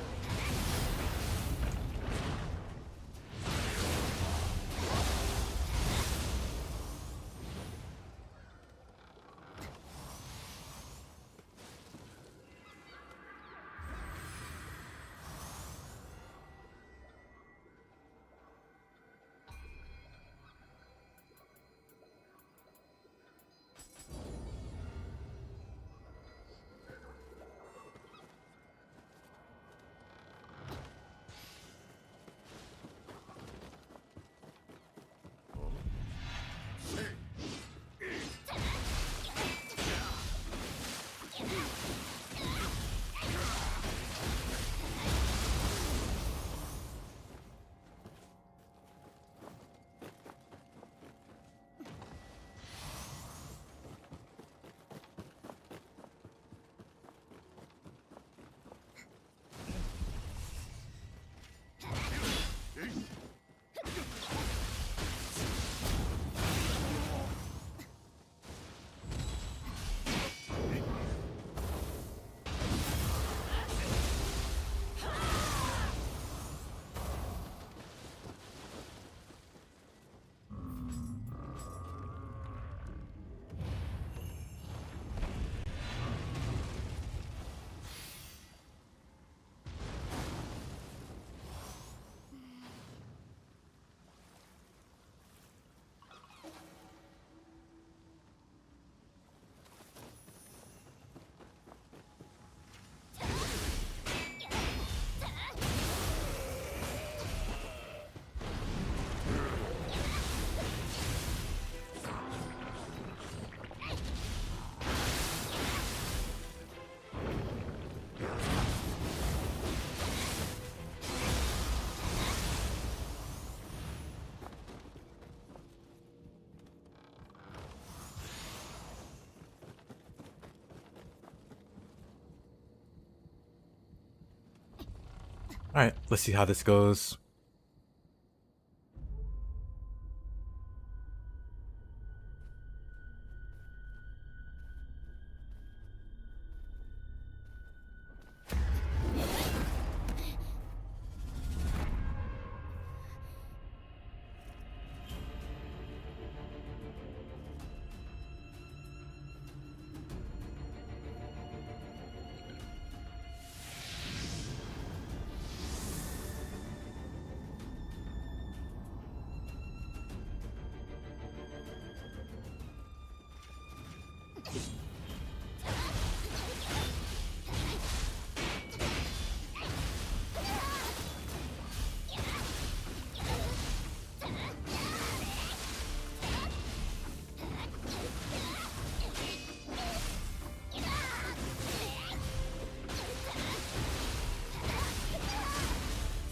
Alright, let's see how this goes.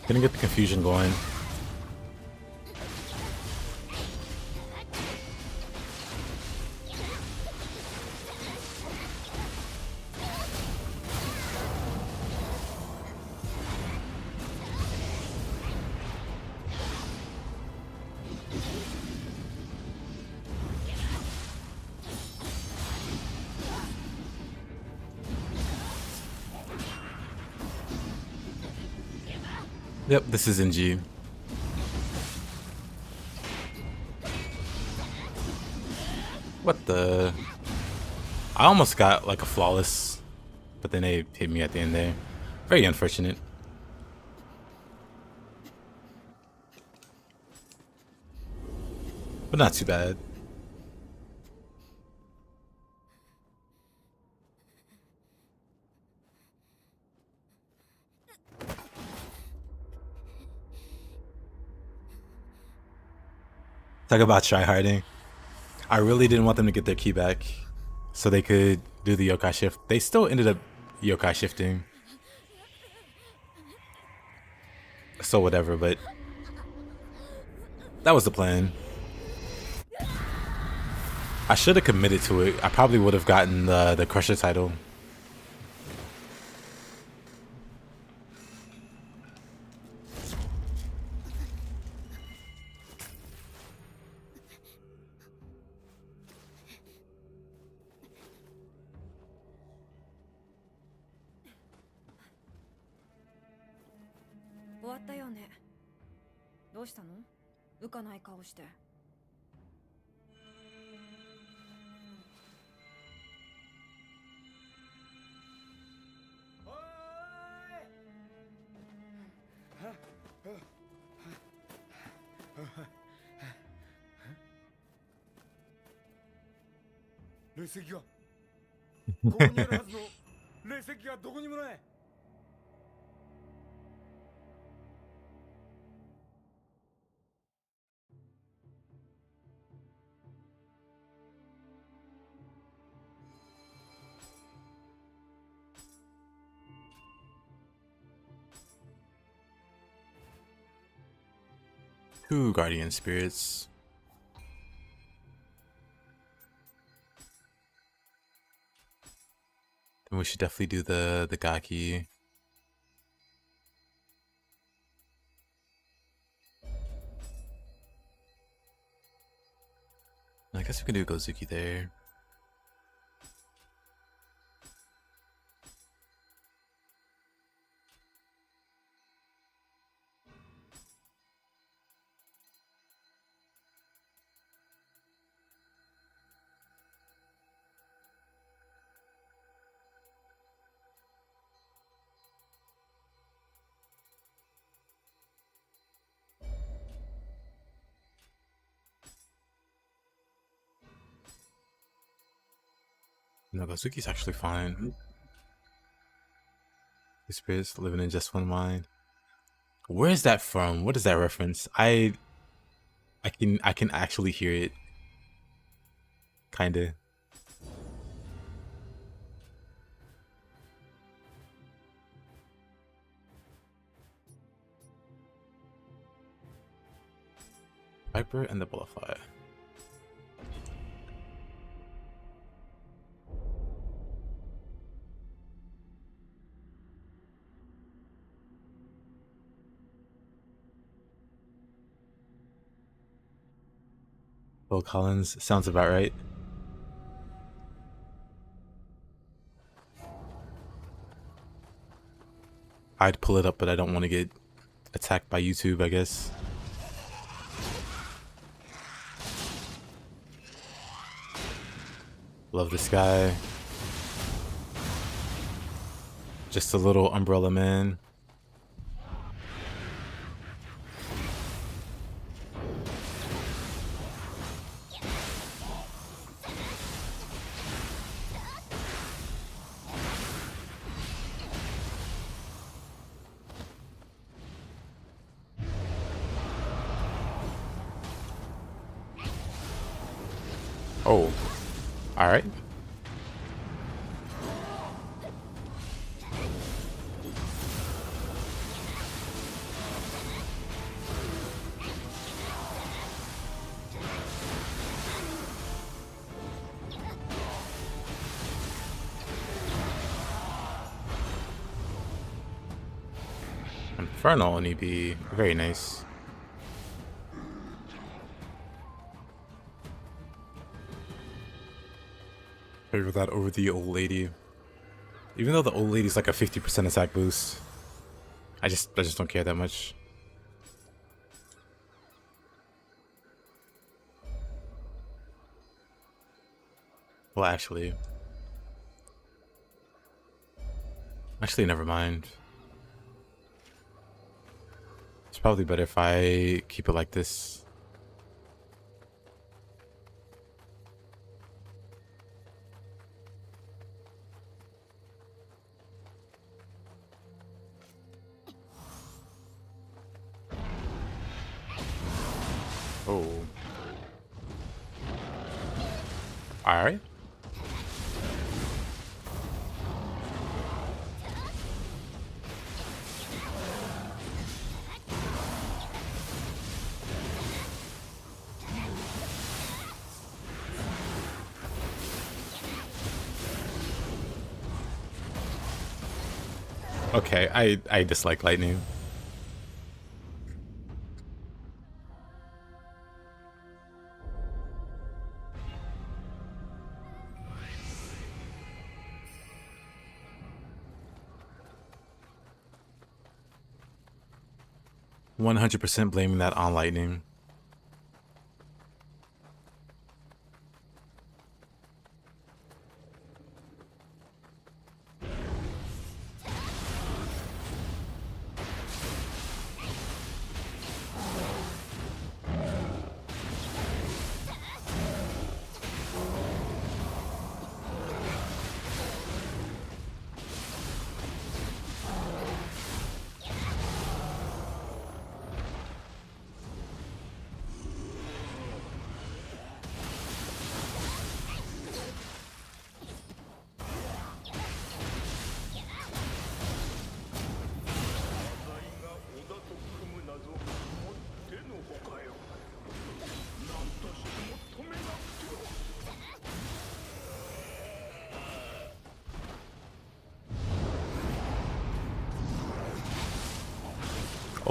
Gonna get the confusion going. Yep, this is NG. What the? I almost got like a flawless, but then they hit me at the end there. Very unfortunate. But not too bad. Talk about tryharding. I really didn't want them to get their key back so they could do the yokai shift. They still ended up yokai shifting. So whatever, but that was the plan. I should have committed to it. I probably would have gotten the Crusher title. Two guardian spirits. Then we should definitely do the Gaki. I guess we can do Gozuki there. No, Gozuki's actually fine. The spirits living in just one mind. Where is that from? What is that reference? I can actually hear it. Kinda. Viper and the Butterfly. Will Collins sounds about right. I'd pull it up, but I don't want to get attacked by YouTube, I guess. Love this guy. Just a little umbrella man. Oh, all right. Tonfa-only be very nice. Favor that over the old lady. Even though the old lady's like a 50% attack boost. I just don't care that much. Well, actually, never mind. It's probably better if I keep it like this. Oh. All right. Okay, I dislike lightning. %100% blaming that on lightning.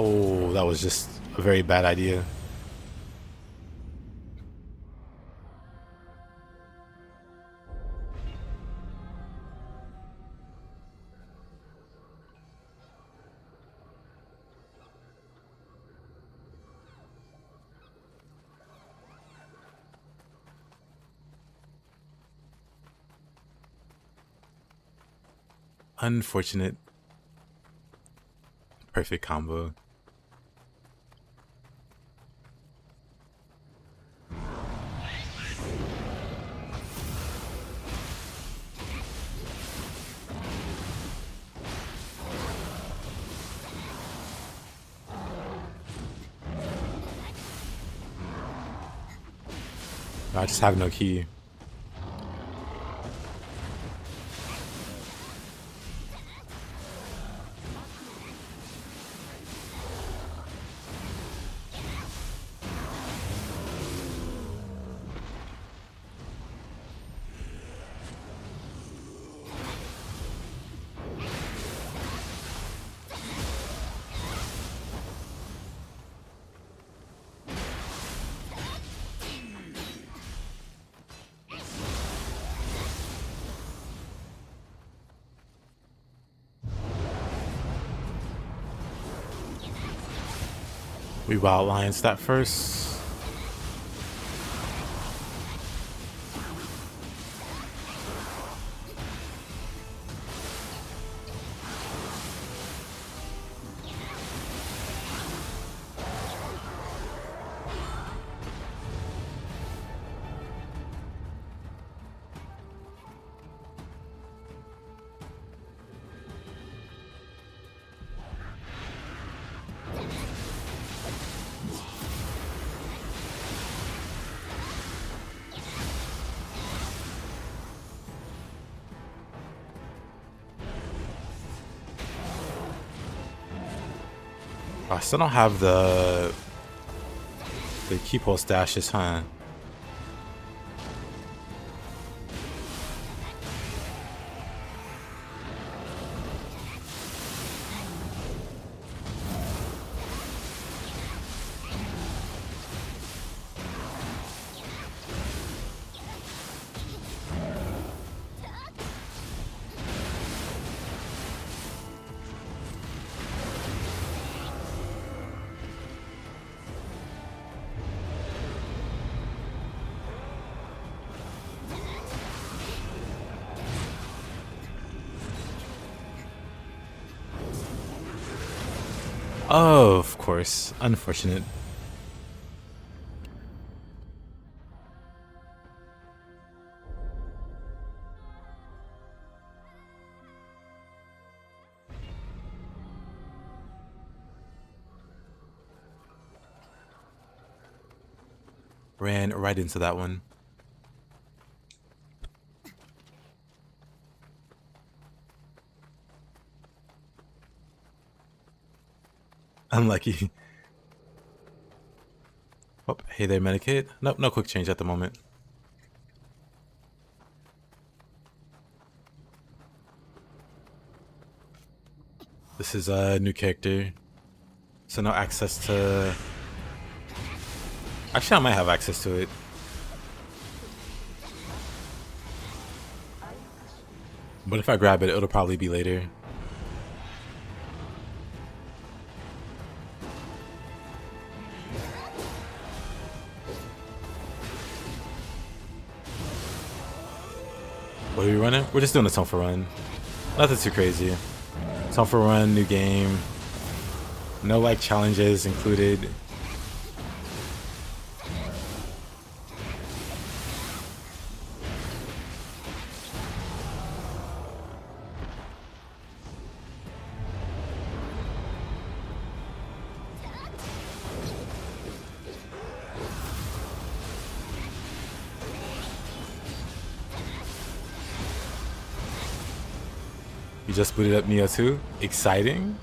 Oh, that was just a very bad idea. Unfortunate. Perfect combo. I just have no key. We wild lions that first. I still don't have the key pole stashes, huh? Oh, of course. Unfortunate. Ran right into that one. Unlucky. Oh, hey there, Medicaid. Nope, no quick change at the moment. This is a new character. So no access to... Actually, I might have access to it. But if I grab it, it'll probably be later. What are we running? We're just doing a Tonfa run. Nothing too crazy. Tonfa run, new game. No like challenges included. You just booted up Nioh 2? Exciting?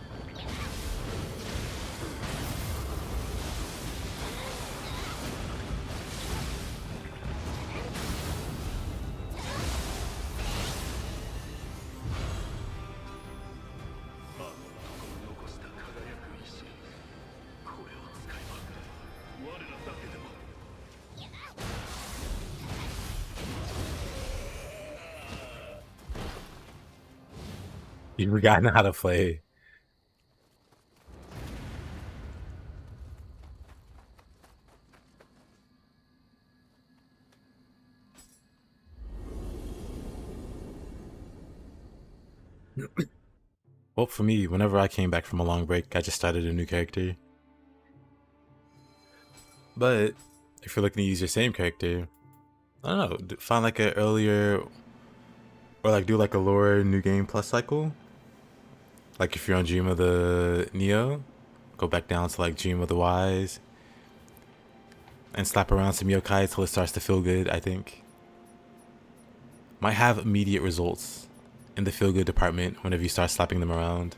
You've forgotten how to play. Well, for me, whenever I came back from a long break, I just started a new character. But if you're looking to use your same character, I don't know, find like an earlier, or like do like a lower new game plus cycle. Like if you're on Dream of the Nioh, go back down to like Dream of the Wise, and slap around some yokai till it starts to feel good, I think. Might have immediate results in the feel good department whenever you start slapping them around.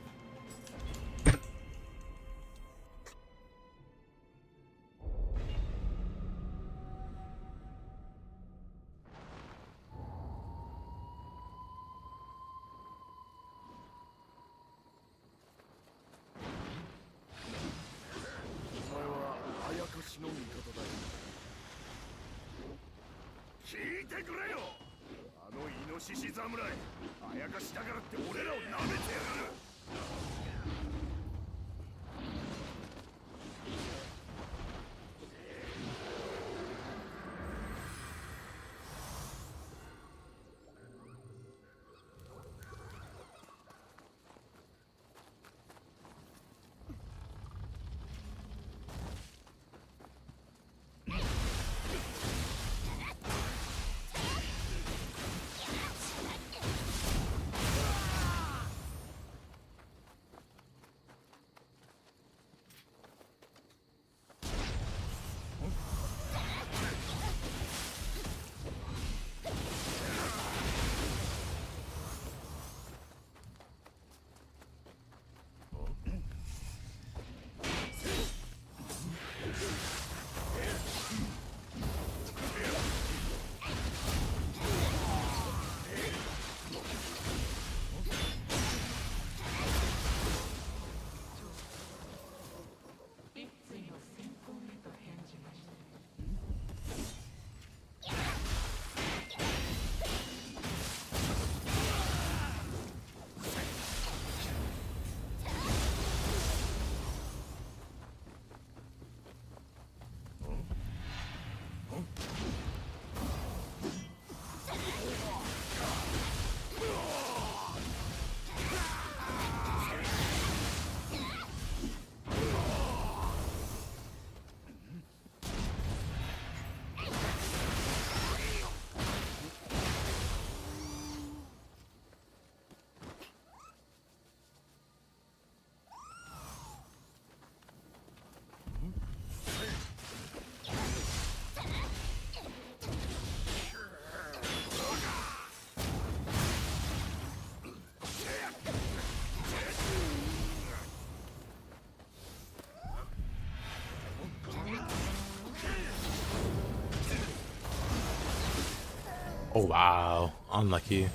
Oh wow, unlucky.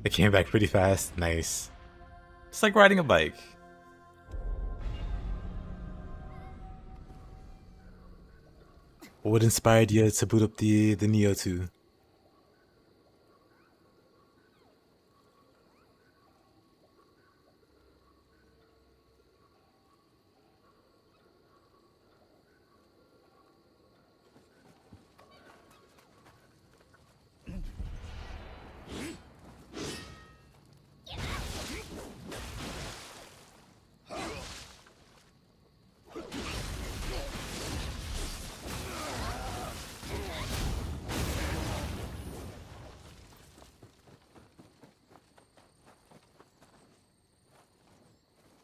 It came back pretty fast. Nice. It's like riding a bike. What inspired you to boot up the Nioh 2?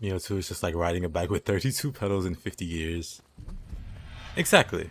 Nioh 2 is just like riding a bike with 32 pedals and 50 gears. Exactly.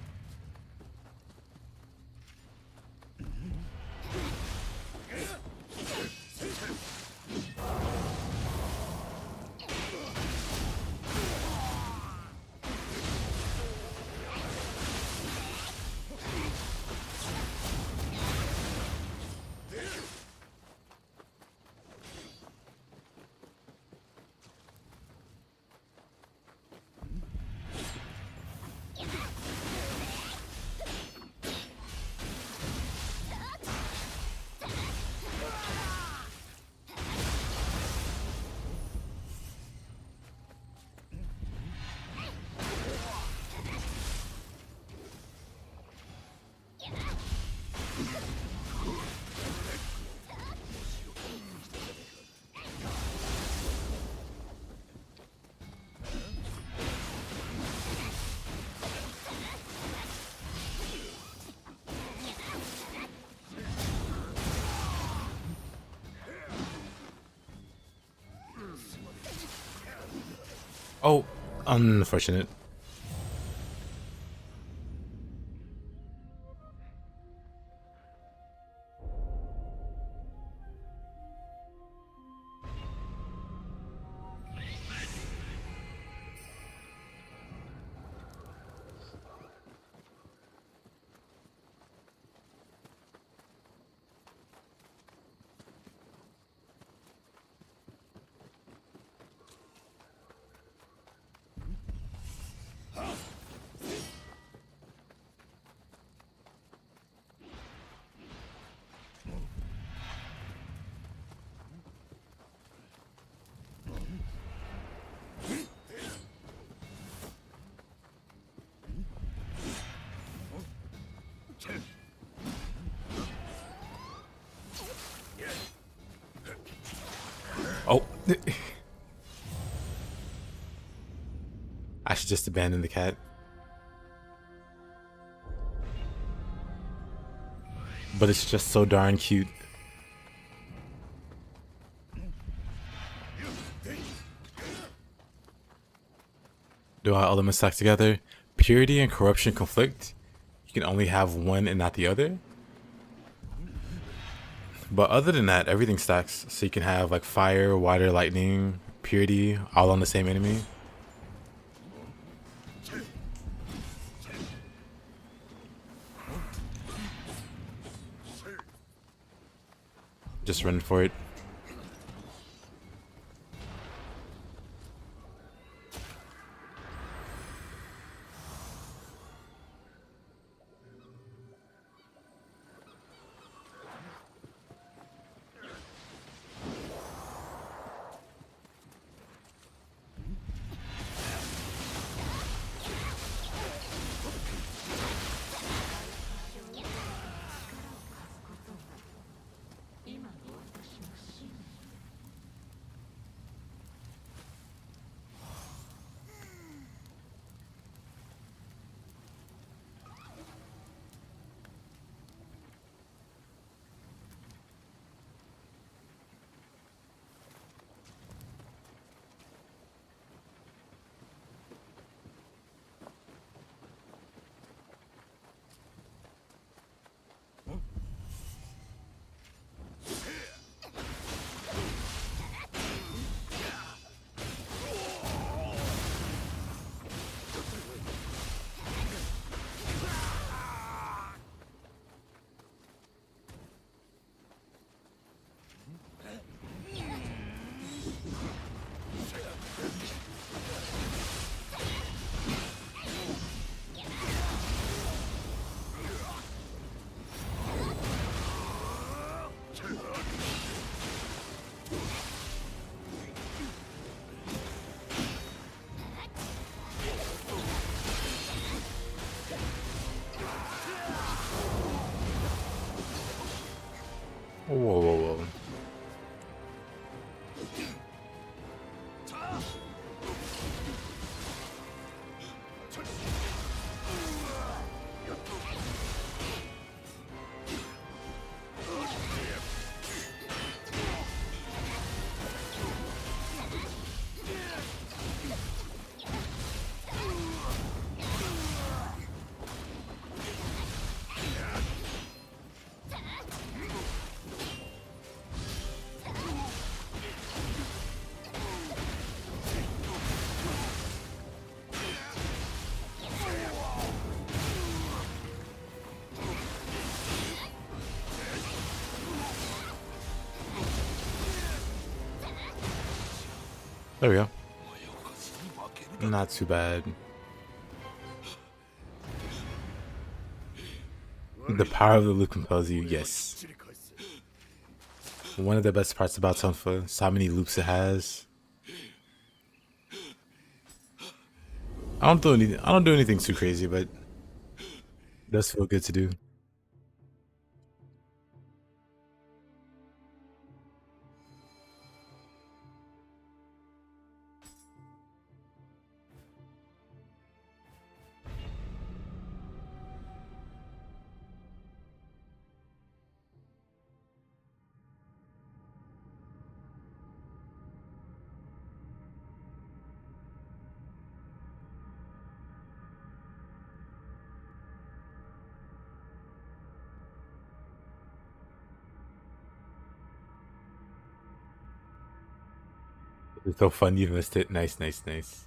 Oh, unfortunate. Oh. I should just abandon the cat. But it's just so darn cute. Do our elements stack together? Purity and corruption conflict. You can only have one and not the other. But other than that, everything stacks. So you can have like fire, water, lightning, purity, all on the same enemy. Just run for it. There we go. Not too bad. The power of the loop compels you, yes. One of the best parts about Tonfa is how many loops it has. I don't do anything too crazy, but it does feel good to do. It's so fun you missed it. Nice, nice, nice.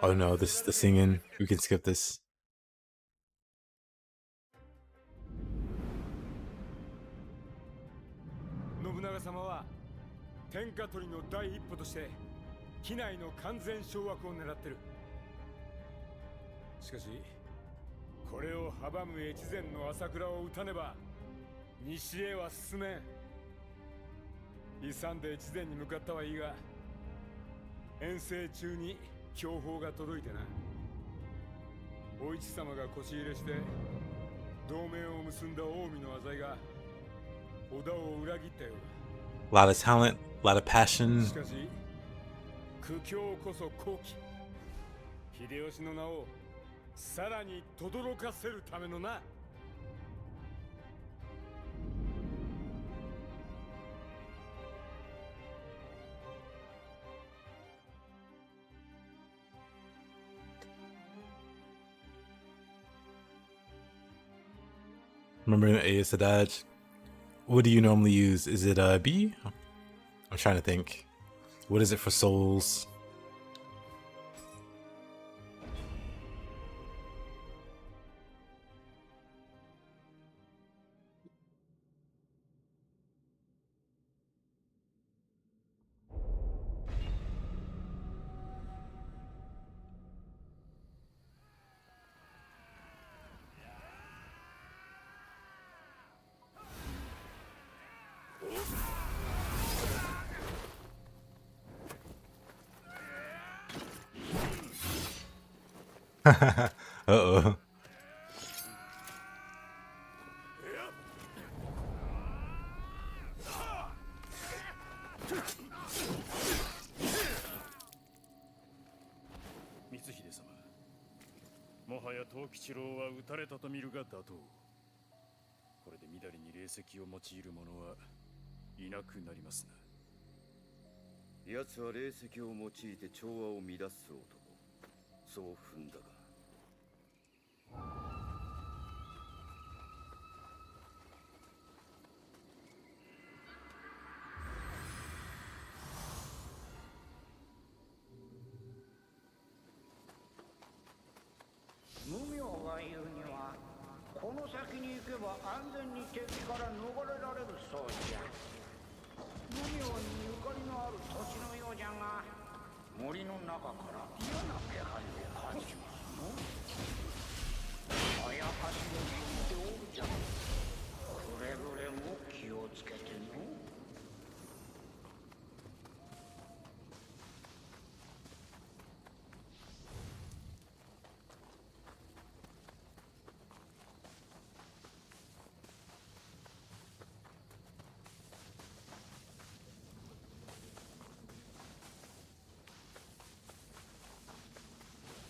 Oh no, this is the singing. We can skip this. 信長様は天下取りの第一歩として機内の完全掌握を狙ってる。しかしこれを阻む越前の朝倉を討たねば西へは進めん。勇んで越前に向かったはいいが遠征中に強報が届いてな。お市様が腰入れして同盟を結んだ近江の浅井が織田を裏切ったようだ。 A lot of talent, a lot of passion. しかし苦境こそ好機。秀吉の名をさらに轟かせるためのな。 Remember A is the dodge. What do you normally use? Is it B? I'm trying to think. What is it for souls? Uh-oh. 光秀様、もはや藤吉郎は撃たれたと見るが妥当。これでみだりに霊石を用いる者はいなくなりますな。奴は霊石を用いて調和を乱す男。そう踏んだが。無名が言うには、この先に行けば安全に敵から逃れられるそうじゃ。無名にゆかりのある土地のようじゃが、森の中から嫌な気配で感じますの。あやかしも聞いておるじゃん。くれぐれも気をつけての。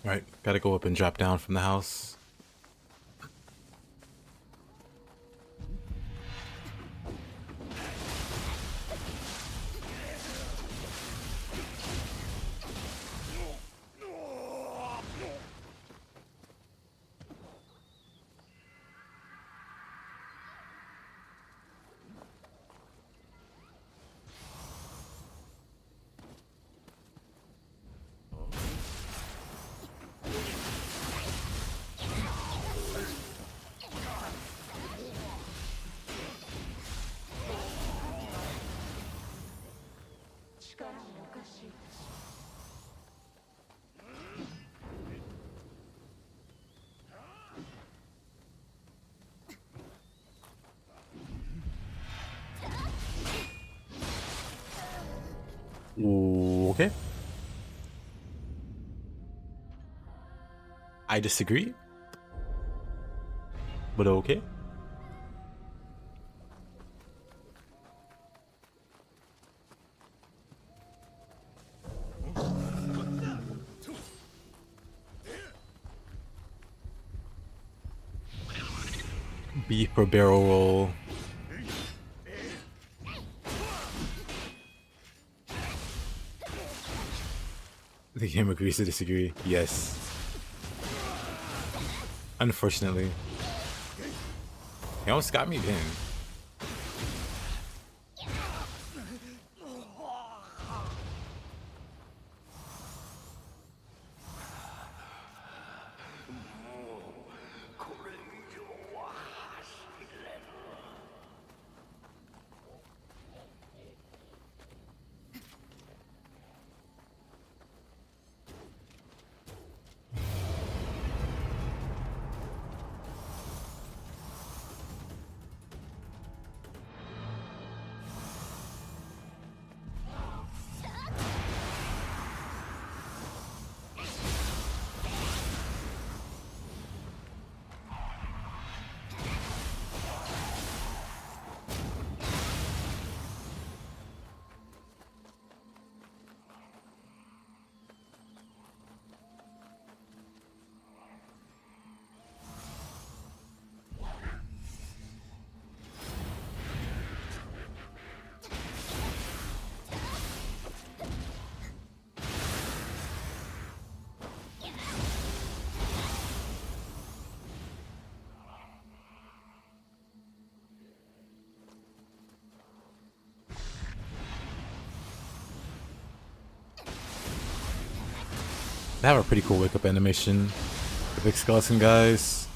Right, gotta go up and drop down from the house. Okay. I disagree, but okay. Beef or barrel roll. The game agrees to disagree. Yes. Unfortunately. He almost got me then. They have a pretty cool wake up animation. The big skeleton guys.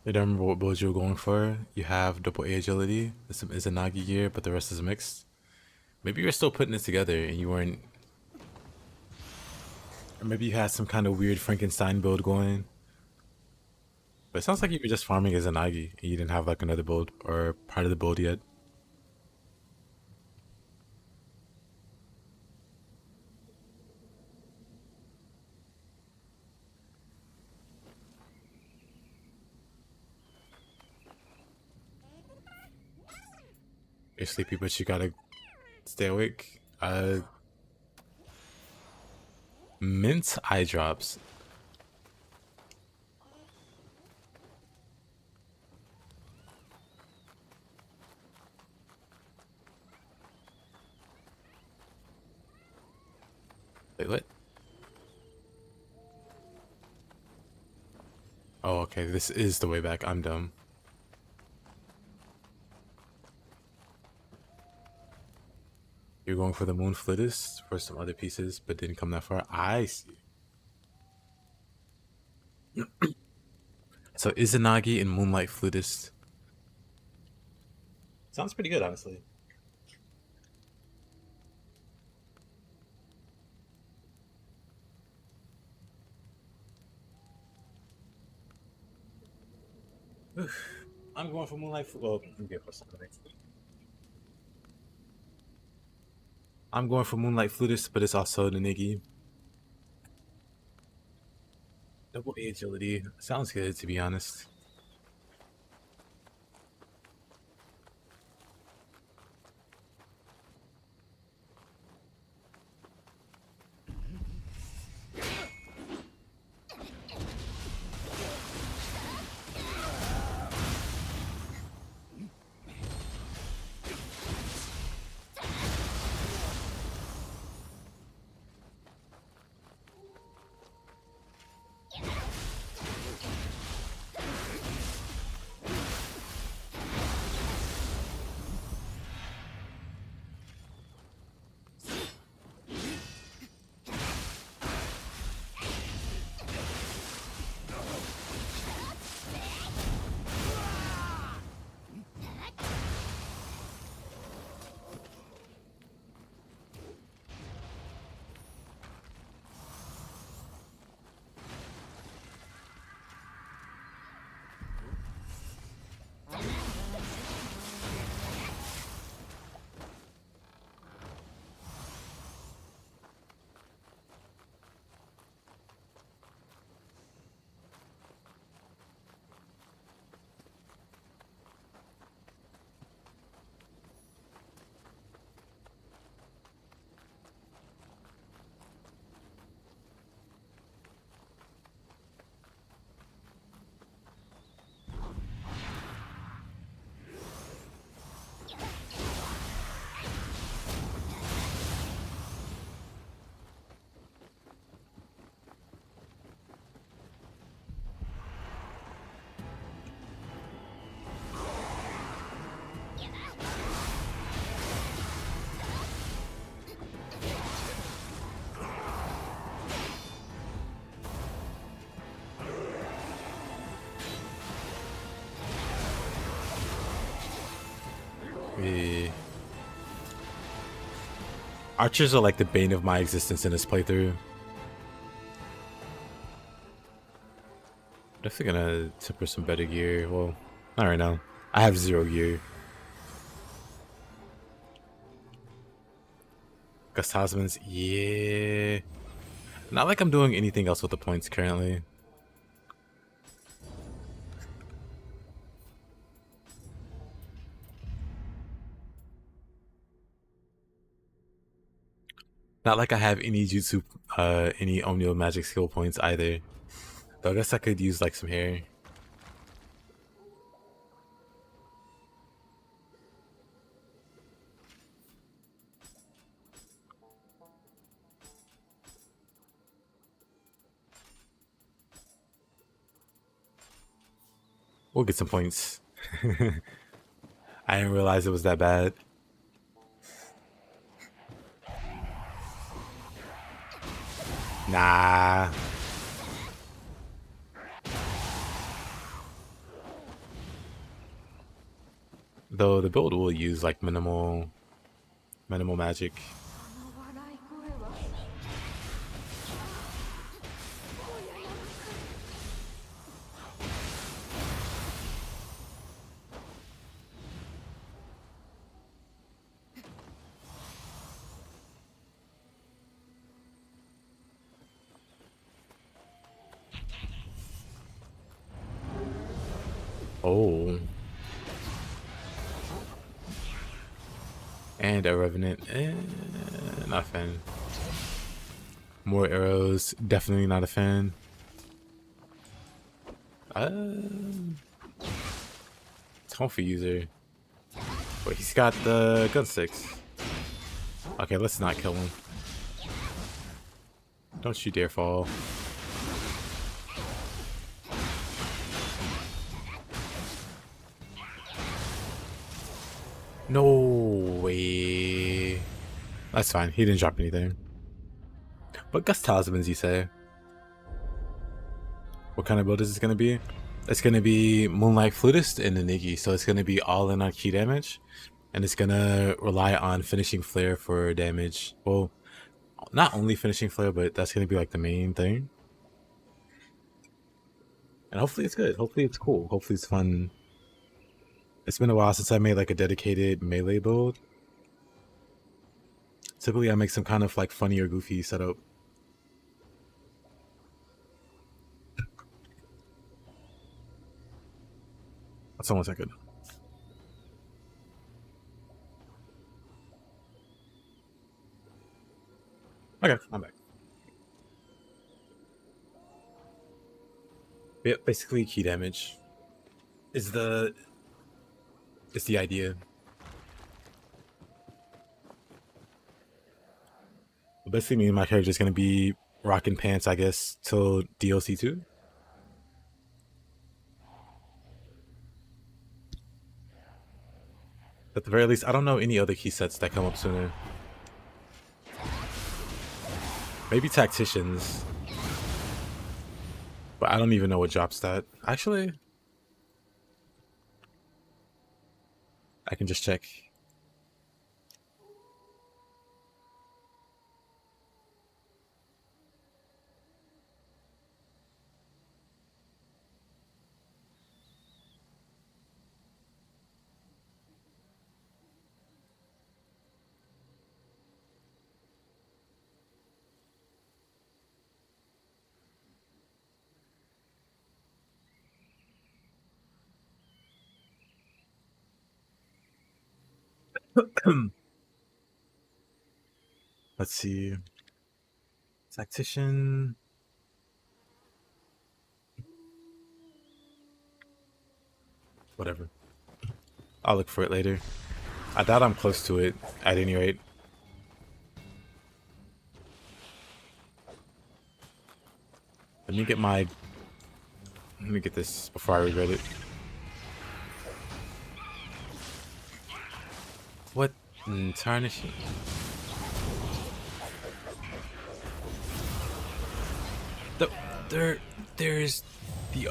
I don't remember what build you were going for. You have double A agility. This is a Nagi gear, but the rest is mixed. Maybe you're still putting it together and you weren't. Or maybe you had some kind of weird Frankenstein build going. But it sounds like you were just farming as a Nagi and you didn't have like another build or part of the build yet. You're sleepy, but you gotta stay awake. Mint eye drops. Wait, what? Oh, okay. This is the way back. I'm dumb. You're going for the moon flutist for some other pieces, but didn't come that far. I see. So Izanagi and Moonlight Flutist. Sounds pretty good, honestly. I'm going for Moonlight. Well, let me get something. I'm going for Moonlight Flutist, but it's also the Niggy. Double A agility. Sounds good, to be honest. Yeah. Archers are like the bane of my existence in this playthrough. Definitely gonna temper some better gear. Well, not right now. I have 0 gear. Gus Tasman's, yeah. Not like I'm doing anything else with the points currently. Not like I have any jutsu, any Omnio magic skill points either. Though I guess I could use like some hair. We'll get some points. I didn't realize it was that bad. Nah. Though the build will use like minimal magic. Oh. And a Revenant. Not a fan. More arrows. Definitely not a fan. Tonfa user. Wait, he's got the gun sticks. Okay, let's not kill him. Don't you dare fall. No way. That's fine. He didn't drop anything. But Gus Tasmans, you say? What kind of build is this going to be? It's going to be Moonlight Flutist and the Niggy. So it's going to be all in on key damage. And it's going to rely on finishing flare for damage. Well, not only finishing flare, but that's going to be like the main thing. And hopefully it's good. Hopefully it's cool. Hopefully it's fun. It's been a while since I made like a dedicated melee build. Typically I make some kind of like funny or goofy setup. Hold on 1 second. Okay, I'm back. Yeah, basically key damage is the idea. Basically, me and my character is gonna be rocking pants, I guess, till DLC 2. At the very least, I don't know any other key sets that come up sooner. Maybe Tacticians. But I don't even know what drops that. Actually, I can just check. Let's see. Tactician. Whatever. I'll look for it later. I doubt I'm close to it, at any rate. Let me get this before I regret it. What? Tarnishing? There's the...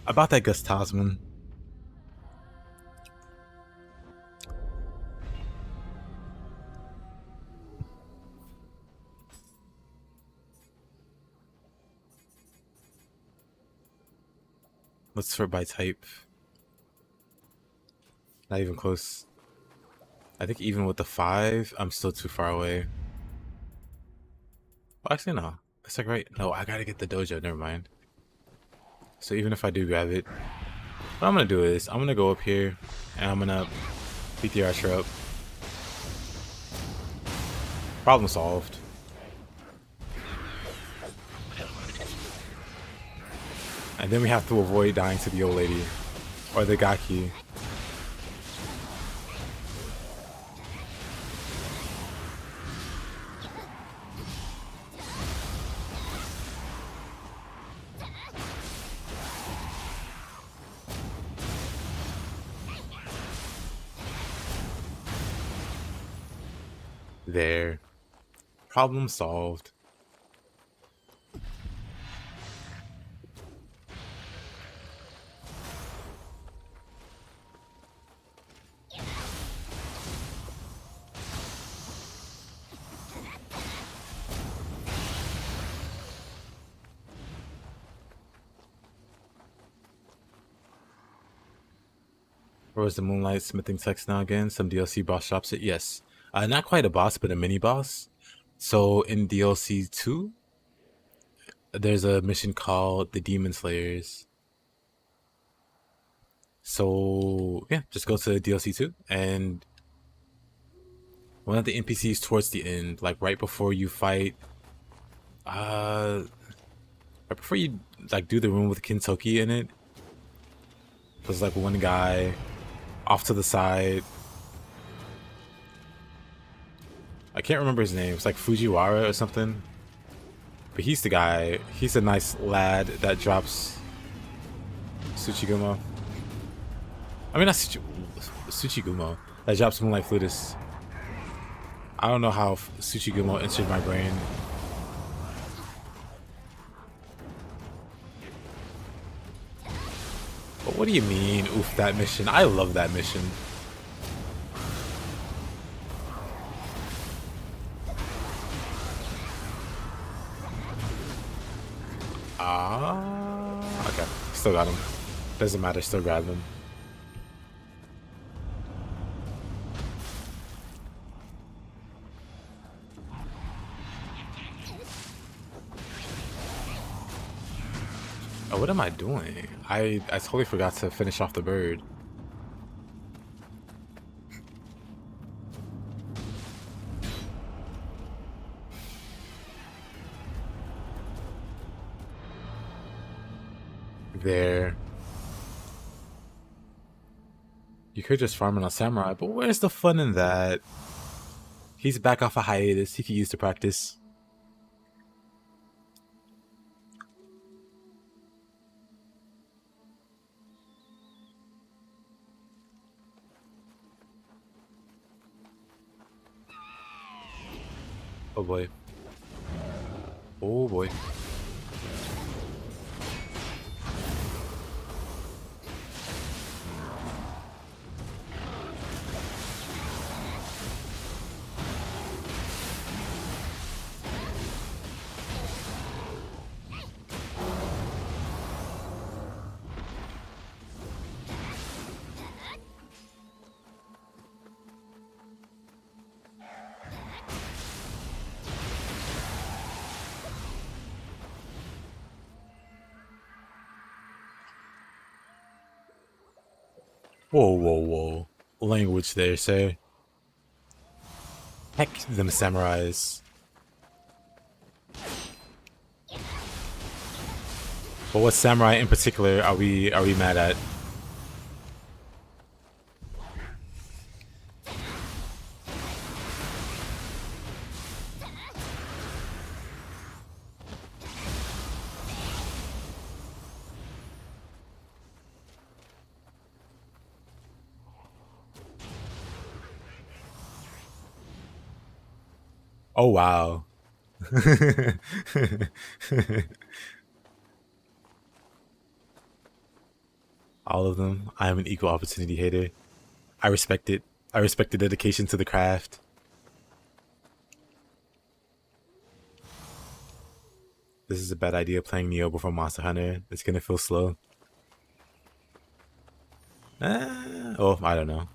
About that Gus Tasman. Let's sort by type. Not even close. I think even with the 5, I'm still too far away. Well, actually, no. That's like right. No, I gotta get the dojo. Never mind. So even if I do grab it, what I'm gonna do is I'm gonna go up here and I'm gonna beat the archer up. Problem solved. And then we have to avoid dying to the old lady or the Gaki. There. Problem solved. Where was the Moonlight Smithing text now again? Some DLC boss drops it? Yes. Not quite a boss, but a mini boss. So in DLC 2, there's a mission called the Demon Slayers. So yeah, just go to DLC 2 and one of the NPCs towards the end, like right before you fight, right before you like do the room with Kintoki in it, there's like one guy off to the side. I can't remember his name. It's like Fujiwara or something. But he's the guy. He's a nice lad that drops Tsuchigumo. I mean, not Tsuchigumo. That drops Moonlight Flutist. I don't know how Tsuchigumo entered my brain. But what do you mean, oof, that mission? I love that mission. Okay, still got him. Doesn't matter, still grab him. Oh, what am I doing? I totally forgot to finish off the bird. There. You could just farm it on Samurai, but where's the fun in that? He's back off a hiatus. He could use to practice. Oh boy. Oh boy. Whoa, whoa, whoa. Language there, sir. Heck them samurais. But what samurai in particular are we mad at? Oh wow. All of them. I am an equal opportunity hater. I respect it. I respect the dedication to the craft. This is a bad idea playing Nioh before Monster Hunter. It's gonna feel slow. Oh, I don't know.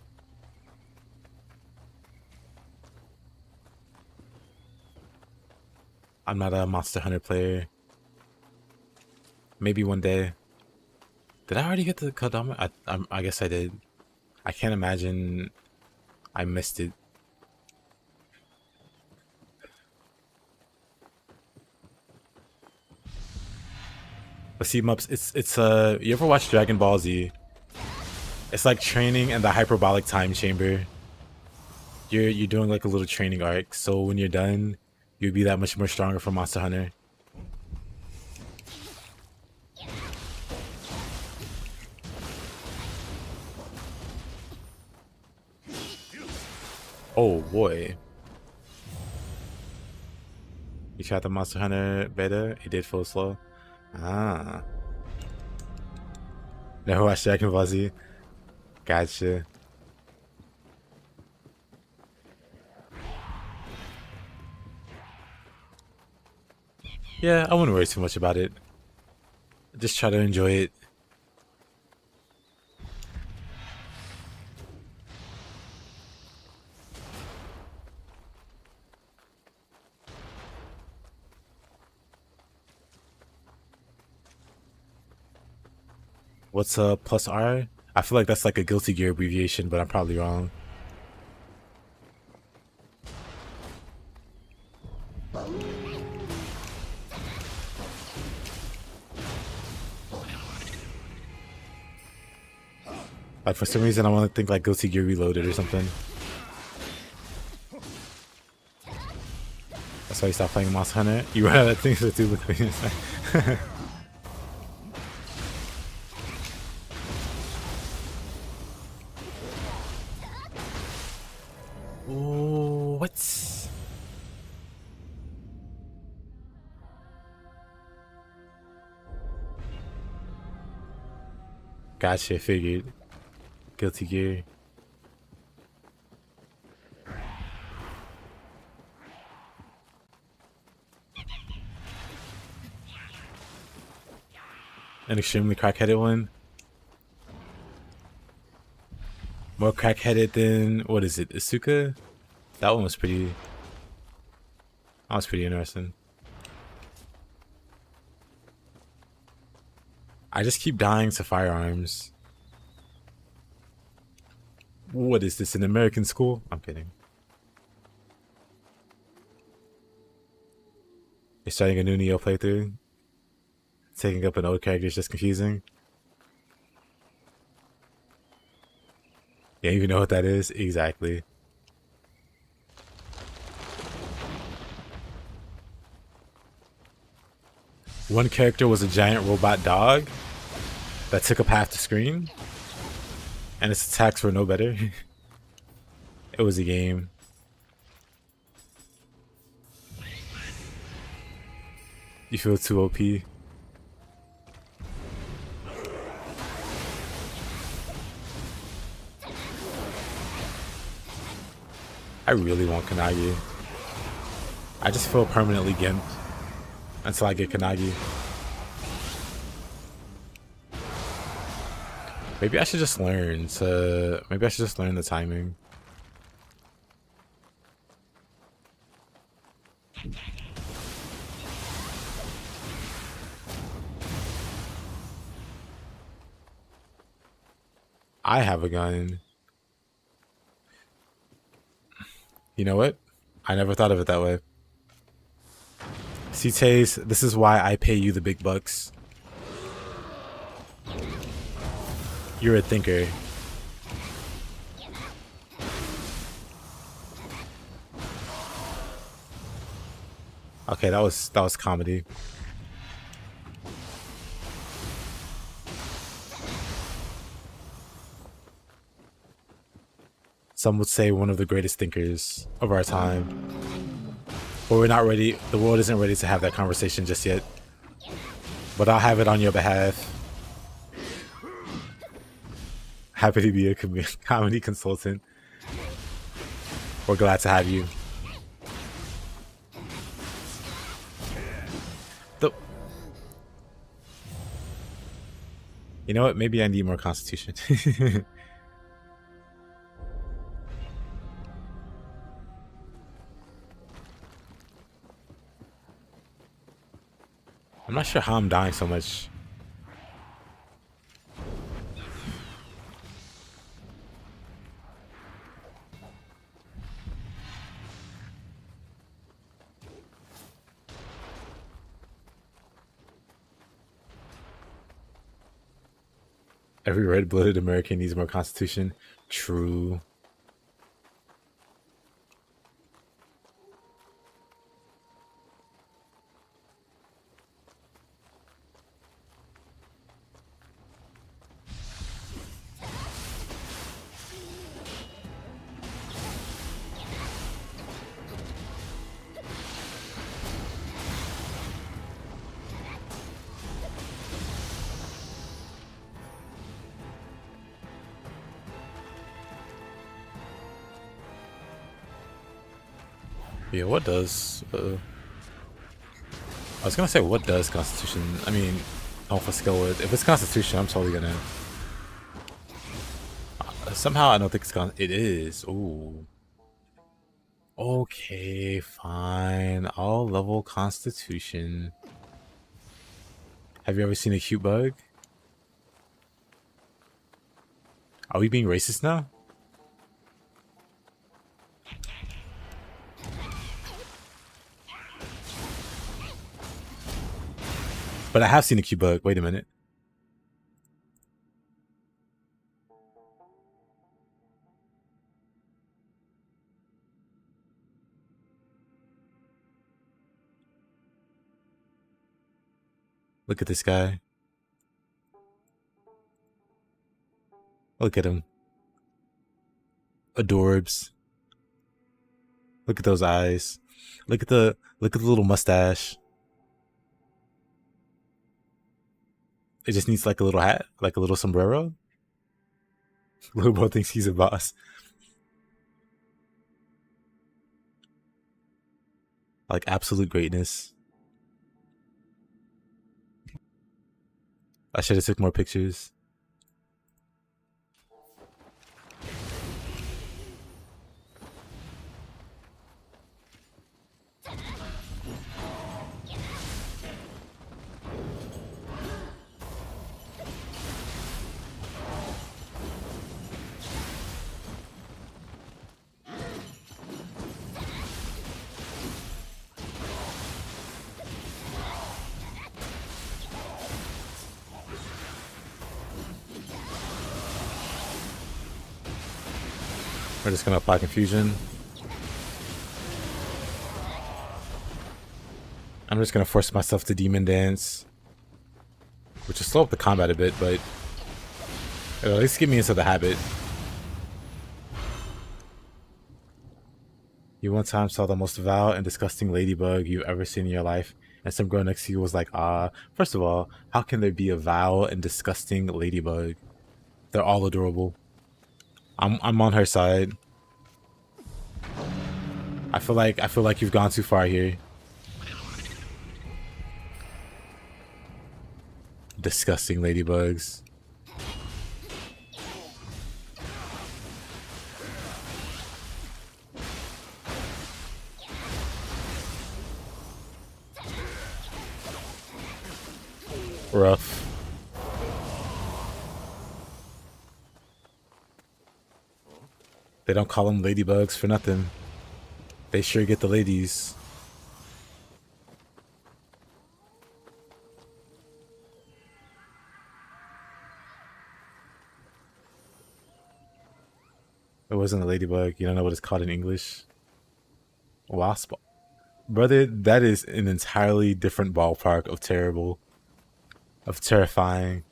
I'm not a Monster Hunter player. Maybe one day. Did I already get the Kodama? I guess I did. I can't imagine I missed it. But see, Mups, it's you ever watch Dragon Ball Z? It's like training in the hyperbolic time chamber. You're doing like a little training arc, so when you're done, you'll be that much more stronger for Monster Hunter. Oh boy. You tried the Monster Hunter beta? It did feel slow. Ah. Never watched Dragon Ball Z? Gotcha. Yeah, I wouldn't worry too much about it. Just try to enjoy it. What's plus R? I feel like that's like a Guilty Gear abbreviation, but I'm probably wrong. Like for some reason I want to think like Guilty Gear Reloaded or something. That's why you stopped playing Monster Hunter. You run out of things to do with me. Oh, what? Gotcha, figured. Guilty Gear. An extremely crackheaded one. More crackheaded than what is it? Asuka? That one was pretty. That was pretty interesting. I just keep dying to firearms. What is this? An American school? I'm kidding. You're starting a new Nioh playthrough. Taking up an old character is just confusing. Yeah, you know what that is? Exactly. One character was a giant robot dog that took up half the screen, and its attacks were no better. It was a game. You feel too OP. I really want Kanagi. I just feel permanently gimped until I get Kanagi. Maybe I should just learn to. Maybe I should just learn the timing. I have a gun. You know what? I never thought of it that way. C-Taze, this is why I pay you the big bucks. You're a thinker. Okay, that was comedy. Some would say one of the greatest thinkers of our time. But we're not ready. The world isn't ready to have that conversation just yet. But I'll have it on your behalf. Happy to be a comedy consultant. We're glad to have you. You know what? Maybe I need more constitution. I'm not sure how I'm dying so much. Every red-blooded American needs more constitution. True. Yeah, what does... I was gonna say, what does Constitution... I mean, Alpha skill with... If it's Constitution, I'm totally gonna... somehow I don't think it's It is. Ooh. Okay, fine. All level Constitution. Have you ever seen a cute bug? Are we being racist now? But I have seen a cute bug. Wait a minute. Look at this guy. Look at him. Adorbs. Look at those eyes. Look at the little mustache. It just needs like a little hat, like a little sombrero. Little boy thinks he's a boss. Like absolute greatness. I should have took more pictures. We're just gonna apply confusion. I'm just gonna force myself to demon dance, which will slow up the combat a bit, but it'll at least get me into the habit. You one time saw the most vile and disgusting ladybug you've ever seen in your life, and some girl next to you was like, first of all, how can there be a vile and disgusting ladybug? They're all adorable. I'm on her side. I feel like you've gone too far here. Disgusting ladybugs. Rough. They don't call them ladybugs for nothing. They sure get the ladies. It wasn't a ladybug. You don't know what it's called in English? Wasp. Brother, that is an entirely different ballpark of terrible. Of terrifying.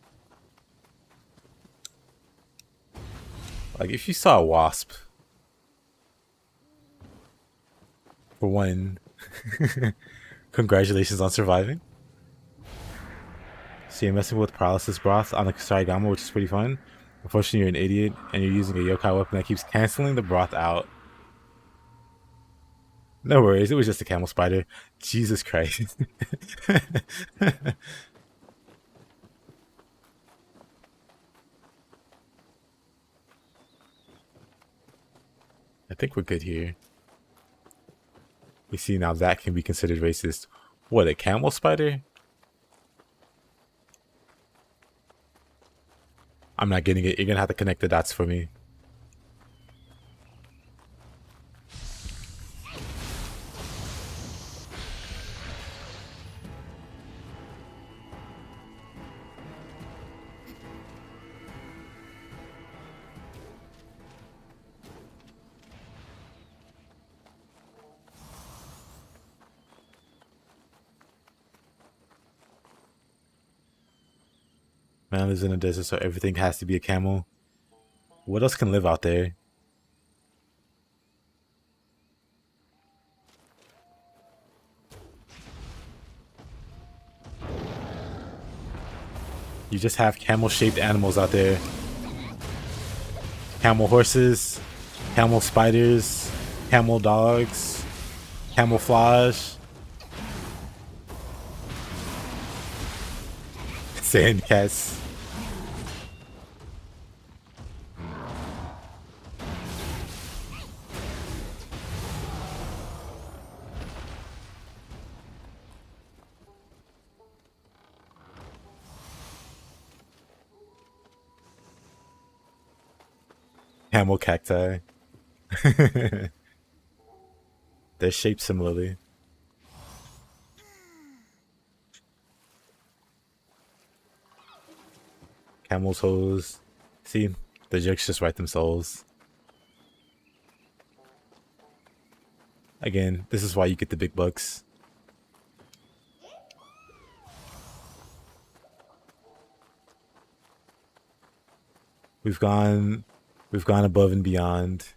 Like, if you saw a wasp, for one, congratulations on surviving. So you're messing with paralysis broth on the Kusarigama, which is pretty fun. Unfortunately, you're an idiot, and you're using a yokai weapon that keeps canceling the broth out. No worries, it was just a camel spider. Jesus Christ. I think we're good here. You see, now that can be considered racist. What, a camel spider? I'm not getting it. You're gonna have to connect the dots for me. Man lives in a desert, so everything has to be a camel. What else can live out there? You just have camel-shaped animals out there. Camel horses, camel spiders, camel dogs, camouflage, sand cats. Camel cacti. They're shaped similarly. Camel toes. See, the jokes just write themselves. Again, this is why you get the big bucks. We've gone above and beyond.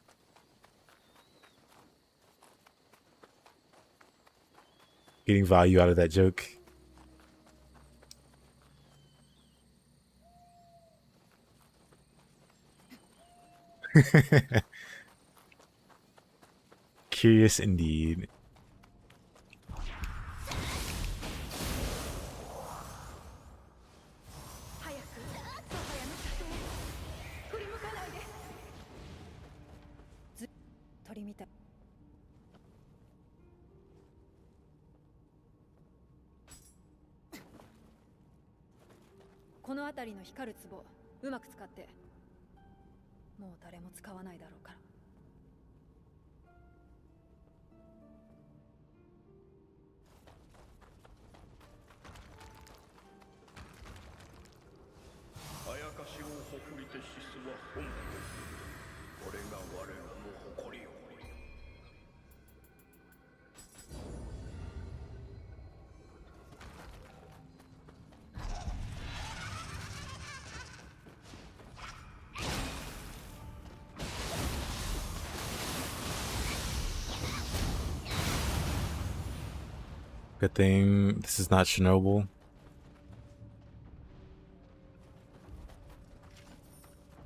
Getting value out of that joke. Curious indeed. この辺りの光る壺うまく使って。もう誰も使わないだろうから。あやかしを誇りてシスは本当。これが我らの誇りよ。Good thing this is not Chernobyl.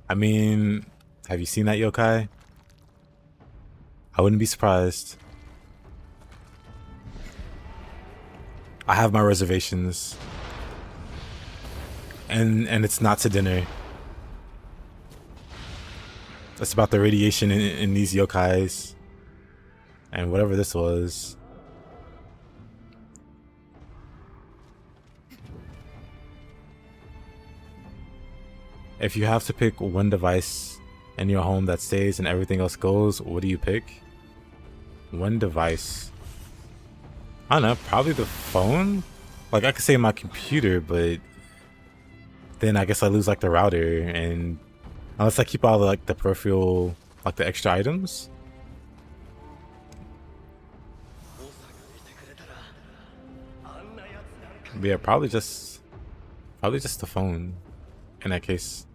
I mean, have you seen that yokai? I wouldn't be surprised. I have my reservations. And it's not to dinner. It's about the radiation in these yokais. And whatever this was. If you have to pick one device in your home that stays and everything else goes, what do you pick? One device. I don't know, probably the phone? Like, I could say my computer, but then I guess I lose like the router, and unless I keep all the, like the peripheral, like the extra items. But yeah, probably just the phone in that case.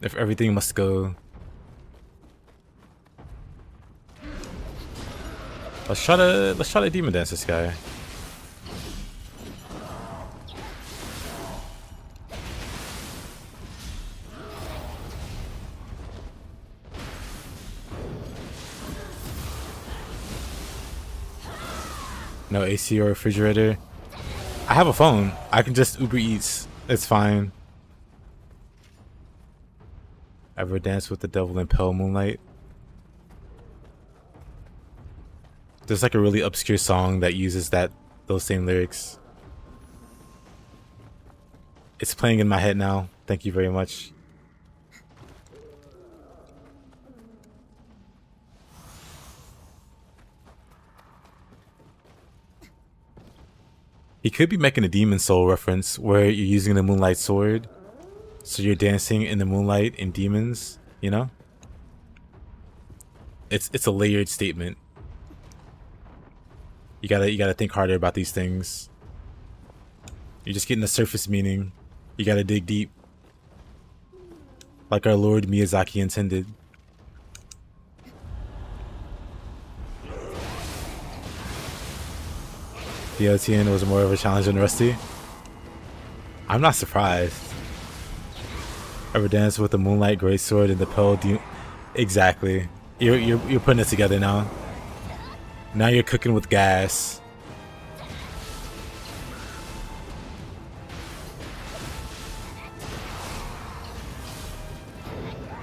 If everything must go. Let's try to demon dance this guy. No AC or refrigerator. I have a phone. I can just Uber Eats. It's fine. Ever dance with the devil in pale moonlight? There's like a really obscure song that uses those same lyrics. It's playing in my head now. Thank you very much. He could be making a Demon Soul reference where you're using the Moonlight Sword. So you're dancing in the moonlight in demons, you know? It's a layered statement. You gotta think harder about these things. You're just getting the surface meaning. You gotta dig deep. Like our Lord Miyazaki intended. The OTN was more of a challenge than Rusty. I'm not surprised. Ever dance with the Moonlight Greatsword and the Pearl Demon? Exactly. You're putting it together now. Now you're cooking with gas.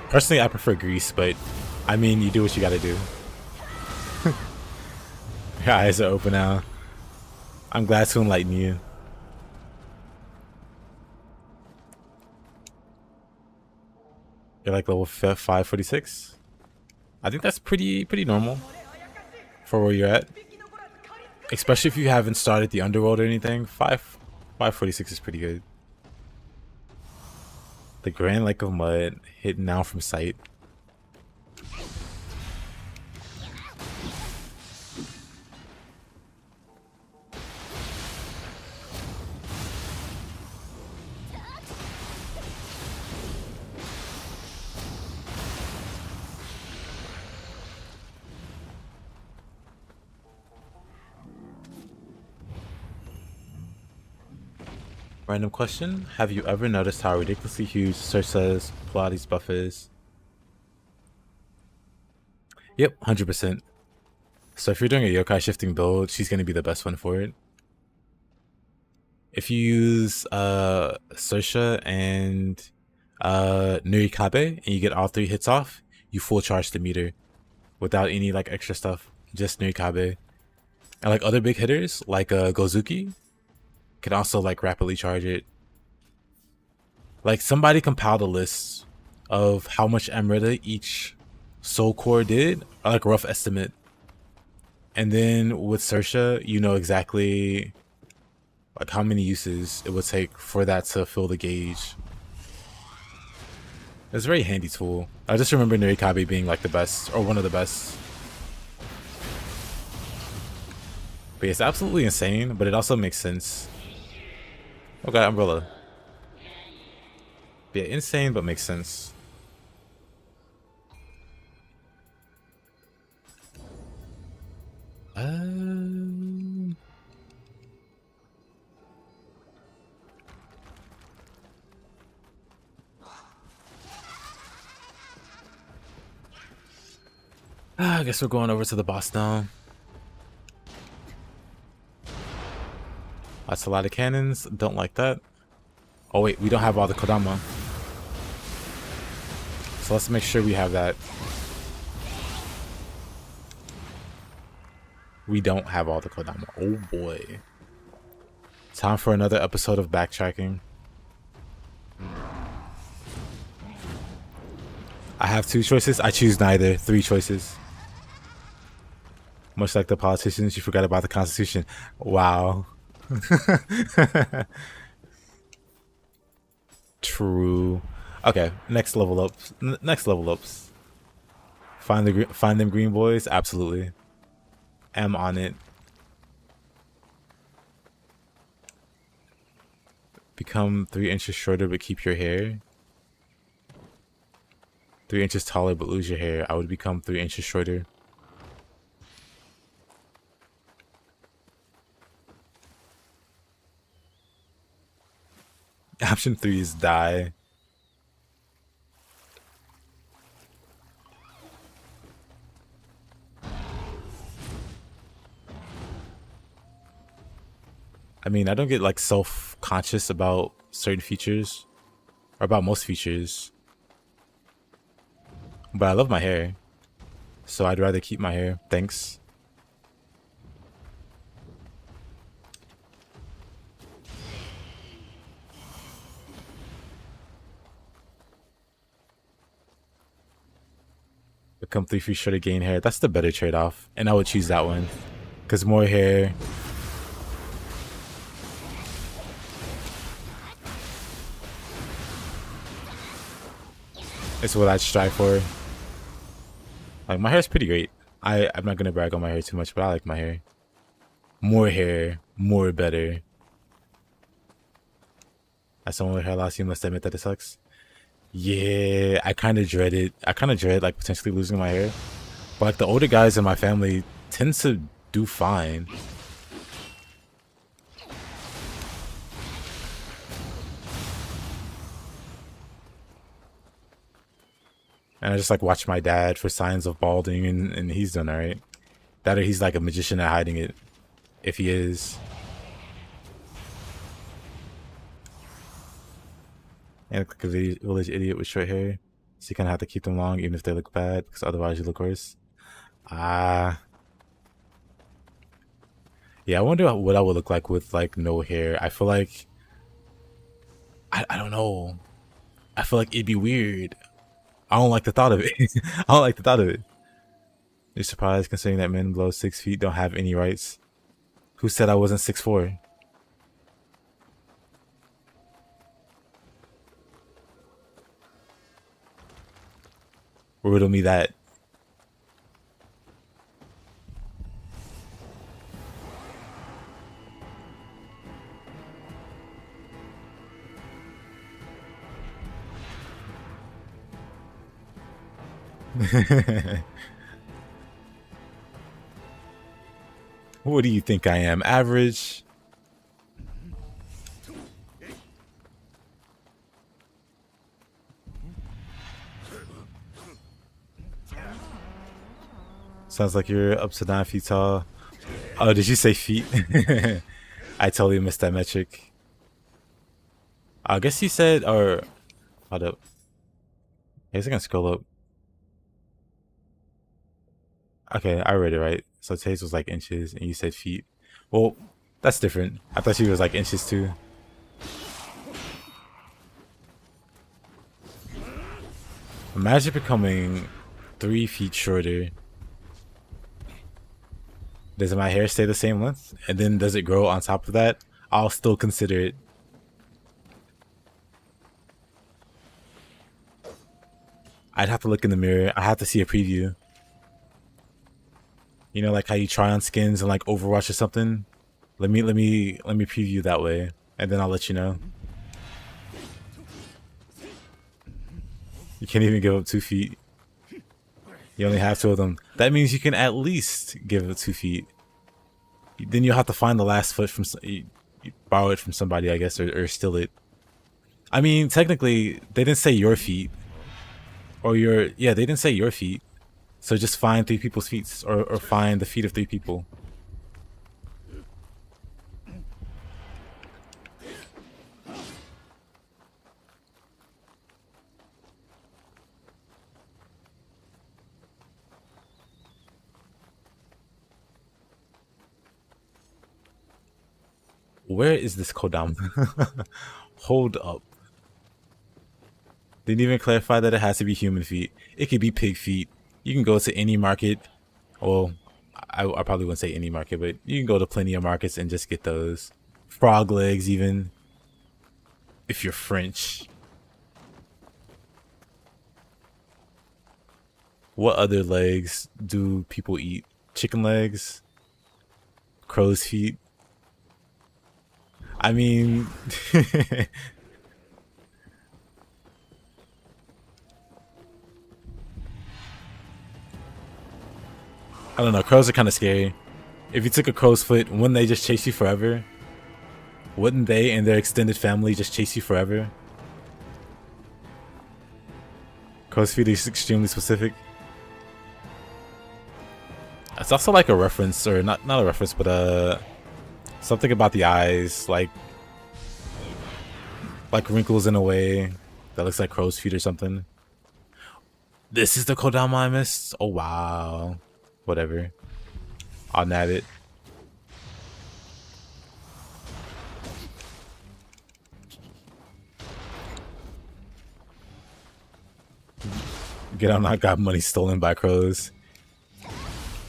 Personally, I prefer Grease, but I mean, you do what you gotta do. Your eyes are open now. I'm glad to enlighten you. You're like level 546. I think that's pretty normal for where you're at. Especially if you haven't started the underworld or anything. 546 is pretty good. The Grand Lake of Mud, hidden now from sight. Random question. Have you ever noticed how ridiculously huge Cersa's Pilates buff is? Yep, 100%. So if you're doing a yokai shifting build, she's going to be the best one for it. If you use Sersha and Nurikabe and you get all 3 hits off, you full charge the meter without any like extra stuff. Just Nurikabe. And like other big hitters like Gozuki can also like rapidly charge it. Like somebody compiled a list of how much Amrita each soul core did, or like a rough estimate. And then with Sersha, you know exactly like how many uses it would take for that to fill the gauge. It's a very handy tool. I just remember Nurikabe being like the best, or one of the best. But it's absolutely insane, but it also makes sense. Okay, umbrella. Yeah, insane, but makes sense. I guess we're going over to the boss now. That's a lot of cannons. Don't like that. Oh wait, we don't have all the Kodama. So let's make sure we have that. We don't have all the Kodama. Oh boy. Time for another episode of backtracking. I have 2 choices. I choose neither. 3 choices. Much like the politicians, you forgot about the Constitution. Wow. True. Okay, next level ups. Next level ups. Find them green boys. Absolutely. Am on it. Become 3 inches shorter but keep your hair. 3 inches taller but lose your hair. I would become 3 inches shorter. Option 3 is die. I mean, I don't get like self-conscious about certain features, or about most features, but I love my hair, so I'd rather keep my hair. Thanks. Become 3 feet shorter, gain hair. That's the better trade-off, and I would choose that one, because more hair. It's what I'd strive for. Like, my hair's pretty great. I'm not gonna brag on my hair too much, but I like my hair. More better. As someone with hair loss, you must admit that it sucks. Yeah, I kind of dread it. I kind of dread like potentially losing my hair. But like the older guys in my family tend to do fine. And I just like watch my dad for signs of balding, and he's done alright. That or he's like a magician at hiding it, if he is. And look like a village idiot with short hair. So you kind of have to keep them long even if they look bad, because otherwise you look worse. Yeah, I wonder what I would look like with like no hair. I feel like I don't know. I feel like it'd be weird. I don't like the thought of it. I don't like the thought of it. You're surprised considering that men below 6 feet don't have any rights. Who said I wasn't 6'4"? Riddle me that. What do you think I am? Average? Sounds like you're up to 9 feet tall. Oh, did you say feet? I totally missed that metric. I guess you said, or hold up. I guess I can scroll up. Okay, I read it right. So Taze was like inches, and you said feet. Well, that's different. I thought she was like inches too. Imagine becoming 3 feet shorter. Does my hair stay the same length? And then does it grow on top of that? I'll still consider it. I'd have to look in the mirror. I have to see a preview. You know, like how you try on skins and like Overwatch or something. Let me preview that way, and then I'll let you know. You can't even give up 2 feet. You only have 2 of them. That means you can at least give up 2 feet. Then you'll have to find the last foot from you borrow it from somebody, I guess, or steal it. I mean, technically, they didn't say your feet, or they didn't say your feet. So just find 3 people's feet, or find the feet of 3 people. Where is this Kodama? Hold up. Didn't even clarify that it has to be human feet. It could be pig feet. You can go to any market. Well, I probably wouldn't say any market, but you can go to plenty of markets and just get those. Frog legs even. If you're French. What other legs do people eat? Chicken legs? Crow's feet? I mean... I don't know, crows are kind of scary. If you took a crow's foot, wouldn't they just chase you forever? Wouldn't they and their extended family just chase you forever? Crow's feet is extremely specific. It's also like a reference, or not a reference, but something about the eyes, like wrinkles in a way that looks like crow's feet or something. This is the Kodama I missed? Oh wow. Whatever. I'll nab it. Get on, I got money stolen by crows.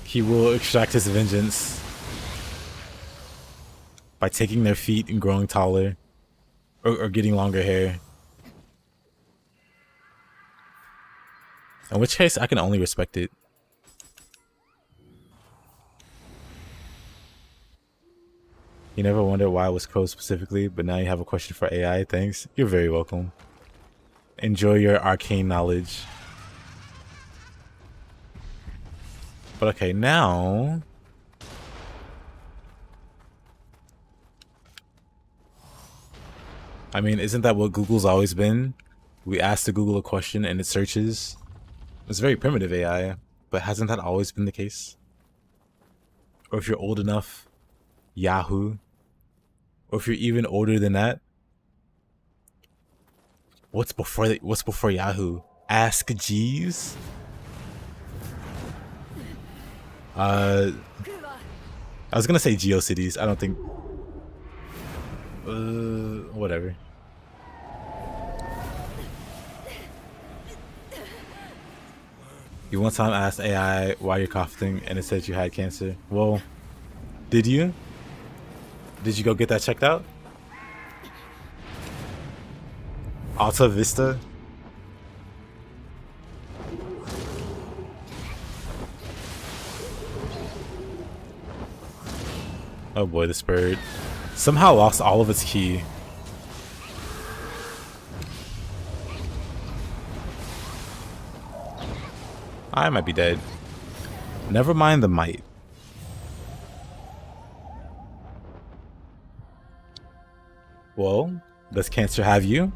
He will extract his vengeance by taking their feet and growing taller. Or getting longer hair. In which case, I can only respect it. You never wondered why it was crows specifically, but now you have a question for AI. Thanks. You're very welcome. Enjoy your arcane knowledge. But okay, now... I mean, isn't that what Google's always been? We ask the Google a question and it searches. It's very primitive AI, but hasn't that always been the case? Or if you're old enough, Yahoo. Or if you're even older than that, what's before Yahoo? Ask Jeeves? I was gonna say GeoCities. I don't think. Whatever. You one time asked AI why you're coughing, and it said you had cancer. Well, did you? Did you go get that checked out? Alta Vista? Oh boy, this bird somehow lost all of its ki. I might be dead. Never mind the might. Well, does cancer have you?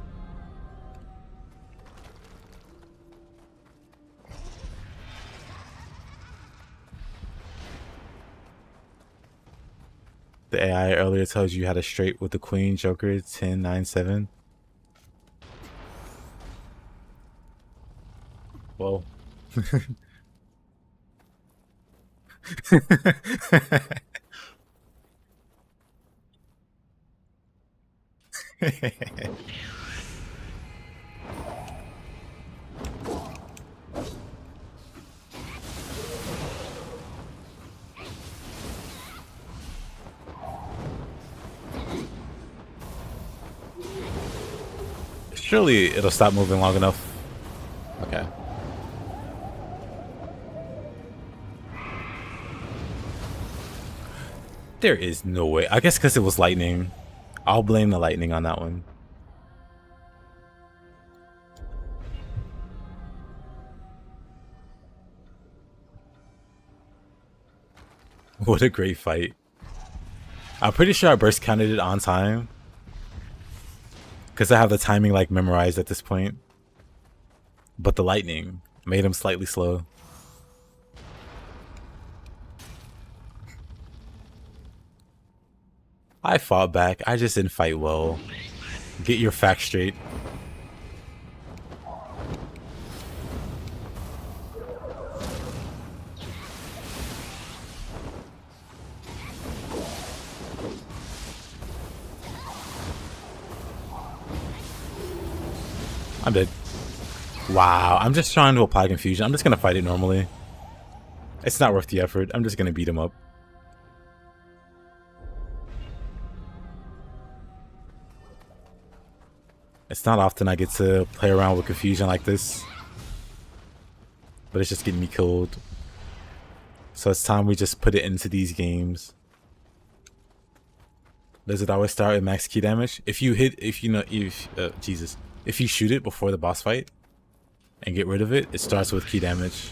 The AI earlier tells you how to straight with the Queen Joker 1097. Well. Surely it'll stop moving long enough. Okay. There is no way. I guess because it was lightning. I'll blame the lightning on that one. What a great fight. I'm pretty sure I burst counted it on time. Because I have the timing like memorized at this point. But the lightning made him slightly slow. I fought back. I just didn't fight well. Get your facts straight. I'm dead. Wow, I'm just trying to apply confusion. I'm just gonna fight it normally. It's not worth the effort. I'm just gonna beat him up. It's not often I get to play around with confusion like this. But it's just getting me killed. So it's time we just put it into these games. Does it always start with max key damage? If you shoot it before the boss fight and get rid of it, it starts with key damage.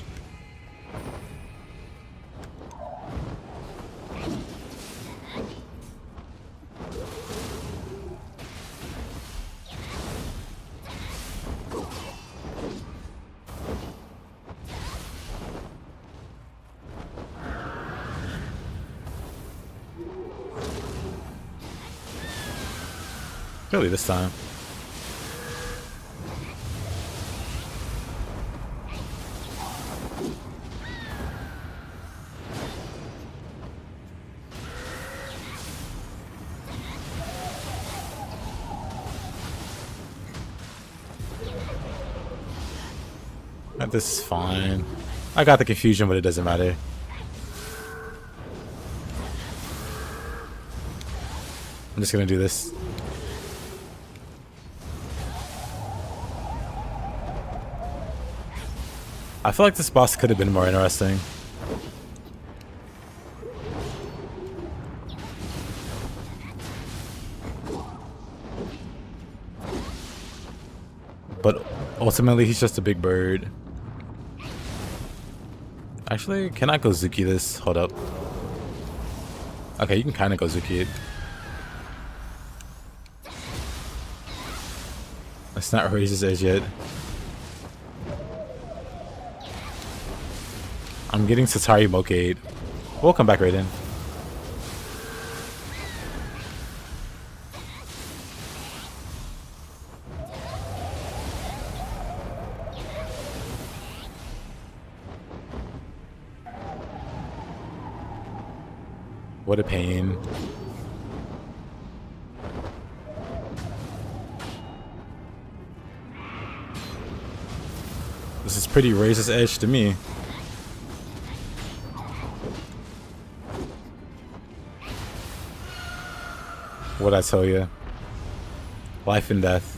Really this time. This is fine. I got the confusion, but it doesn't matter. I'm just gonna do this. I feel like this boss could have been more interesting. But ultimately, he's just a big bird. Actually, can I Gozuki this? Hold up. Okay, you can kind of Gozuki it. Let's not raise his edge yet. I'm getting Satari Mokade. We'll come back right in. What a pain. This is pretty Razor's Edge to me. What'd I tell you? Life and death.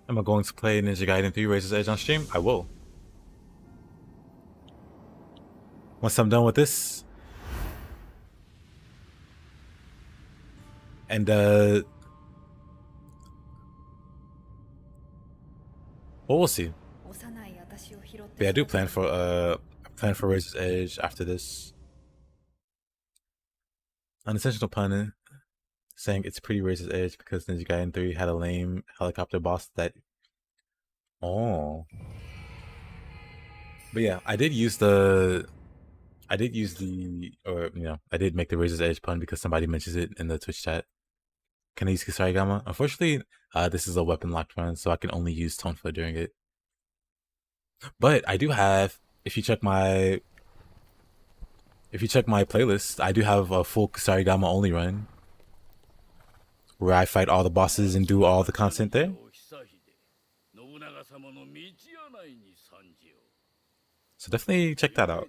Am I going to play Ninja Gaiden 3 Razor's Edge on stream? I will. Once I'm done with this. And well, we'll see. But yeah, I do plan for Razor's Edge after this. Unintentional pun saying it's pretty Razor's Edge because Ninja Gaiden 3 had a lame helicopter boss that... Oh. But yeah, I did use the I did use the, or I did make the Razor's Edge pun because somebody mentions it in the Twitch chat. Can I use Kusarigama? Unfortunately, this is a weapon locked run, so I can only use Tonfa during it. But I do have, if you check my playlist, I do have a full Kusarigama only run where I fight all the bosses and do all the content there. So definitely check that out.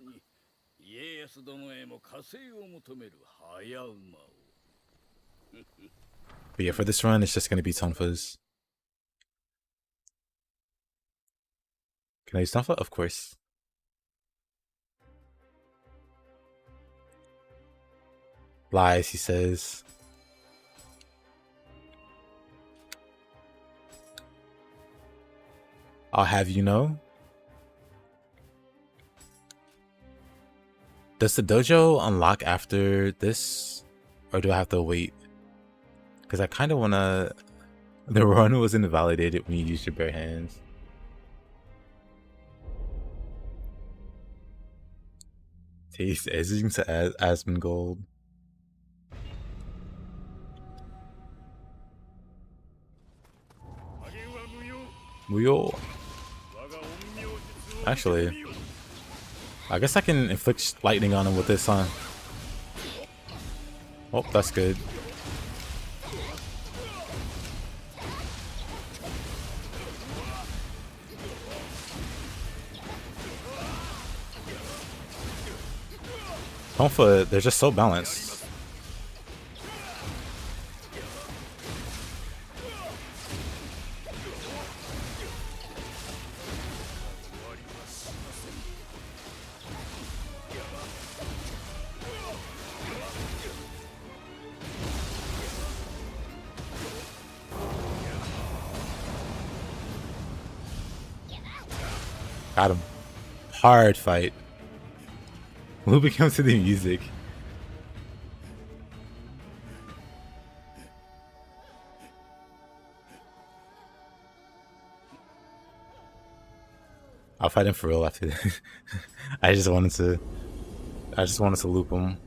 But yeah, for this run, it's just going to be Tonfa's. Can I use Tonfa? Of course. Lies, he says. I'll have you know. Does the dojo unlock after this? Or do I have to wait? Because I kind of want to... The run was invalidated when you use your bare hands. Taste edging to Asmongold. Nioh. Actually, I guess I can inflict lightning on him with this, huh? Oh, that's good. Tonfa, they're just so balanced. Got him. Hard fight. When it comes to the music. I'll fight him for real after that. I just wanted to loop him.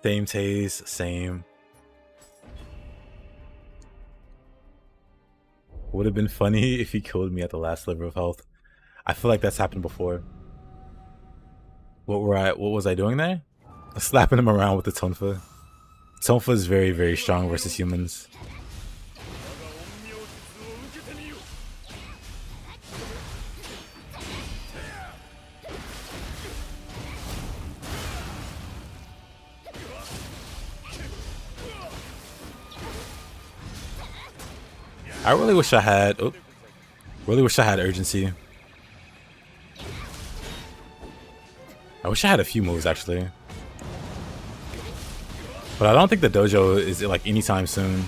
Same tase, same. Would have been funny if he killed me at the last sliver of health. I feel like that's happened before. What was I doing there? Slapping him around with the Tonfa. Tonfa is very, very strong versus humans. I really wish I had... Oh, really wish I had urgency. I wish I had a few moves, actually. But I don't think the dojo is, like, anytime soon.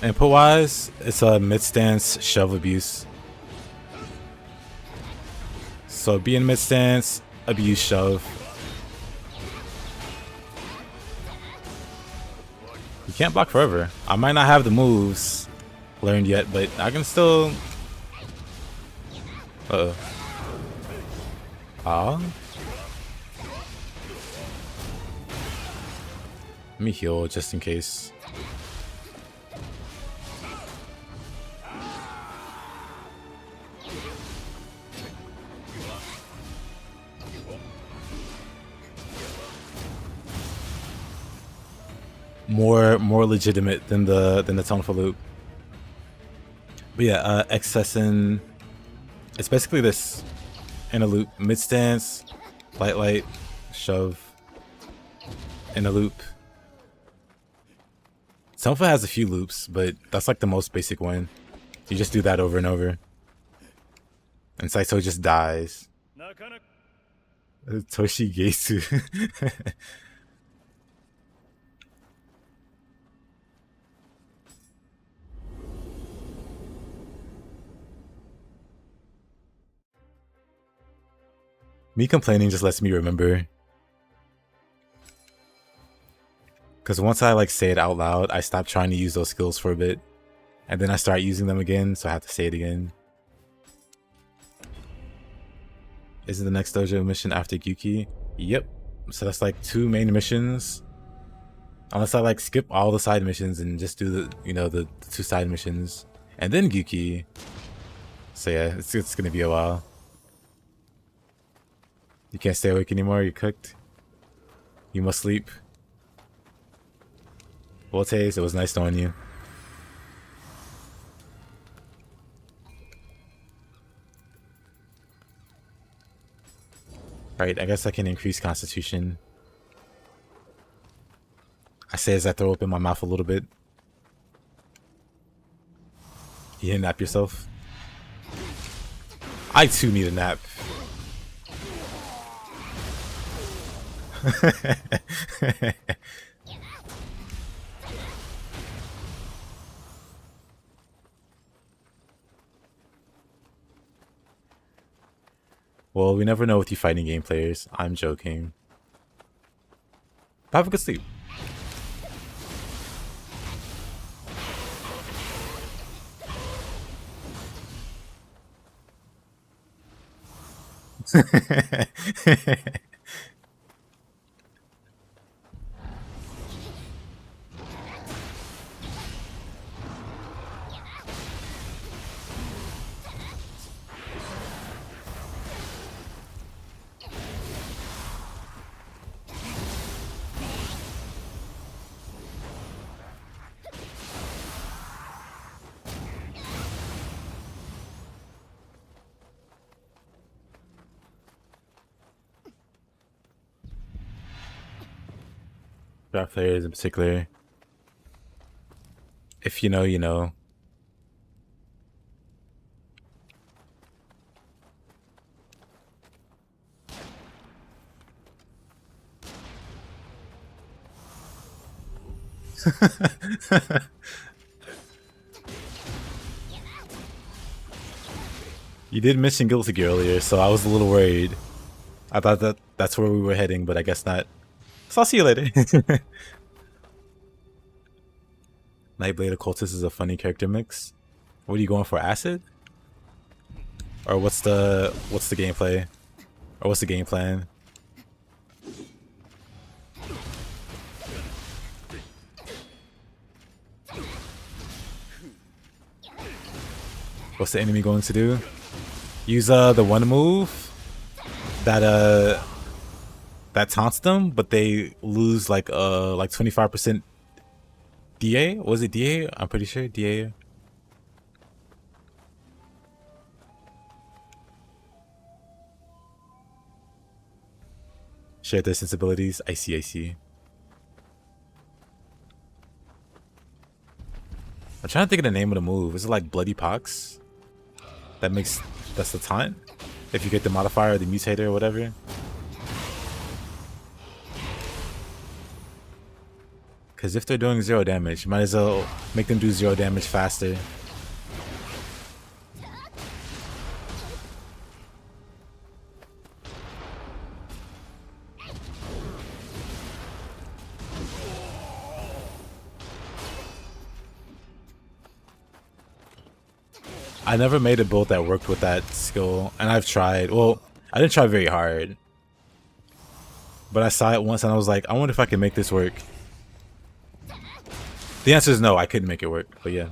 Input wise, it's a mid stance shove abuse. So be in mid stance, abuse shove. You can't block forever. I might not have the moves learned yet, but I can still. Uh-oh. Ah. Let me heal just in case. More legitimate than the Tonfa loop. But yeah, excessing. It's basically this in a loop: mid stance, light, shove, in a loop. Tonfa has a few loops, but that's like the most basic one. You just do that over and over, and Saito just dies. なかなか Toshigesu. Me complaining just lets me remember. Because once I like say it out loud, I stop trying to use those skills for a bit. And then I start using them again, so I have to say it again. Is it the next dojo mission after Gyuki? Yep. So that's like 2 main missions. Unless I like skip all the side missions and just do the, you know, the 2 side missions. And then Gyuki. So yeah, it's gonna be a while. You can't stay awake anymore, you're cooked. You must sleep. Well, Taze, it was nice knowing you. Right, I guess I can increase constitution. I say as I throw open my mouth a little bit. You didn't nap yourself? I too need a nap. Well, we never know with you fighting game players. I'm joking. Have a good sleep. Draft players in particular. If you know, you know. You did mention Guilty Gear earlier, so I was a little worried. I thought that's where we were heading, but I guess not. So I'll see you later. Nightblade Occultist is a funny character mix. What are you going for, acid? Or what's the gameplay? Or what's the game plan? What's the enemy going to do? Use the one move that that taunts them, but they lose like 25% DA? Was it DA? I'm pretty sure DA. Share their sensibilities. I see, I see. I'm trying to think of the name of the move. Is it like Bloody Pox? That's the taunt? If you get the modifier or the mutator or whatever. Because if they're doing 0 damage, you might as well make them do 0 damage faster. I never made a build that worked with that skill, and I've tried. Well, I didn't try very hard, but I saw it once and I was like, I wonder if I can make this work. The answer is no, I couldn't make it work, but yeah.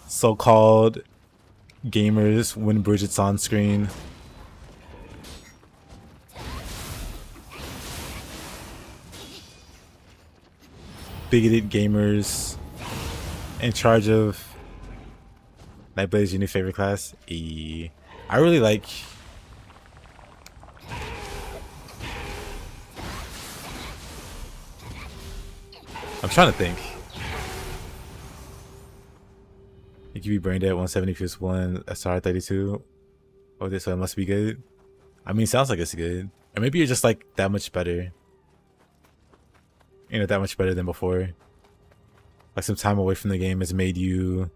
So-called gamers when Bridget's on screen. Bigoted gamers in charge of Nightblade's your new favorite class. I really like. I'm trying to think. It can be brain dead 170 plus 1 SR 32. Oh, this one must be good. I mean, sounds like it's good. Or maybe you're just like that much better. You know, that much better than before. Like some time away from the game has made you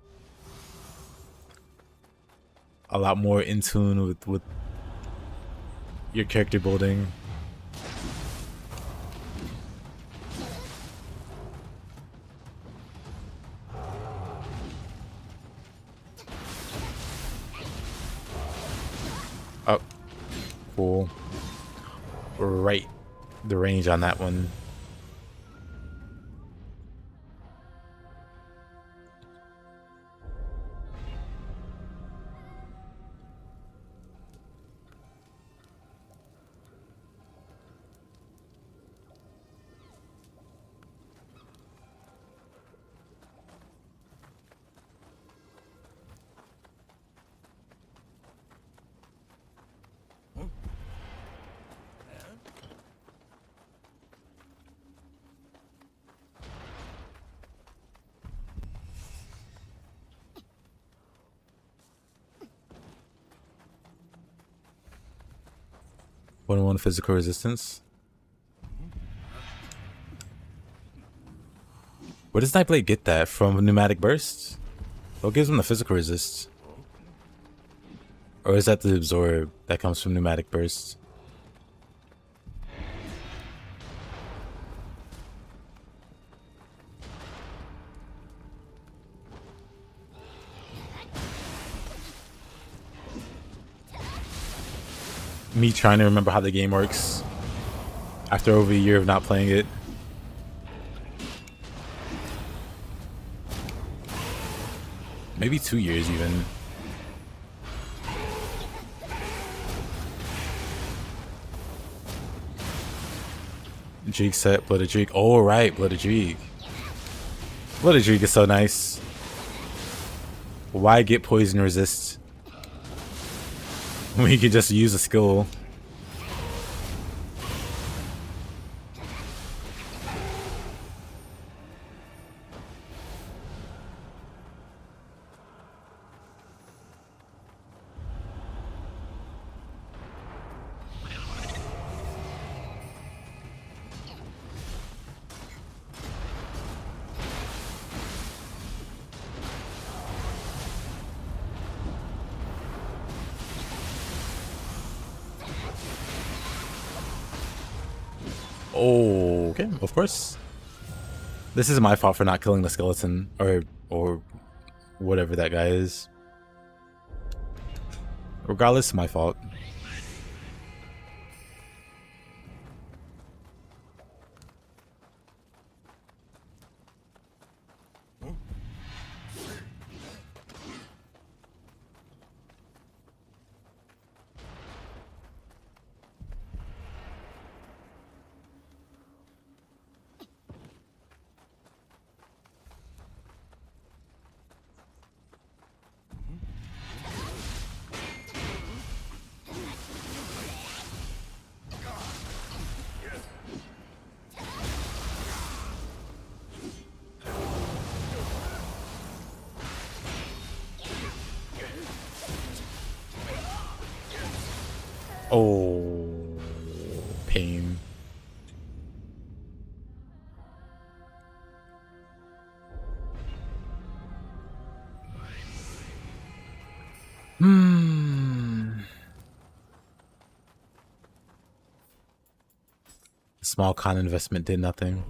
a lot more in tune with your character building. Oh, cool. Right, the range on that one. One physical resistance. Where does Nightblade get that? From pneumatic bursts? What gives him the physical resist? Or is that the absorb that comes from pneumatic bursts? Me trying to remember how the game works after over a year of not playing it. Maybe 2 years even. Dreek set, Blood of Dreek. Oh right, Blood of Dreek. Blood of Dreek is so nice. Why get poison resist when you can just use a skill? Oh, okay, of course. This is my fault for not killing the skeleton or whatever that guy is. Regardless, my fault. Oh, pain. Small con investment did nothing.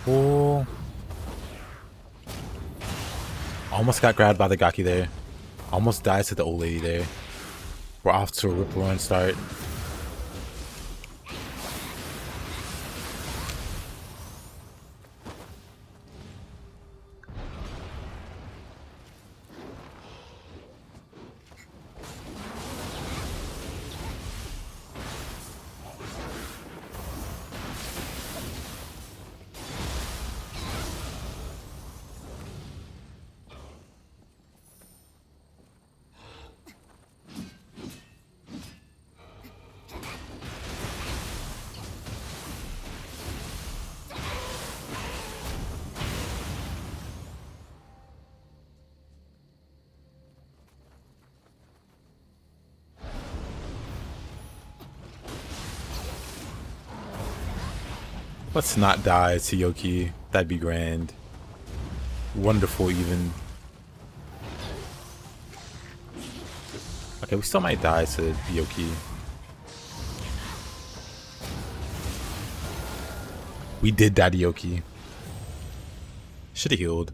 Oh. Almost got grabbed by the Gaki there. Almost died to the old lady there. We're off to a rip roaring start. Let's not die to Yoki. That'd be grand. Wonderful even. Okay, we still might die to Yoki. We did die to Yoki. Should've healed.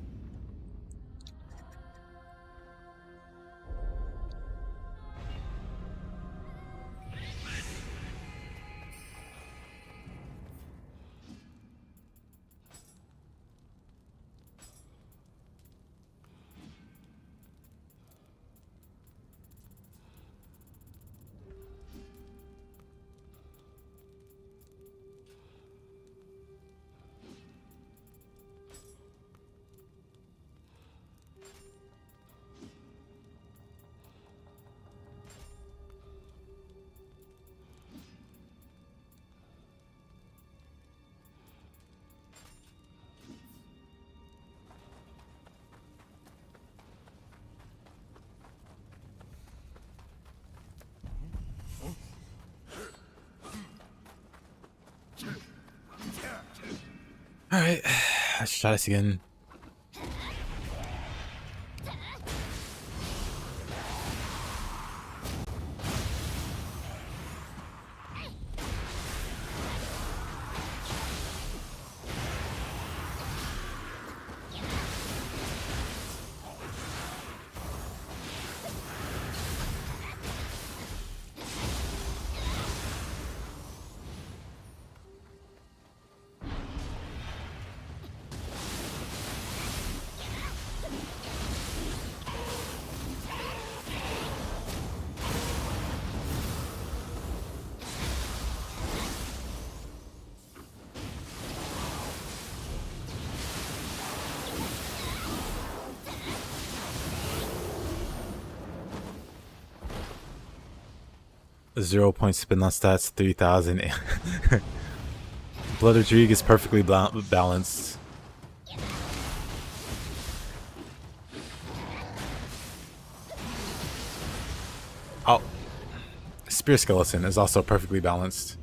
Alright, let's try this again. .0 spin on stats, 3,000. Blood of Drieg is perfectly balanced. Oh, Spear Skeleton is also perfectly balanced.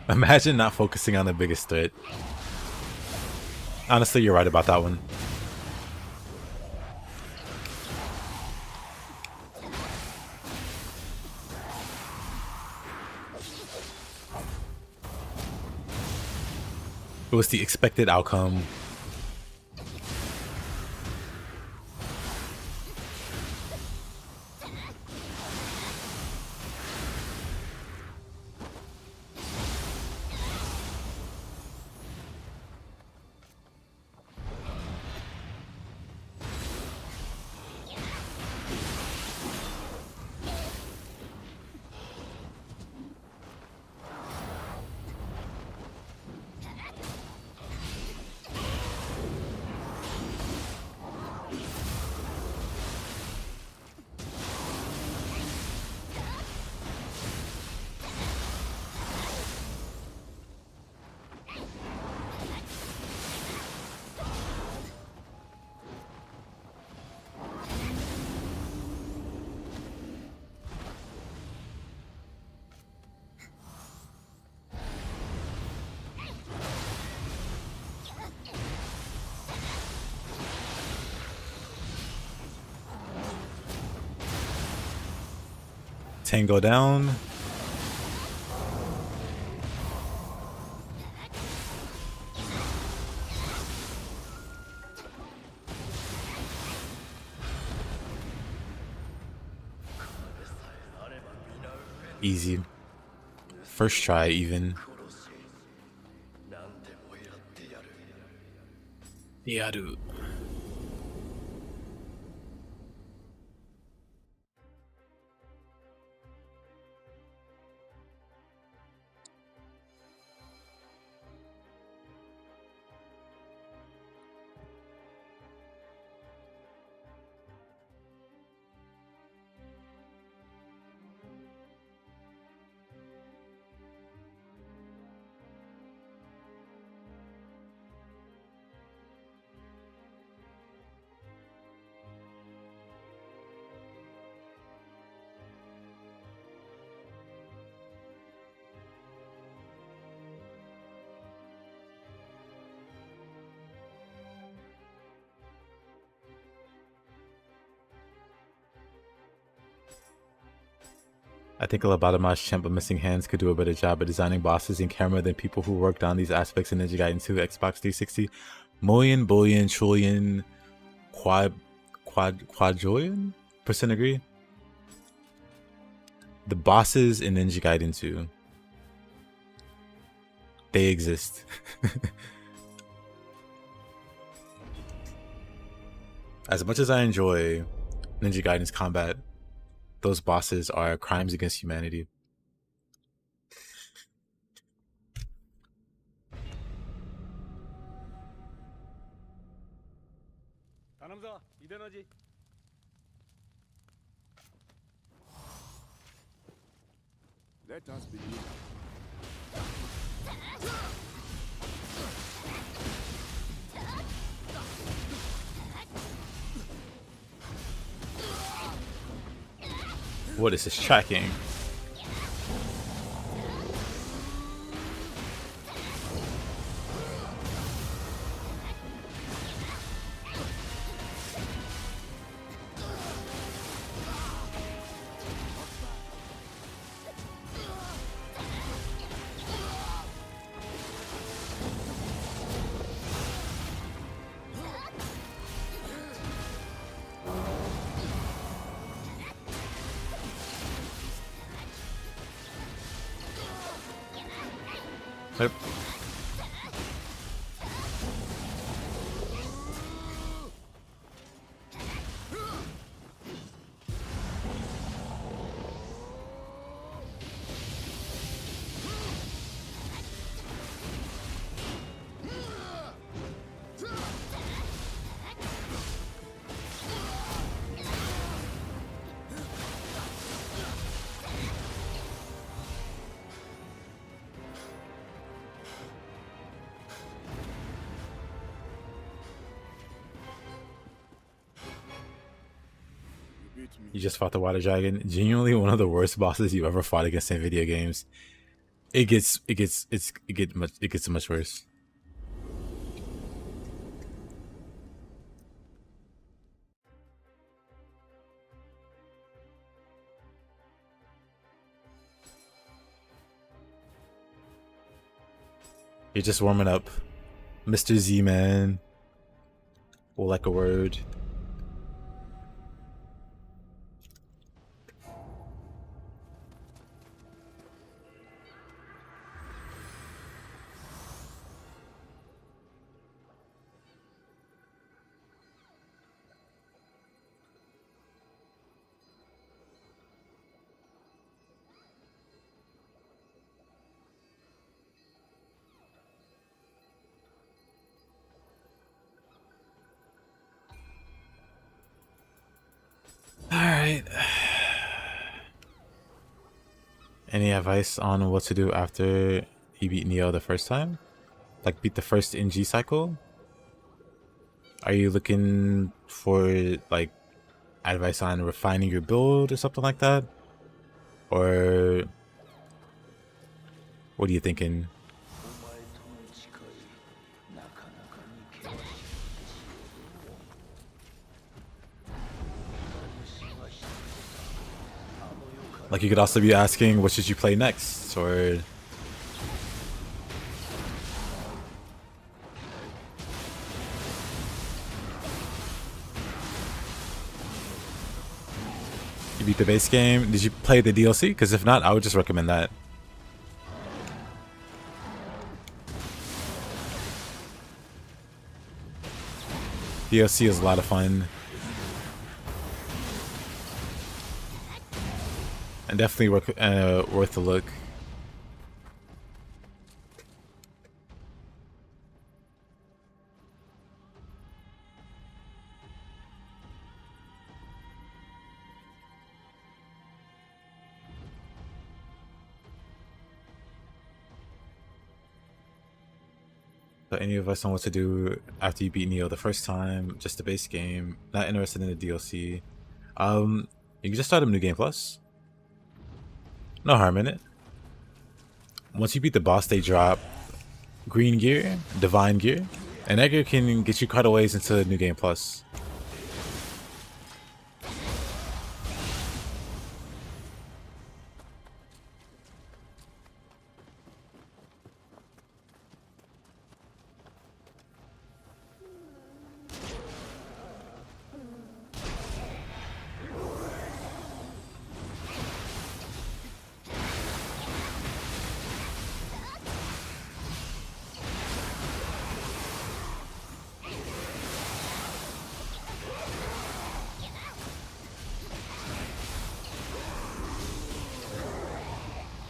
Imagine not focusing on the biggest threat. Honestly, you're right about that one. It was the expected outcome. Tango down. Easy. First try even. Yeah, dude. I think a lobotomized chimp with missing hands could do a better job at designing bosses and camera than people who worked on these aspects in Ninja Gaiden 2, Xbox 360. Million, billion, trillion, quadrillion % agree. The bosses in Ninja Gaiden 2, they exist. As much as I enjoy Ninja Gaiden's combat, those bosses are crimes against humanity. Let us begin. What is this tracking? Yep. You just fought the water dragon. Genuinely one of the worst bosses you ever fought against in video games. It gets much worse. You're just warming up. Mr. Z-Man. Or like a word. Alright. Any advice on what to do after you beat Nioh the first time? Like beat the first NG cycle? Are you looking for like advice on refining your build or something like that? Or what are you thinking? Like you could also be asking, what should you play next? Or you beat the base game. Did you play the DLC? Because if not, I would just recommend that. DLC is a lot of fun. And definitely worth a look. So any of us on what to do after you beat Nioh the first time, just the base game, not interested in the DLC. You can just start a new game plus. No harm in it. Once you beat the boss, they drop green gear, divine gear, and that gear can get you quite a ways into new game plus.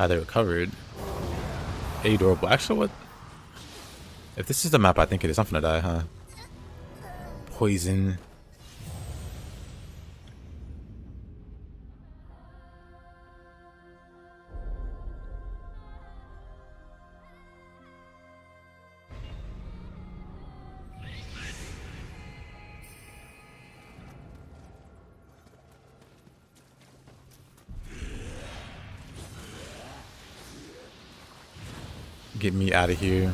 They recovered. Adorable. Actually, what? If this is the map, I think it is. I'm finna die, huh? Poison. Get me out of here.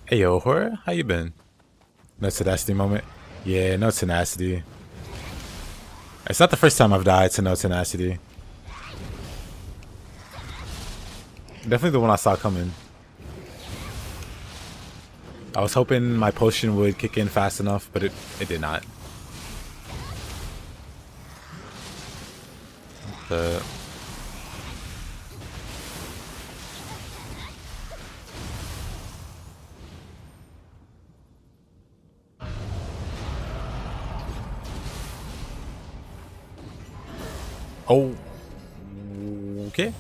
Hey yo, Horror, how you been? No tenacity moment? Yeah, no tenacity. It's not the first time I've died to no tenacity. Definitely the one I saw coming. I was hoping my potion would kick in fast enough, but it did not. The oh, okay.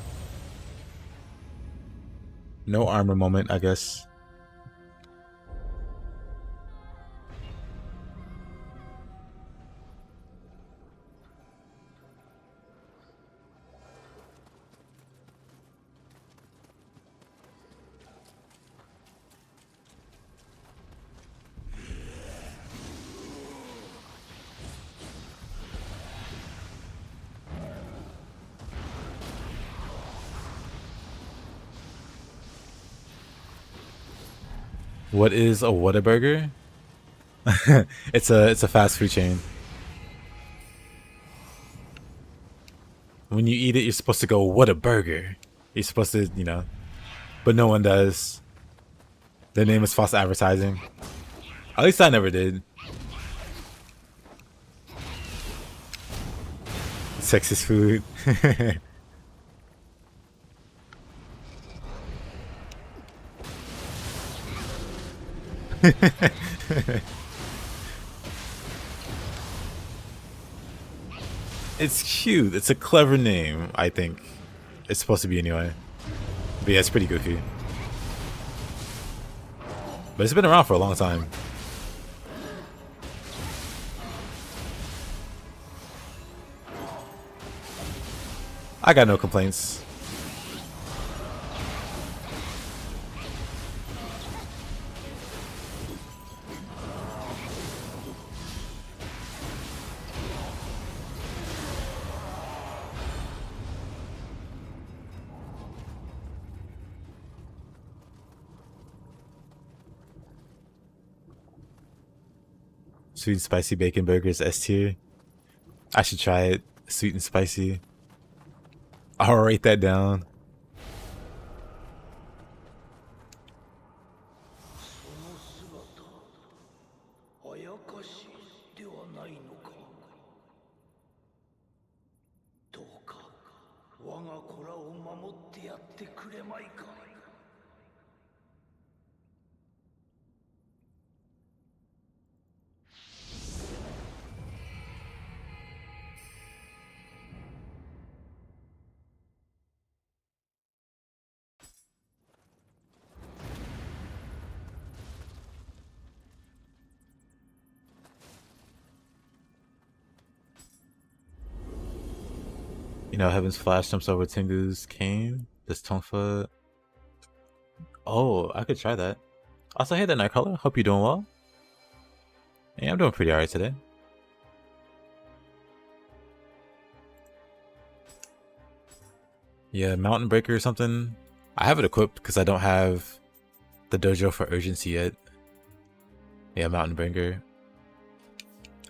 No armor moment, I guess. What is a Whataburger? It's a fast food chain. When you eat it, you're supposed to go, "What a burger!" You're supposed to, you know, but no one does. Their name is false advertising. At least I never did. Sexist food. It's cute. It's a clever name, I think. It's supposed to be anyway. But yeah, it's pretty goofy. But it's been around for a long time. I got no complaints. Sweet and spicy bacon burgers S tier. I should try it. Sweet and spicy. I'll write that down. You know, Heaven's Flash jumps over Tengu's cane. This Tonfa. Oh, I could try that. Also, hey there, Nightcrawler. Hope you're doing well. Yeah, I'm doing pretty alright today. Yeah, Mountain Breaker or something. I have it equipped because I don't have the dojo for urgency yet. Yeah, Mountain Breaker.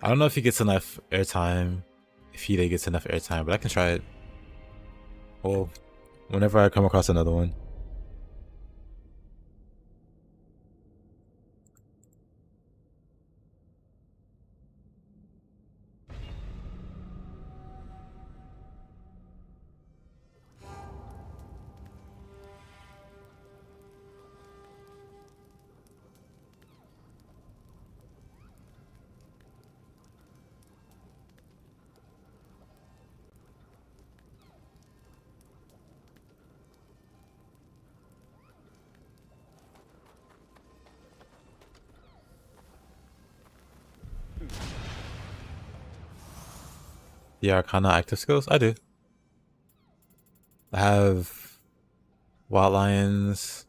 I don't know if he gets enough airtime. If he gets enough airtime, but I can try it. Well, whenever I come across another one. The Arcana active skills? I do. I have Wild Lions.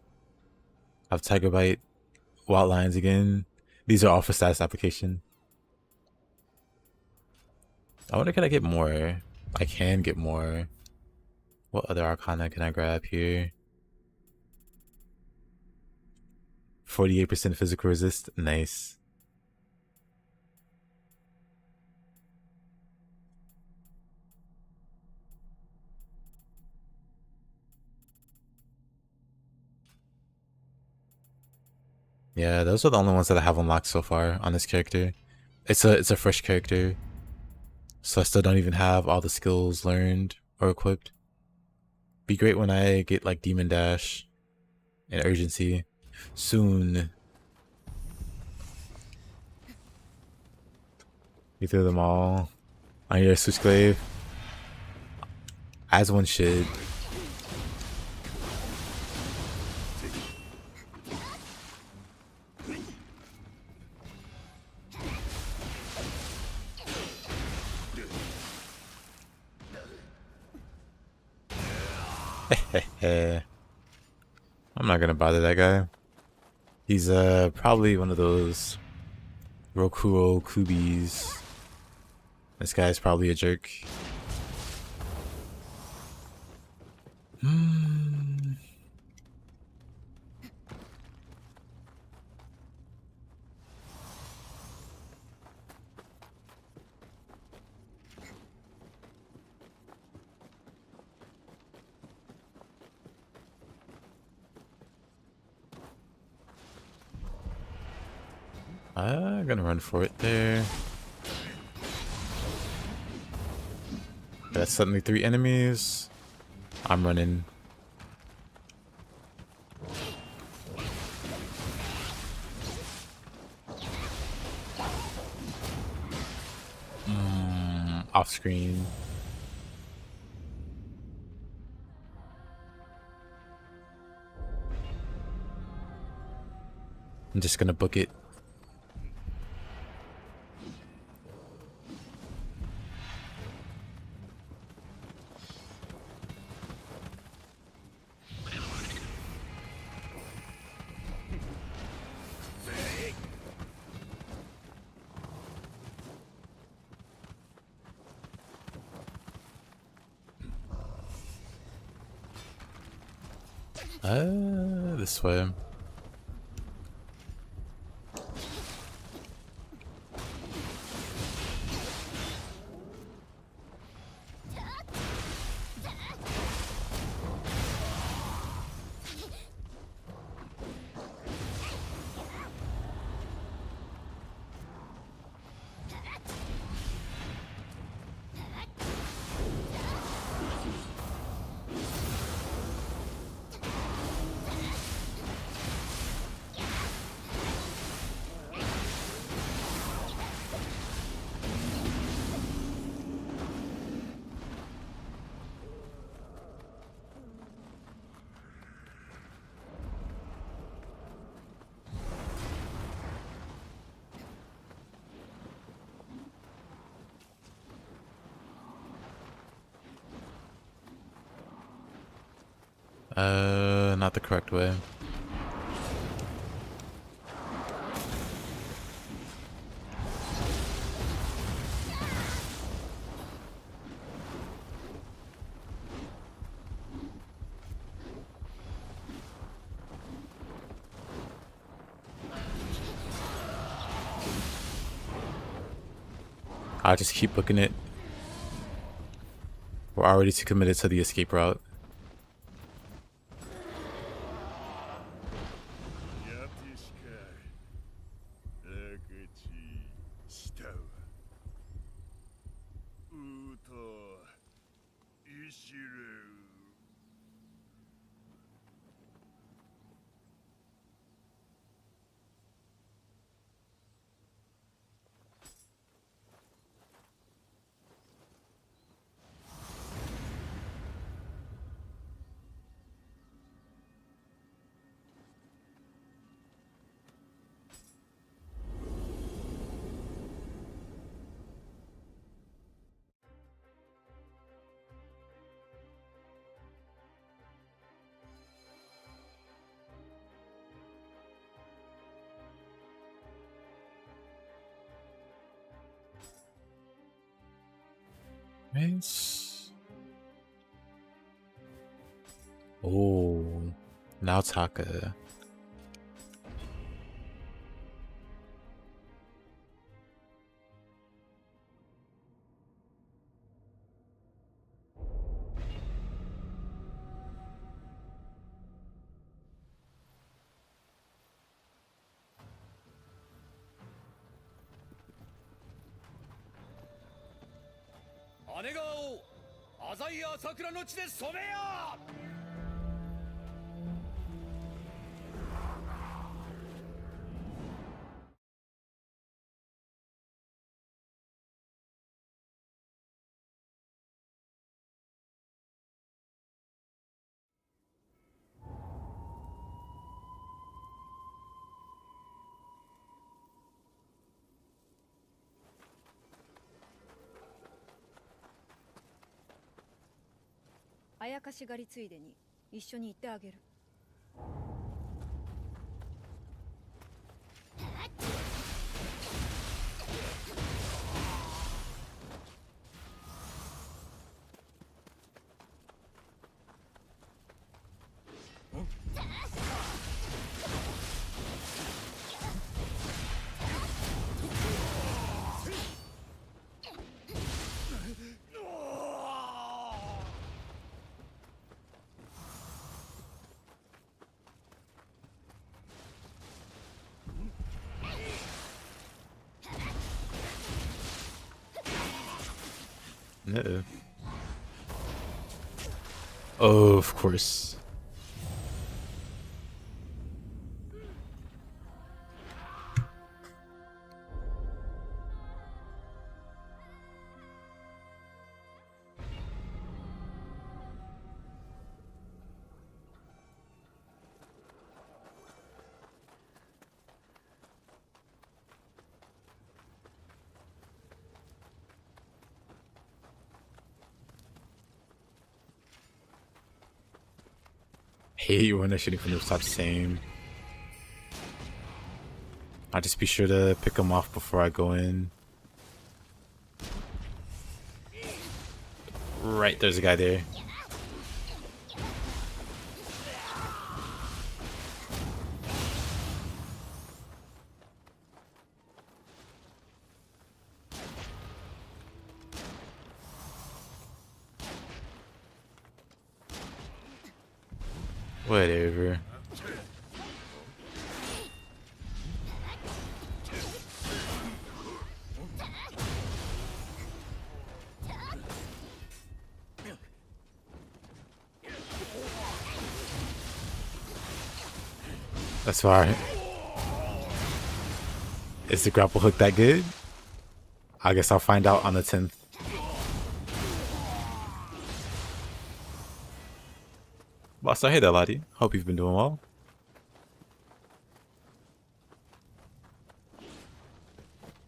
I have Tiger Bite. Wild Lions again. These are all for status application. I wonder, can I get more? I can get more. What other Arcana can I grab here? 48% physical resist. Nice. Yeah, those are the only ones that I have unlocked so far on this character. It's a fresh character, so I still don't even have all the skills learned or equipped. Be great when I get like Demon Dash and Urgency soon. You threw them all on your Switchglaive, as one should. I'm not gonna bother that guy. He's probably one of those Rokuro Kubis. This guy's probably a jerk. I'm gonna run for it there. That's suddenly 3 enemies. I'm running. Off screen. I'm just gonna book it. This way. Not the correct way. I'll just keep booking it. We're already too committed to the escape route. やてしか赤ちしたわうといしれう Nice. Oh, now Taka.「あやかし狩りついでに一緒に行ってあげる」Uh-oh. Oh, of course. Hate when they're shooting from the top. Same. I'll just be sure to pick them off before I go in. Right, there's a guy there. Whatever. That's fine. Is the grapple hook that good? I guess I'll find out on the 10th. Boss, hey there, laddie. Hope you've been doing well.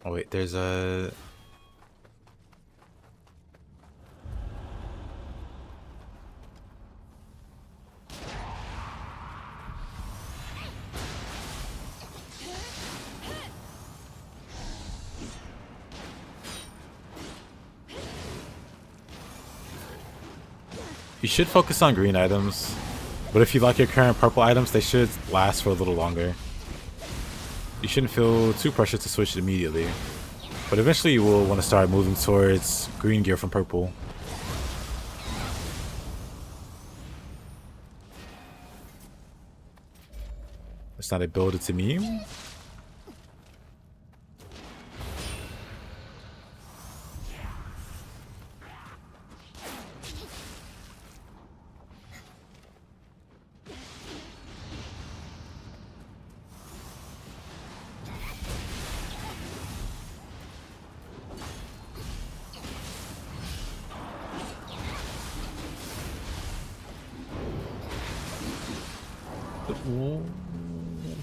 Oh wait, there's a... You should focus on green items, but if you like your current purple items, they should last for a little longer. You shouldn't feel too pressured to switch immediately, but eventually you will want to start moving towards green gear from purple. It's not a build, it's a meme.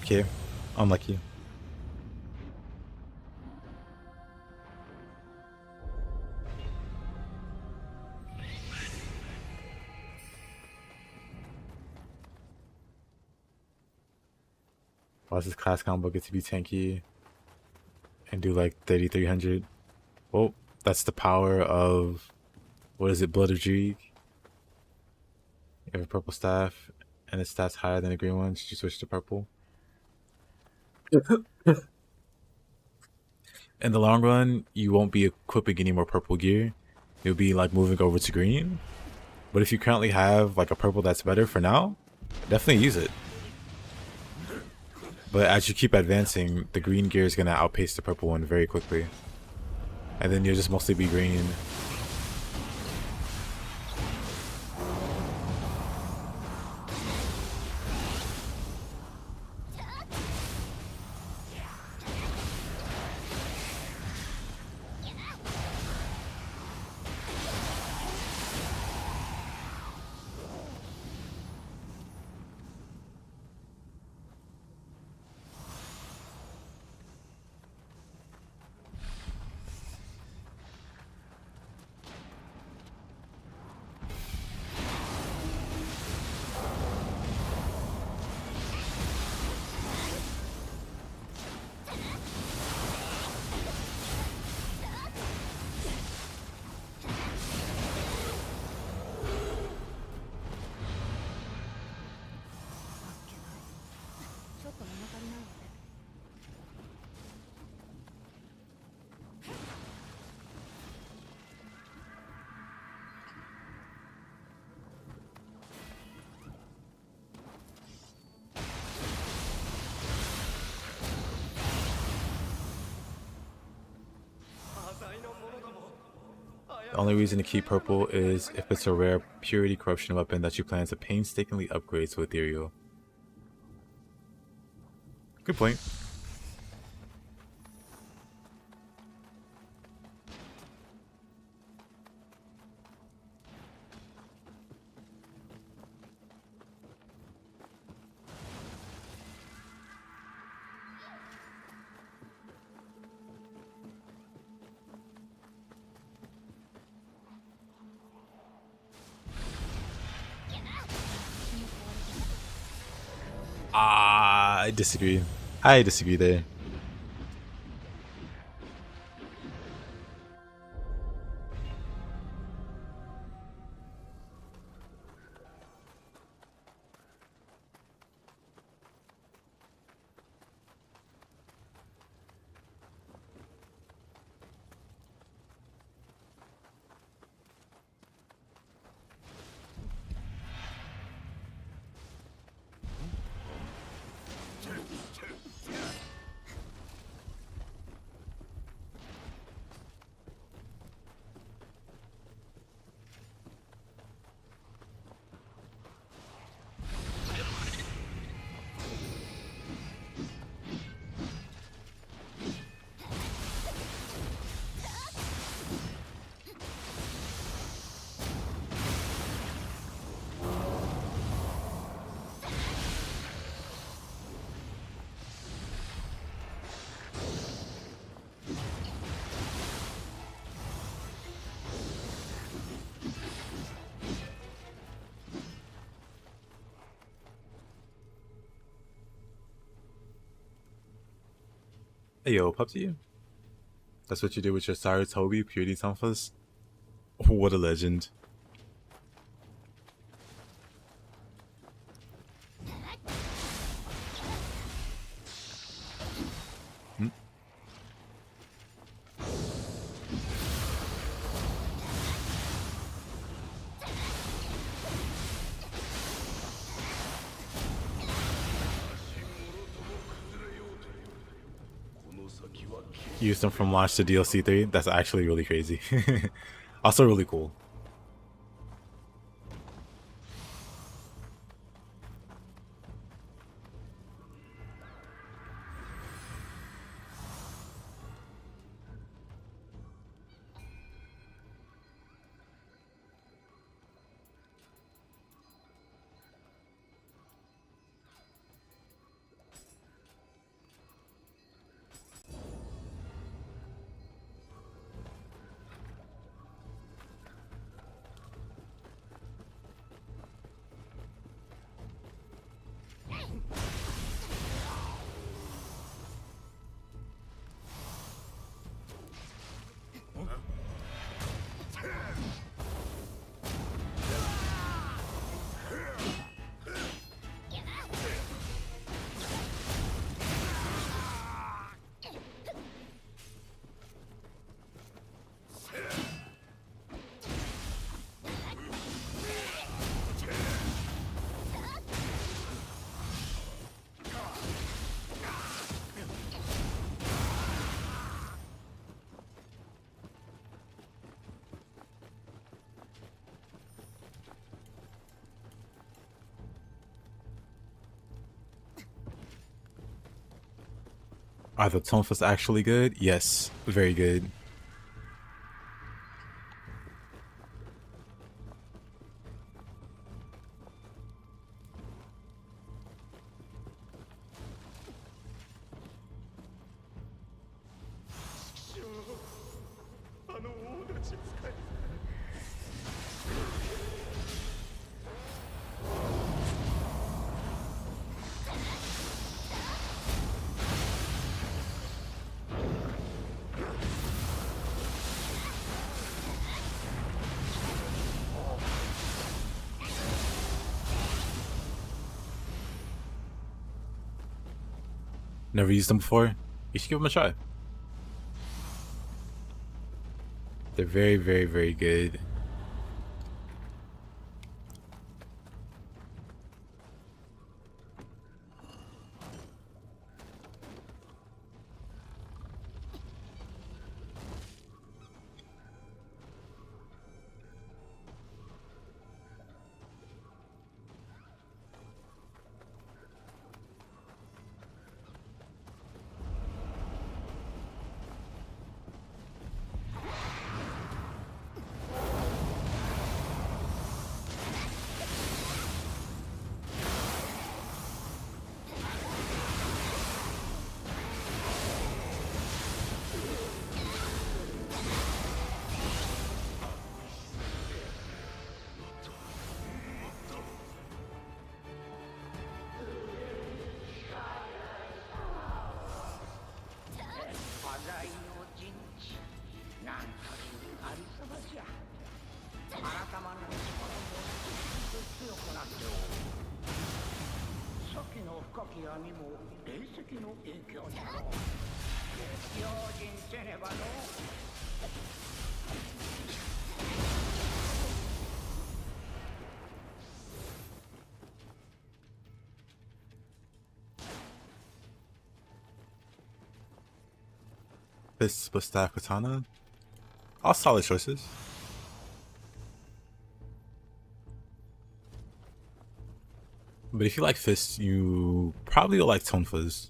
Okay, unlucky. Why does this class combo get to be tanky and do like 3300? Well, that's the power of, what is it, Blood of Dreeg? You have a purple staff and its stats higher than the green one. Should you switch to purple? In the long run, you won't be equipping any more purple gear. You'll be like moving over to green. But if you currently have like a purple that's better for now, definitely use it. But as you keep advancing, the green gear is going to outpace the purple one very quickly. And then you'll just mostly be green. The only reason to keep purple is if it's a rare purity corruption weapon that you plan to painstakingly upgrade to ethereal. Good point. I disagree. I disagree there. Hey yo, Pupsy. That's what you did with your Saratobi Purity Tonfas? What a legend. Used them from launch to DLC 3. That's actually really crazy. Also really cool. Are the tonfas actually good? Yes, very good. Never used them before? You should give them a try. They're very, very, very good. This with staff katana. All solid choices. But if you like fists, you probably will like tonfas.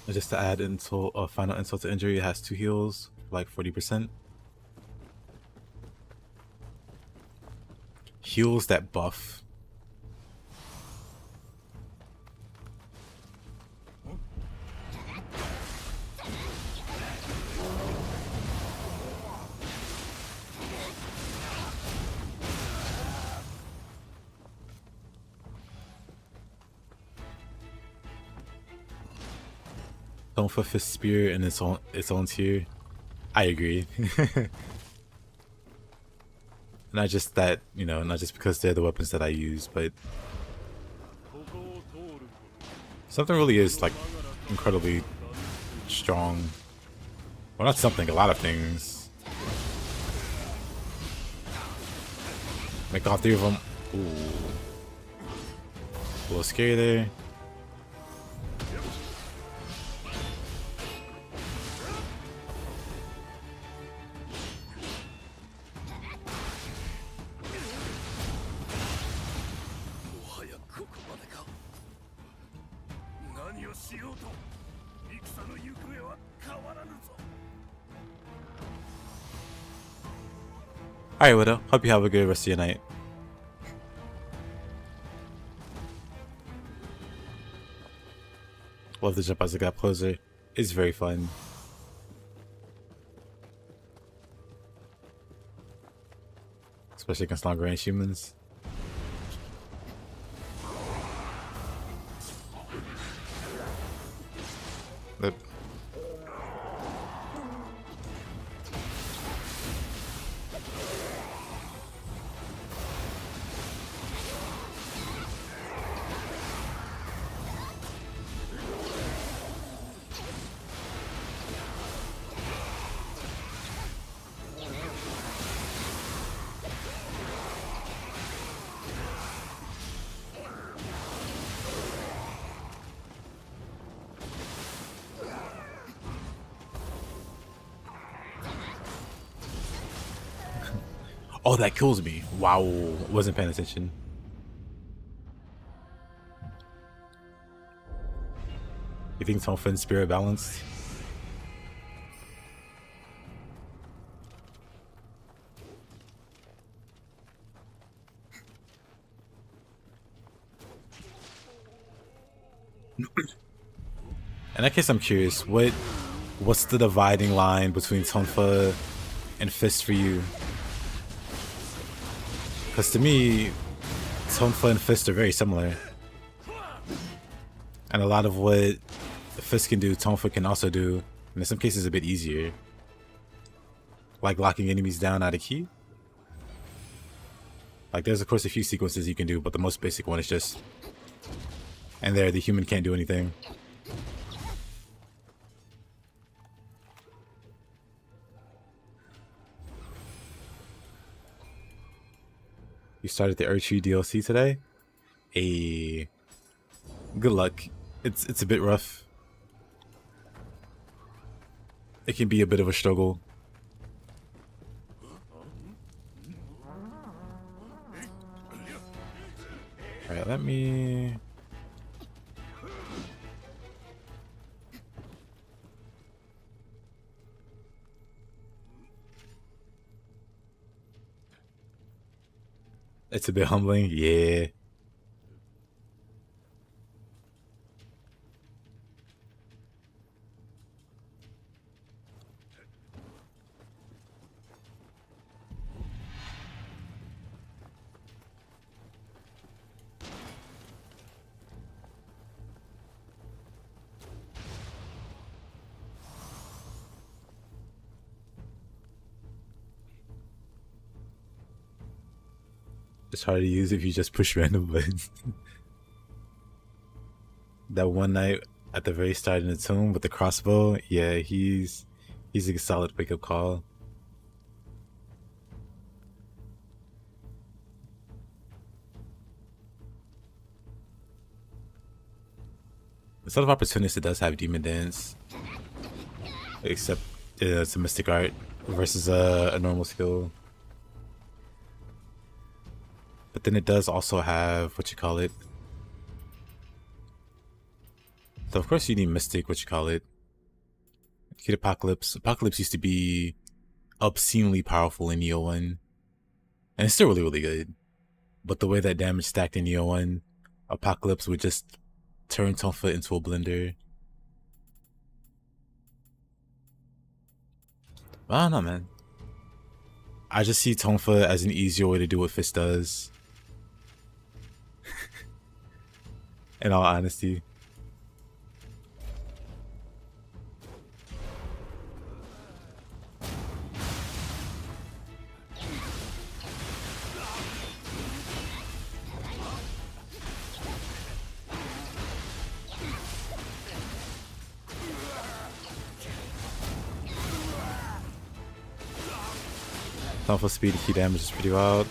Just to add insult, final insult to injury, it has 2 heals, like 40%. Heals that buff. Tonfa Fist Spear in its own tier. I agree. Not just that, not just because they're the weapons that I use, but something really is like incredibly strong. Well, not something, a lot of things. Make all three of them. Ooh. A little scary there. Alright, Widow. Hope you have a good rest of your night. Love the jump as a gap closer. It's very fun. Especially against longer range humans. But oh, that kills me. Wow. Wasn't paying attention. You think Tonfa and Spirit balanced? In that case, I'm curious. What's the dividing line between Tonfa and Fist for you? Because to me, Tonfa and Fist are very similar. And a lot of what Fist can do, Tonfa can also do. And in some cases, a bit easier. Like locking enemies down out of key. Like there's of course a few sequences you can do, but the most basic one is just... And there, the human can't do anything. You started the Erdtree DLC today? Good luck. It's a bit rough. It can be a bit of a struggle. Alright, let me... It's a bit humbling, yeah. It's hard to use if you just push random buttons. That one night at the very start in the tomb with the crossbow, yeah, he's a solid wake-up call. Instead of Opportunist, it does have Demon Dance. Except it's a Mystic Art versus a normal skill. But then it does also have, So of course you need Mystic, Kid Apocalypse. Apocalypse used to be obscenely powerful in Nioh 1. And it's still really, really good. But the way that damage stacked in Nioh 1, Apocalypse would just turn Tonfa into a blender. I don't know, man. I just see Tonfa as an easier way to do what Fist does. In all honesty. Tonfa speed to key damage is pretty wild.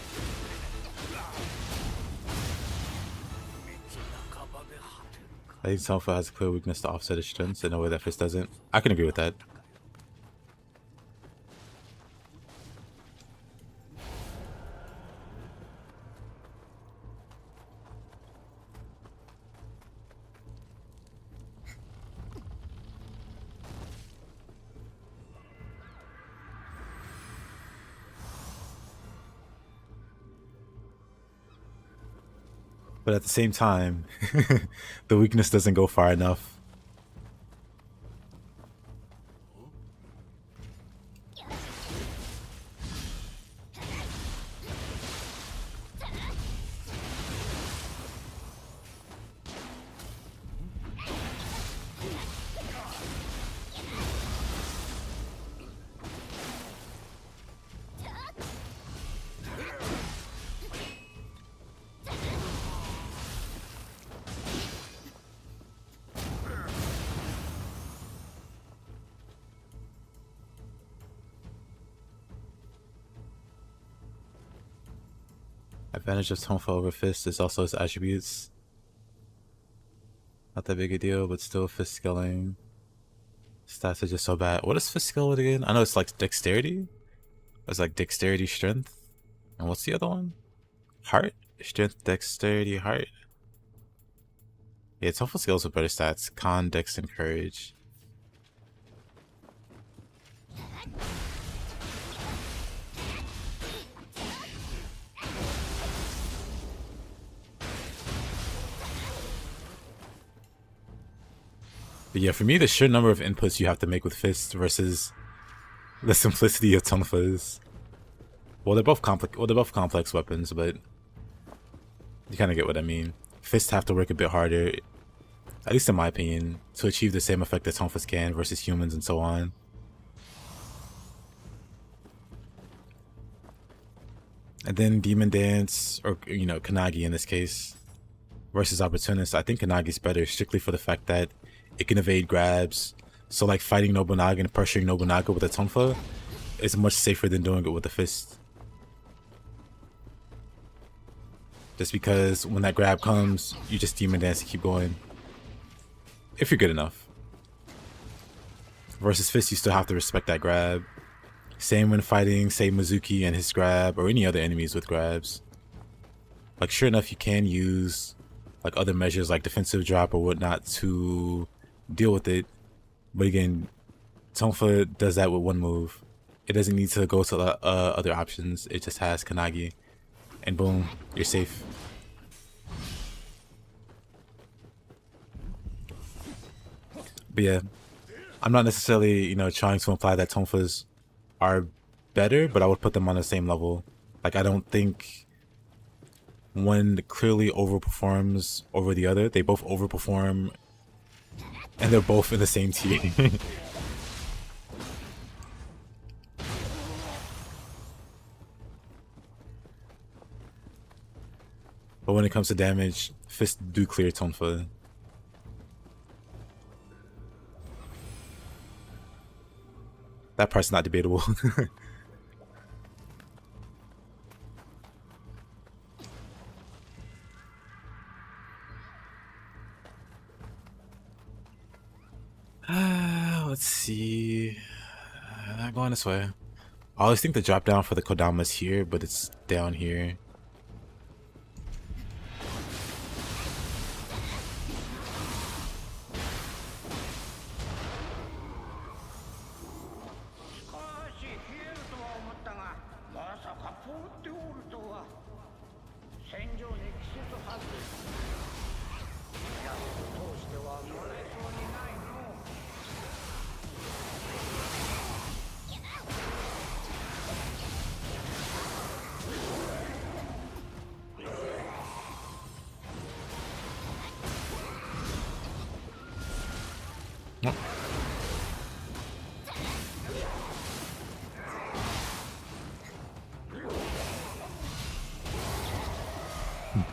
I think Tonfa has a clear weakness to offset his strengths in a way that Fist doesn't. I can agree with that. But at the same time, the weakness doesn't go far enough. Advantage of Tonfa over Fist is also his attributes. Not that big a deal, but still Fist scaling. Stats are just so bad. What is Fist skill again? I know it's like dexterity. It's like dexterity, strength. And what's the other one? Heart? Strength, dexterity, heart. Yeah, Tonfa skills with better stats. Con, dex, and courage. But yeah, for me, the sheer number of inputs you have to make with Fist versus the simplicity of Tonfa's. Well, they're both complex weapons, but you kind of get what I mean. Fists have to work a bit harder, at least in my opinion, to achieve the same effect that Tonfa's can versus humans and so on. And then Demon Dance, or Kanagi in this case, versus Opportunist. I think Kanagi's better strictly for the fact that it can evade grabs. So like fighting Nobunaga and pressuring Nobunaga with a Tonfa is much safer than doing it with a Fist. Just because when that grab comes, you just Demon Dance to keep going. If you're good enough. Versus Fist, you still have to respect that grab. Same when fighting, say, Mizuki and his grab, or any other enemies with grabs. Like, sure enough, you can use like other measures like defensive drop or whatnot to deal with it. But again, Tonfa does that with one move. It doesn't need to go to other options. It just has Kanagi. And boom, you're safe. But yeah, I'm not necessarily, trying to imply that Tonfas are better, but I would put them on the same level. Like, I don't think one clearly overperforms over the other. They both overperform, and they're both in the same tier. But when it comes to damage, Fists do clear Tonfa. That part's not debatable. Let's see. Not going this way. I always think the drop down for the Kodama is here, but it's down here.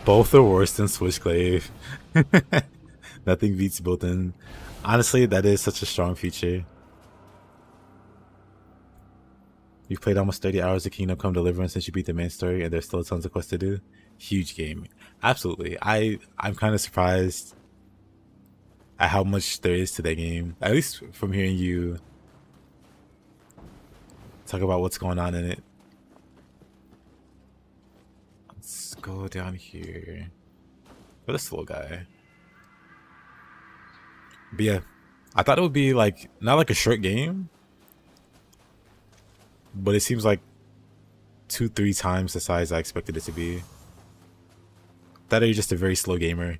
Both are worse than Switchglaive. Nothing beats built-in. Honestly, that is such a strong feature. You've played almost 30 hours of Kingdom Come Deliverance since you beat the main story, and there's still tons of quests to do. Huge game. Absolutely. I'm kind of surprised at how much there is to that game. At least from hearing you talk about what's going on in it. Let's go down here. For this little guy. But yeah, I thought it would be like, not like a short game, but it seems like 2-3 times the size I expected it to be. That or you're just a very slow gamer.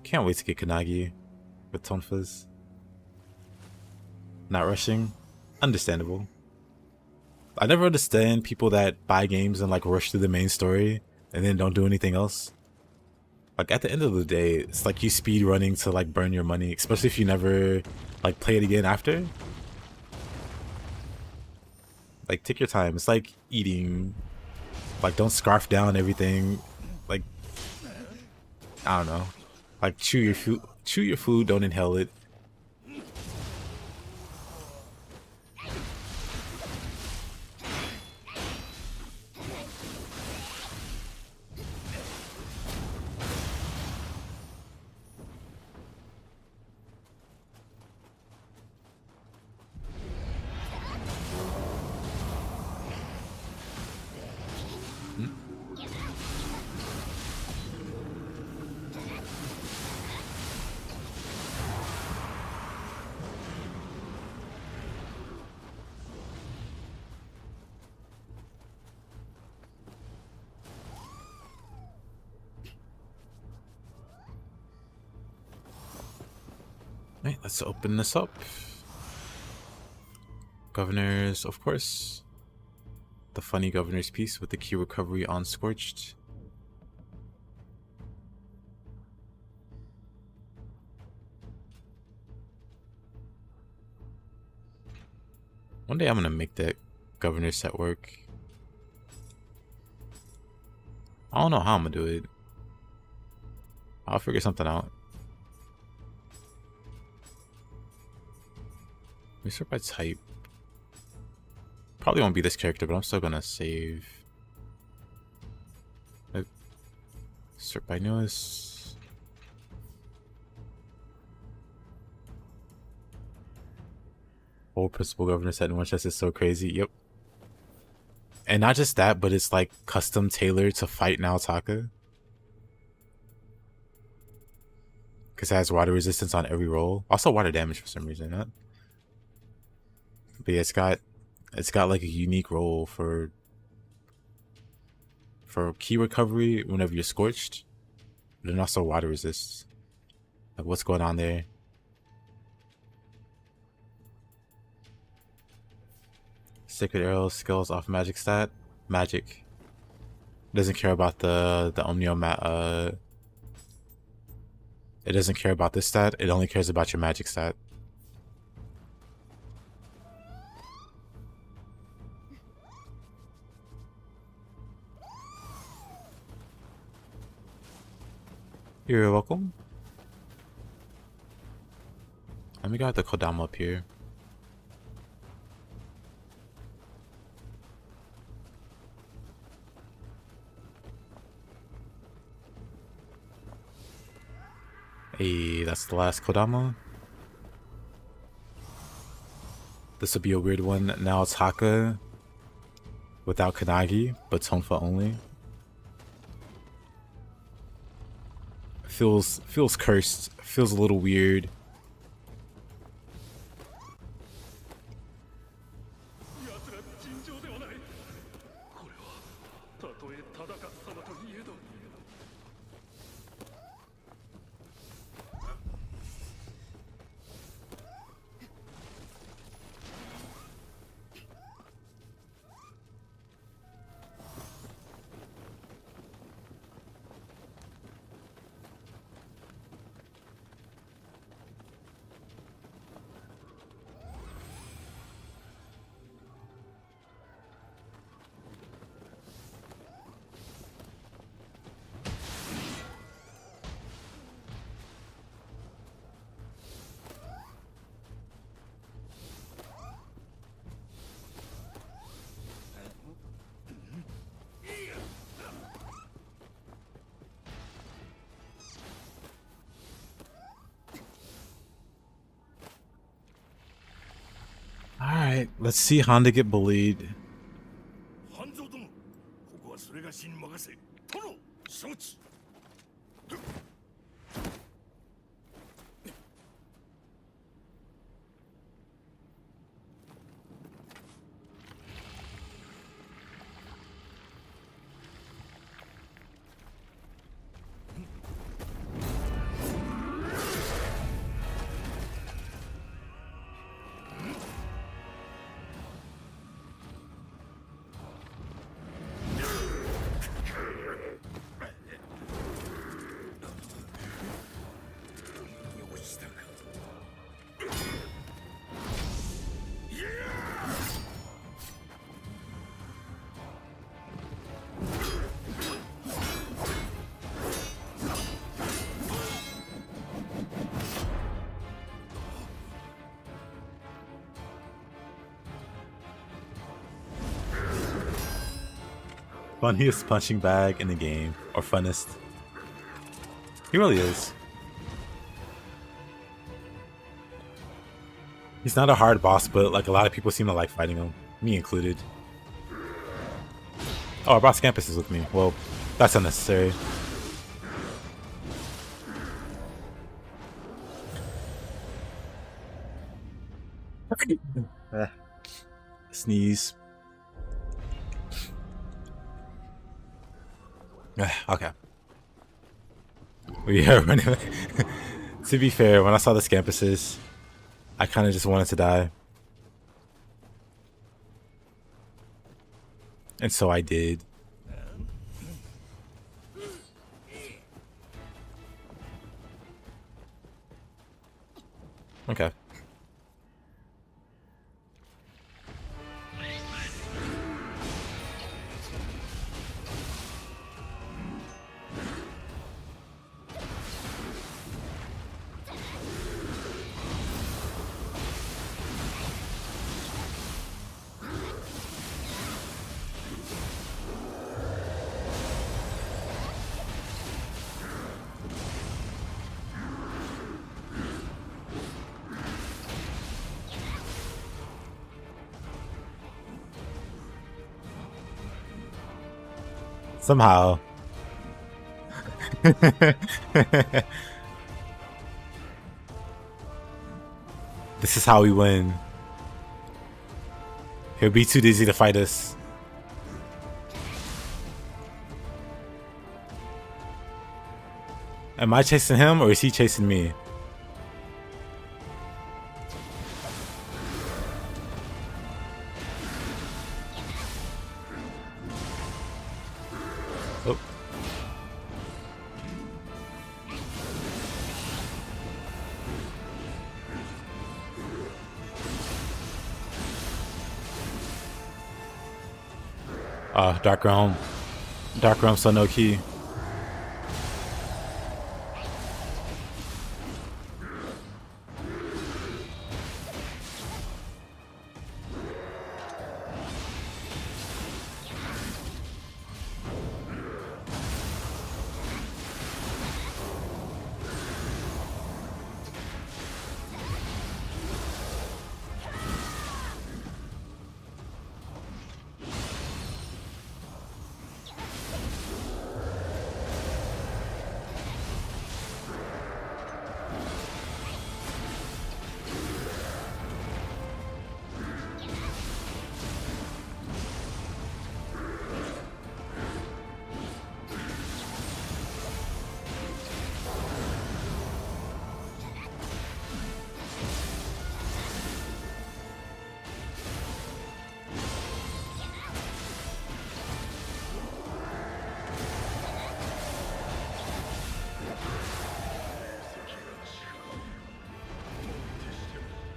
Can't wait to get Kanagi with Tonfas. Not rushing. Understandable. I never understand people that buy games and like rush through the main story and then don't do anything else. Like at the end of the day, it's like you speed running to like burn your money, especially if you never like play it again after. Like take your time. It's like eating. Like don't scarf down everything. Like I don't know. Like chew your food, don't inhale it. Right, let's open this up. Governors, of course. The funny governor's piece with the key recovery on Scorched. One day I'm gonna make that governor set work. I don't know how I'm gonna do it. I'll figure something out. Let me sort by type. Probably won't be this character, but I'm still gonna save. Sort by newest. Whole principal governor set in one chest is so crazy. Yep. And not just that, but it's like custom tailored to fight Naotaka. Because it has water resistance on every roll. Also water damage for some reason. Huh? But yeah, it's got like a unique role for key recovery whenever you're scorched. But then also water resist. Like what's going on there? Sacred Arrow skills off magic stat. Magic. Doesn't care about the Omnio it doesn't care about this stat, it only cares about your magic stat. You're welcome. Let me got the Kodama up here. Hey, that's the last Kodama. This will be a weird one. Now it's Haka without Kanagi, but Tonfa only. Feels cursed. Feels a little weird. Let's see Honda get bullied. 半蔵殿、ここはそれがしに任せ。殿、承知。Funniest punching bag in the game, or funnest. He really is. He's not a hard boss, but like a lot of people seem to like fighting him, me included. Oh, I brought Scampuses with me. Well, that's unnecessary. Sneeze. Okay. Yeah, to be fair, when I saw the Scampuses, I kind of just wanted to die. And so I did. Okay. Somehow. This is how we win. He'll be too dizzy to fight us. Am I chasing him or is he chasing me? Oh. Dark Realm. Dark Realm, so no key.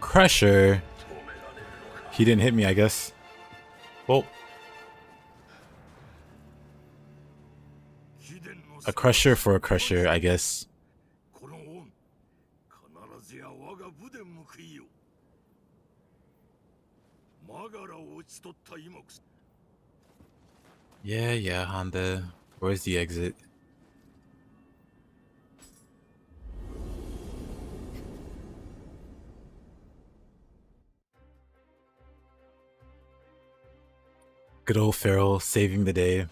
Crusher. He didn't hit me, I guess. Well, a crusher for a crusher, I guess. Yeah, Honda. Where's the exit? Good old Feral saving the day.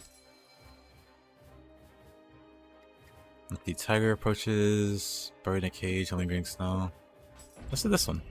The tiger approaches, buried in a cage, lingering snow. Let's do this one.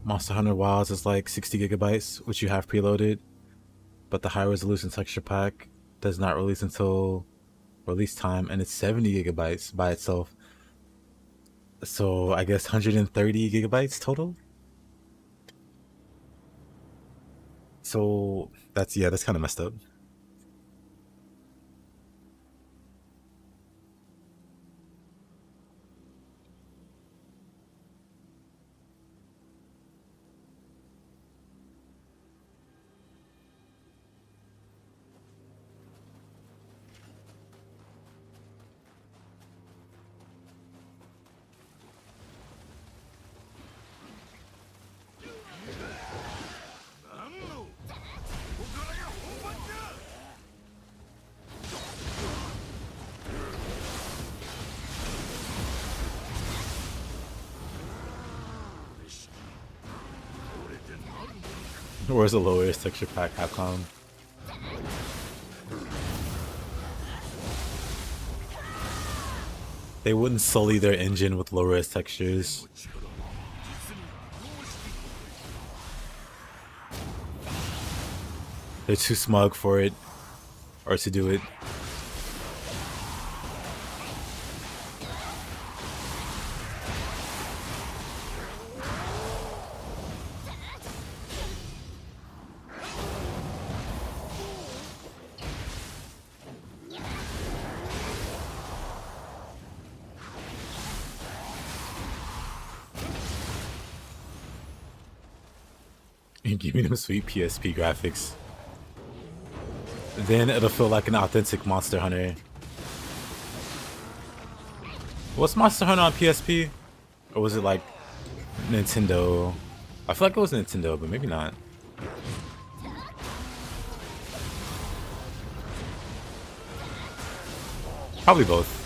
Monster Hunter Wilds is like 60 gigabytes, which you have preloaded, but the high resolution texture pack does not release until release time, and it's 70 gigabytes by itself. So I guess 130 gigabytes total. So that's kind of messed up. Where's the lowest texture pack, Capcom? They wouldn't sully their engine with low-res textures. They're too smug for it, or to do it. Give me them sweet PSP graphics. Then it'll feel like an authentic Monster Hunter. Was Monster Hunter on PSP? Or was it like Nintendo? I feel like it was Nintendo, but maybe not. Probably both.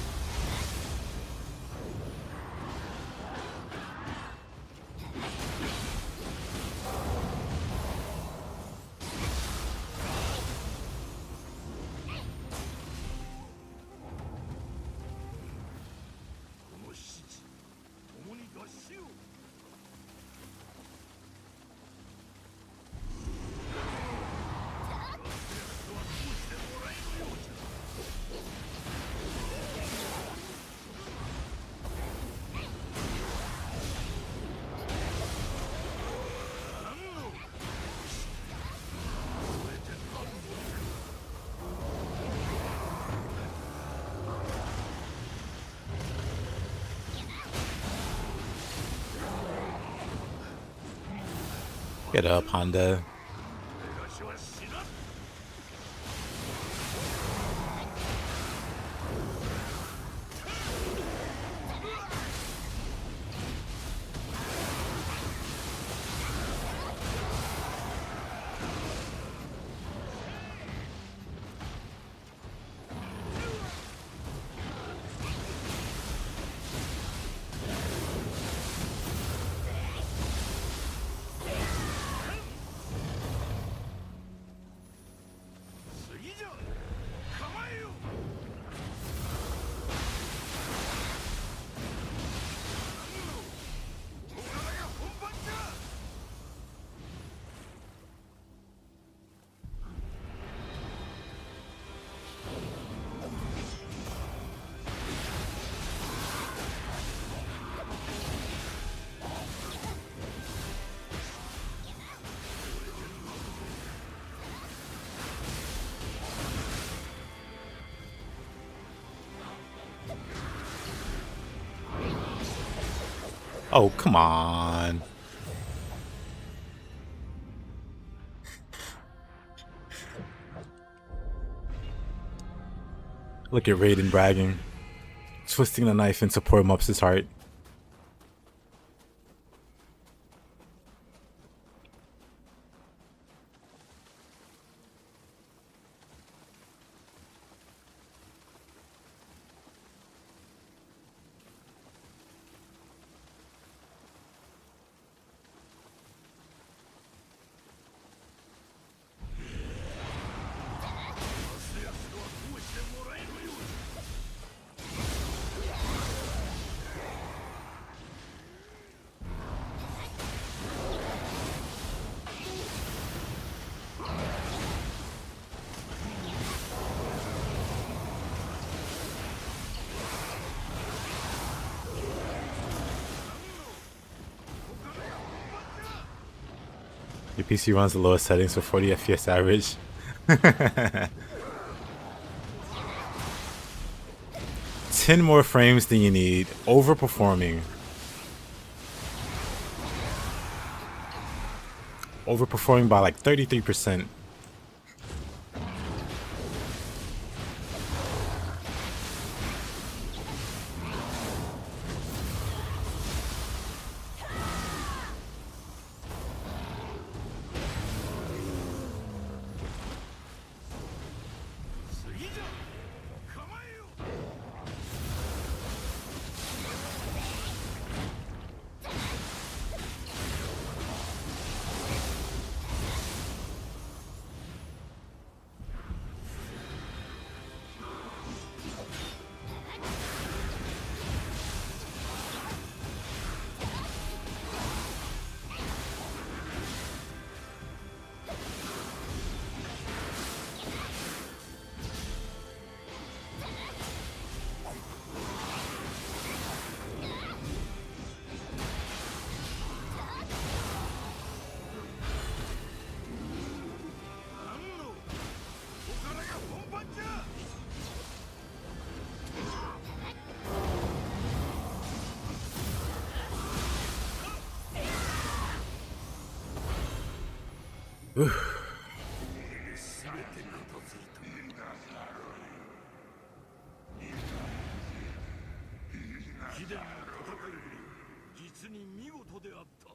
Get up, Honda. Oh, come on. Look at Raiden bragging. Twisting the knife into poor Mups' heart. Your PC runs the lowest settings for 40 FPS average. 10 more frames than you need. Overperforming. Overperforming by like 33%. Oof. 貴殿の戦いぶり、実に見事であった。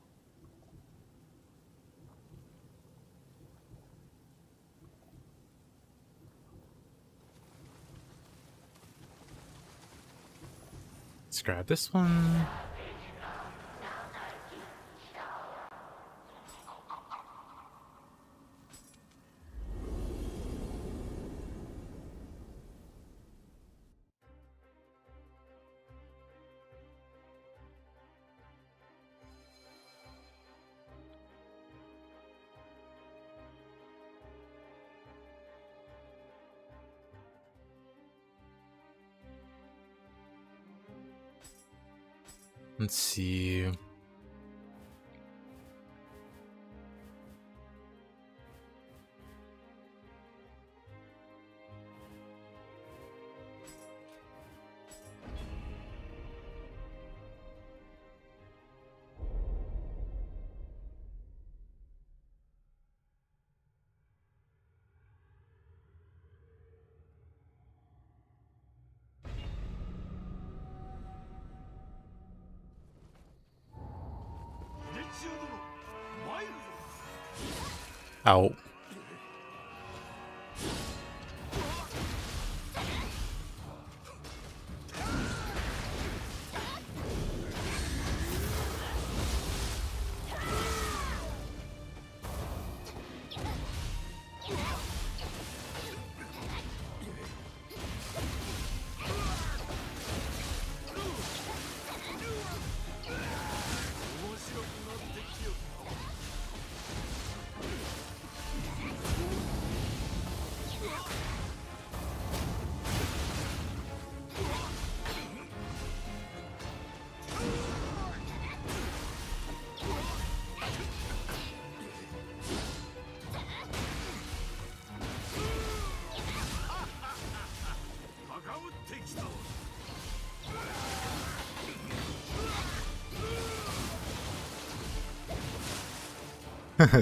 Let's grab this one. Let's see. Ow.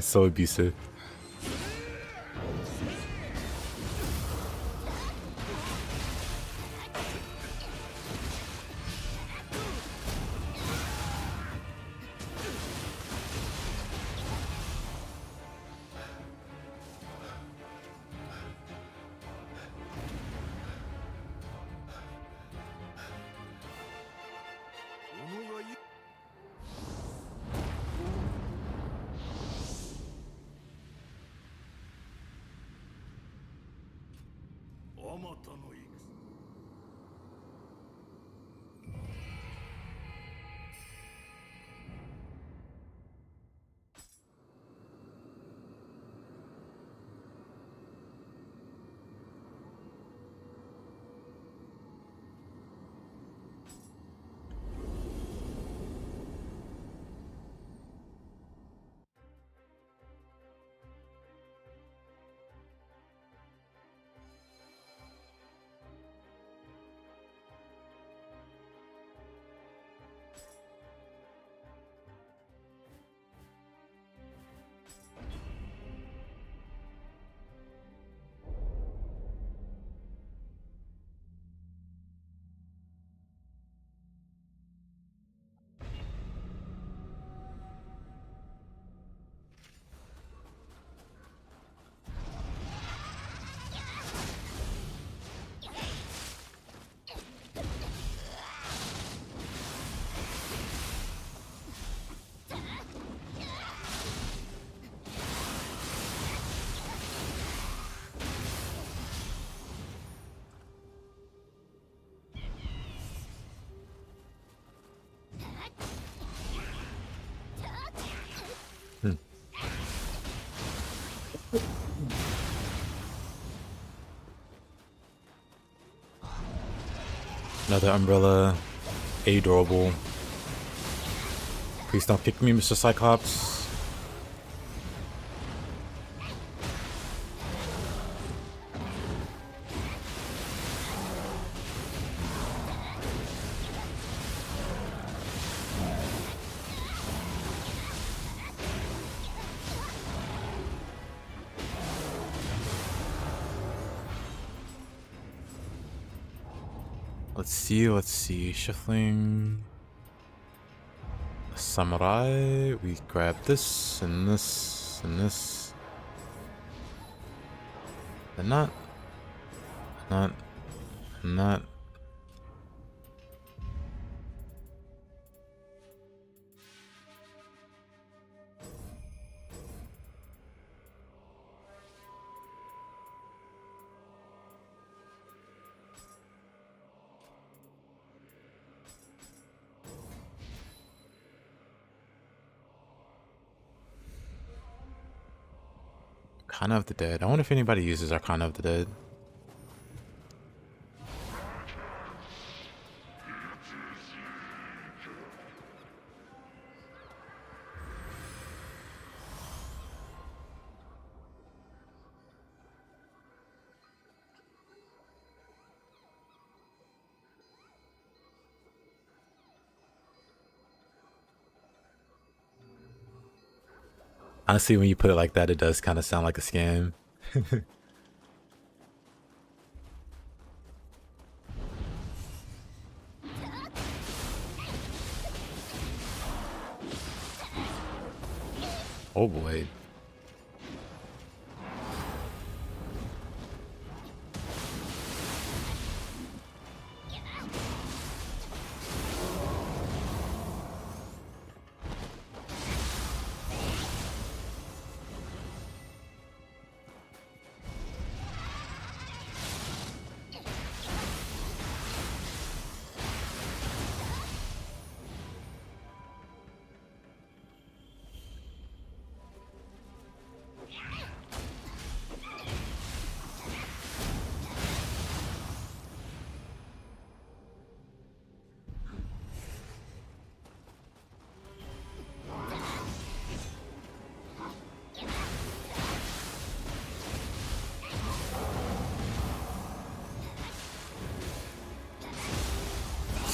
So abusive. Another umbrella. Adorable. Please don't kick me, Mr. Cyclops. Let's see. Shuffling. Samurai. We grab this and this and this. And not. Arcana of the Dead. I wonder if anybody uses Arcana of the Dead. Honestly, when you put it like that, it does kind of sound like a scam. Oh boy.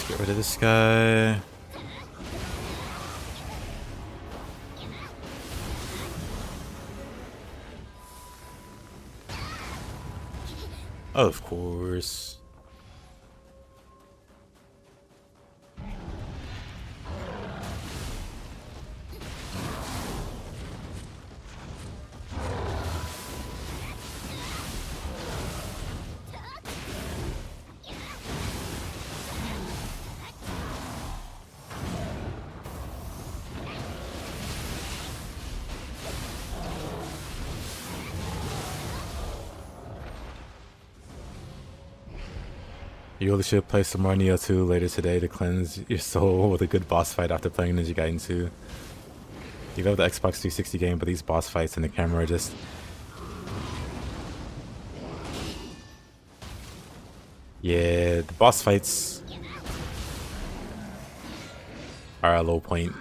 Get rid of this guy. Of course. You really should play some more Nioh 2 later today to cleanse your soul with a good boss fight after playing Ninja Gaiden 2. You love the Xbox 360 game, but these boss fights and the camera are just... Yeah, the boss fights are a low point.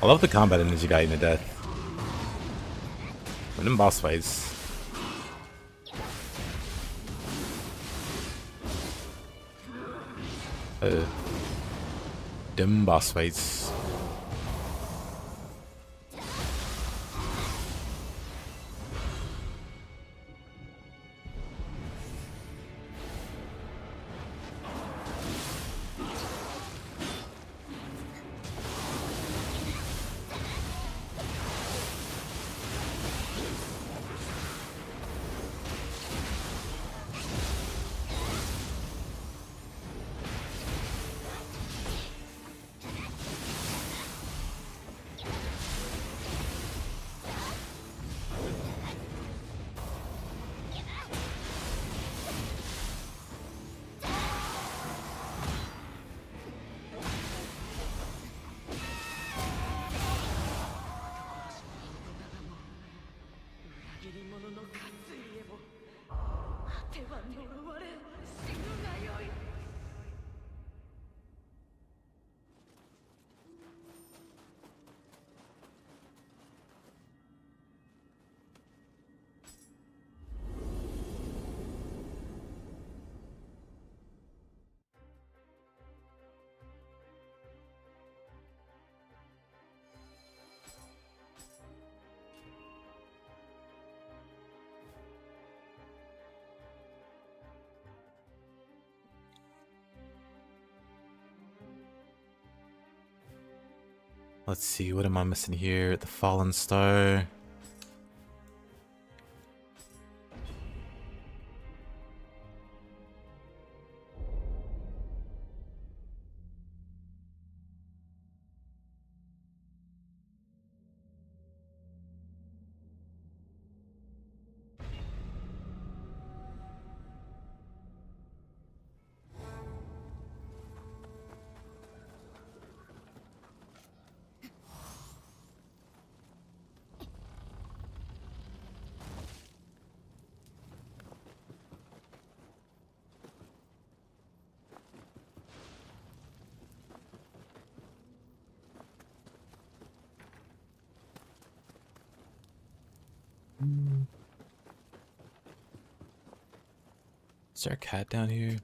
I love the combat in Ninja Gaiden to death. But them boss fights... them boss fights. Let's see, what am I missing here? The Fallen Star. Is there a cat down here?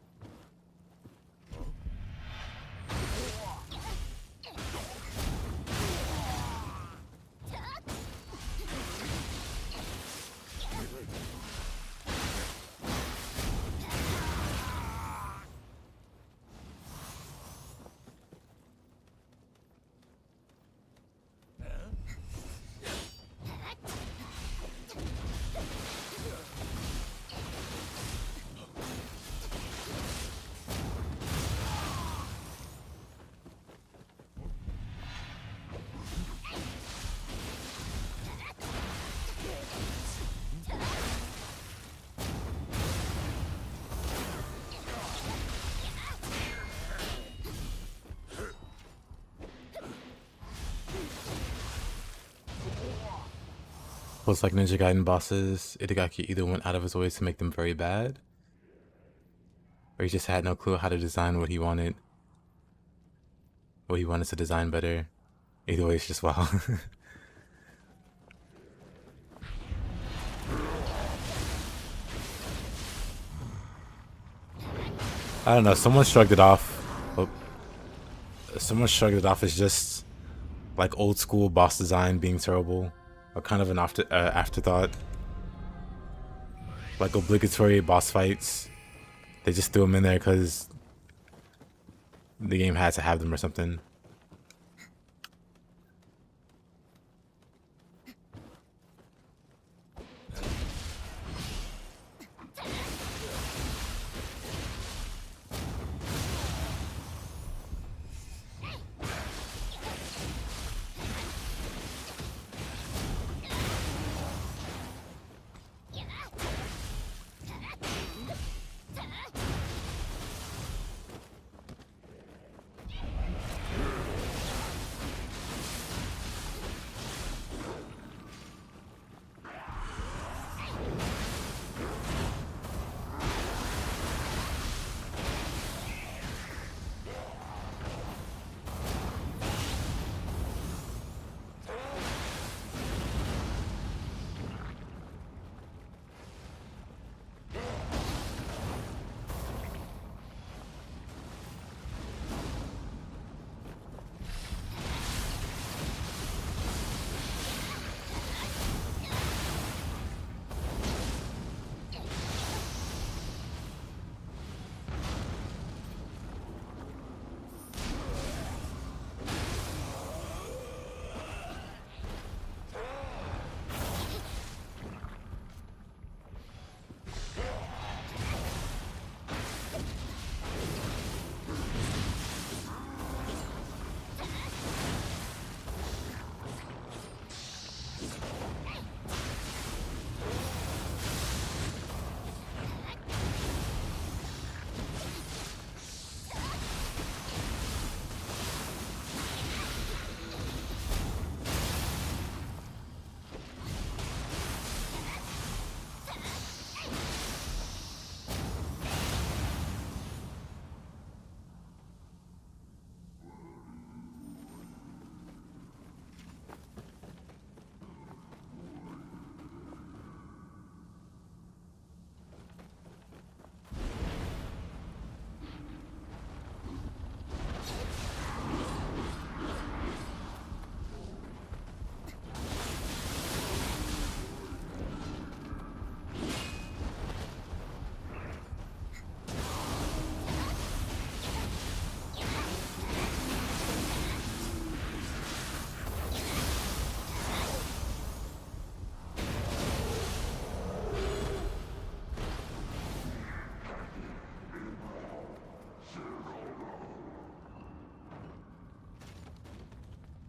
Was like Ninja Gaiden bosses, Itagaki either went out of his way to make them very bad, or he just had no clue how to design what he wanted to design better. Either way, it's just wow. I don't know, someone shrugged it off. Oh. Someone shrugged it off as just like old school boss design being terrible. Or kind of an afterthought. like obligatory boss fights. They just threw them in there because the game had to have them or something.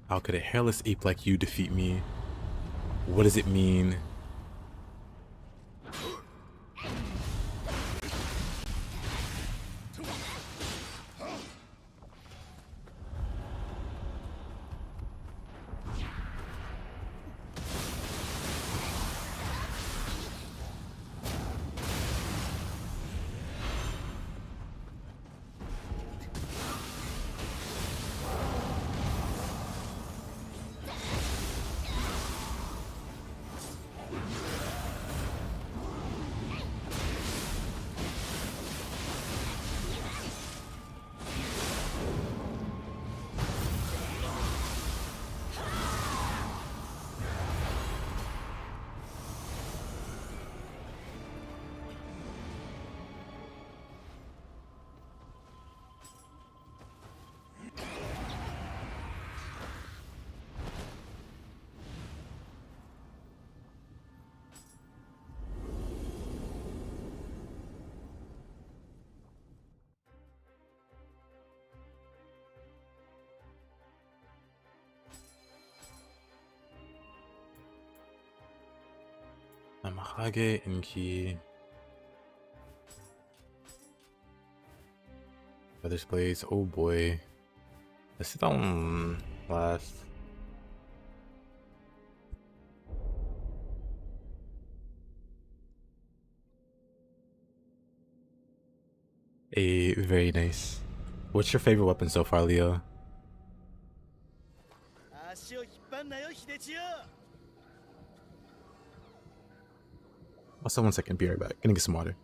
How could a hairless ape like you defeat me? What does it mean? Amahage Inki. Feather Blades. Oh boy. Let's sit down last. Very nice. What's your favorite weapon so far, Leo? Also, 1 second. Be right back. Gonna get some water.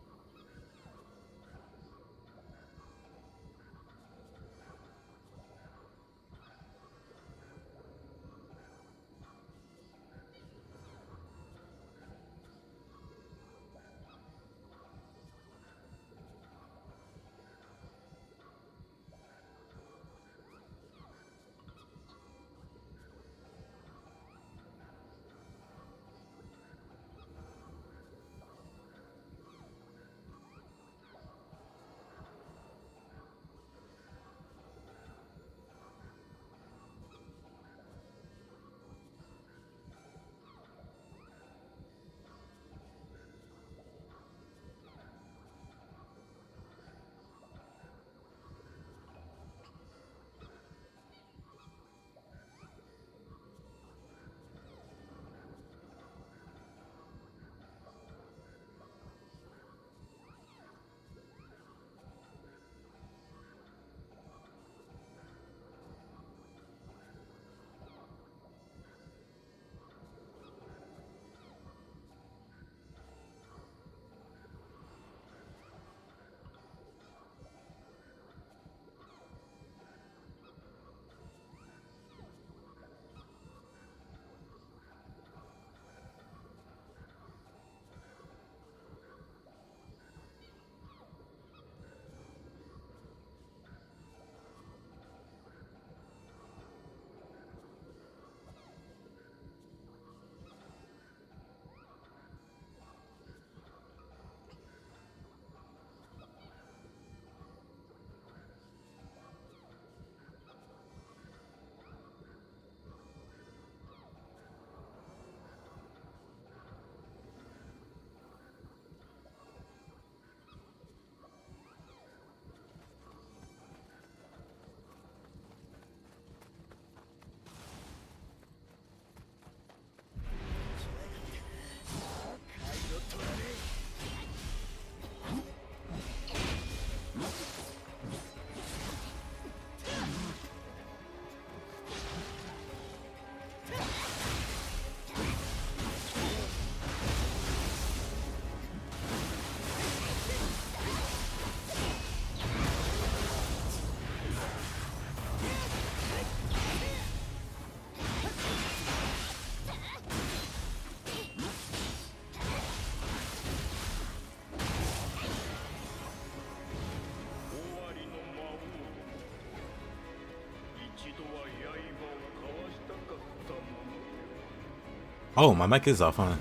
Oh, my mic is off, huh?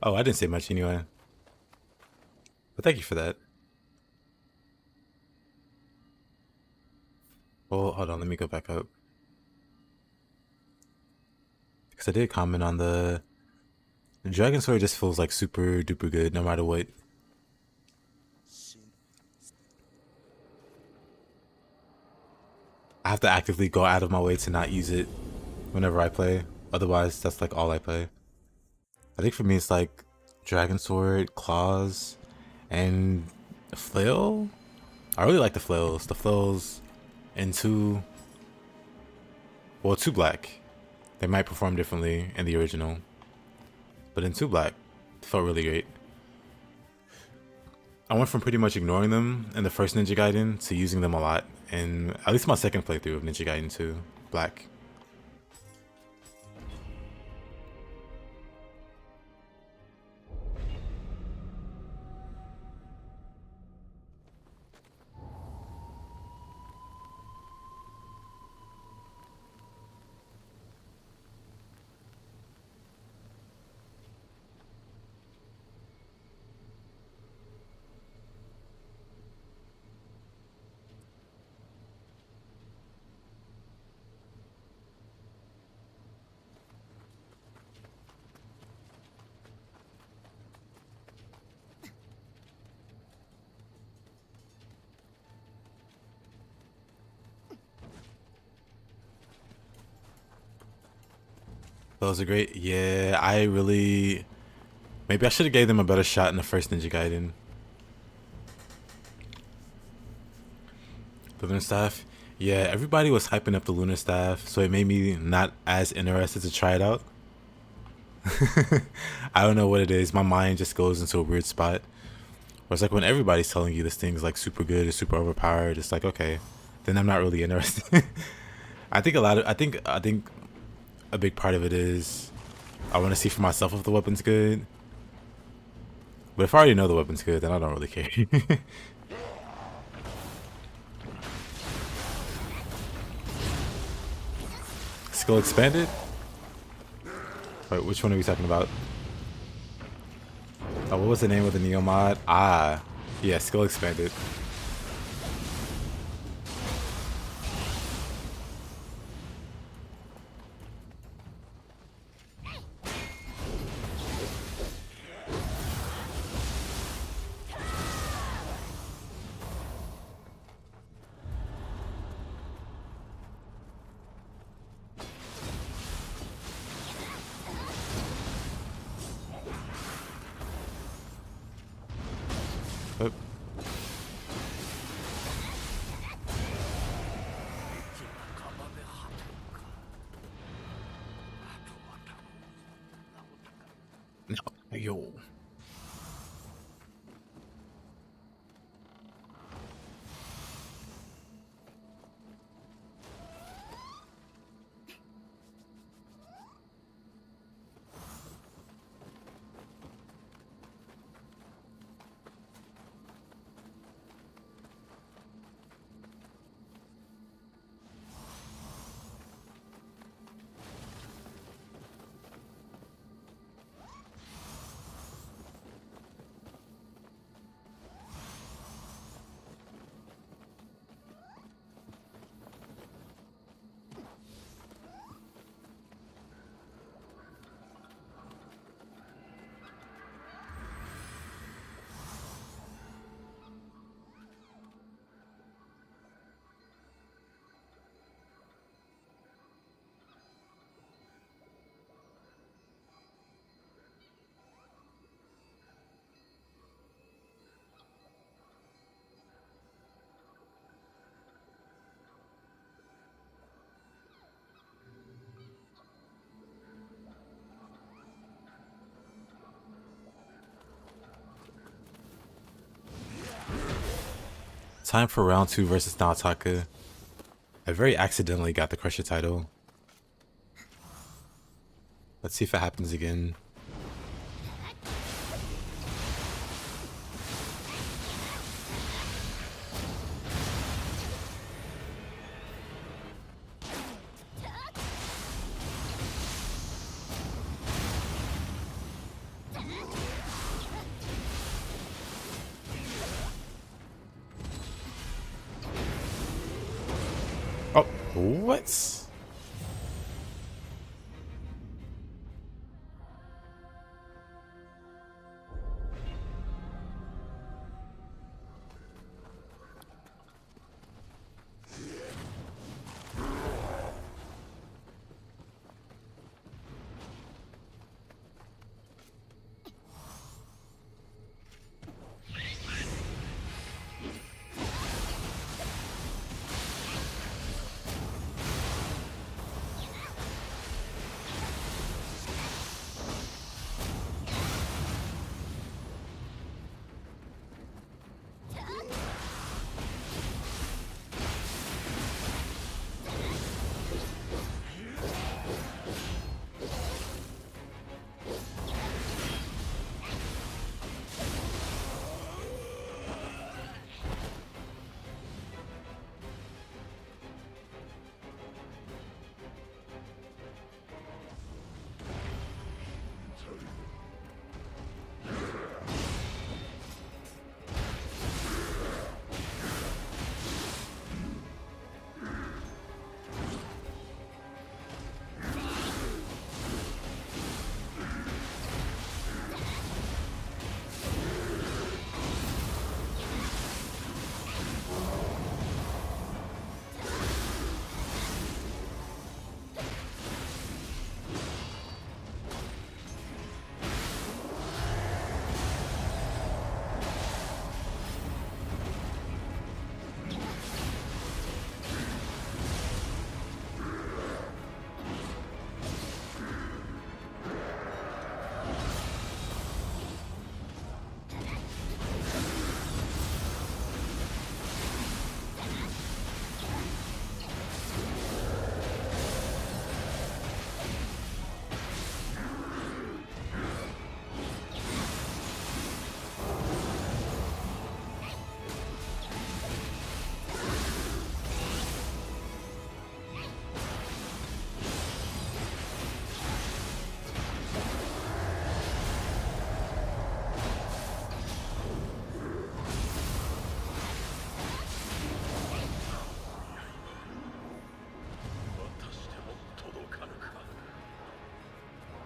Oh, I didn't say much anyway. But thank you for that. Well, hold on, let me go back up. Because I did comment on the Dragon Sword just feels like super duper good no matter what. I have to actively go out of my way to not use it whenever I play. Otherwise, that's like all I play. I think for me it's like Dragon Sword, Claws, and Flail. I really like the flails. The flails in two black. They might perform differently in the original. But in 2 black, it felt really great. I went from pretty much ignoring them in the first Ninja Gaiden to using them a lot in at least my second playthrough of Ninja Gaiden 2 Black. Those are great. Yeah, I really... Maybe I should have gave them a better shot in the first Ninja Gaiden. The Lunar Staff. Yeah, everybody was hyping up the Lunar Staff, so it made me not as interested to try it out. I don't know what it is. My mind just goes into a weird spot. Where it's like when everybody's telling you this thing's like super good or super overpowered, it's like, okay, then I'm not really interested. I think a big part of it is I want to see for myself if the weapon's good. But if I already know the weapon's good, then I don't really care. Skill expanded? Wait, which one are we talking about? Oh, what was the name of the Nioh mod? Ah, yeah, skill expanded. Oop. No, yo. Time for round 2 versus Naotaka. I very accidentally got the Crusher title. Let's see if it happens again. What?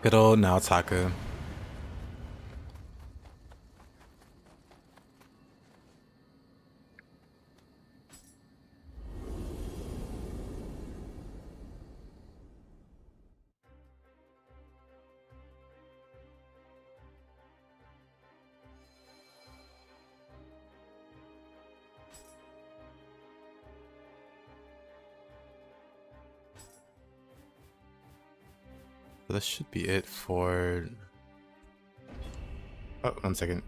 Good old Naotaka. So this should be it for... Oh, 1 second.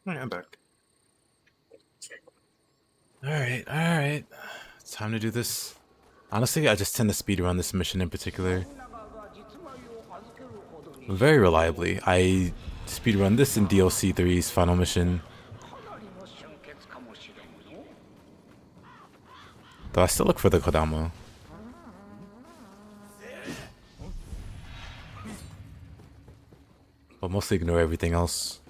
Alright, I'm back. Alright. It's time to do this. Honestly, I just tend to speedrun this mission in particular. Very reliably. I speedrun this in DLC 3's final mission. Though I still look for the Kodama. But mostly ignore everything else.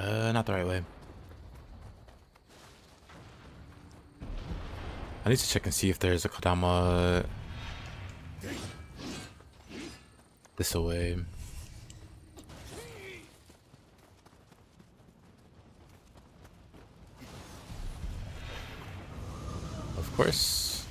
Not the right way. I need to check and see if there's a Kodama this way. Of course.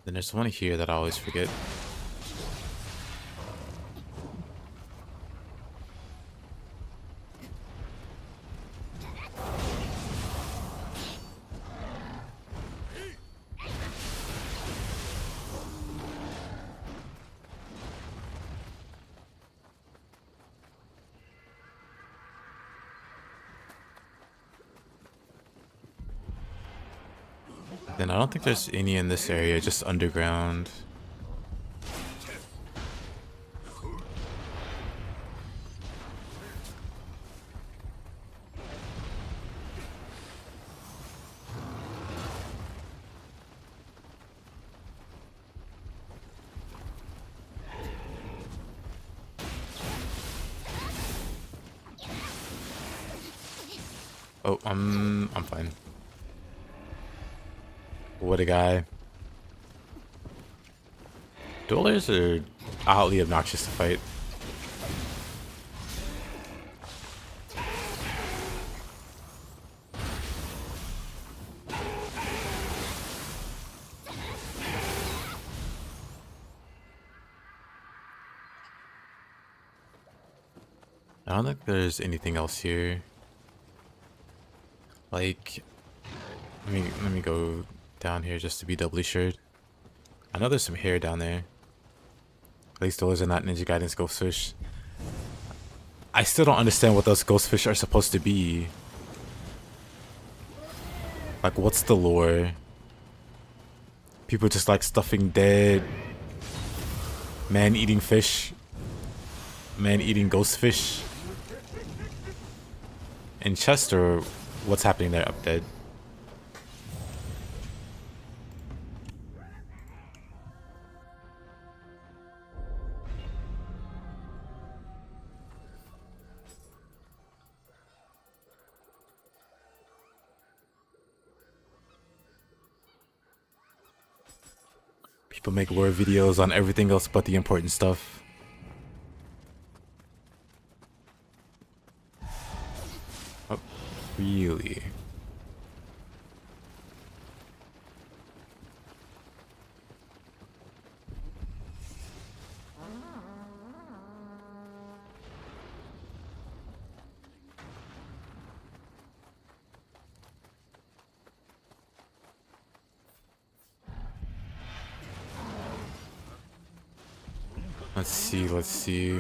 Then there's one here that I always forget. Then I don't think there's any in this area, just underground. Oh, I'm fine. What a guy. Duelers are oddly obnoxious to fight. I don't think there's anything else here. Like, let me go down here just to be doubly sure. I know there's some hair down there. At least those are not Ninja Gaiden's ghost fish. I still don't understand what those ghost fish are supposed to be. Like, what's the lore? People just like stuffing dead man-eating fish, man-eating ghost fish in chest, or what's happening there up dead? People make lore videos on everything else but the important stuff. Oh, really? Let's see, let's see.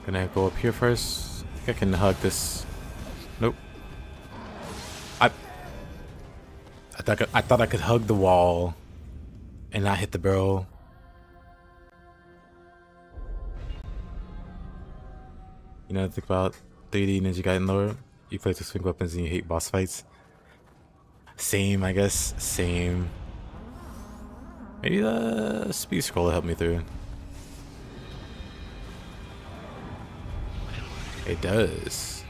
Gonna go up here first. I think I can hug this. Nope. I thought I could hug the wall and not hit the barrel. You know, think about 3D Ninja Gaiden lore. You play with swing weapons and you hate boss fights. Same, I guess. Same. Maybe the speed scroll will help me through. It does.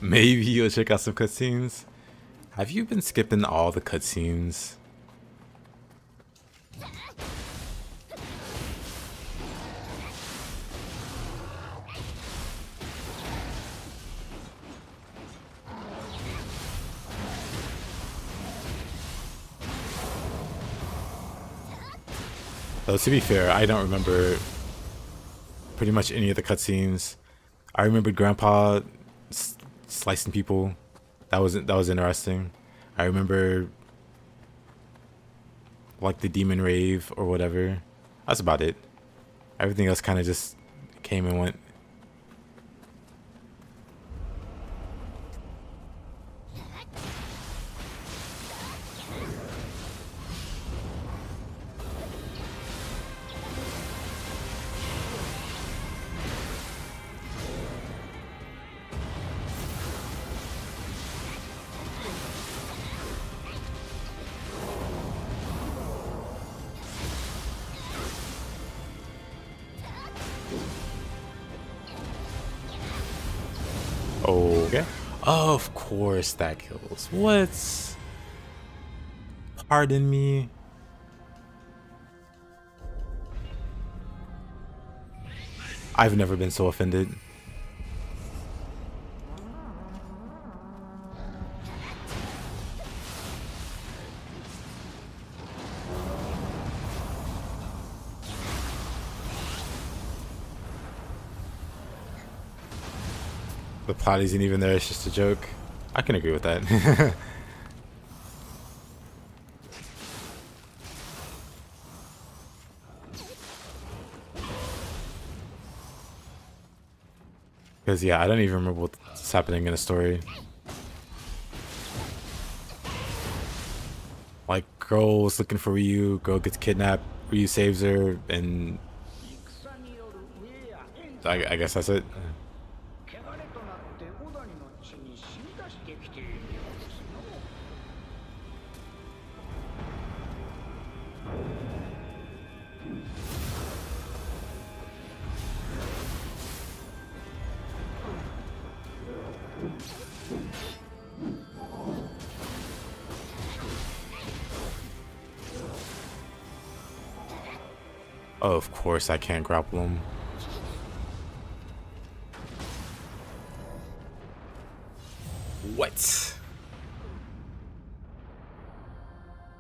Maybe you'll check out some cutscenes. Have you been skipping all the cutscenes? Though to be fair, I don't remember pretty much any of the cutscenes. I remembered Grandpa slicing people. That was interesting. I remember like the demon rave or whatever. That's about it. Everything else kind of just came and went. Okay. Of course that kills. What? Pardon me. I've never been so offended. The plot isn't even there, it's just a joke. I can agree with that. Because, yeah, I don't even remember what's happening in the story. Like, girl's looking for Ryu, girl gets kidnapped, Ryu saves her, and I guess that's it. Oh, of course I can't grapple him. What?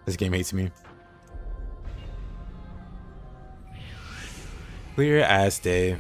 This game hates me. Clear as day.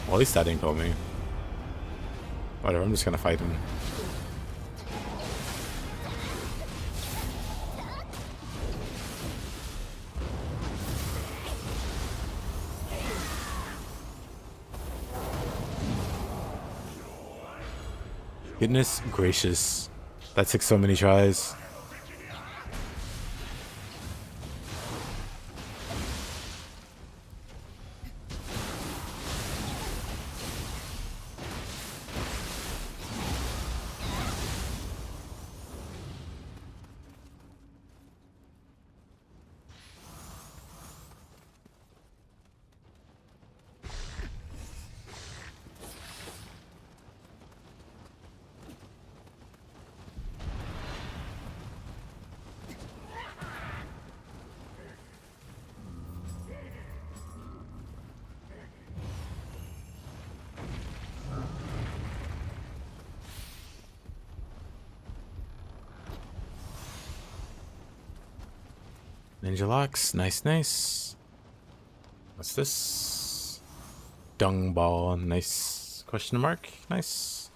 Well, at least that didn't kill me. Whatever, I'm just gonna fight him. Goodness gracious. That took so many tries. Ninja locks, nice, nice. What's this? Dung ball, nice. Question mark, nice.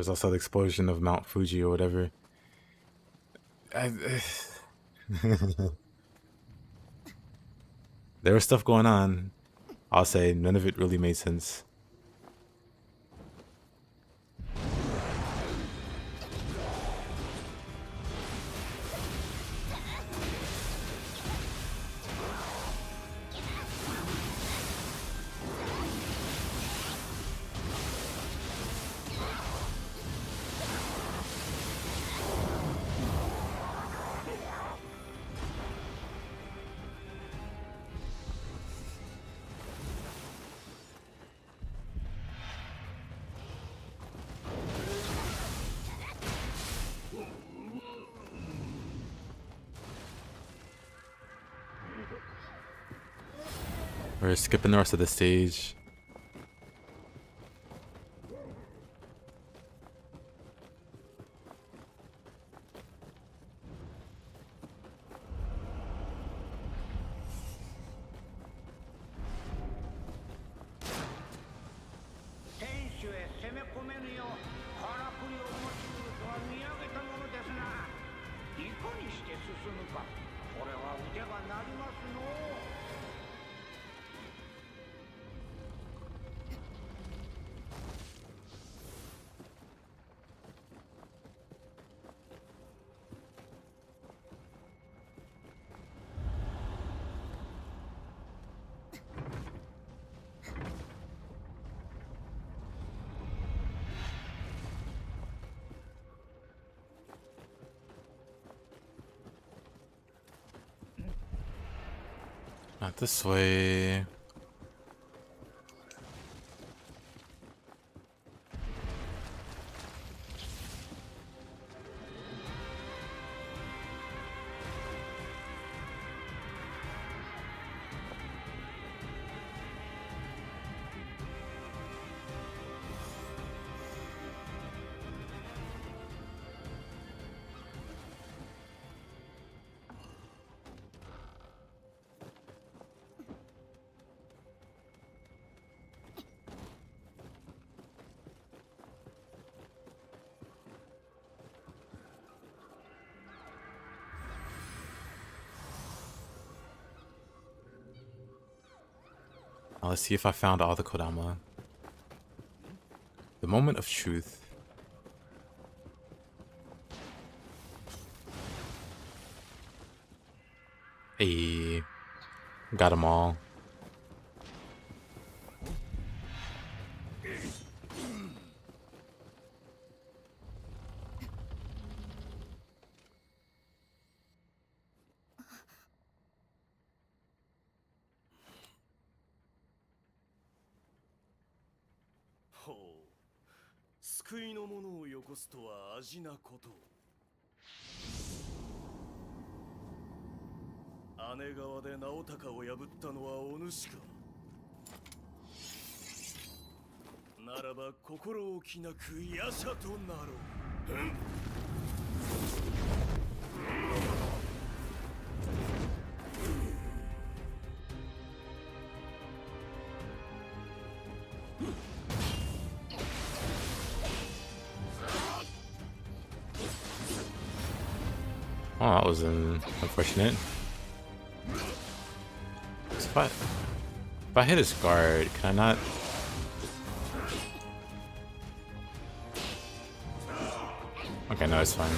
There's also the explosion of Mount Fuji or whatever. There was stuff going on. I'll say none of it really made sense. We're skipping the rest of the stage. Not this way. Now let's see if I found all the Kodama. The moment of truth. Hey, got them all.ほう、救いの者をよこすとは味なこと。姉川で直高を破ったのはお主か。ならば心置きなく夜叉となろう。Oh, that was unfortunate. So if I hit his guard, can I not? Okay, no, it's fine.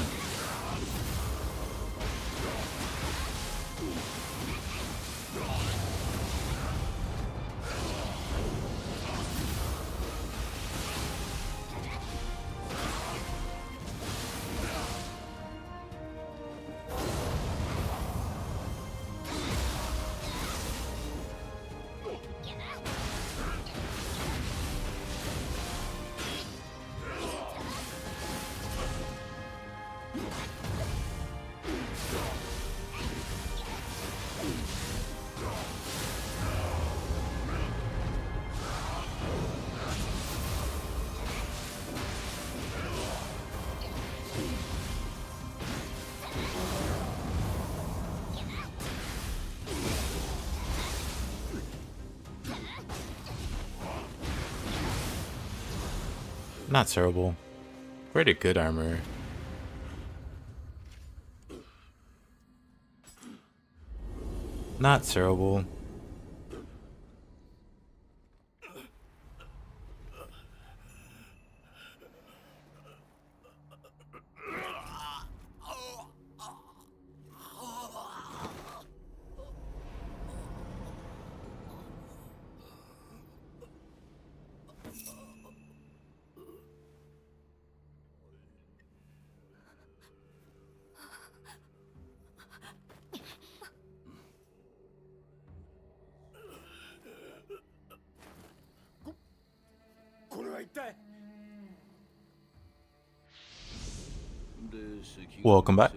Not terrible. Pretty good armor. Not terrible. Welcome back.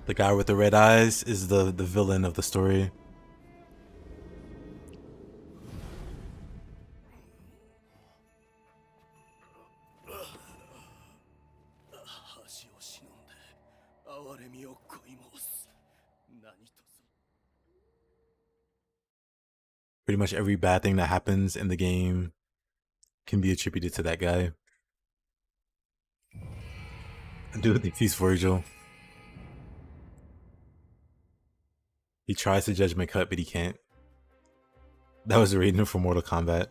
The guy with the red eyes is the villain of the story. Pretty much every bad thing that happens in the game can be attributed to that guy. Dude thinks he's Virgil. He tries to judge my cut, but he can't. That was the rating for Mortal Kombat.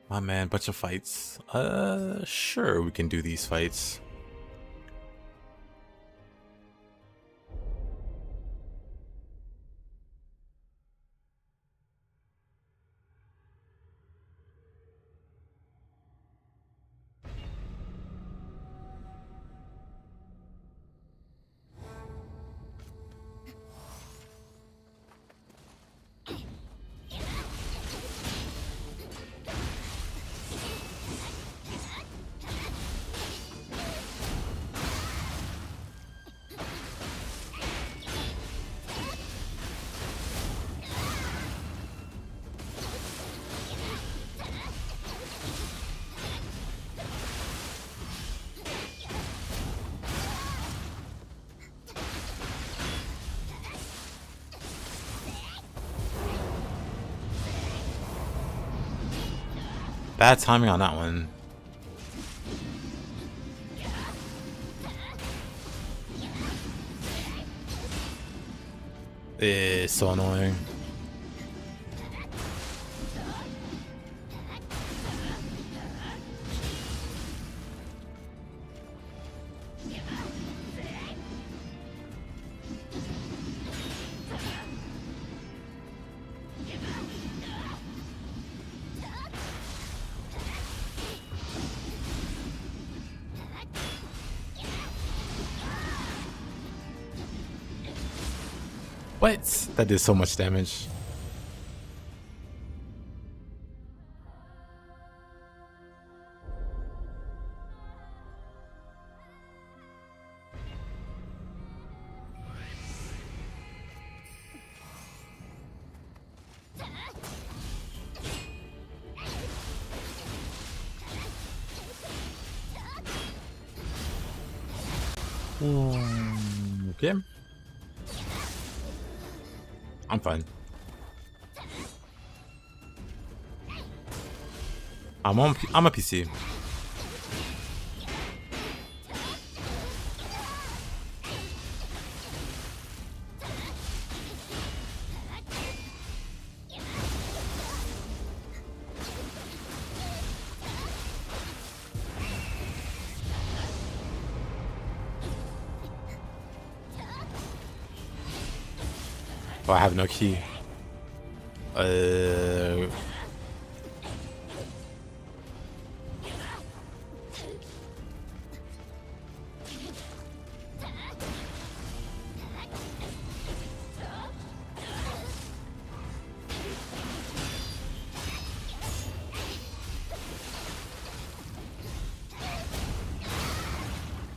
My man, bunch of fights. Sure, we can do these fights. Bad timing on that one. It's so annoying. What? That did so much damage. Okay. I'm fine. I'm a PC. Oh, I have no key.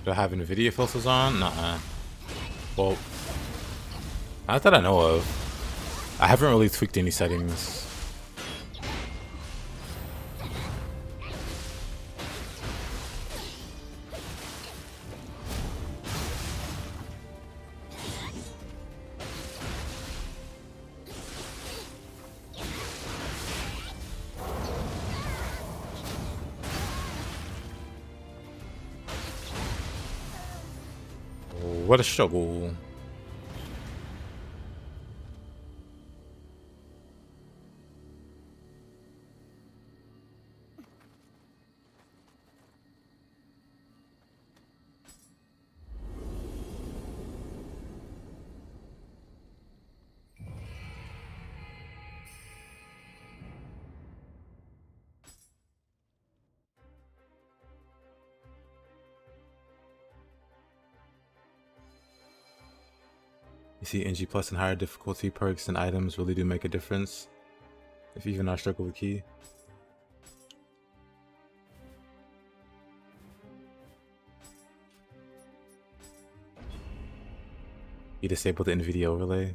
Do I have NVIDIA filters on? Nuh-uh. Well, not that I know of. I haven't really tweaked any settings. What a struggle. You see, NG plus and higher difficulty perks and items really do make a difference. If you even not struggle with key. You disable the NVIDIA overlay.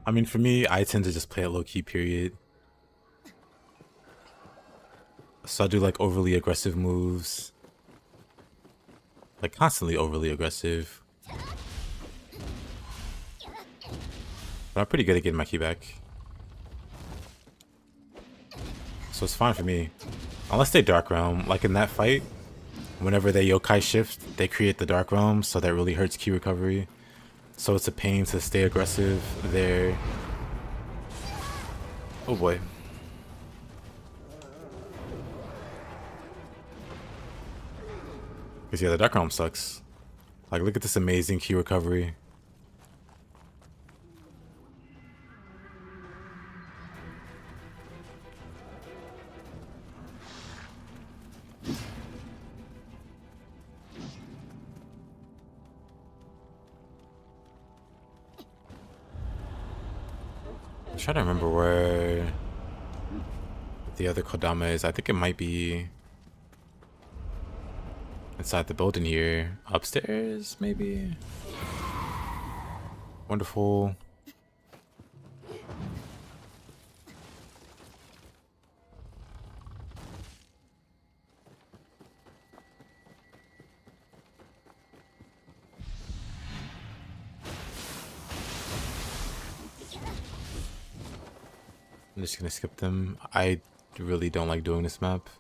I mean, for me, I tend to just play it low key, period. So I do like overly aggressive moves. Like constantly overly aggressive. But I'm pretty good at getting my key back. So it's fine for me. Unless they Dark Realm. Like in that fight, whenever they yokai shift, they create the Dark Realm, so that really hurts key recovery. So it's a pain to stay aggressive there. Oh boy. Because yeah, the Dark Realm sucks. Like look at this amazing key recovery. I'm trying to remember where the other Kodama is. I think it might be inside the building here. Upstairs, maybe? Wonderful. I'm just gonna skip them. I really don't like doing this map.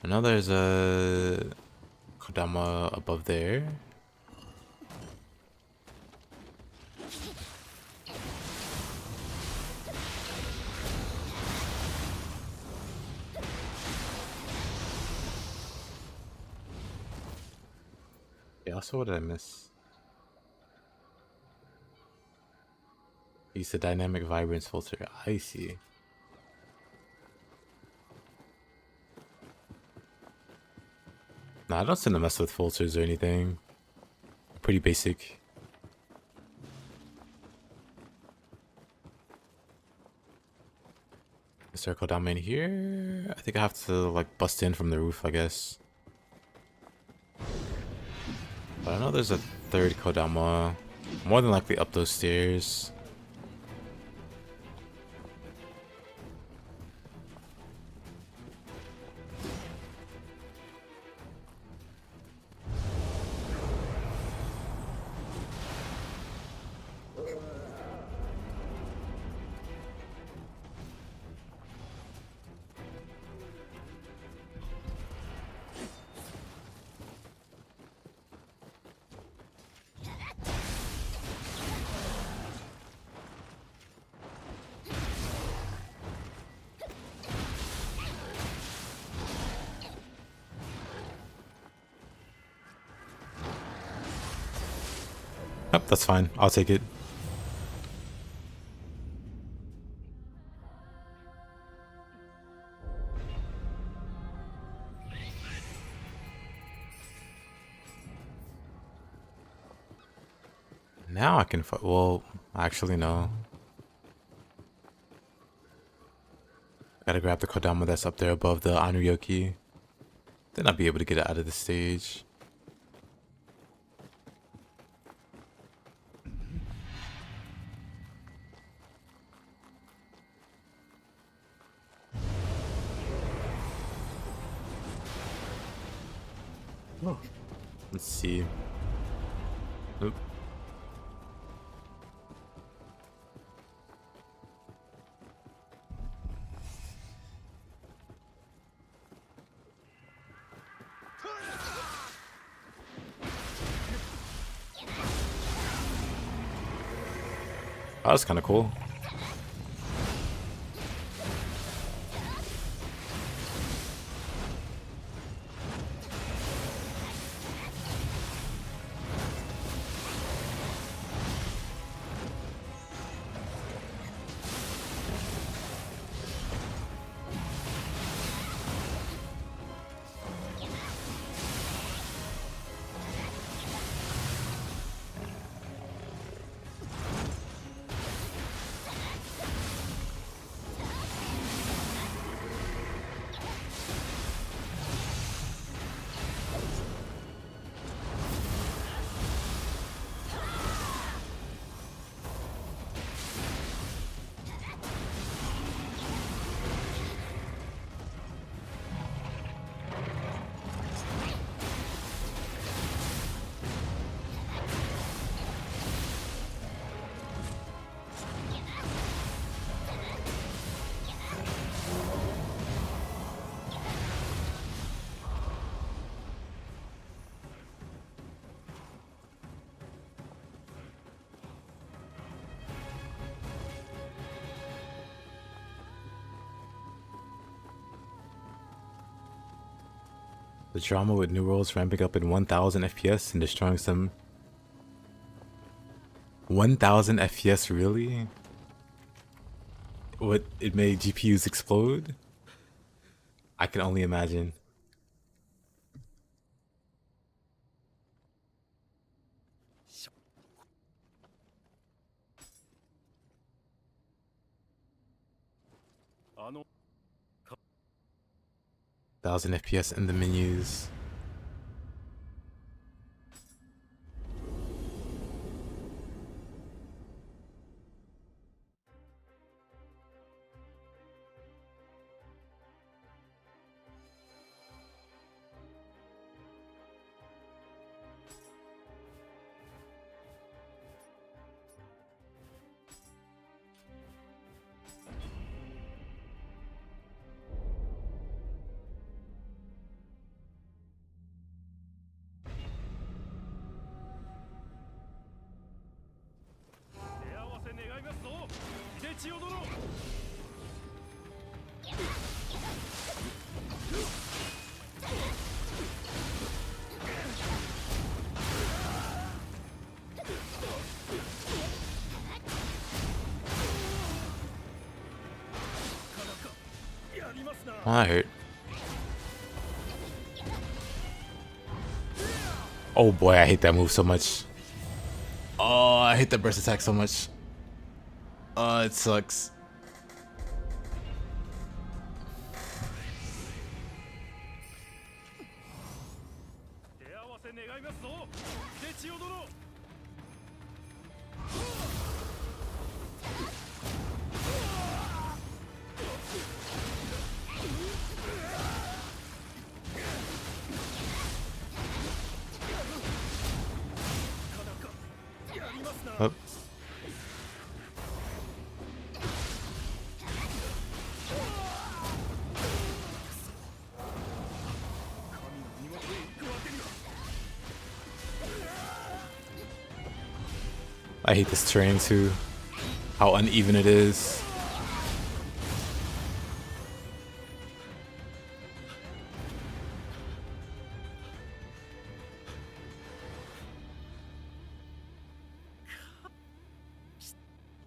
I know there's a Kodama above there. Yeah, also what did I miss? Use the dynamic vibrance filter. I see. Nah, I don't tend to mess with filters or anything. Pretty basic. Circle down in here. I think I have to like bust in from the roof, I guess. But I know there's a third Kodama. More than likely up those stairs. Yep, that's fine. I'll take it. Now I can fight. Well, actually, no. Gotta grab the Kodama that's up there above the Anryoki. Then I'll be able to get it out of the stage. Let's see. Oop. Oh, that's kind of cool. The drama with new worlds ramping up in 1000 FPS and destroying some 1000 FPS, really? What, it made GPUs explode? I can only imagine. Ano 1000 FPS in the menus. Oh, that hurt. Oh boy, I hate that move so much. Oh, I hate that burst attack so much. Oh, it sucks. Oh. I hate this terrain too. How uneven it is.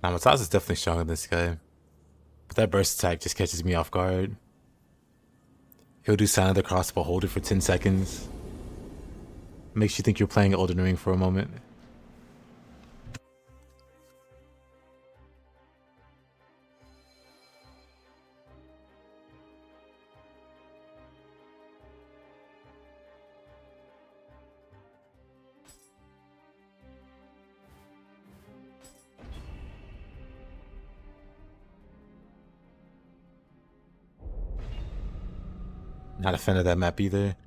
Now, Mataz is definitely stronger than this guy. But that burst attack just catches me off guard. He'll do Sign of the Cross but hold it for 10 seconds. Makes you think you're playing Elden Ring for a moment. Not a fan of that map either.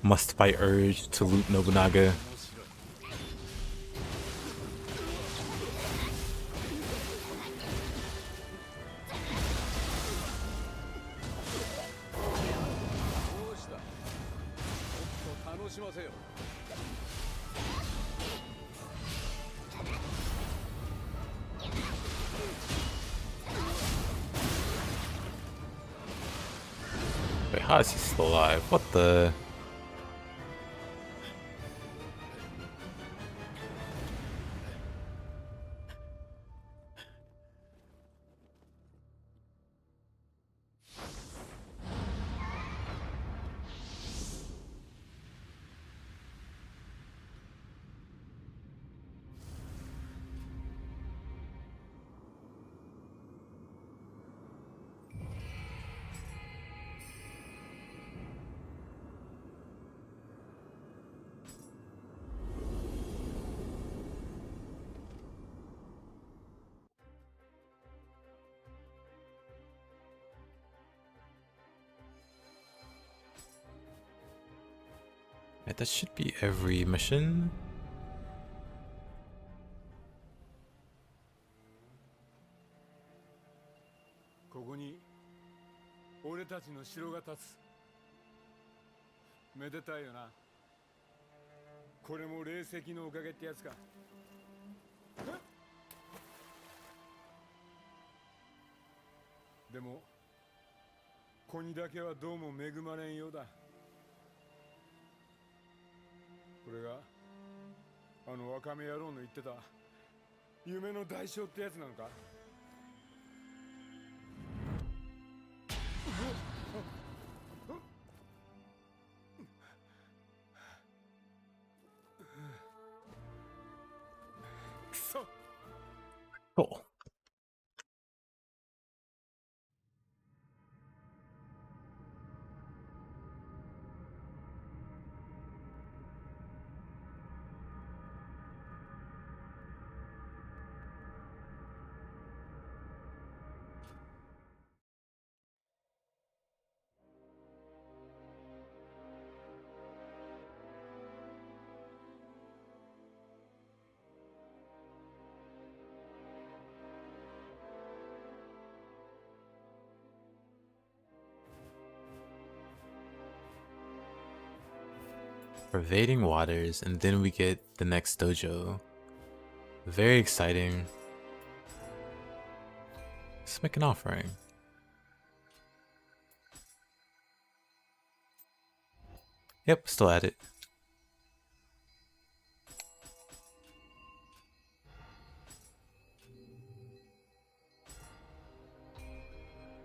Must fight urge to loot Nobunaga. Wait, how is he still alive? What the? Right, that should be every mission. Cool. Pervading waters, and then we get the next dojo. Very exciting. Let's make an offering. Yep, still at it.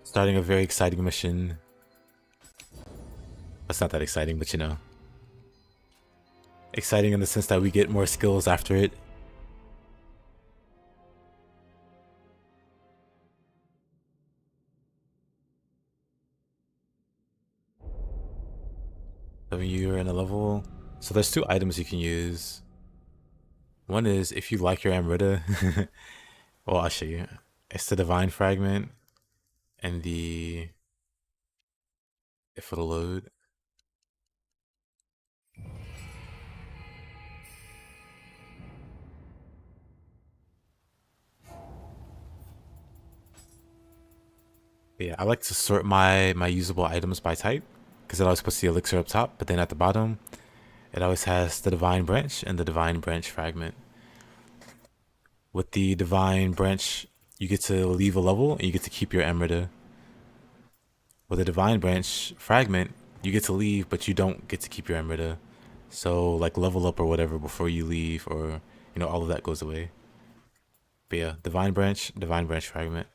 Starting a very exciting mission. It's not that exciting, but you know. Exciting in the sense that we get more skills after it. So when you're in a level, so there's two items you can use. One is if you like your Amrita, well, I'll show you. It's the Divine Fragment and the, if it'll load. But yeah, I like to sort my usable items by type because it always puts the elixir up top, but then at the bottom, it always has the Divine Branch and the Divine Branch Fragment. With the Divine Branch, you get to leave a level and you get to keep your Amrita. With the Divine Branch Fragment, you get to leave, but you don't get to keep your Amrita. So like level up or whatever before you leave, or you know, all of that goes away. But yeah, divine branch fragment.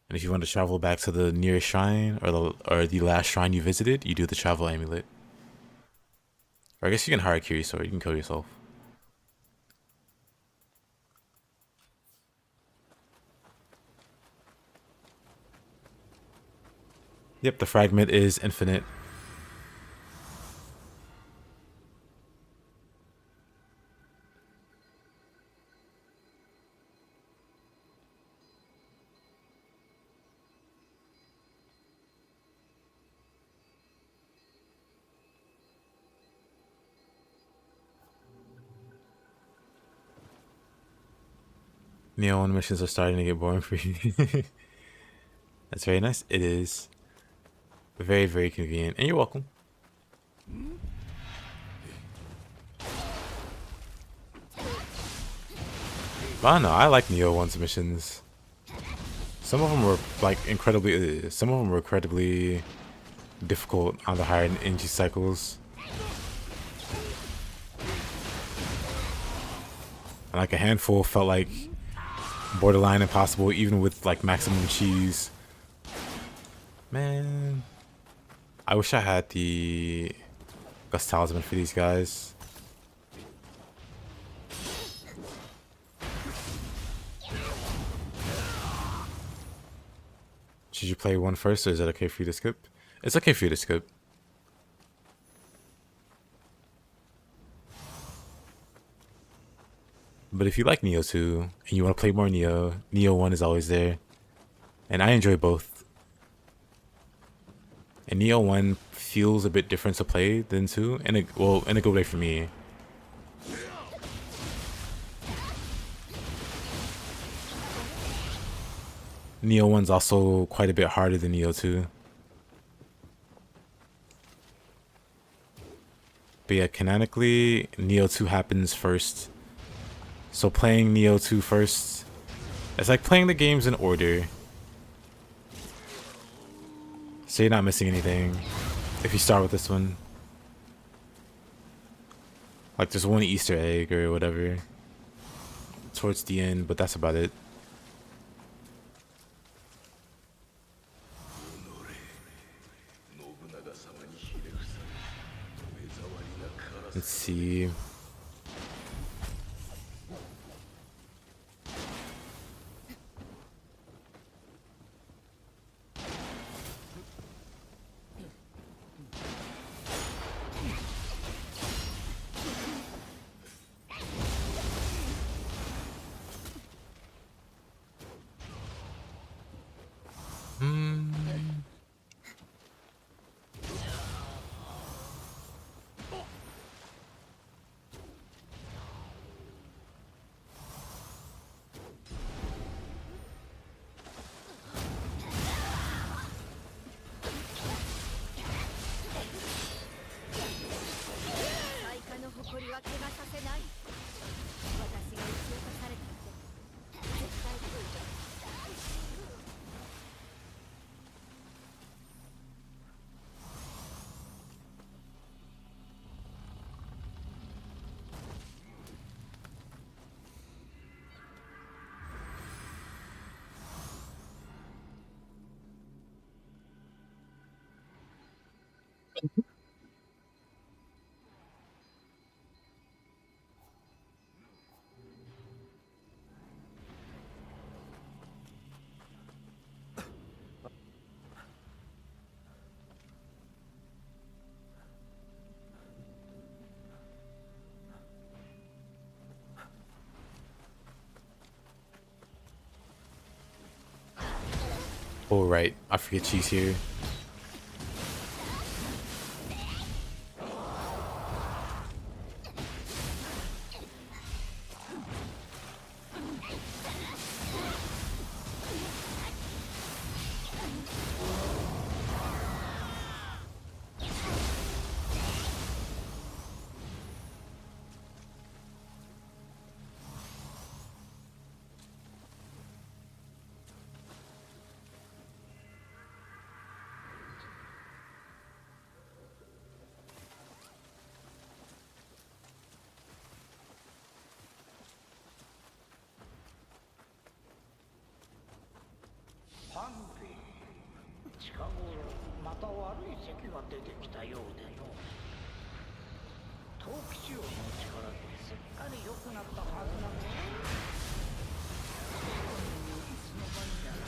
And if you want to travel back to the nearest shrine or the last shrine you visited, you do the travel amulet. Or I guess you can hire a Kiri sword. You can kill yourself. Yep, the fragment is infinite. Nioh 1 missions are starting to get boring for you. That's very nice. It is very, very convenient. And you're welcome. But I don't know. I like Nioh 1's missions. Some of them were like incredibly. Some of them were incredibly difficult on the higher energy cycles. And like a handful felt like borderline impossible, even with like maximum cheese. Man, I wish I had the Gust Talisman for these guys. Should you play one first, or is it okay for you to skip? It's okay for you to skip. But if you like Nioh 2 and you want to play more Nioh, Nioh 1 is always there. And I enjoy both. And Nioh 1 feels a bit different to play than 2, and in a good way for me. Nioh 1's also quite a bit harder than Nioh 2. But yeah, canonically, Nioh 2 happens first. So playing Nioh 2 first, it's like playing the games in order. So you're not missing anything if you start with this one. Like there's one Easter egg or whatever towards the end, but that's about it. Let's see. Oh right, I forget she's here. 敵が出てきたようでの。陶器使用の力ですっかり良くなったはずなのに。いつの間にやら。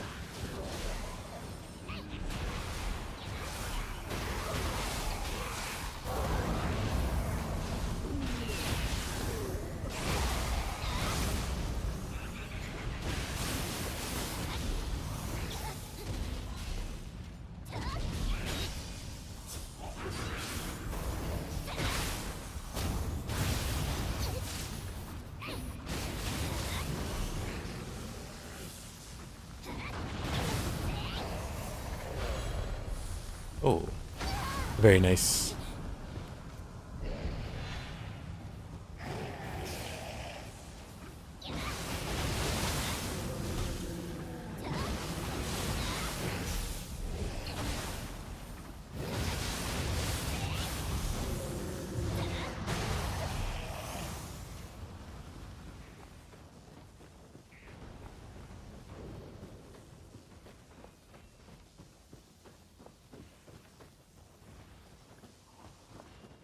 Oh, very nice.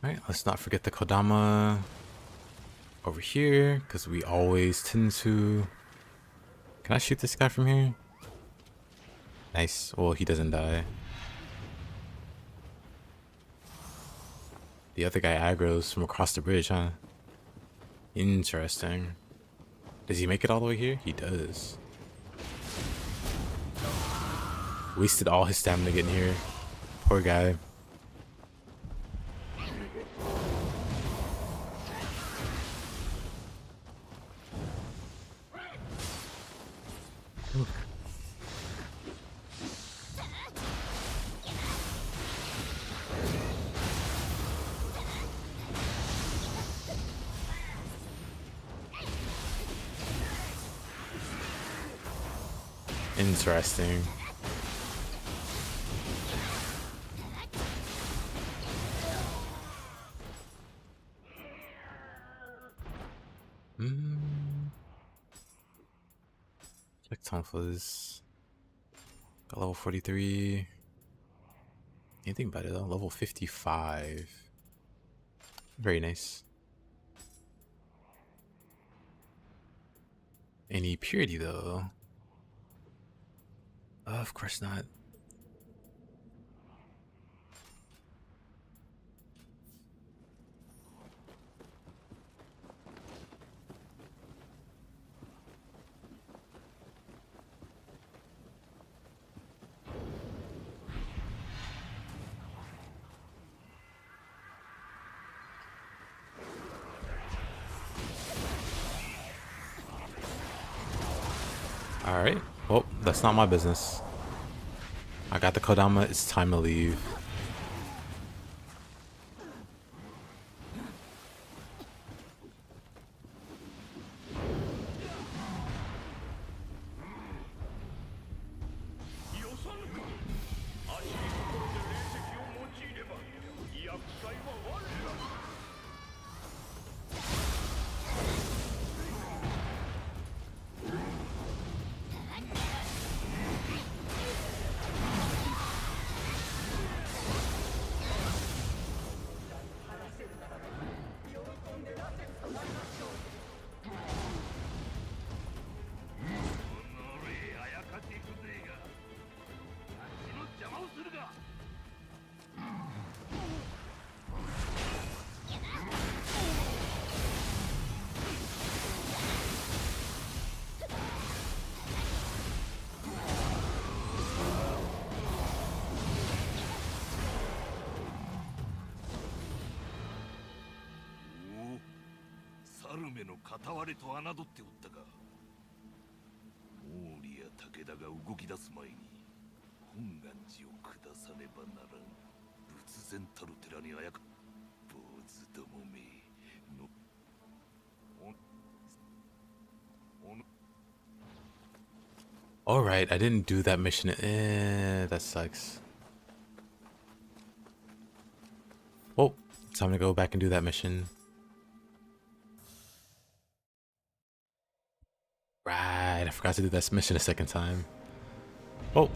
Alright, let's not forget the Kodama over here, because we always tend to... Can I shoot this guy from here? Nice. Well, he doesn't die. The other guy aggroes from across the bridge, huh? Interesting. Does he make it all the way here? He does. Wasted all his stamina getting here. Poor guy. Interesting. Check Tonfa's. Got level 43. Anything better though? Level 55. Very nice. Any purity though? Of course not. Alright, well, that's not my business. I got the Kodama, it's time to leave. Alright, I didn't do that mission. That sucks. Well, time to go back and do that mission. Right, I forgot to do that mission a second time. Oh.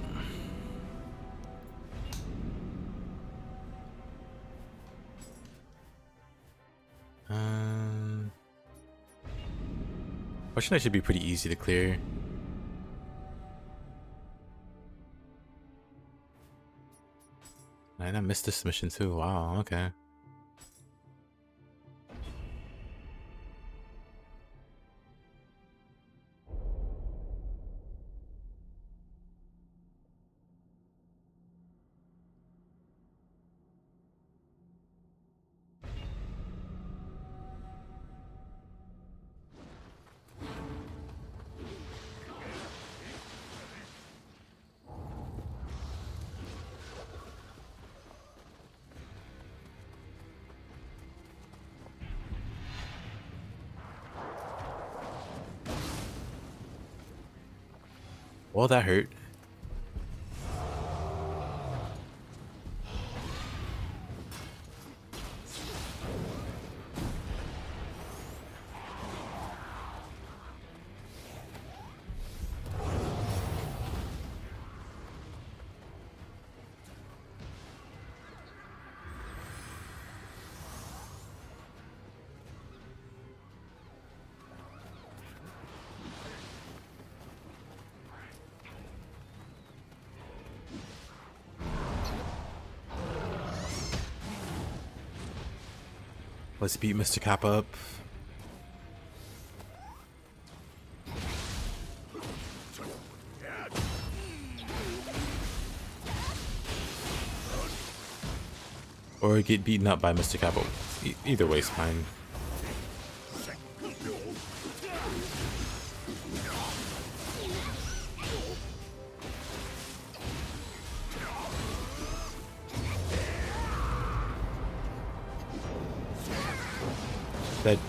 Question that should be pretty easy to clear. And I missed this mission too. Wow, okay. Well, that hurt. Let's beat Mr. Kappa up. Or get beaten up by Mr. Kappa. Either way's fine. That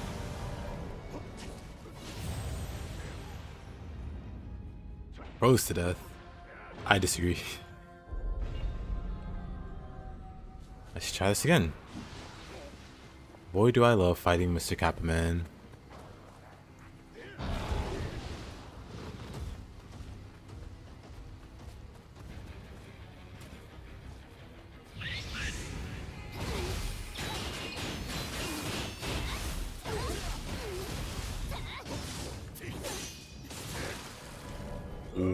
froze to death. I disagree. Let's try this again. Boy, do I love fighting Mr. Kappa, man.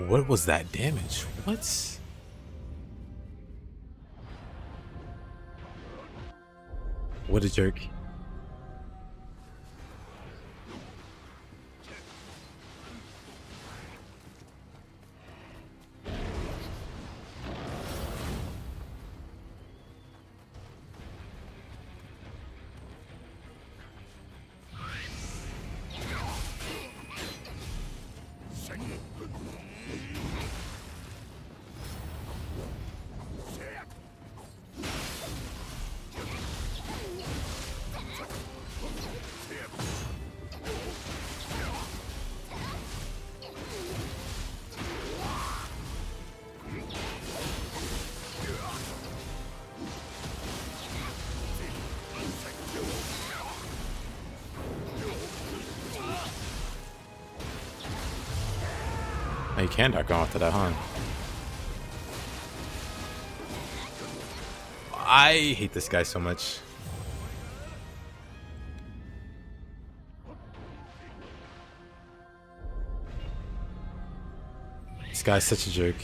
What was that damage? What? What a jerk. Oh, you can dark off to that, huh? I hate this guy so much. This guy's such a jerk.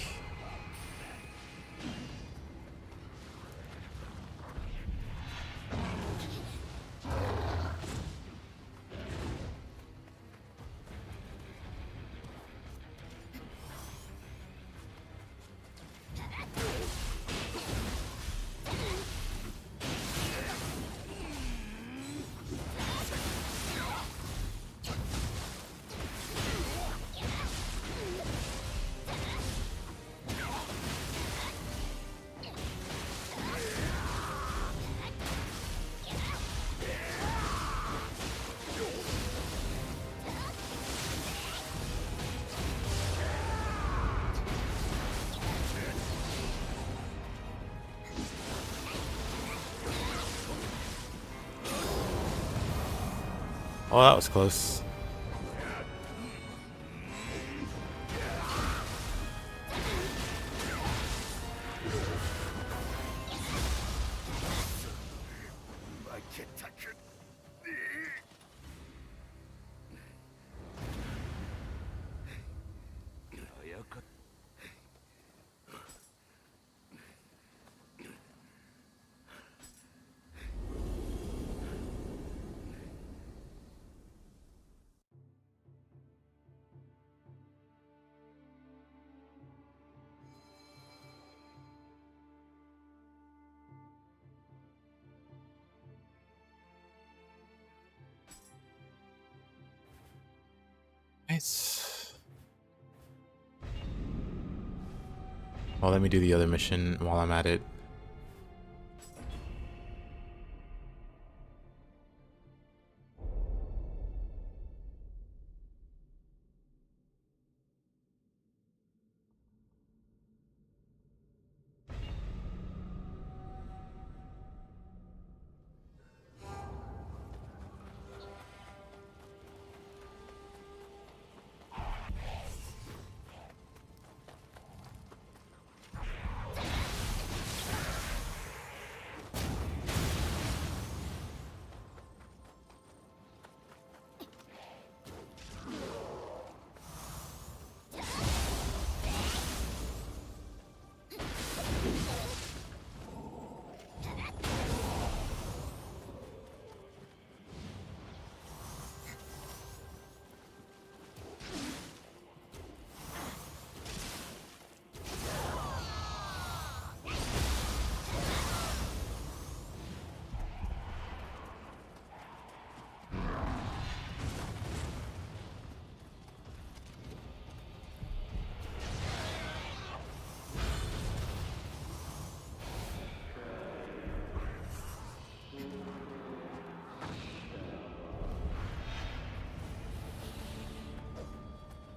Oh, that was close. Alright. Well, let me do the other mission while I'm at it.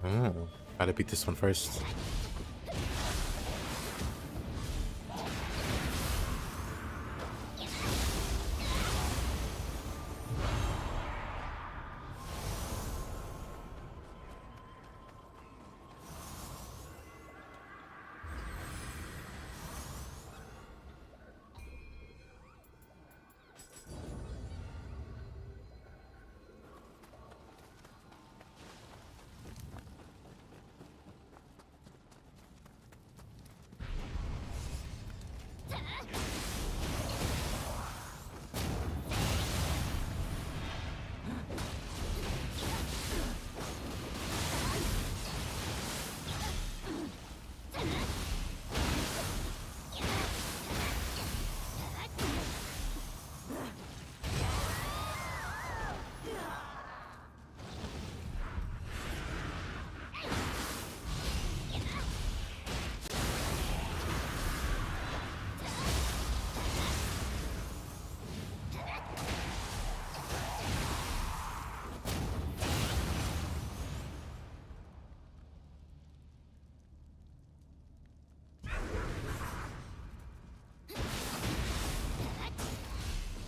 Oh, gotta beat this one first.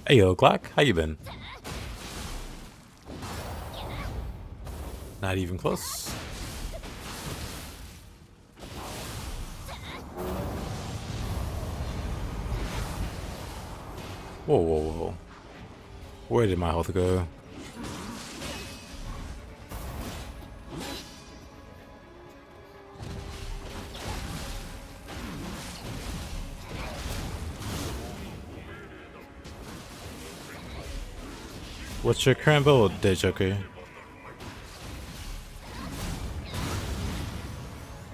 Hey yo, Glock, how you been? Not even close. Whoa, whoa, whoa. Where did my health go? What's your current build, Dead Joker?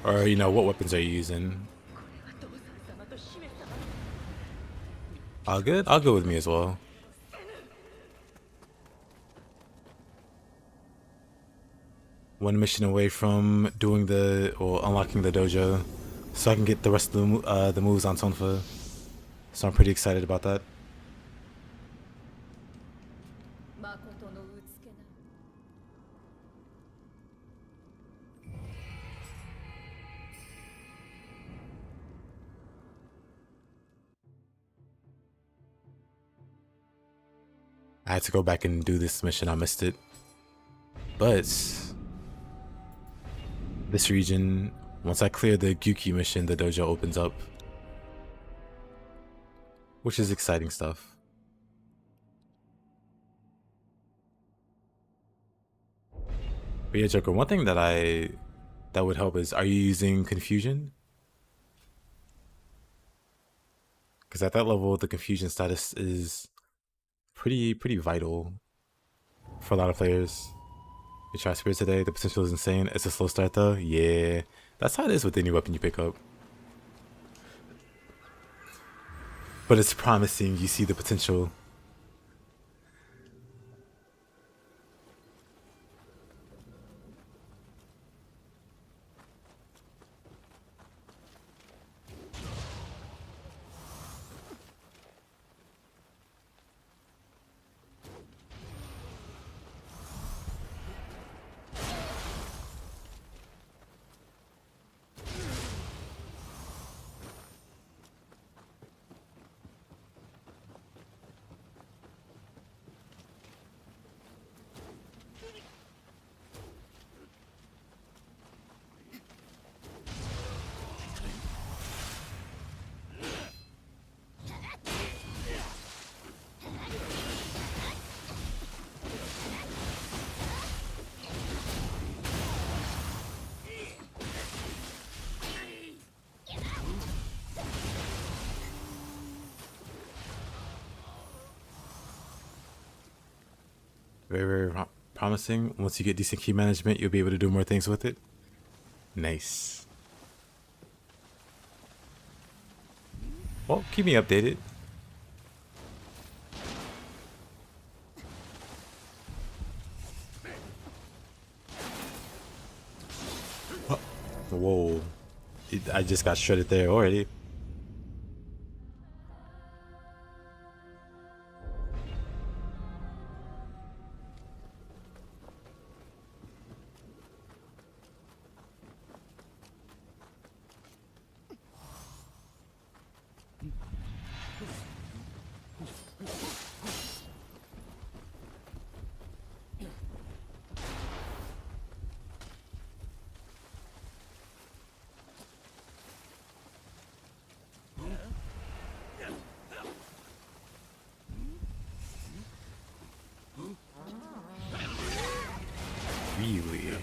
Or, you know, what weapons are you using? All good? I'll go with me as well. One mission away from doing or unlocking the dojo, so I can get the rest of the moves on Tonfa. So I'm pretty excited about that. I had to go back and do this mission, I missed it. But this region, once I clear the Gyuki mission, the dojo opens up. Which is exciting stuff. But yeah, Joker, one thing that would help is, are you using confusion? Because at that level, the confusion status is pretty vital for a lot of players. You try Spirit today, the potential is insane. It's a slow start though. Yeah, that's how it is with any weapon you pick up. But it's promising, you see the potential. Very, very promising. Once you get decent key management, you'll be able to do more things with it. Nice. Well, keep me updated. Whoa. I just got shredded there already. Really?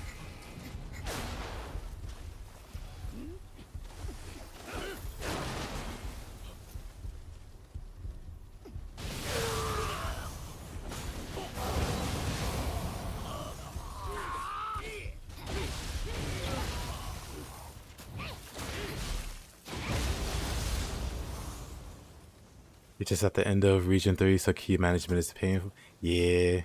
You're just at the end of Region 3, so key management is painful. Yeah.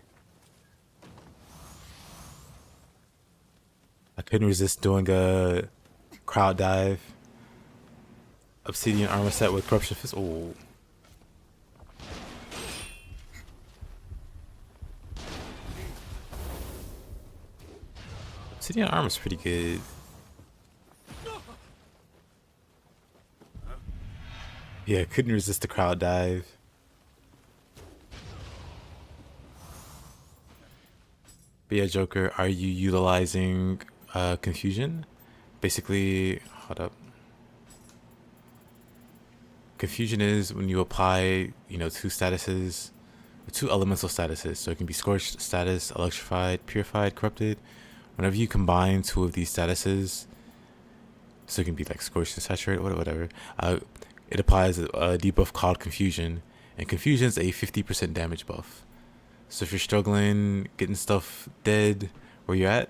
I couldn't resist doing a crowd dive. Obsidian armor set with corruption fist. Oh. Obsidian armor's pretty good. Yeah, couldn't resist the crowd dive. But yeah, Joker, are you utilizing confusion? Basically, hold up. Confusion is when you apply, two statuses, two elemental statuses. So it can be scorched status, electrified, purified, corrupted. Whenever you combine two of these statuses, so it can be like scorched and saturated, whatever. It applies a debuff called Confusion, and Confusion is a 50% damage buff. So if you're struggling getting stuff dead where you're at,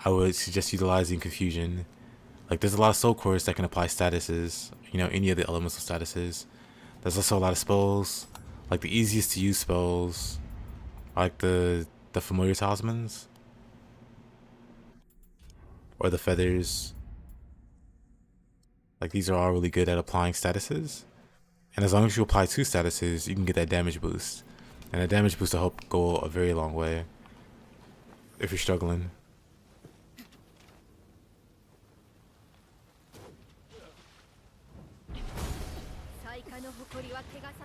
I would suggest utilizing Confusion. Like, there's a lot of soul cores that can apply statuses, any of the elemental statuses. There's also a lot of spells, like the easiest to use spells, like the familiar talismans or the feathers. Like, these are all really good at applying statuses. And as long as you apply two statuses, you can get that damage boost. And that damage boost will help go a very long way if you're struggling.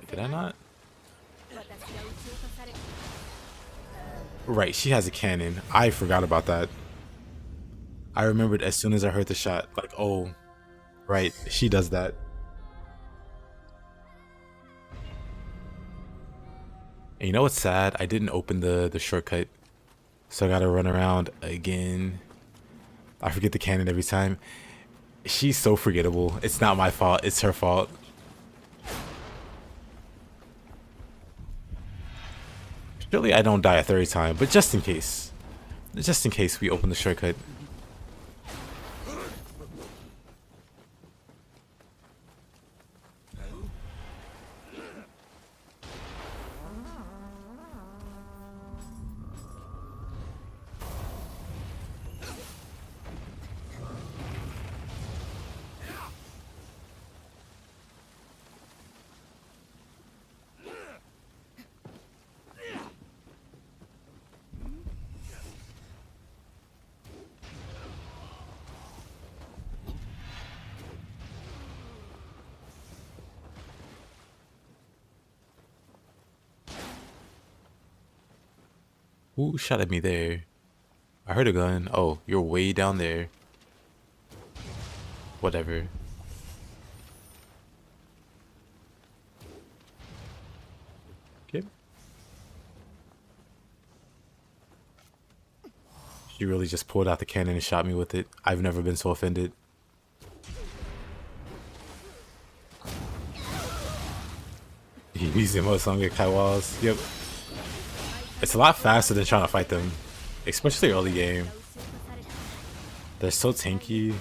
Did I not? Right, she has a cannon. I forgot about that. I remembered as soon as I heard the shot, like, oh, right, she does that. And you know what's sad? I didn't open the shortcut, so I gotta run around again. I forget the cannon every time. She's so forgettable. It's not my fault, it's her fault. Surely I don't die a third time, but just in case we open the shortcut. Who shot at me there? I heard a gun. Oh, you're way down there. Whatever. Okay. She really just pulled out the cannon and shot me with it. I've never been so offended. He's the most hungry Kaiwas. Yep. It's a lot faster than trying to fight them, especially early game. They're so tanky.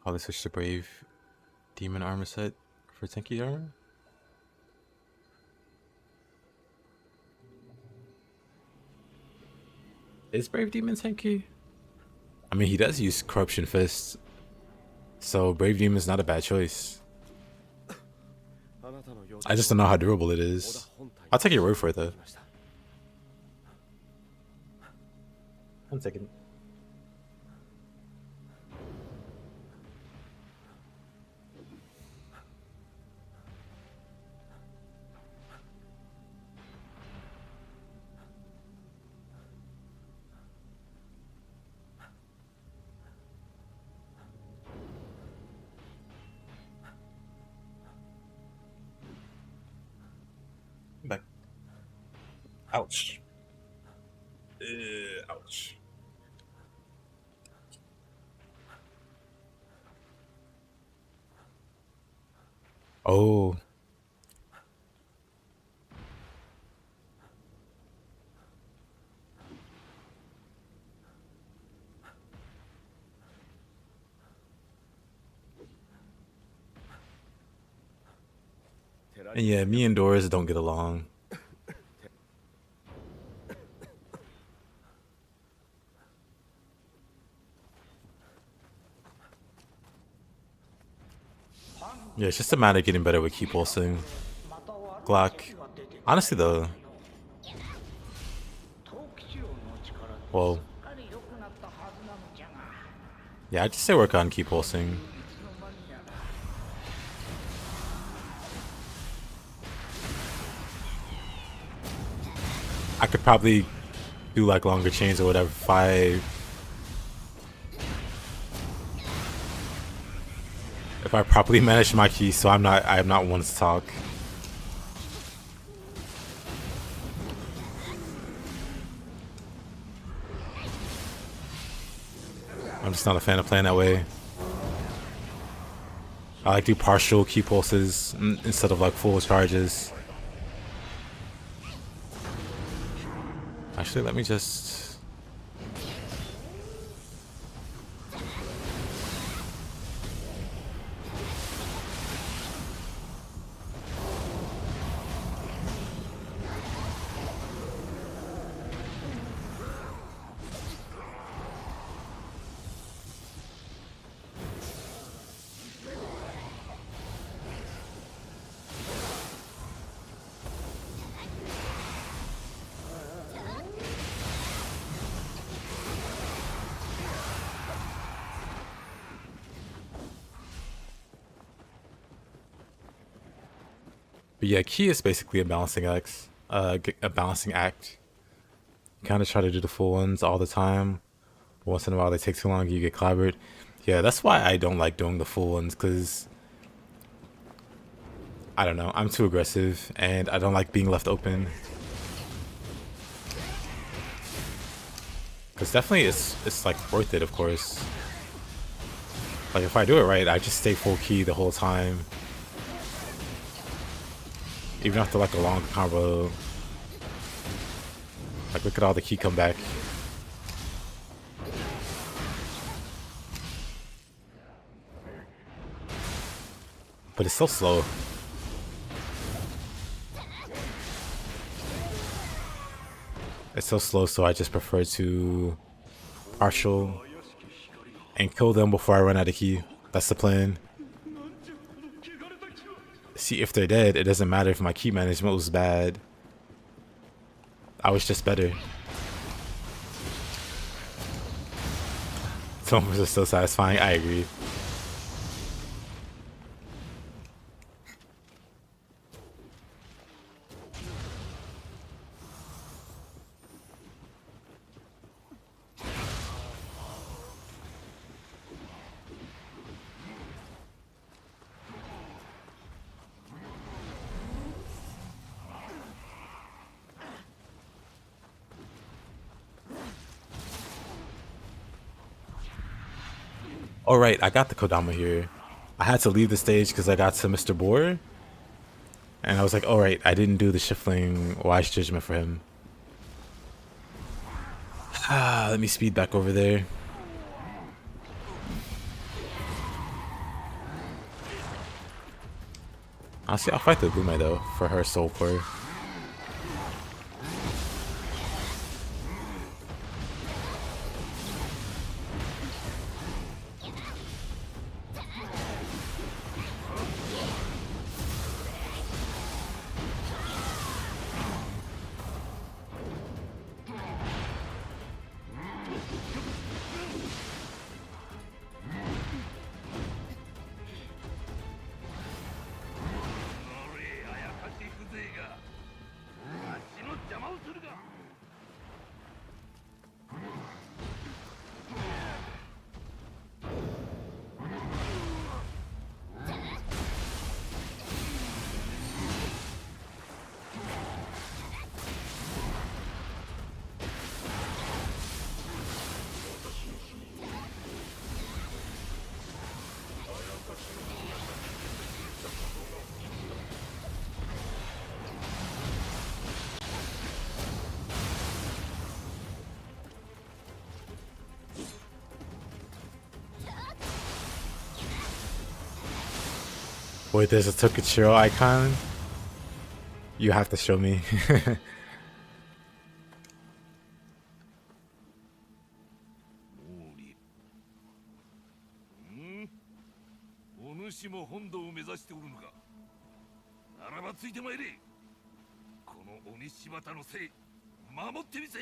Oh, they switched to Brave Demon armor set for tanky armor? Is Brave Demon tanky? I mean, he does use Corruption Fist, so Brave Demon's not a bad choice. I just don't know how durable it is. I'll take your word for it though. 1 second. Back. Ouch. Ouch. Oh. And yeah, me and Doris don't get along. Yeah, it's just a matter of getting better with key pulsing. Glock. Honestly though. Well. Yeah, I'd just say work on key pulsing. I could probably do like longer chains or whatever if I properly manage my keys, so I'm not one to talk. I'm just not a fan of playing that way. I like to do partial key pulses instead of like full charges. Actually, let me just... But yeah, key is basically a balancing act. Kind of try to do the full ones all the time. Once in a while they take too long, you get clobbered. Yeah, that's why I don't like doing the full ones, because I don't know, I'm too aggressive and I don't like being left open. Because definitely it's like worth it, of course. Like if I do it right, I just stay full key the whole time. Even after like a long combo. Like look at all the key come back. But it's so slow. It's so slow, so I just prefer to partial and kill them before I run out of key. That's the plan. See, if they're dead, it doesn't matter if my key management was bad. I was just better. Tonfas are so satisfying. I agree. All right, I got the Kodama here. I had to leave the stage because I got to Mr. Boar, and I was like, all right, I didn't do the Shiftling Wise Judgment for him. Let me speed back over there. Honestly, I'll fight the Gume though for her soul core. Wait, there's a Tokichiro icon? You have to show me. お主も本土を目指しておるのか。ならばついてまいれ。この鬼柴田のせい、守ってみせ。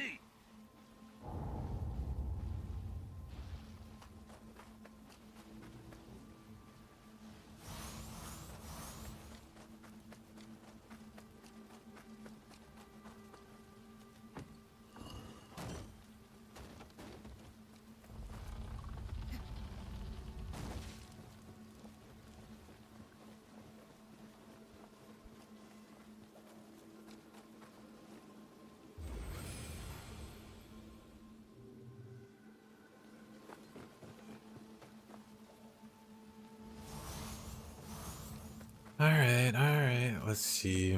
Alright, let's see.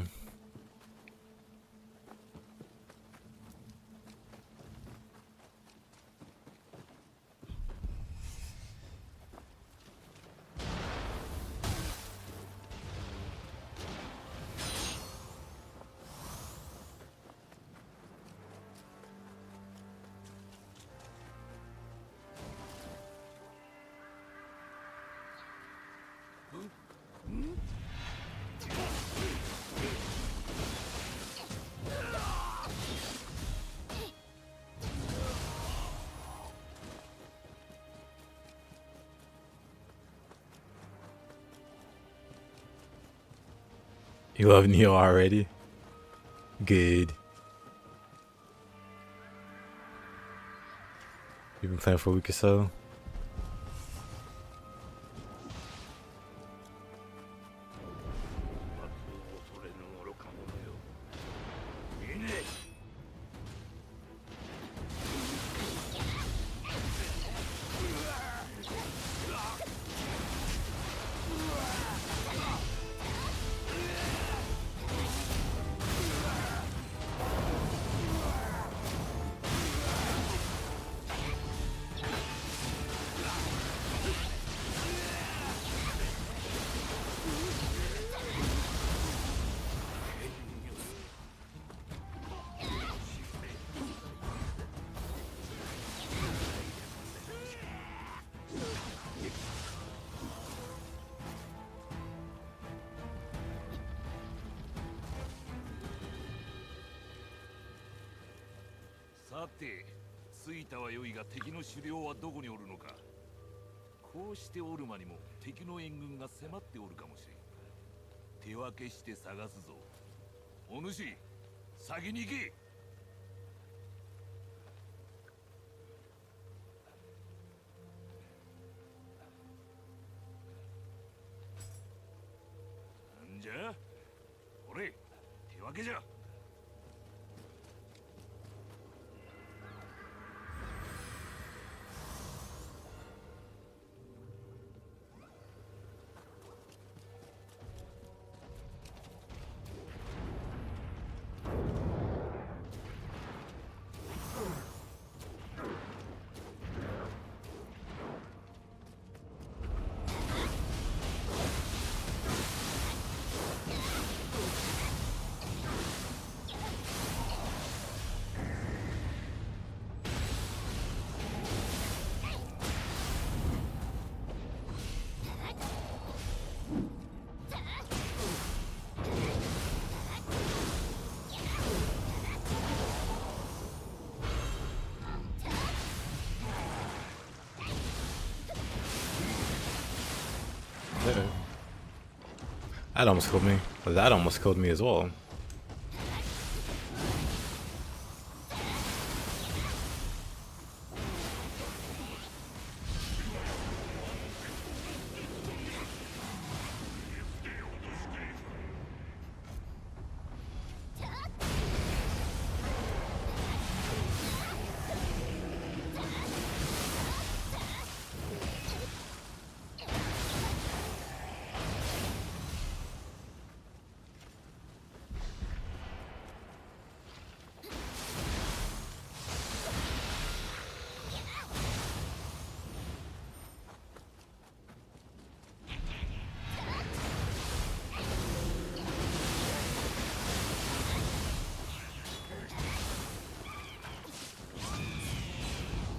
You love Nioh already? Good. You've been playing for a week or so?さて、着いたは良いが敵の狩猟はどこにおるのか。こうしてオルマにも敵の援軍が迫っておるかもしれん。手分けして探すぞ。お主、先に行け。なんじゃ？これ、手分けじゃ。That almost killed me. That almost killed me as well.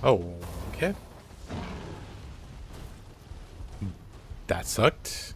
Oh, okay. That sucked.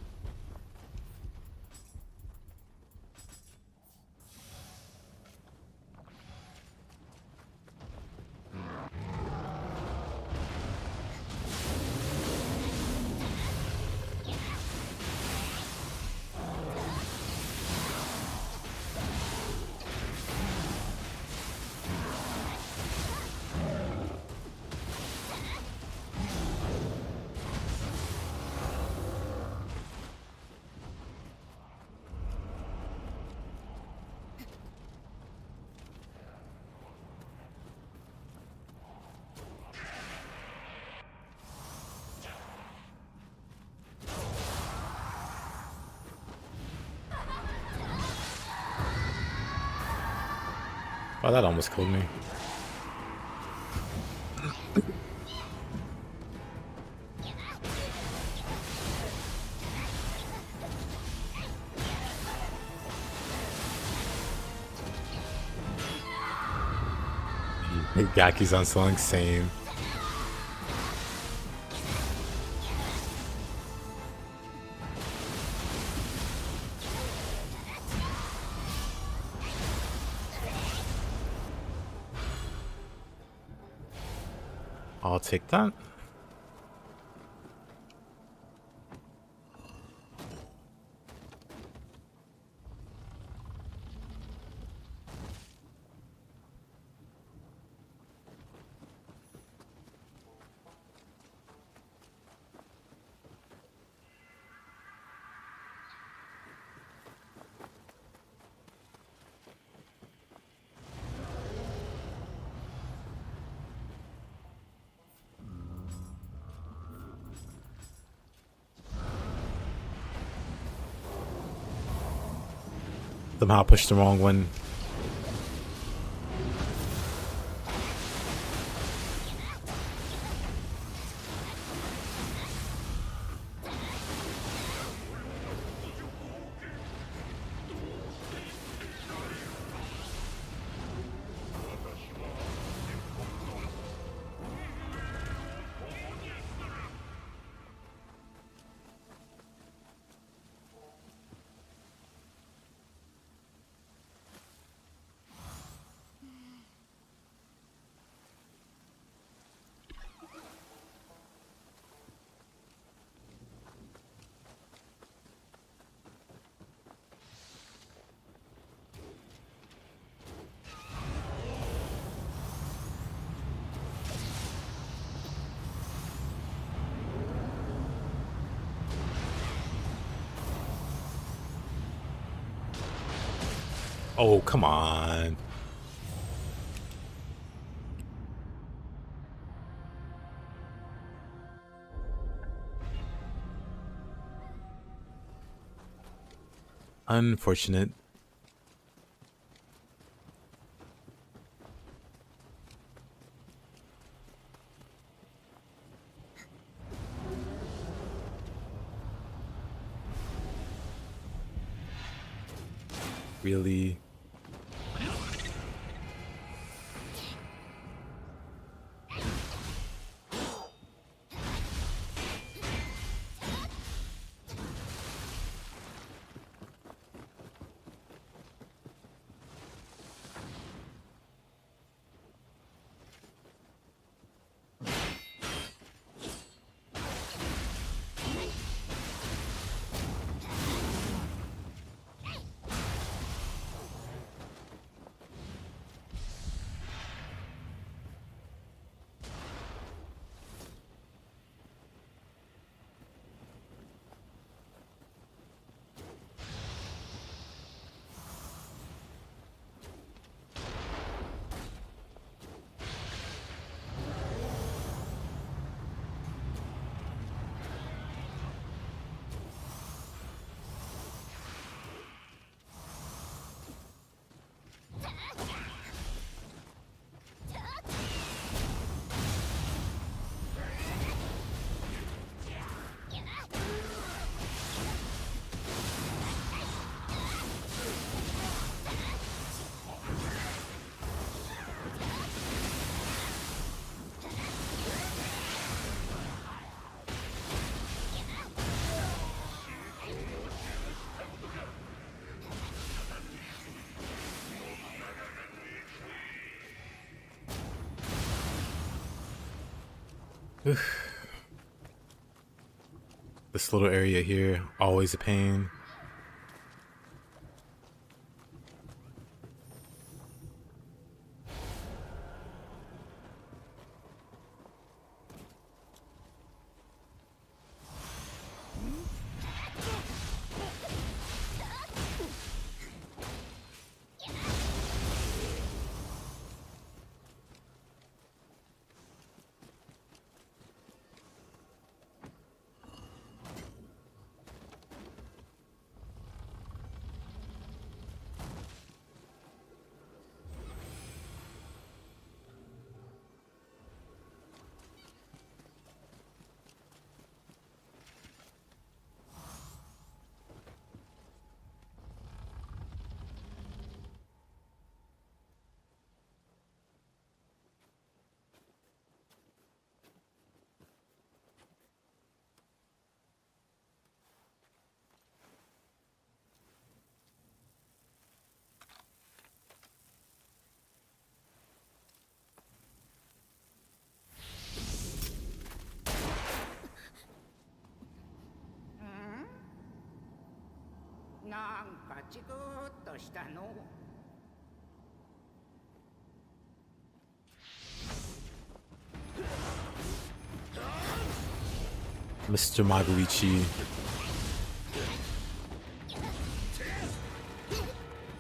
Oh, that almost killed me. Gaki's on song, same. I'll take that. Somehow pushed the wrong one. Oh, come on. Unfortunate. Really? This little area here, always a pain.なんかチクッとしたの。Mr. Maguichi.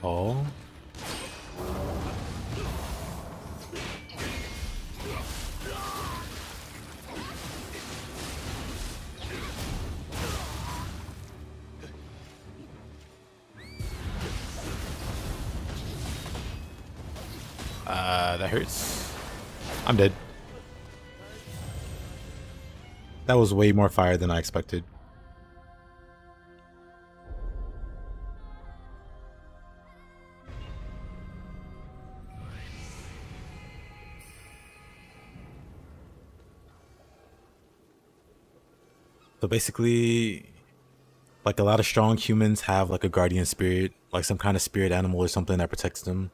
Oh. That hurts. I'm dead. That was way more fire than I expected. So basically, like a lot of strong humans have like a guardian spirit, like some kind of spirit animal or something that protects them.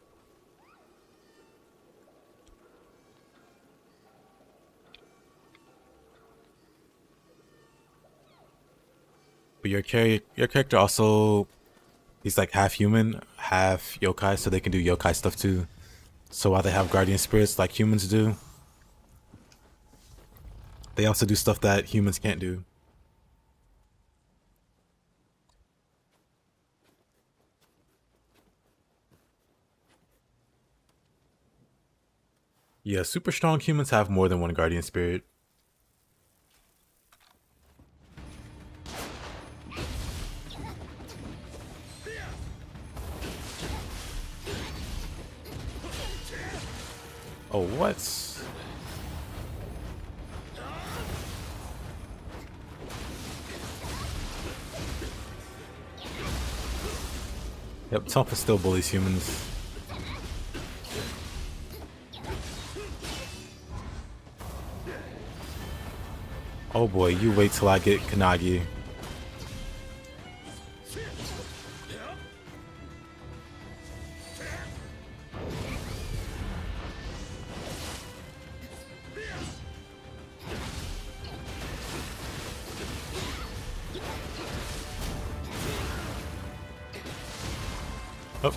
But your character also, he's like half human, half yokai, so they can do yokai stuff too. So while they have guardian spirits like humans do, they also do stuff that humans can't do. Yeah, super strong humans have more than one guardian spirit. Oh, what? Yep, Tonfa still bullies humans. Oh boy, you wait till I get Kanagi. Oh,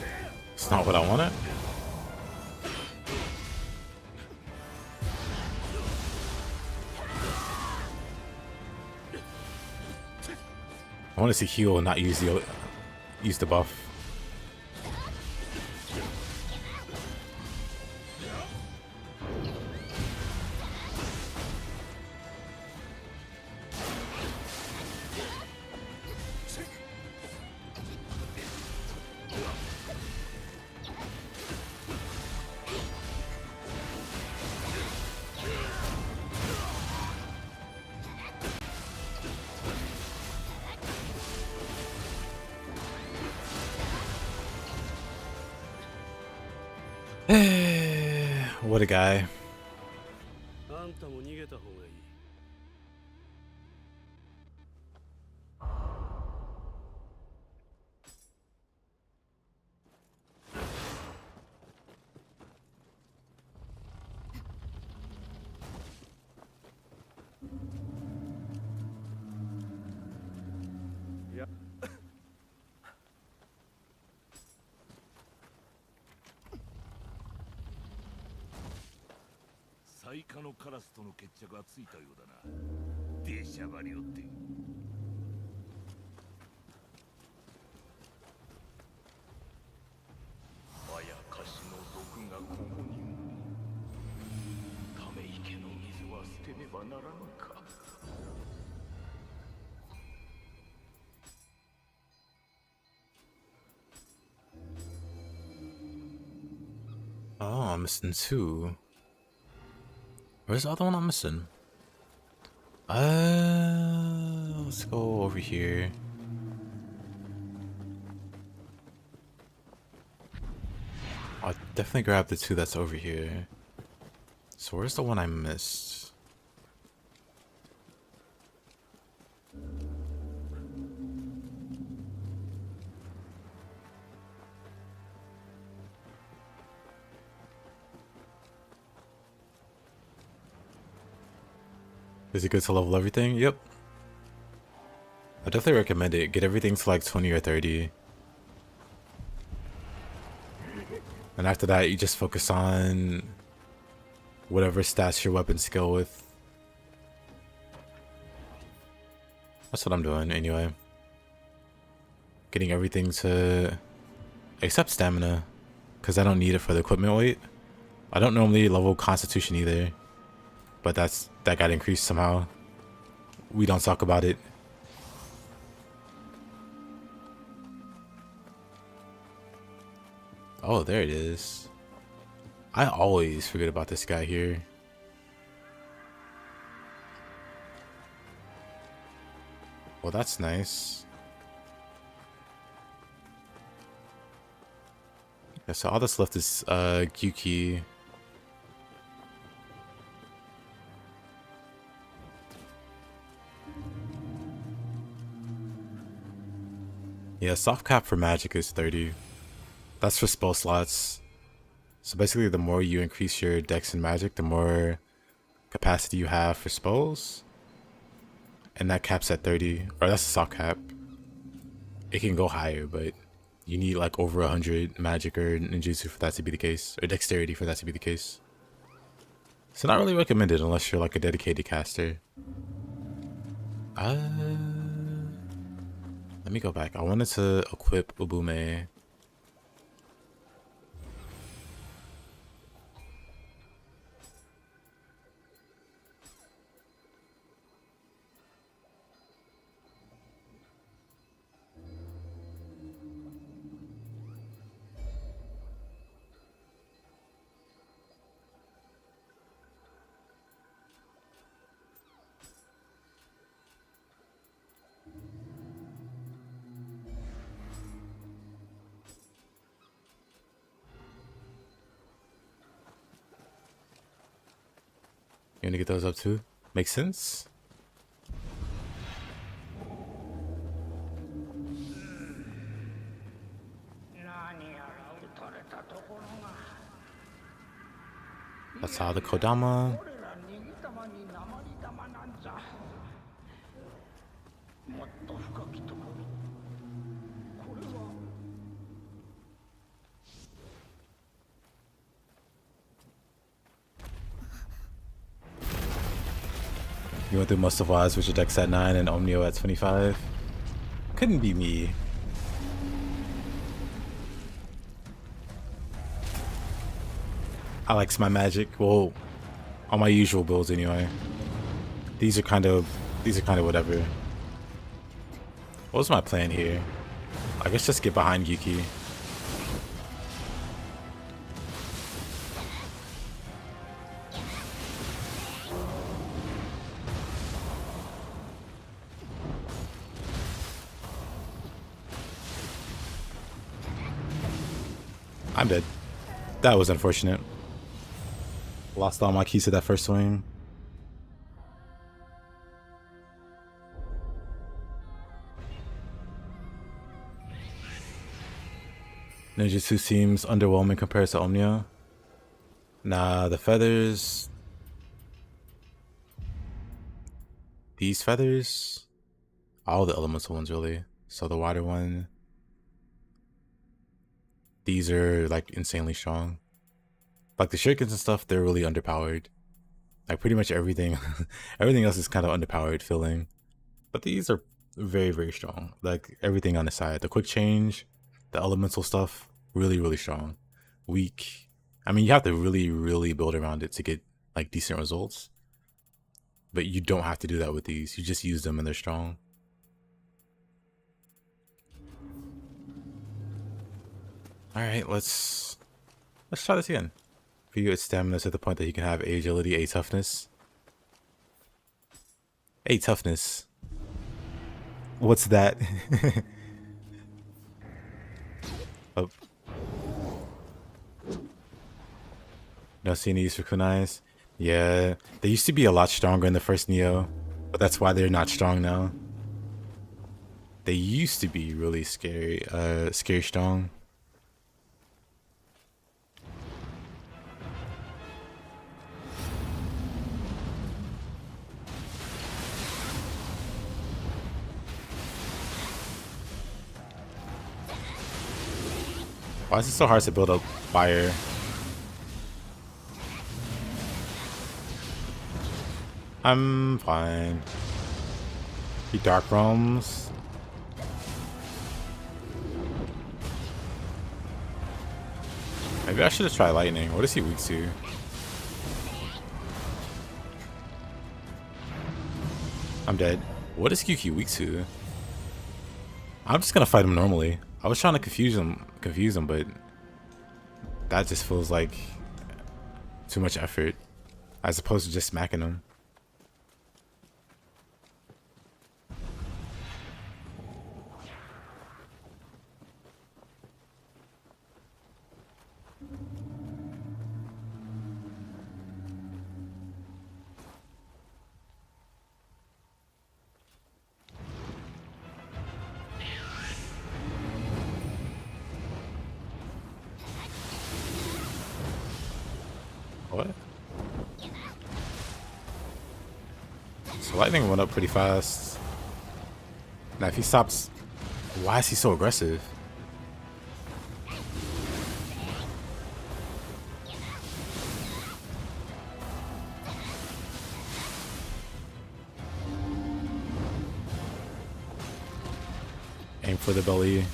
it's not what I wanted. I want to see heal and not use the buff. What a guy. あんたも逃げた方がいい。最下のカラスとの決着がついたようだな。出しゃばりおって。あやかしの毒がここにも。ため池の水は捨てねばならぬか。Oh, I'm missing two. Where's the other one I'm missing? Let's go over here. I'll definitely grab the two that's over here. So where's the one I missed? Is it good to level everything? Yep. I definitely recommend it. Get everything to like 20 or 30. And after that, you just focus on whatever stats your weapons go with. That's what I'm doing anyway. Getting everything to... except stamina. Because I don't need it for the equipment weight. I don't normally level constitution either. But that got increased somehow. We don't talk about it. Oh, there it is. I always forget about this guy here. Well, that's nice. Yeah, so all that's left is Gyuki. Yeah, soft cap for magic is 30. That's for spell slots. So basically, the more you increase your dex and magic, the more capacity you have for spells. And that cap's at 30. Or that's a soft cap. It can go higher, but you need like over 100 magic or ninjutsu for that to be the case. Or dexterity for that to be the case. So not really recommended unless you're like a dedicated caster. Let me go back. I wanted to equip Ubume. You wanna get those up too? Makes sense? That's how the Kodama. You went through most of Oz with your decks at 9 and Omnio at 25. Couldn't be me. I likes my magic. Well, on my usual builds anyway. These are kind of whatever. What was my plan here? I guess just get behind Yuki. I'm dead. That was unfortunate. Lost all my keys to that first swing. Ninjutsu seems underwhelming compared to Omnia. Nah, the feathers... These feathers? All the elemental ones, really. So the water one... These are, like, insanely strong. Like, the shurikens and stuff, they're really underpowered. Like, pretty much everything... everything else is kind of underpowered feeling. But these are very, very strong. Like, everything on the side. The quick change, the elemental stuff, really, really strong. Weak. I mean, you have to really, really build around it to get, like, decent results. But you don't have to do that with these. You just use them and they're strong. Alright, let's try this again. For you, it's stamina to the point that you can have A agility, A toughness. A toughness. What's that? Oh. No seeing use for kunais. Yeah, they used to be a lot stronger in the first Nioh, but that's why they're not strong now. They used to be really scary strong. Why is it so hard to build up fire? I'm fine. He dark realms. Maybe I should have tried lightning. What is he weak to? I'm dead. What is Yuki weak to? I'm just gonna fight him normally. I was trying to confuse him, but that just feels like too much effort as opposed to just smacking him. What? So lightning went up pretty fast. Now if he stops, why is he so aggressive? Aim for the belly.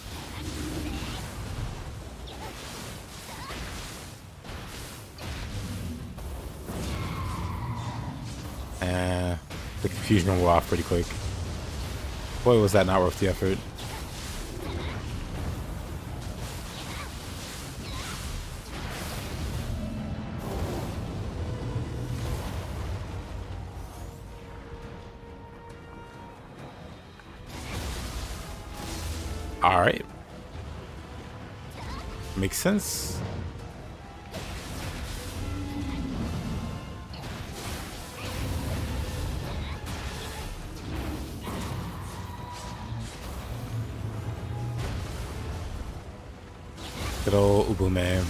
The confusion will go off pretty quick. Boy, was that not worth the effort. All right. Makes sense. Good old Ubume.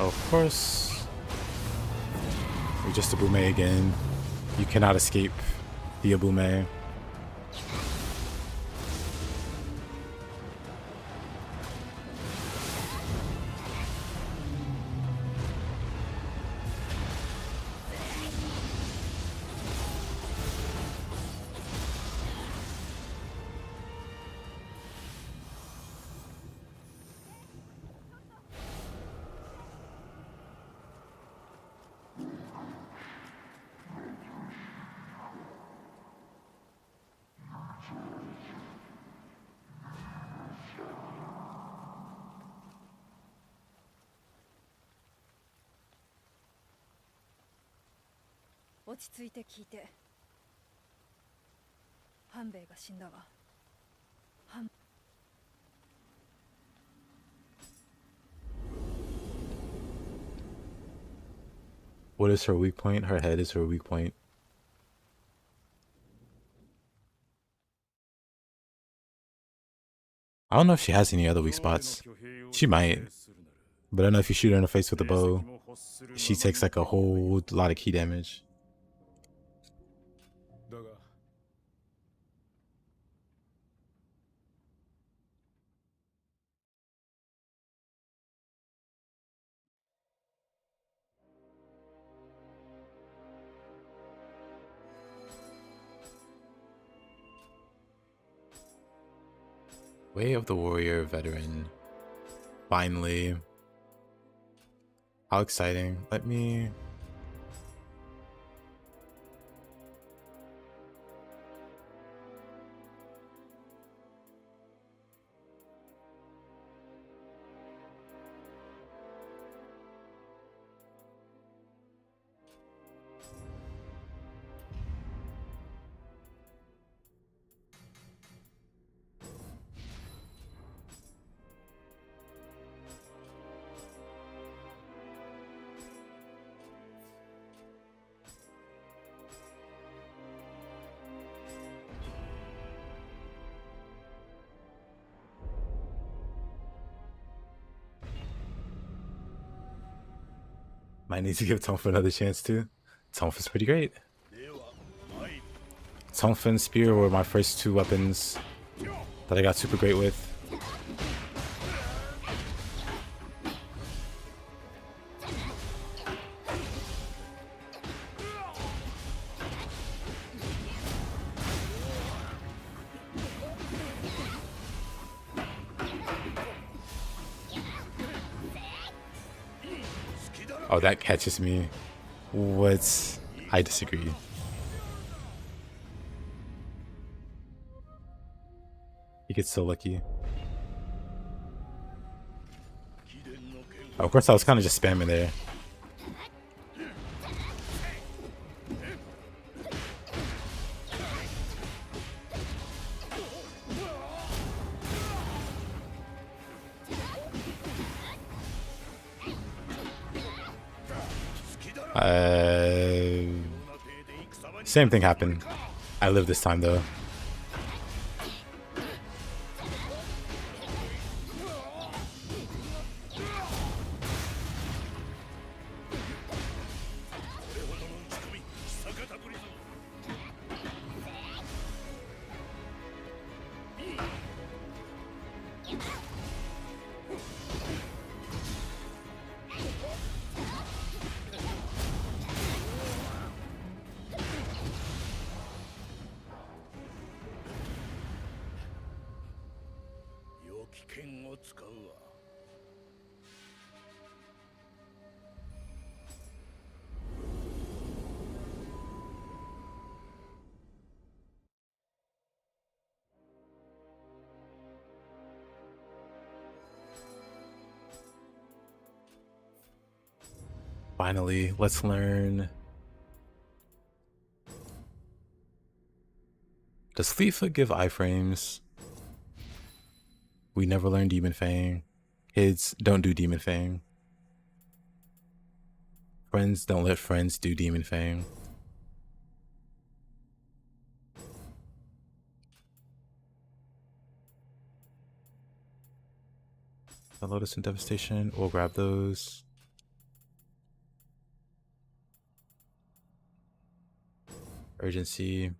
Of course. You're just Ubume again. You cannot escape the Ubume. What is her weak point? Her head is her weak point. I don't know if she has any other weak spots. She might. But I know if you shoot her in the face with a bow, she takes like a whole lot of key damage. Way of the Warrior veteran. Finally. How exciting. Let me... Might need to give Tonfa another chance too. Tonfa's pretty great. Tonfa and Spear were my first two weapons that I got super great with. Oh, that catches me. What? I disagree. He gets so lucky. Oh, of course, I was kind of just spamming there. Same thing happened. I lived this time though. 剣を使うわ。Finally, let's learn. Does Fleetfoot give iframes? We never learned Demon Fang. Kids, don't do Demon Fang. Friends, don't let friends do Demon Fang. The Lotus and Devastation, we'll grab those. Urgency.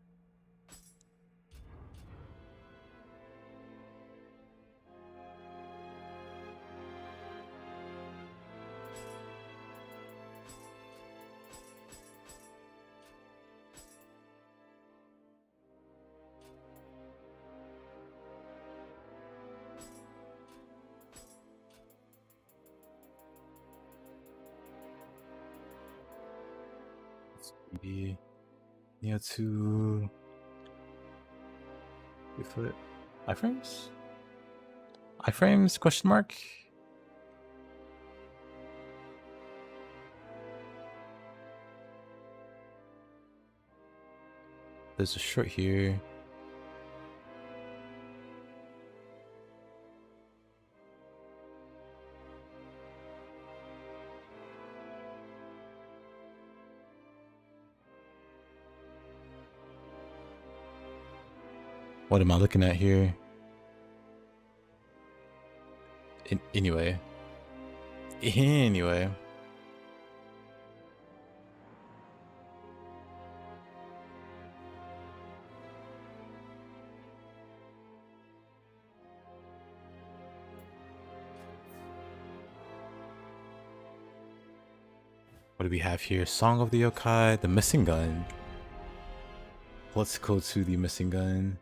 Nioh 2. Fleetfoot. Iframes? Iframes? Question mark? There's a short here. What am I looking at here? Anyway. What do we have here? Song of the Yokai, the missing gun. Let's go to the missing gun.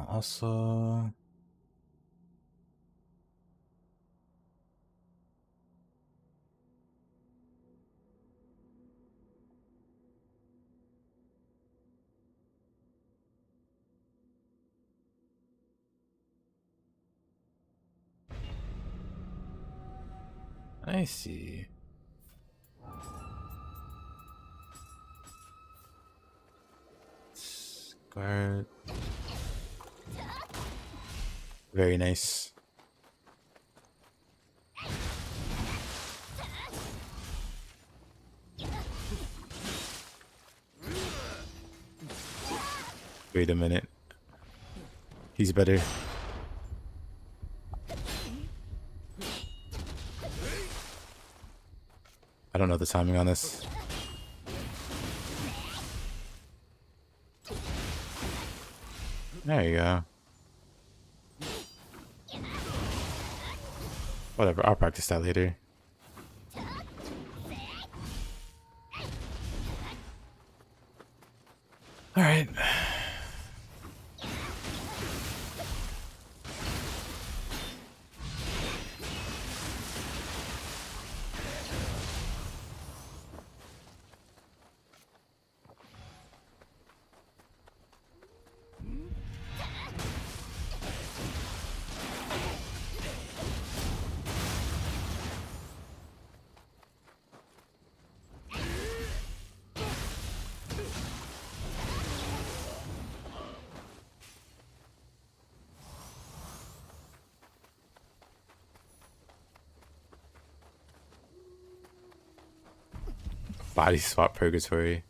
Also, I see. Guard. Very nice. Wait a minute. He's better. I don't know the timing on this. There you go. Whatever, I'll practice that later. Alright. Body swap purgatory.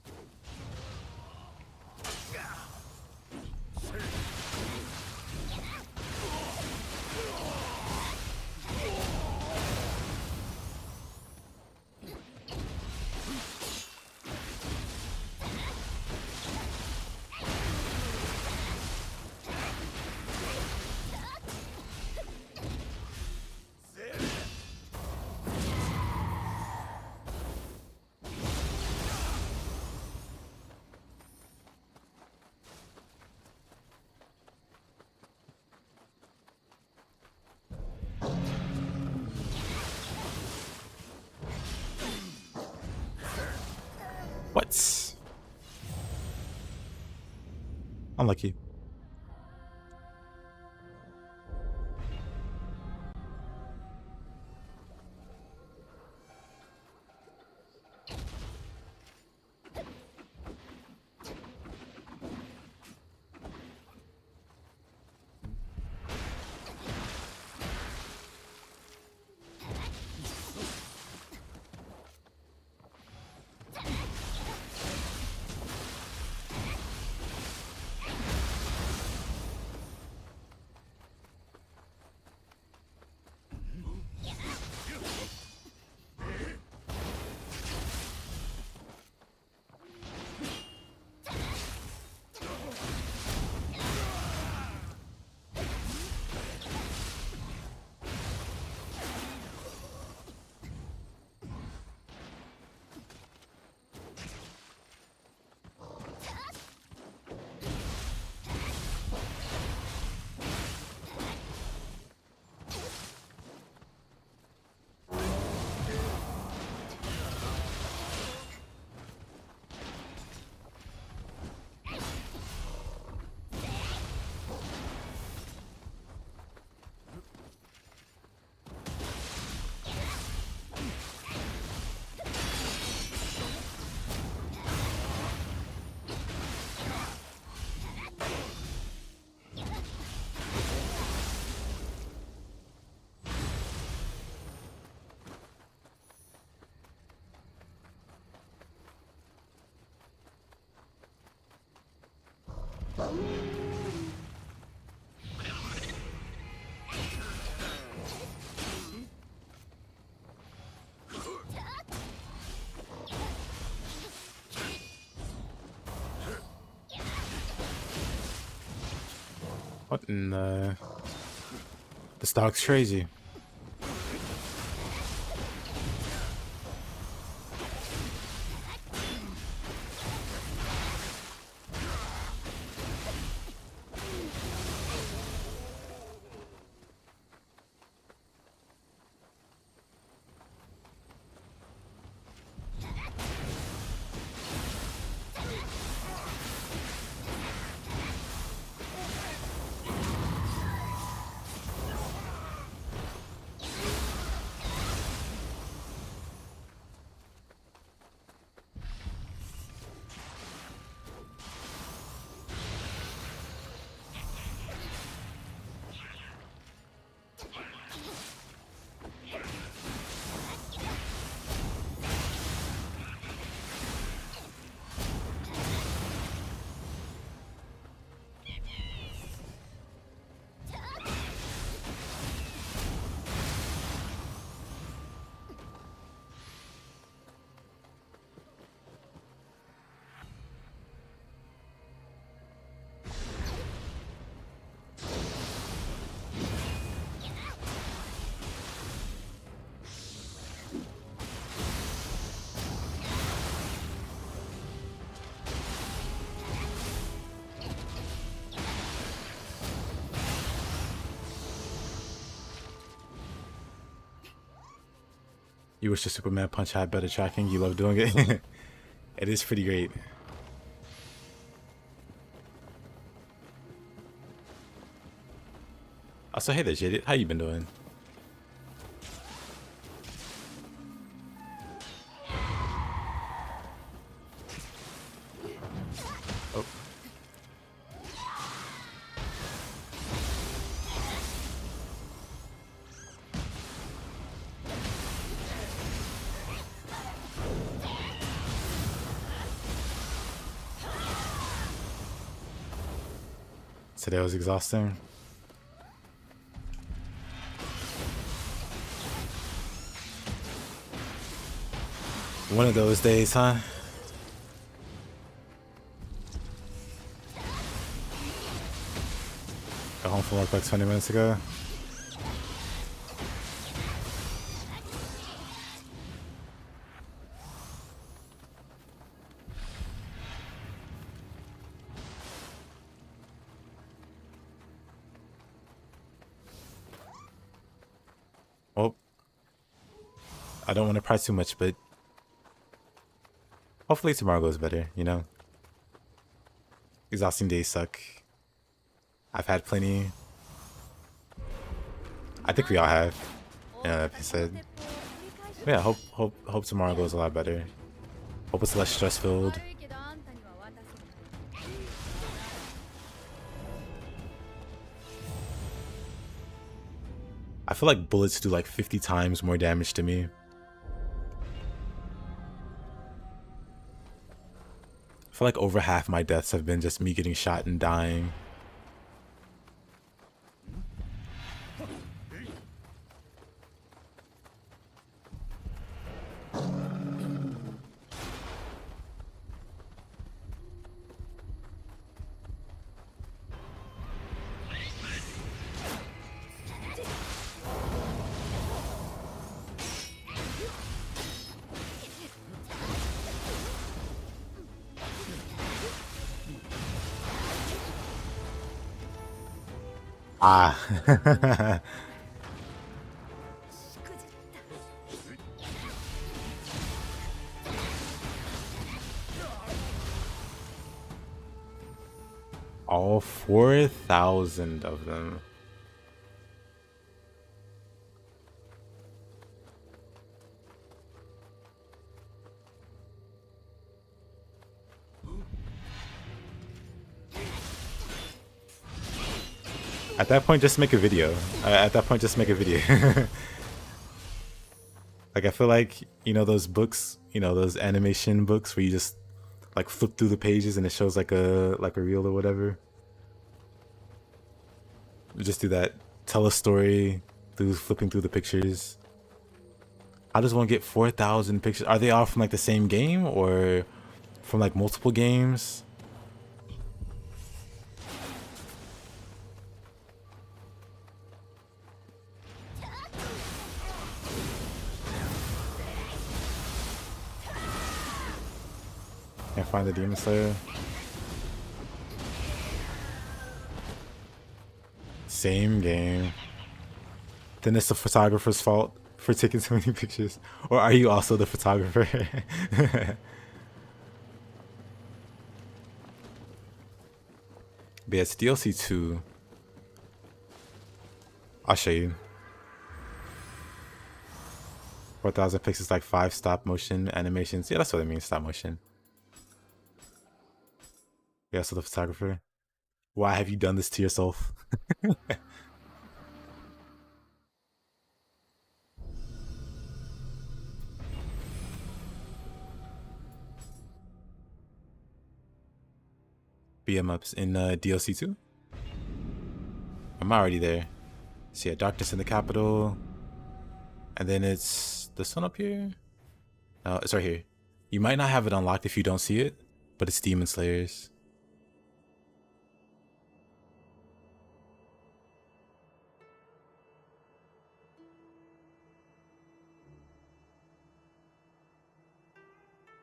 Unlucky. What in the... This dog's crazy. You wish the Superman punch had better tracking. You love doing it. It is pretty great. Also, hey there, Jaded. How you been doing? Oh. Today was exhausting. One of those days, huh? Got home from work like 20 minutes ago. Well, I don't want to pry too much, but hopefully tomorrow goes better, you know? Exhausting days suck. I've had plenty. I think we all have. Yeah, like I said. Yeah, hope tomorrow goes a lot better. Hope it's less stress filled. I feel like bullets do like 50 times more damage to me. I feel like over half my deaths have been just me getting shot and dying. Ah. All 4,000 of them. At that point, just make a video. At that point, just make a video. Like, I feel like, you know, those books, you know, those animation books where you just like flip through the pages and it shows like a reel or whatever. Just do that. Tell a story through flipping through the pictures. How does one get 4,000 pictures? Are they all from like the same game or from like multiple games? Can't find the Demon Slayer. Same game. Then it's the photographer's fault for taking so many pictures. Or are you also the photographer? But yeah, it's DLC 2. I'll show you. 4,000 pixels, like 5 stop motion animations. Yeah, that's what it means, stop motion. Yeah, so the photographer. Why have you done this to yourself? BM ups in DLC 2. I'm already there. So yeah, Darkness in the Capital. And then it's this one up here. No, it's right here. You might not have it unlocked if you don't see it, but it's Demon Slayers.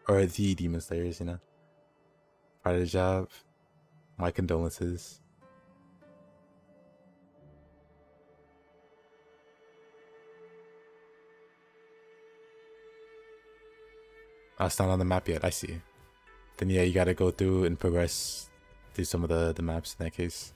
Or the Demon Slayers, you know. Part of the job. My condolences. Oh, it's not on the map yet. I see. Then yeah, you gotta go through and progress through some of the maps in that case.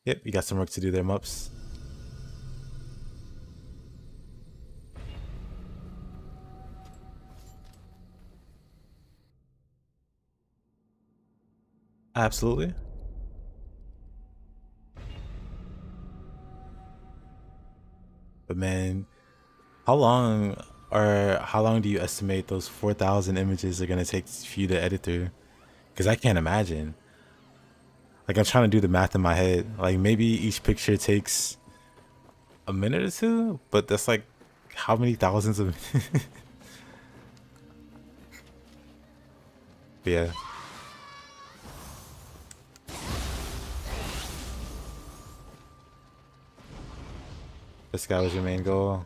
Yep, you got some work to do there, Mups. Absolutely. But man, how long do you estimate those 4,000 images are gonna take for you to edit through? Because I can't imagine. Like, I'm trying to do the math in my head. Like, maybe each picture takes a minute or two, but that's like how many thousands of yeah. This guy was your main goal.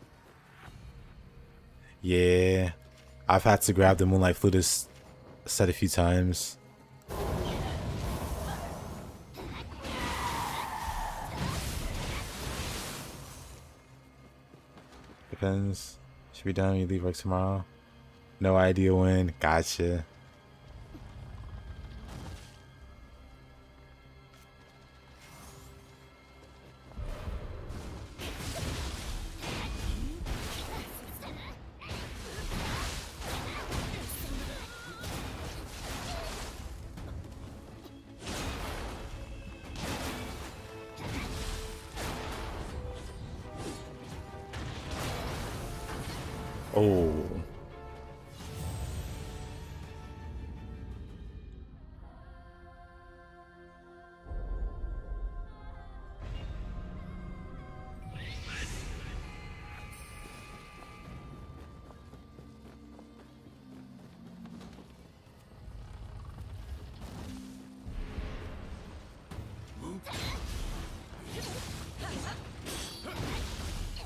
Yeah. I've had to grab the Moonlight Flutist said a few times. Depends. Should be done when you leave work tomorrow. No idea when. Gotcha. Oh.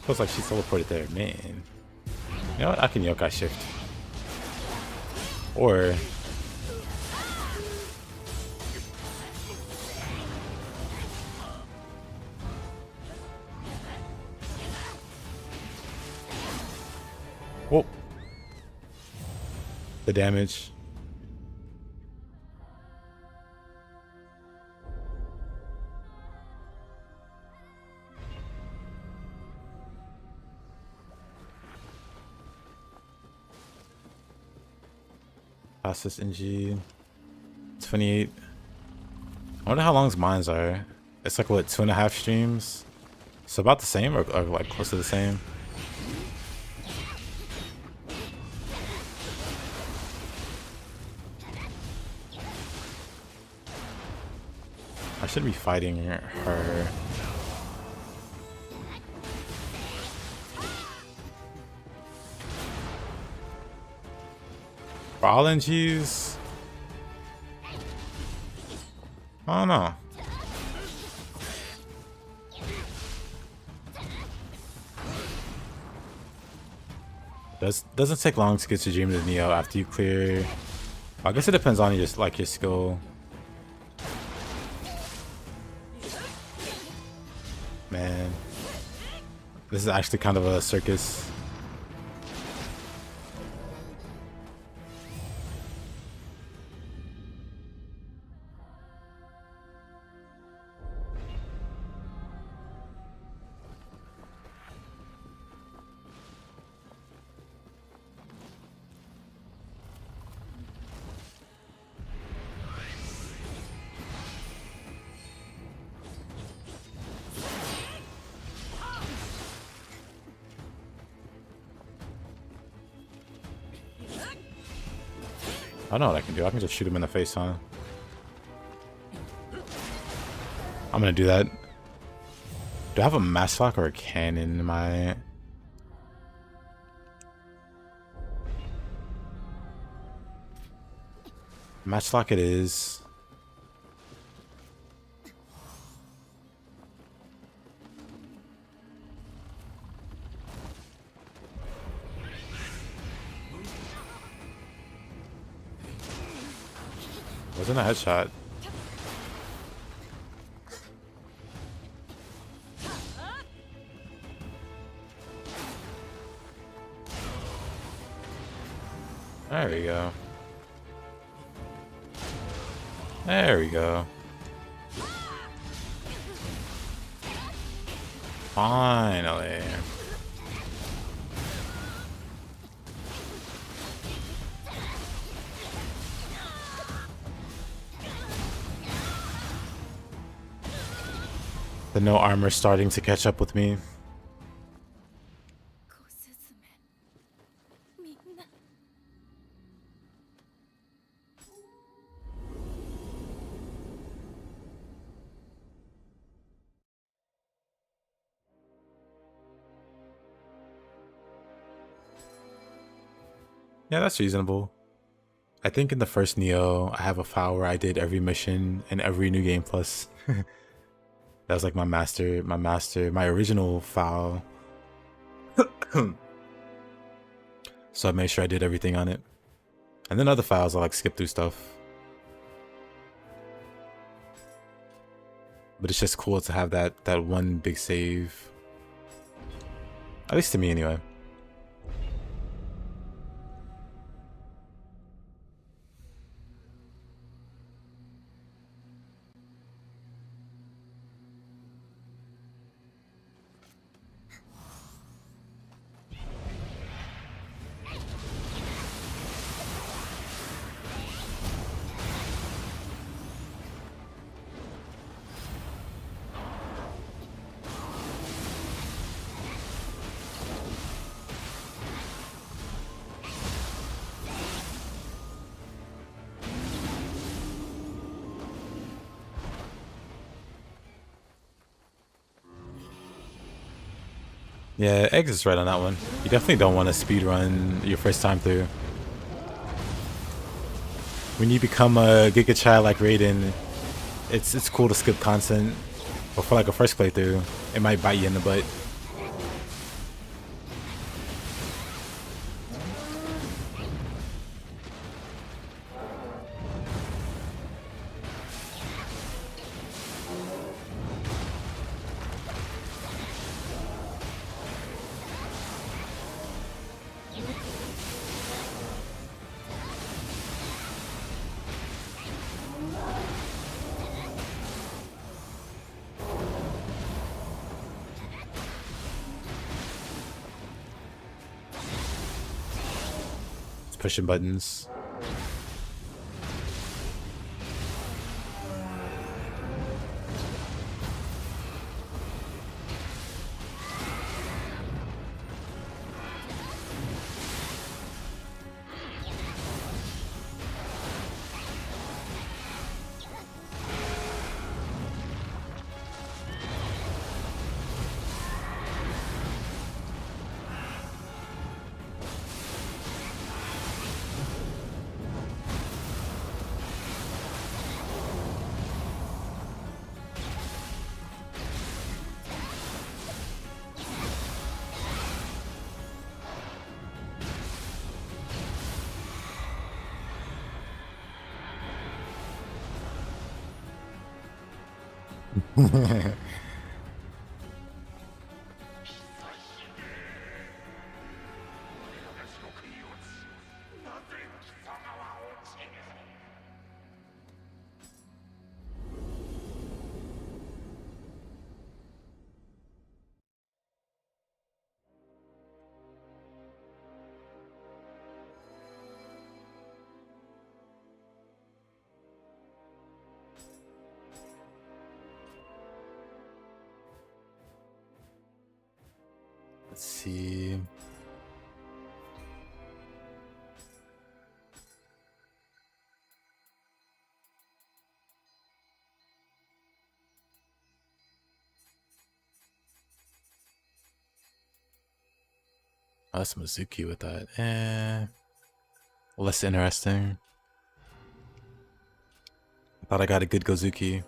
Looks like she teleported there, man. You know what? I can yokai shift. Or whoa. The damage. Fastest NG 28. I wonder how long mines are. It's like what, 2.5 streams? So about the same or like close to the same. I should be fighting her. Ball and cheese? I don't know. Doesn't take long to get to Dream of the Nioh after you clear. I guess it depends on your skill. Man, this is actually kind of a circus. I know what I can do. I can just shoot him in the face, huh? I'm gonna do that. Do I have a matchlock or a cannon in my... Matchlock it is. Wasn't a headshot. There we go. There we go. Finally. The no armor starting to catch up with me. Yeah, that's reasonable. I think in the first Nioh, I have a file where I did every mission and every New Game Plus. That was like my original file. So I made sure I did everything on it. And then other files I like skip through stuff. But it's just cool to have that one big save. At least to me anyway. Yeah, Eggs is right on that one. You definitely don't want to speedrun your first time through. When you become a Giga Child like Raiden, it's cool to skip content. But for like a first playthrough, it might bite you in the butt. Pushing buttons. Let's see. Oh, that's Mizuki with that. Less interesting. I thought I got a good Gozuki.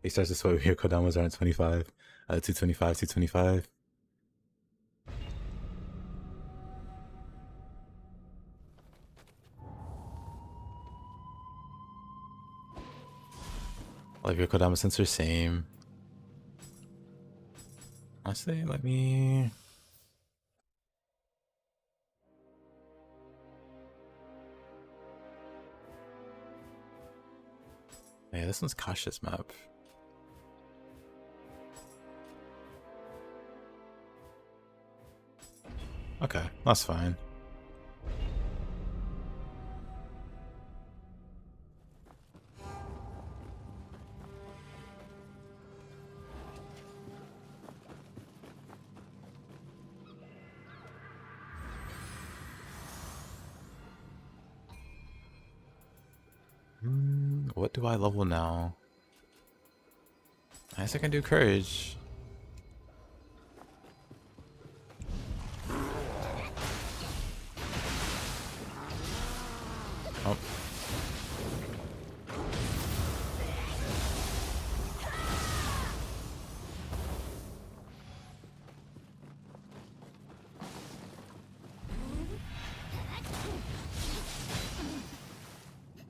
He starts this way here. Kodamas aren't 25. 225, 225. All of your Kodama sensors same. Honestly, let me. Yeah, this one's cautious map. Okay, that's fine. What do I level now? I guess I can do courage. Oh.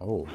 Oh.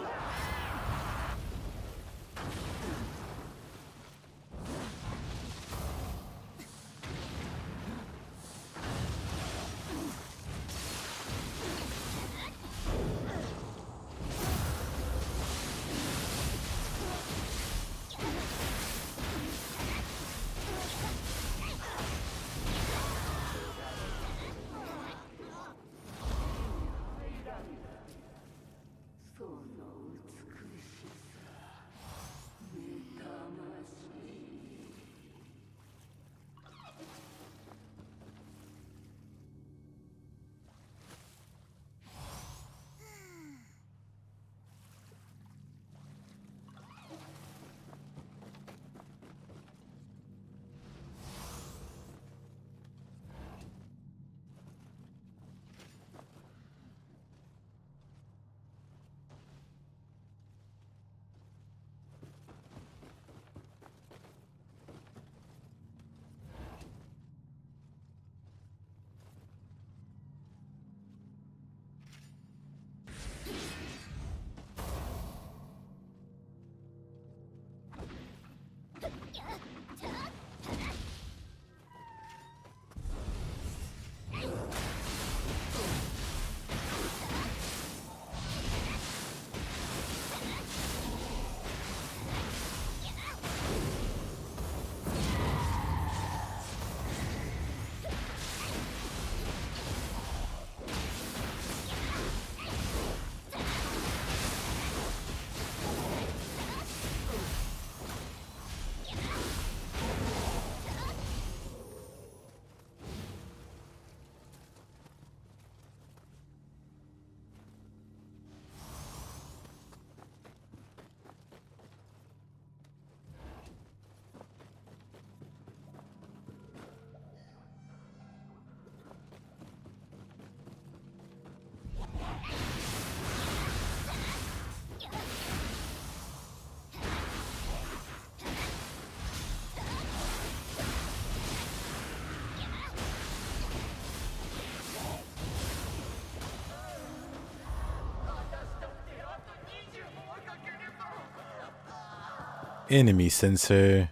Enemy sensor.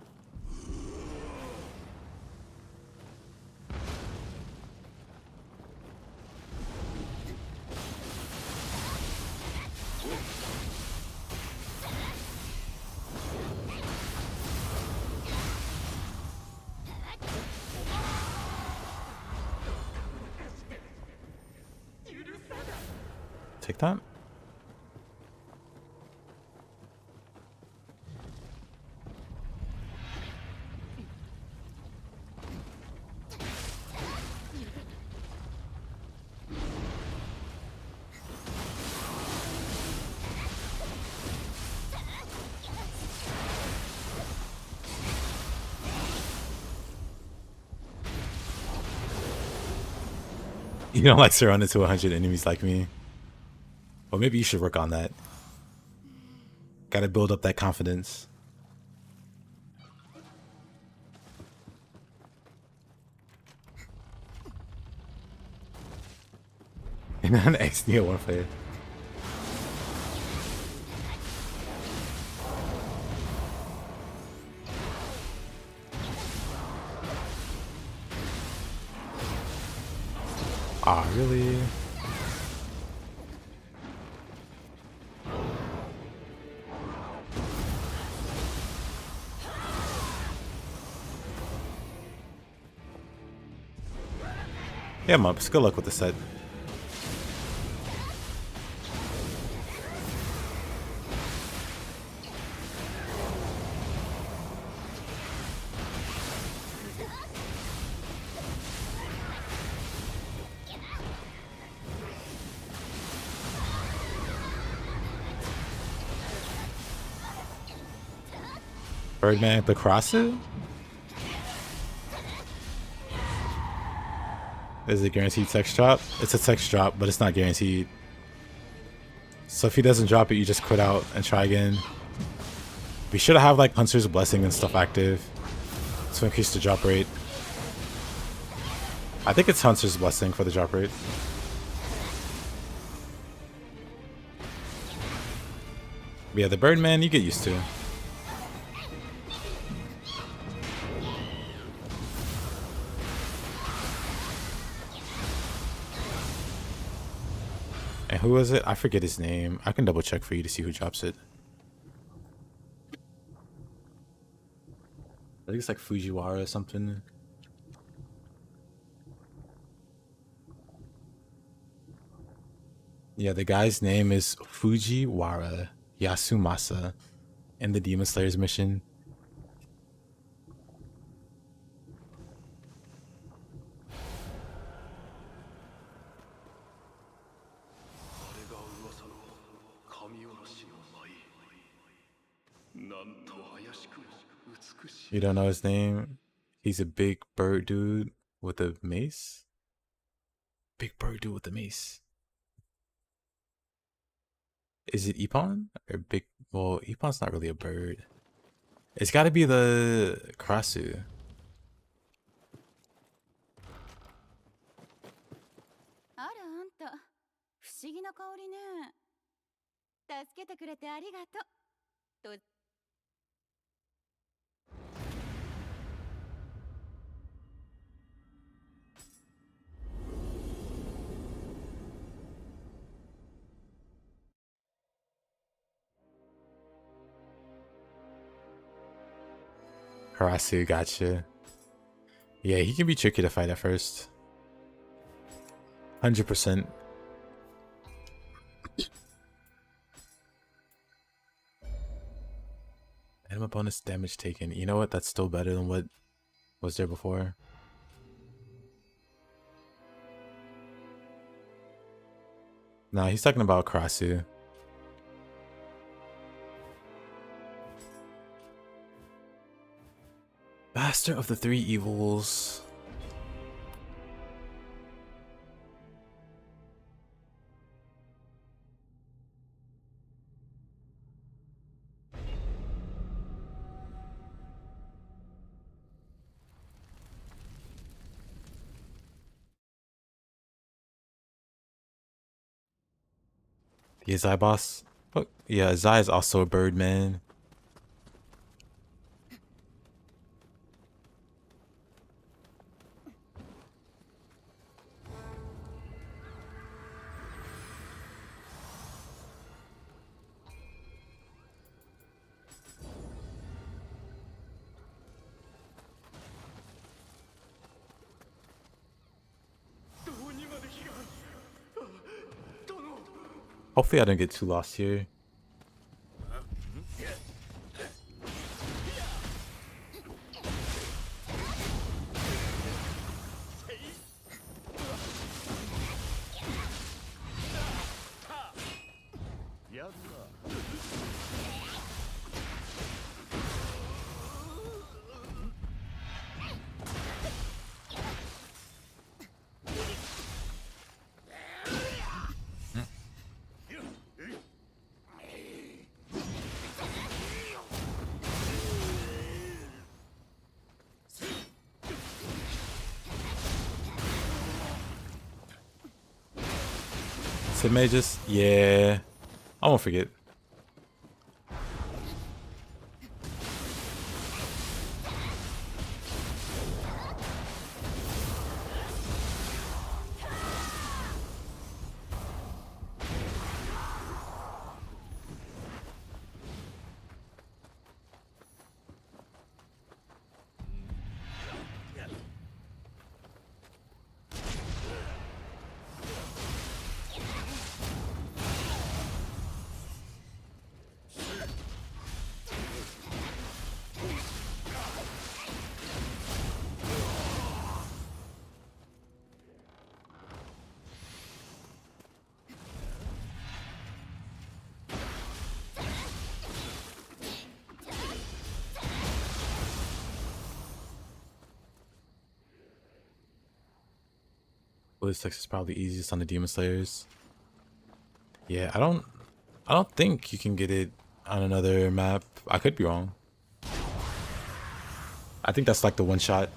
Take that. You don't like surrounded to 100 enemies like me. Well, maybe you should work on that. Gotta build up that confidence. And an ex-Nioh warfare. Ah, really? Yeah, Mumps, good luck with the set. Birdman the crosses? Is it guaranteed text drop? It's a text drop, but it's not guaranteed. So if he doesn't drop it, you just quit out and try again. Be sure to have like Hunter's Blessing and stuff active to increase the drop rate. I think it's Hunter's Blessing for the drop rate. Yeah, the Birdman you get used to. And who was it? I forget his name. I can double check for you to see who drops it. I think it's like Fujiwara or something. Yeah, the guy's name is Fujiwara Yasumasa in the Demon Slayer's mission. You don't know his name? He's a big bird dude with a mace? Big bird dude with a mace. Is it Ippon? Or big... Well, Ippon's not really a bird. It's gotta be the Karasu. あらあんた不思議な香りね。助けてくれてありがとう。と Karasu, gotcha. Yeah, he can be tricky to fight at first. 100%. Anima bonus damage taken. You know what? That's still better than what was there before. Nah, he's talking about Karasu. Master of the Three Evils. The Azai boss? What? Yeah, Azai is also a bird man. Hopefully I don't get too lost here. Sid may just... Yeah. I won't forget. Blitz Text is probably easiest on the Demon Slayers. Yeah, I don't think you can get it on another map. I could be wrong. I think that's like the one shot.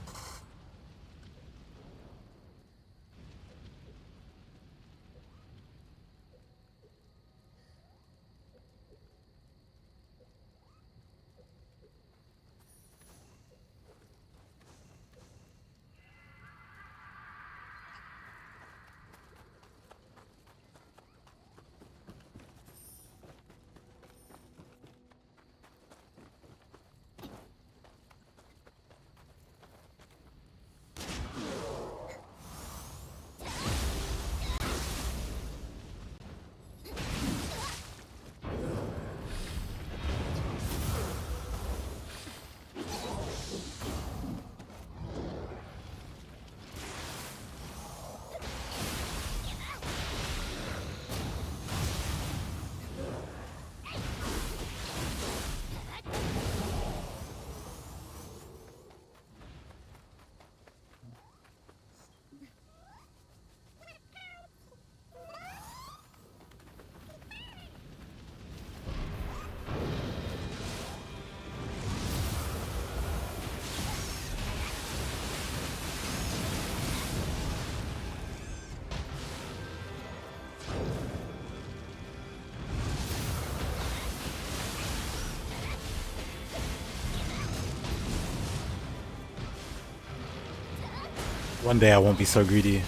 One day I won't be so greedy.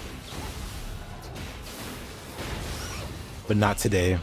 But not today.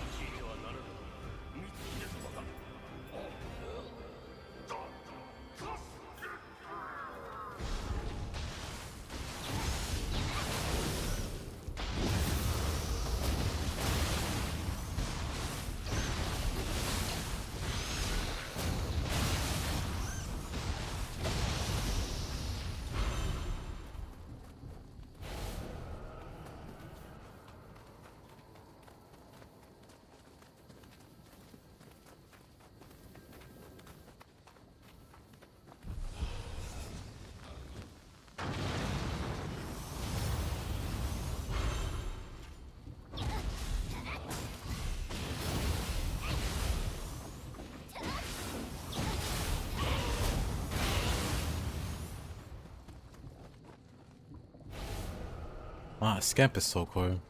Ah, Scamp is so cool.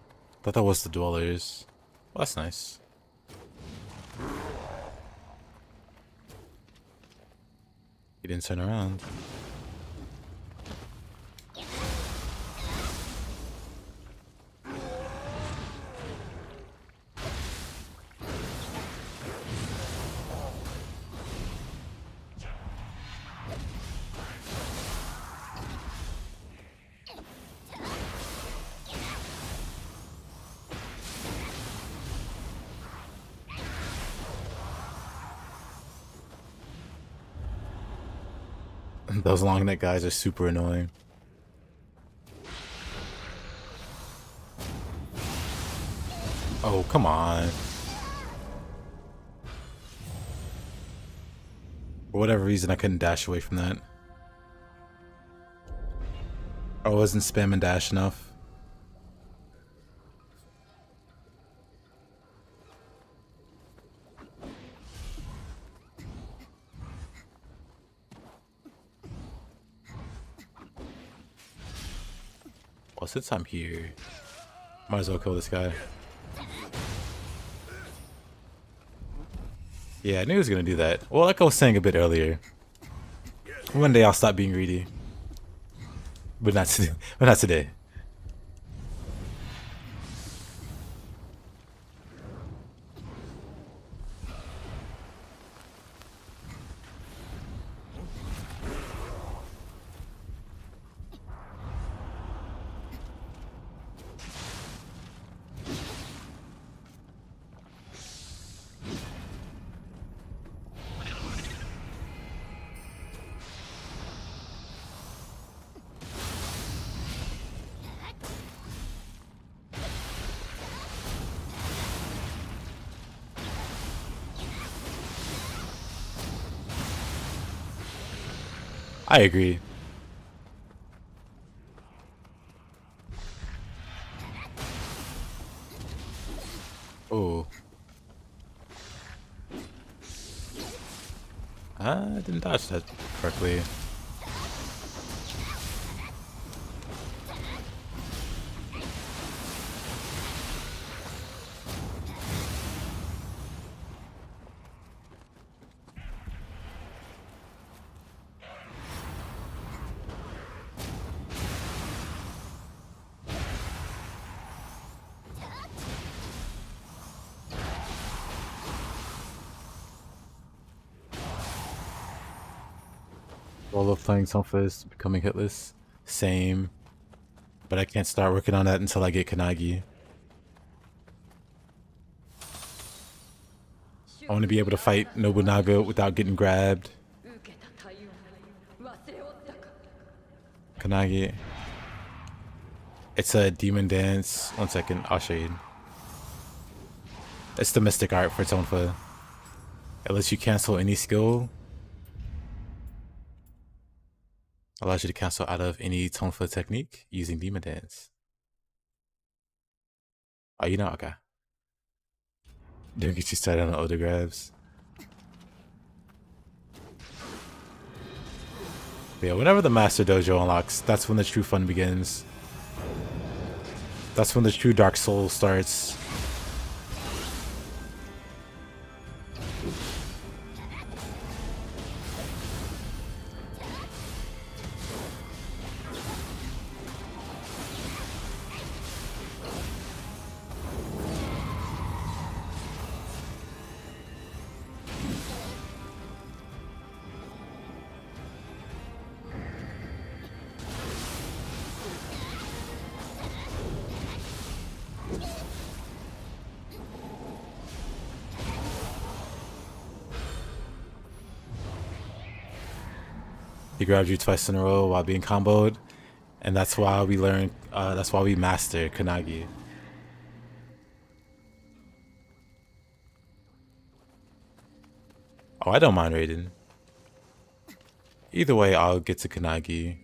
Thought that was the dwellers. Well, that's nice. He didn't turn around. Those long neck guys are super annoying. Oh, come on. For whatever reason, I couldn't dash away from that. I wasn't spamming dash enough. Well, since I'm here, might as well kill this guy. Yeah, I knew he was gonna do that. Well, like I was saying a bit earlier, one day I'll stop being greedy, but not today. But not today. I agree. Oh. I didn't dodge that correctly. All of playing Tonfa is becoming hitless. Same. But I can't start working on that until I get Kanagi. I want to be able to fight Nobunaga without getting grabbed. Kanagi. It's a demon dance. 1 second, I'll show you. It's the mystic art for Tonfa. It lets you cancel any skill. Allows you to cancel out of any Tonfa technique using demon dance. Oh, you know, okay. Don't get you started on other grabs. But yeah, whenever the Master Dojo unlocks, that's when the true fun begins. That's when the true Dark Soul starts. He grabbed you twice in a row while being comboed, and that's why we learned. That's why we master Kanagi. Oh, I don't mind Raiden. Either way, I'll get to Kanagi.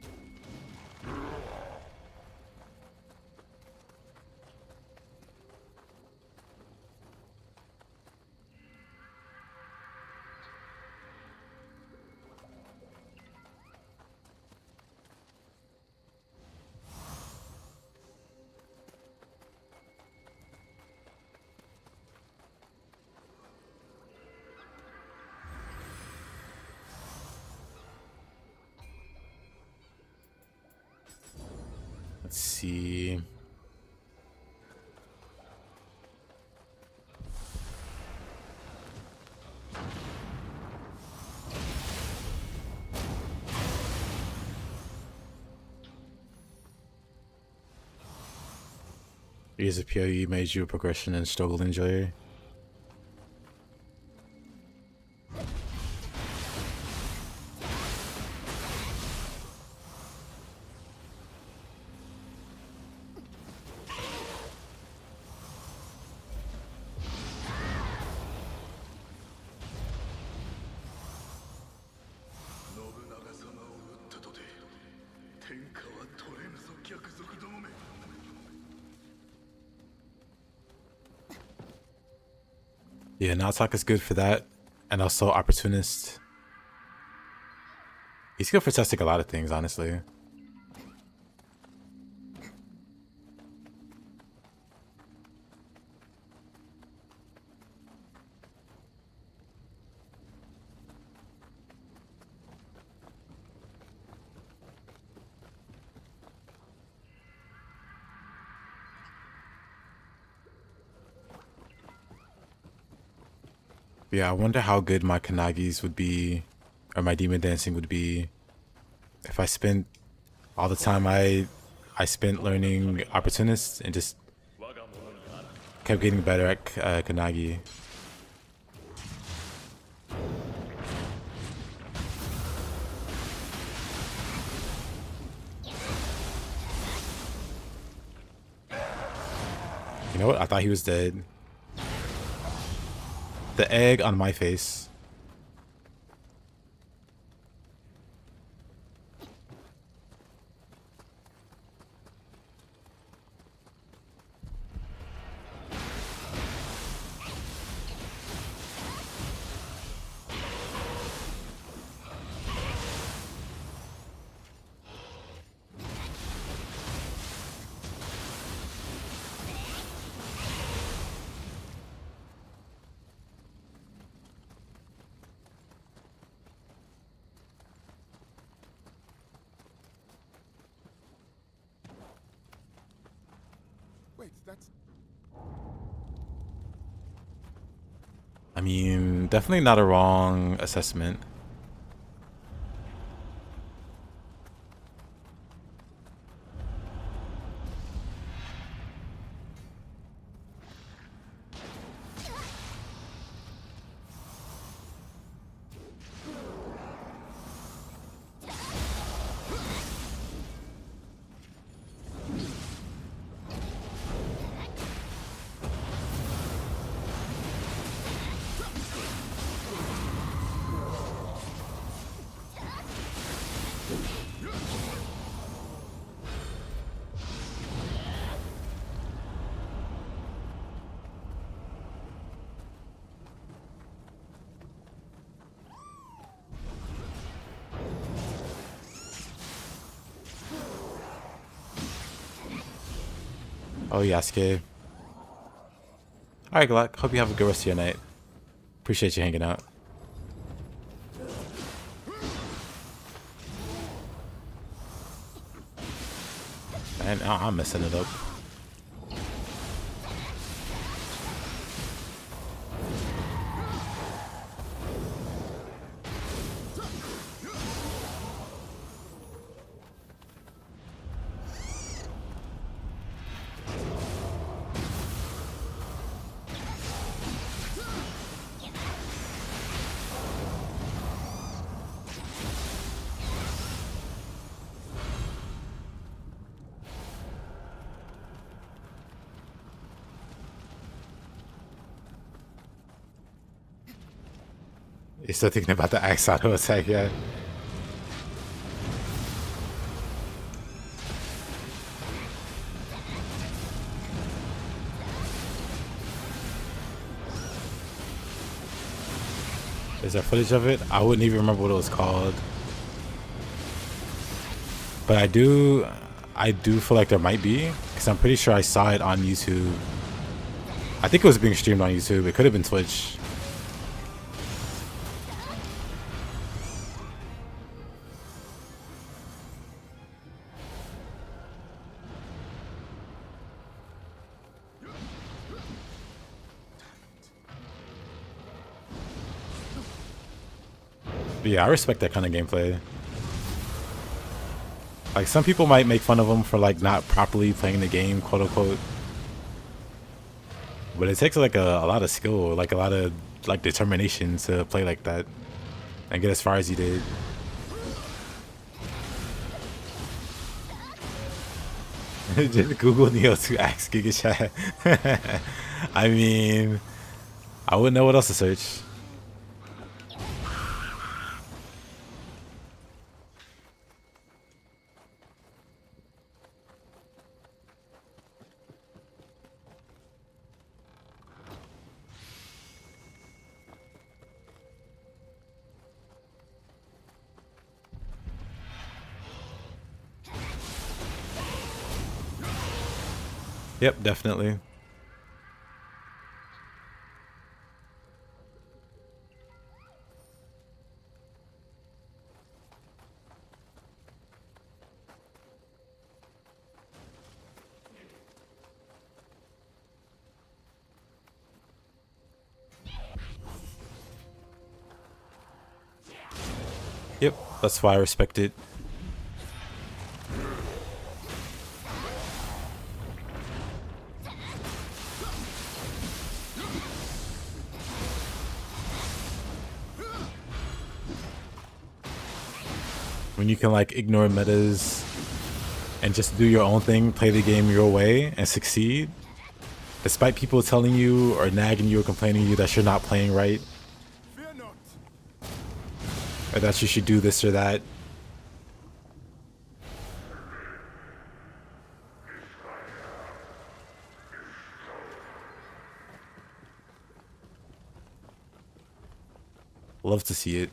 Let's see. Years of PoE made you a progression and struggle enjoyer. Yeah, Naotak is good for that, and also Opportunist. He's good for testing a lot of things, honestly. Yeah, I wonder how good my Kanagis would be, or my demon dancing would be, if I spent all the time I spent learning Opportunist and just kept getting better at Kanagi. You know what? I thought he was dead. The egg on my face. Wait, that's... I mean, definitely not a wrong assessment. Oh, Yasuke. Alright, Glock. Hope you have a good rest of your night. Appreciate you hanging out. Man, I'm messing it up. You're still thinking about the axe auto attack, yeah. Is there footage of it? I wouldn't even remember what it was called. But I do feel like there might be, because I'm pretty sure I saw it on YouTube. I think it was being streamed on YouTube. It could have been Twitch. But yeah, I respect that kind of gameplay. Like, some people might make fun of them for like not properly playing the game, quote unquote. But it takes like a lot of skill, like a lot of like determination to play like that and get as far as you did. Just Google Nioh to ask Giga Chat. I mean, I wouldn't know what else to search. Yep, definitely. Yep, that's why I respect it. When you can like ignore metas and just do your own thing, play the game your way and succeed, despite people telling you or nagging you or complaining to you that you're not playing right, or that you should do this or that. Love to see it.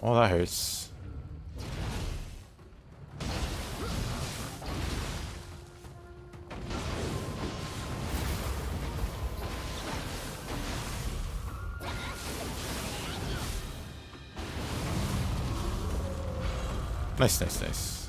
Oh, that hurts. Nice, nice, nice.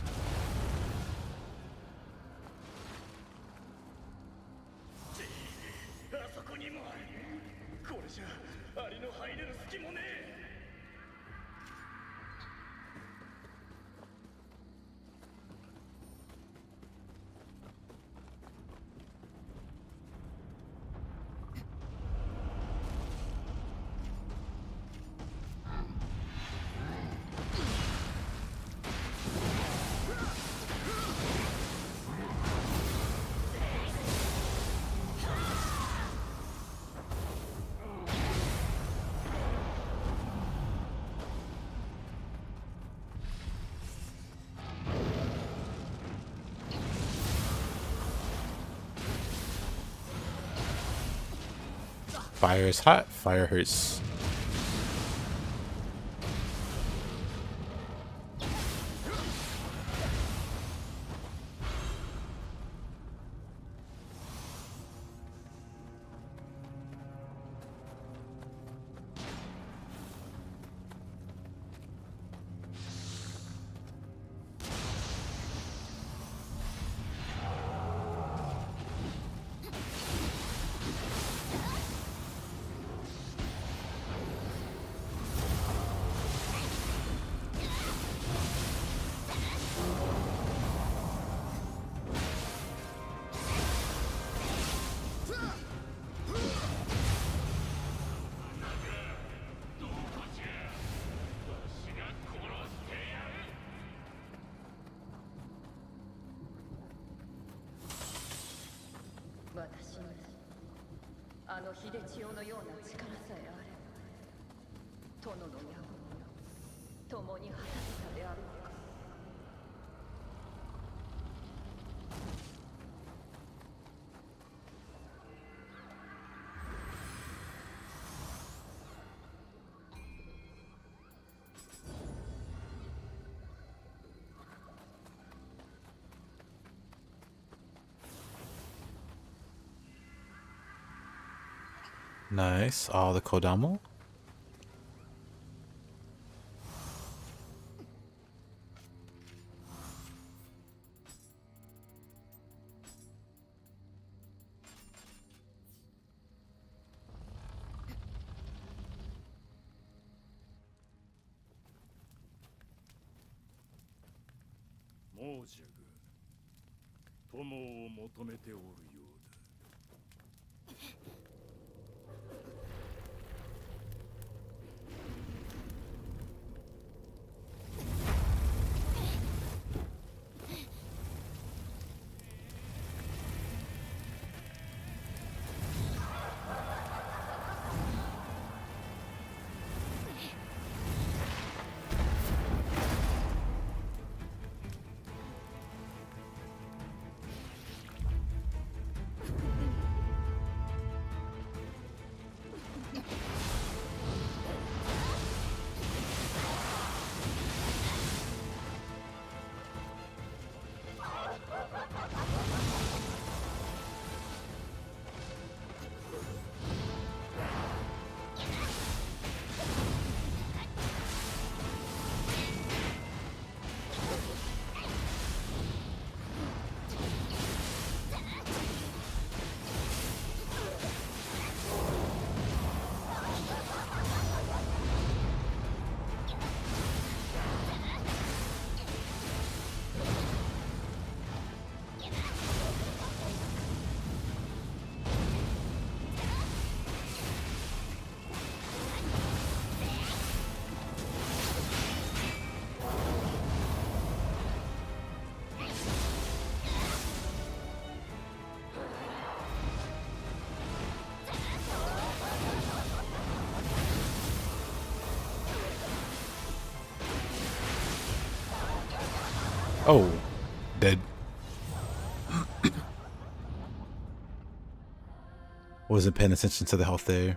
Fire is hot, fire hurts. あの秀千代のような力さえあれば殿の野望を共に果たせたであろうか。Nice. Oh, the Kodamo?もうじゃが友を求めておるようだ。Oh, dead. Wasn't paying attention to the health there.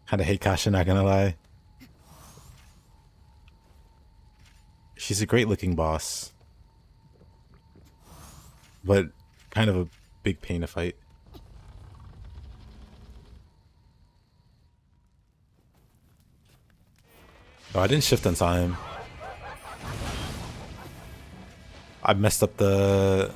Kinda hate Kasha, not gonna lie. She's a great looking boss, but kind of a big pain to fight. Oh, I didn't shift on time. I messed up the...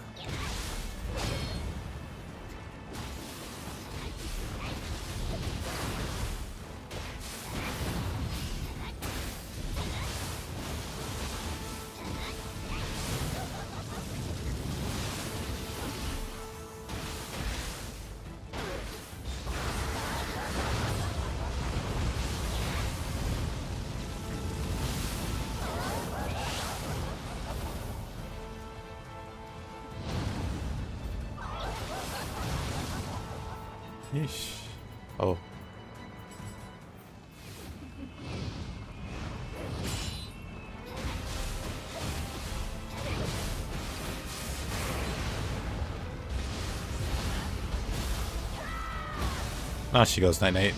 Yeesh. Oh. Now she goes night night.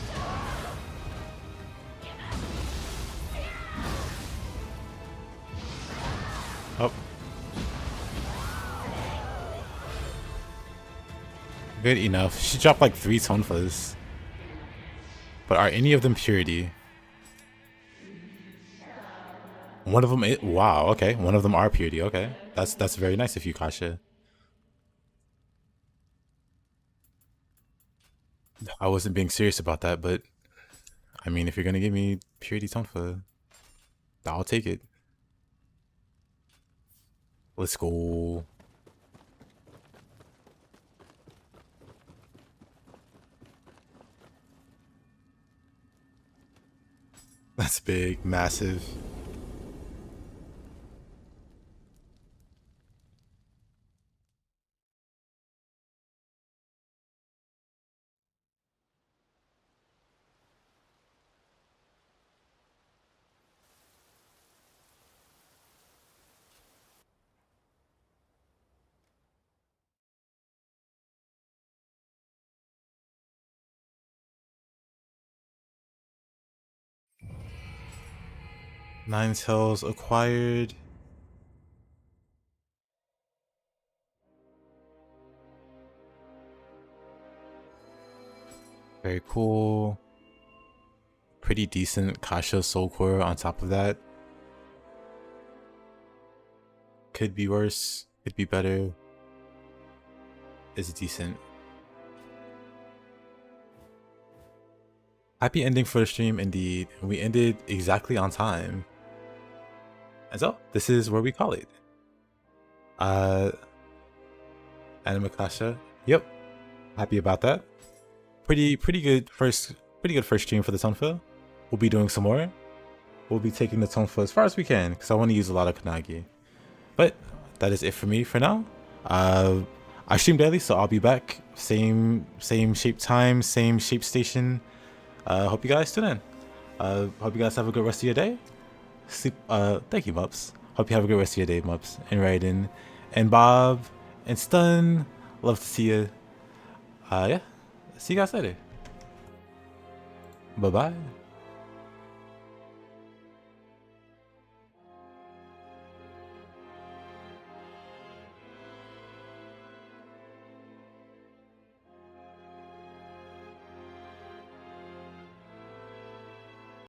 Oh. Good enough. She dropped like 3 Tonfas. But are any of them purity? One of them is... Wow, okay. One of them are purity, okay. That's very nice of you, Kasha. I wasn't being serious about that, but... I mean, if you're gonna give me purity Tonfa, I'll take it. Let's go. That's big, massive. Nine Tails acquired. Very cool. Pretty decent Kasha Soul Core on top of that. Could be worse, could be better. Is decent. Happy ending for the stream indeed. We ended exactly on time. And so, this is where we call it. Anime Kasha. Yep. Happy about that. Pretty good first stream for the Tonfa. We'll be doing some more. We'll be taking the Tonfa as far as we can, because I want to use a lot of Kanagi. But that is it for me for now. I stream daily, so I'll be back. Same shape time, same shape station. Hope you guys tune in. Hope you guys have a good rest of your day. Sleep. Thank you, Mups. Hope you have a good rest of your day, Mups. And Raiden, and Bob, and Stun. Love to see you. Yeah. See you guys later. Bye bye.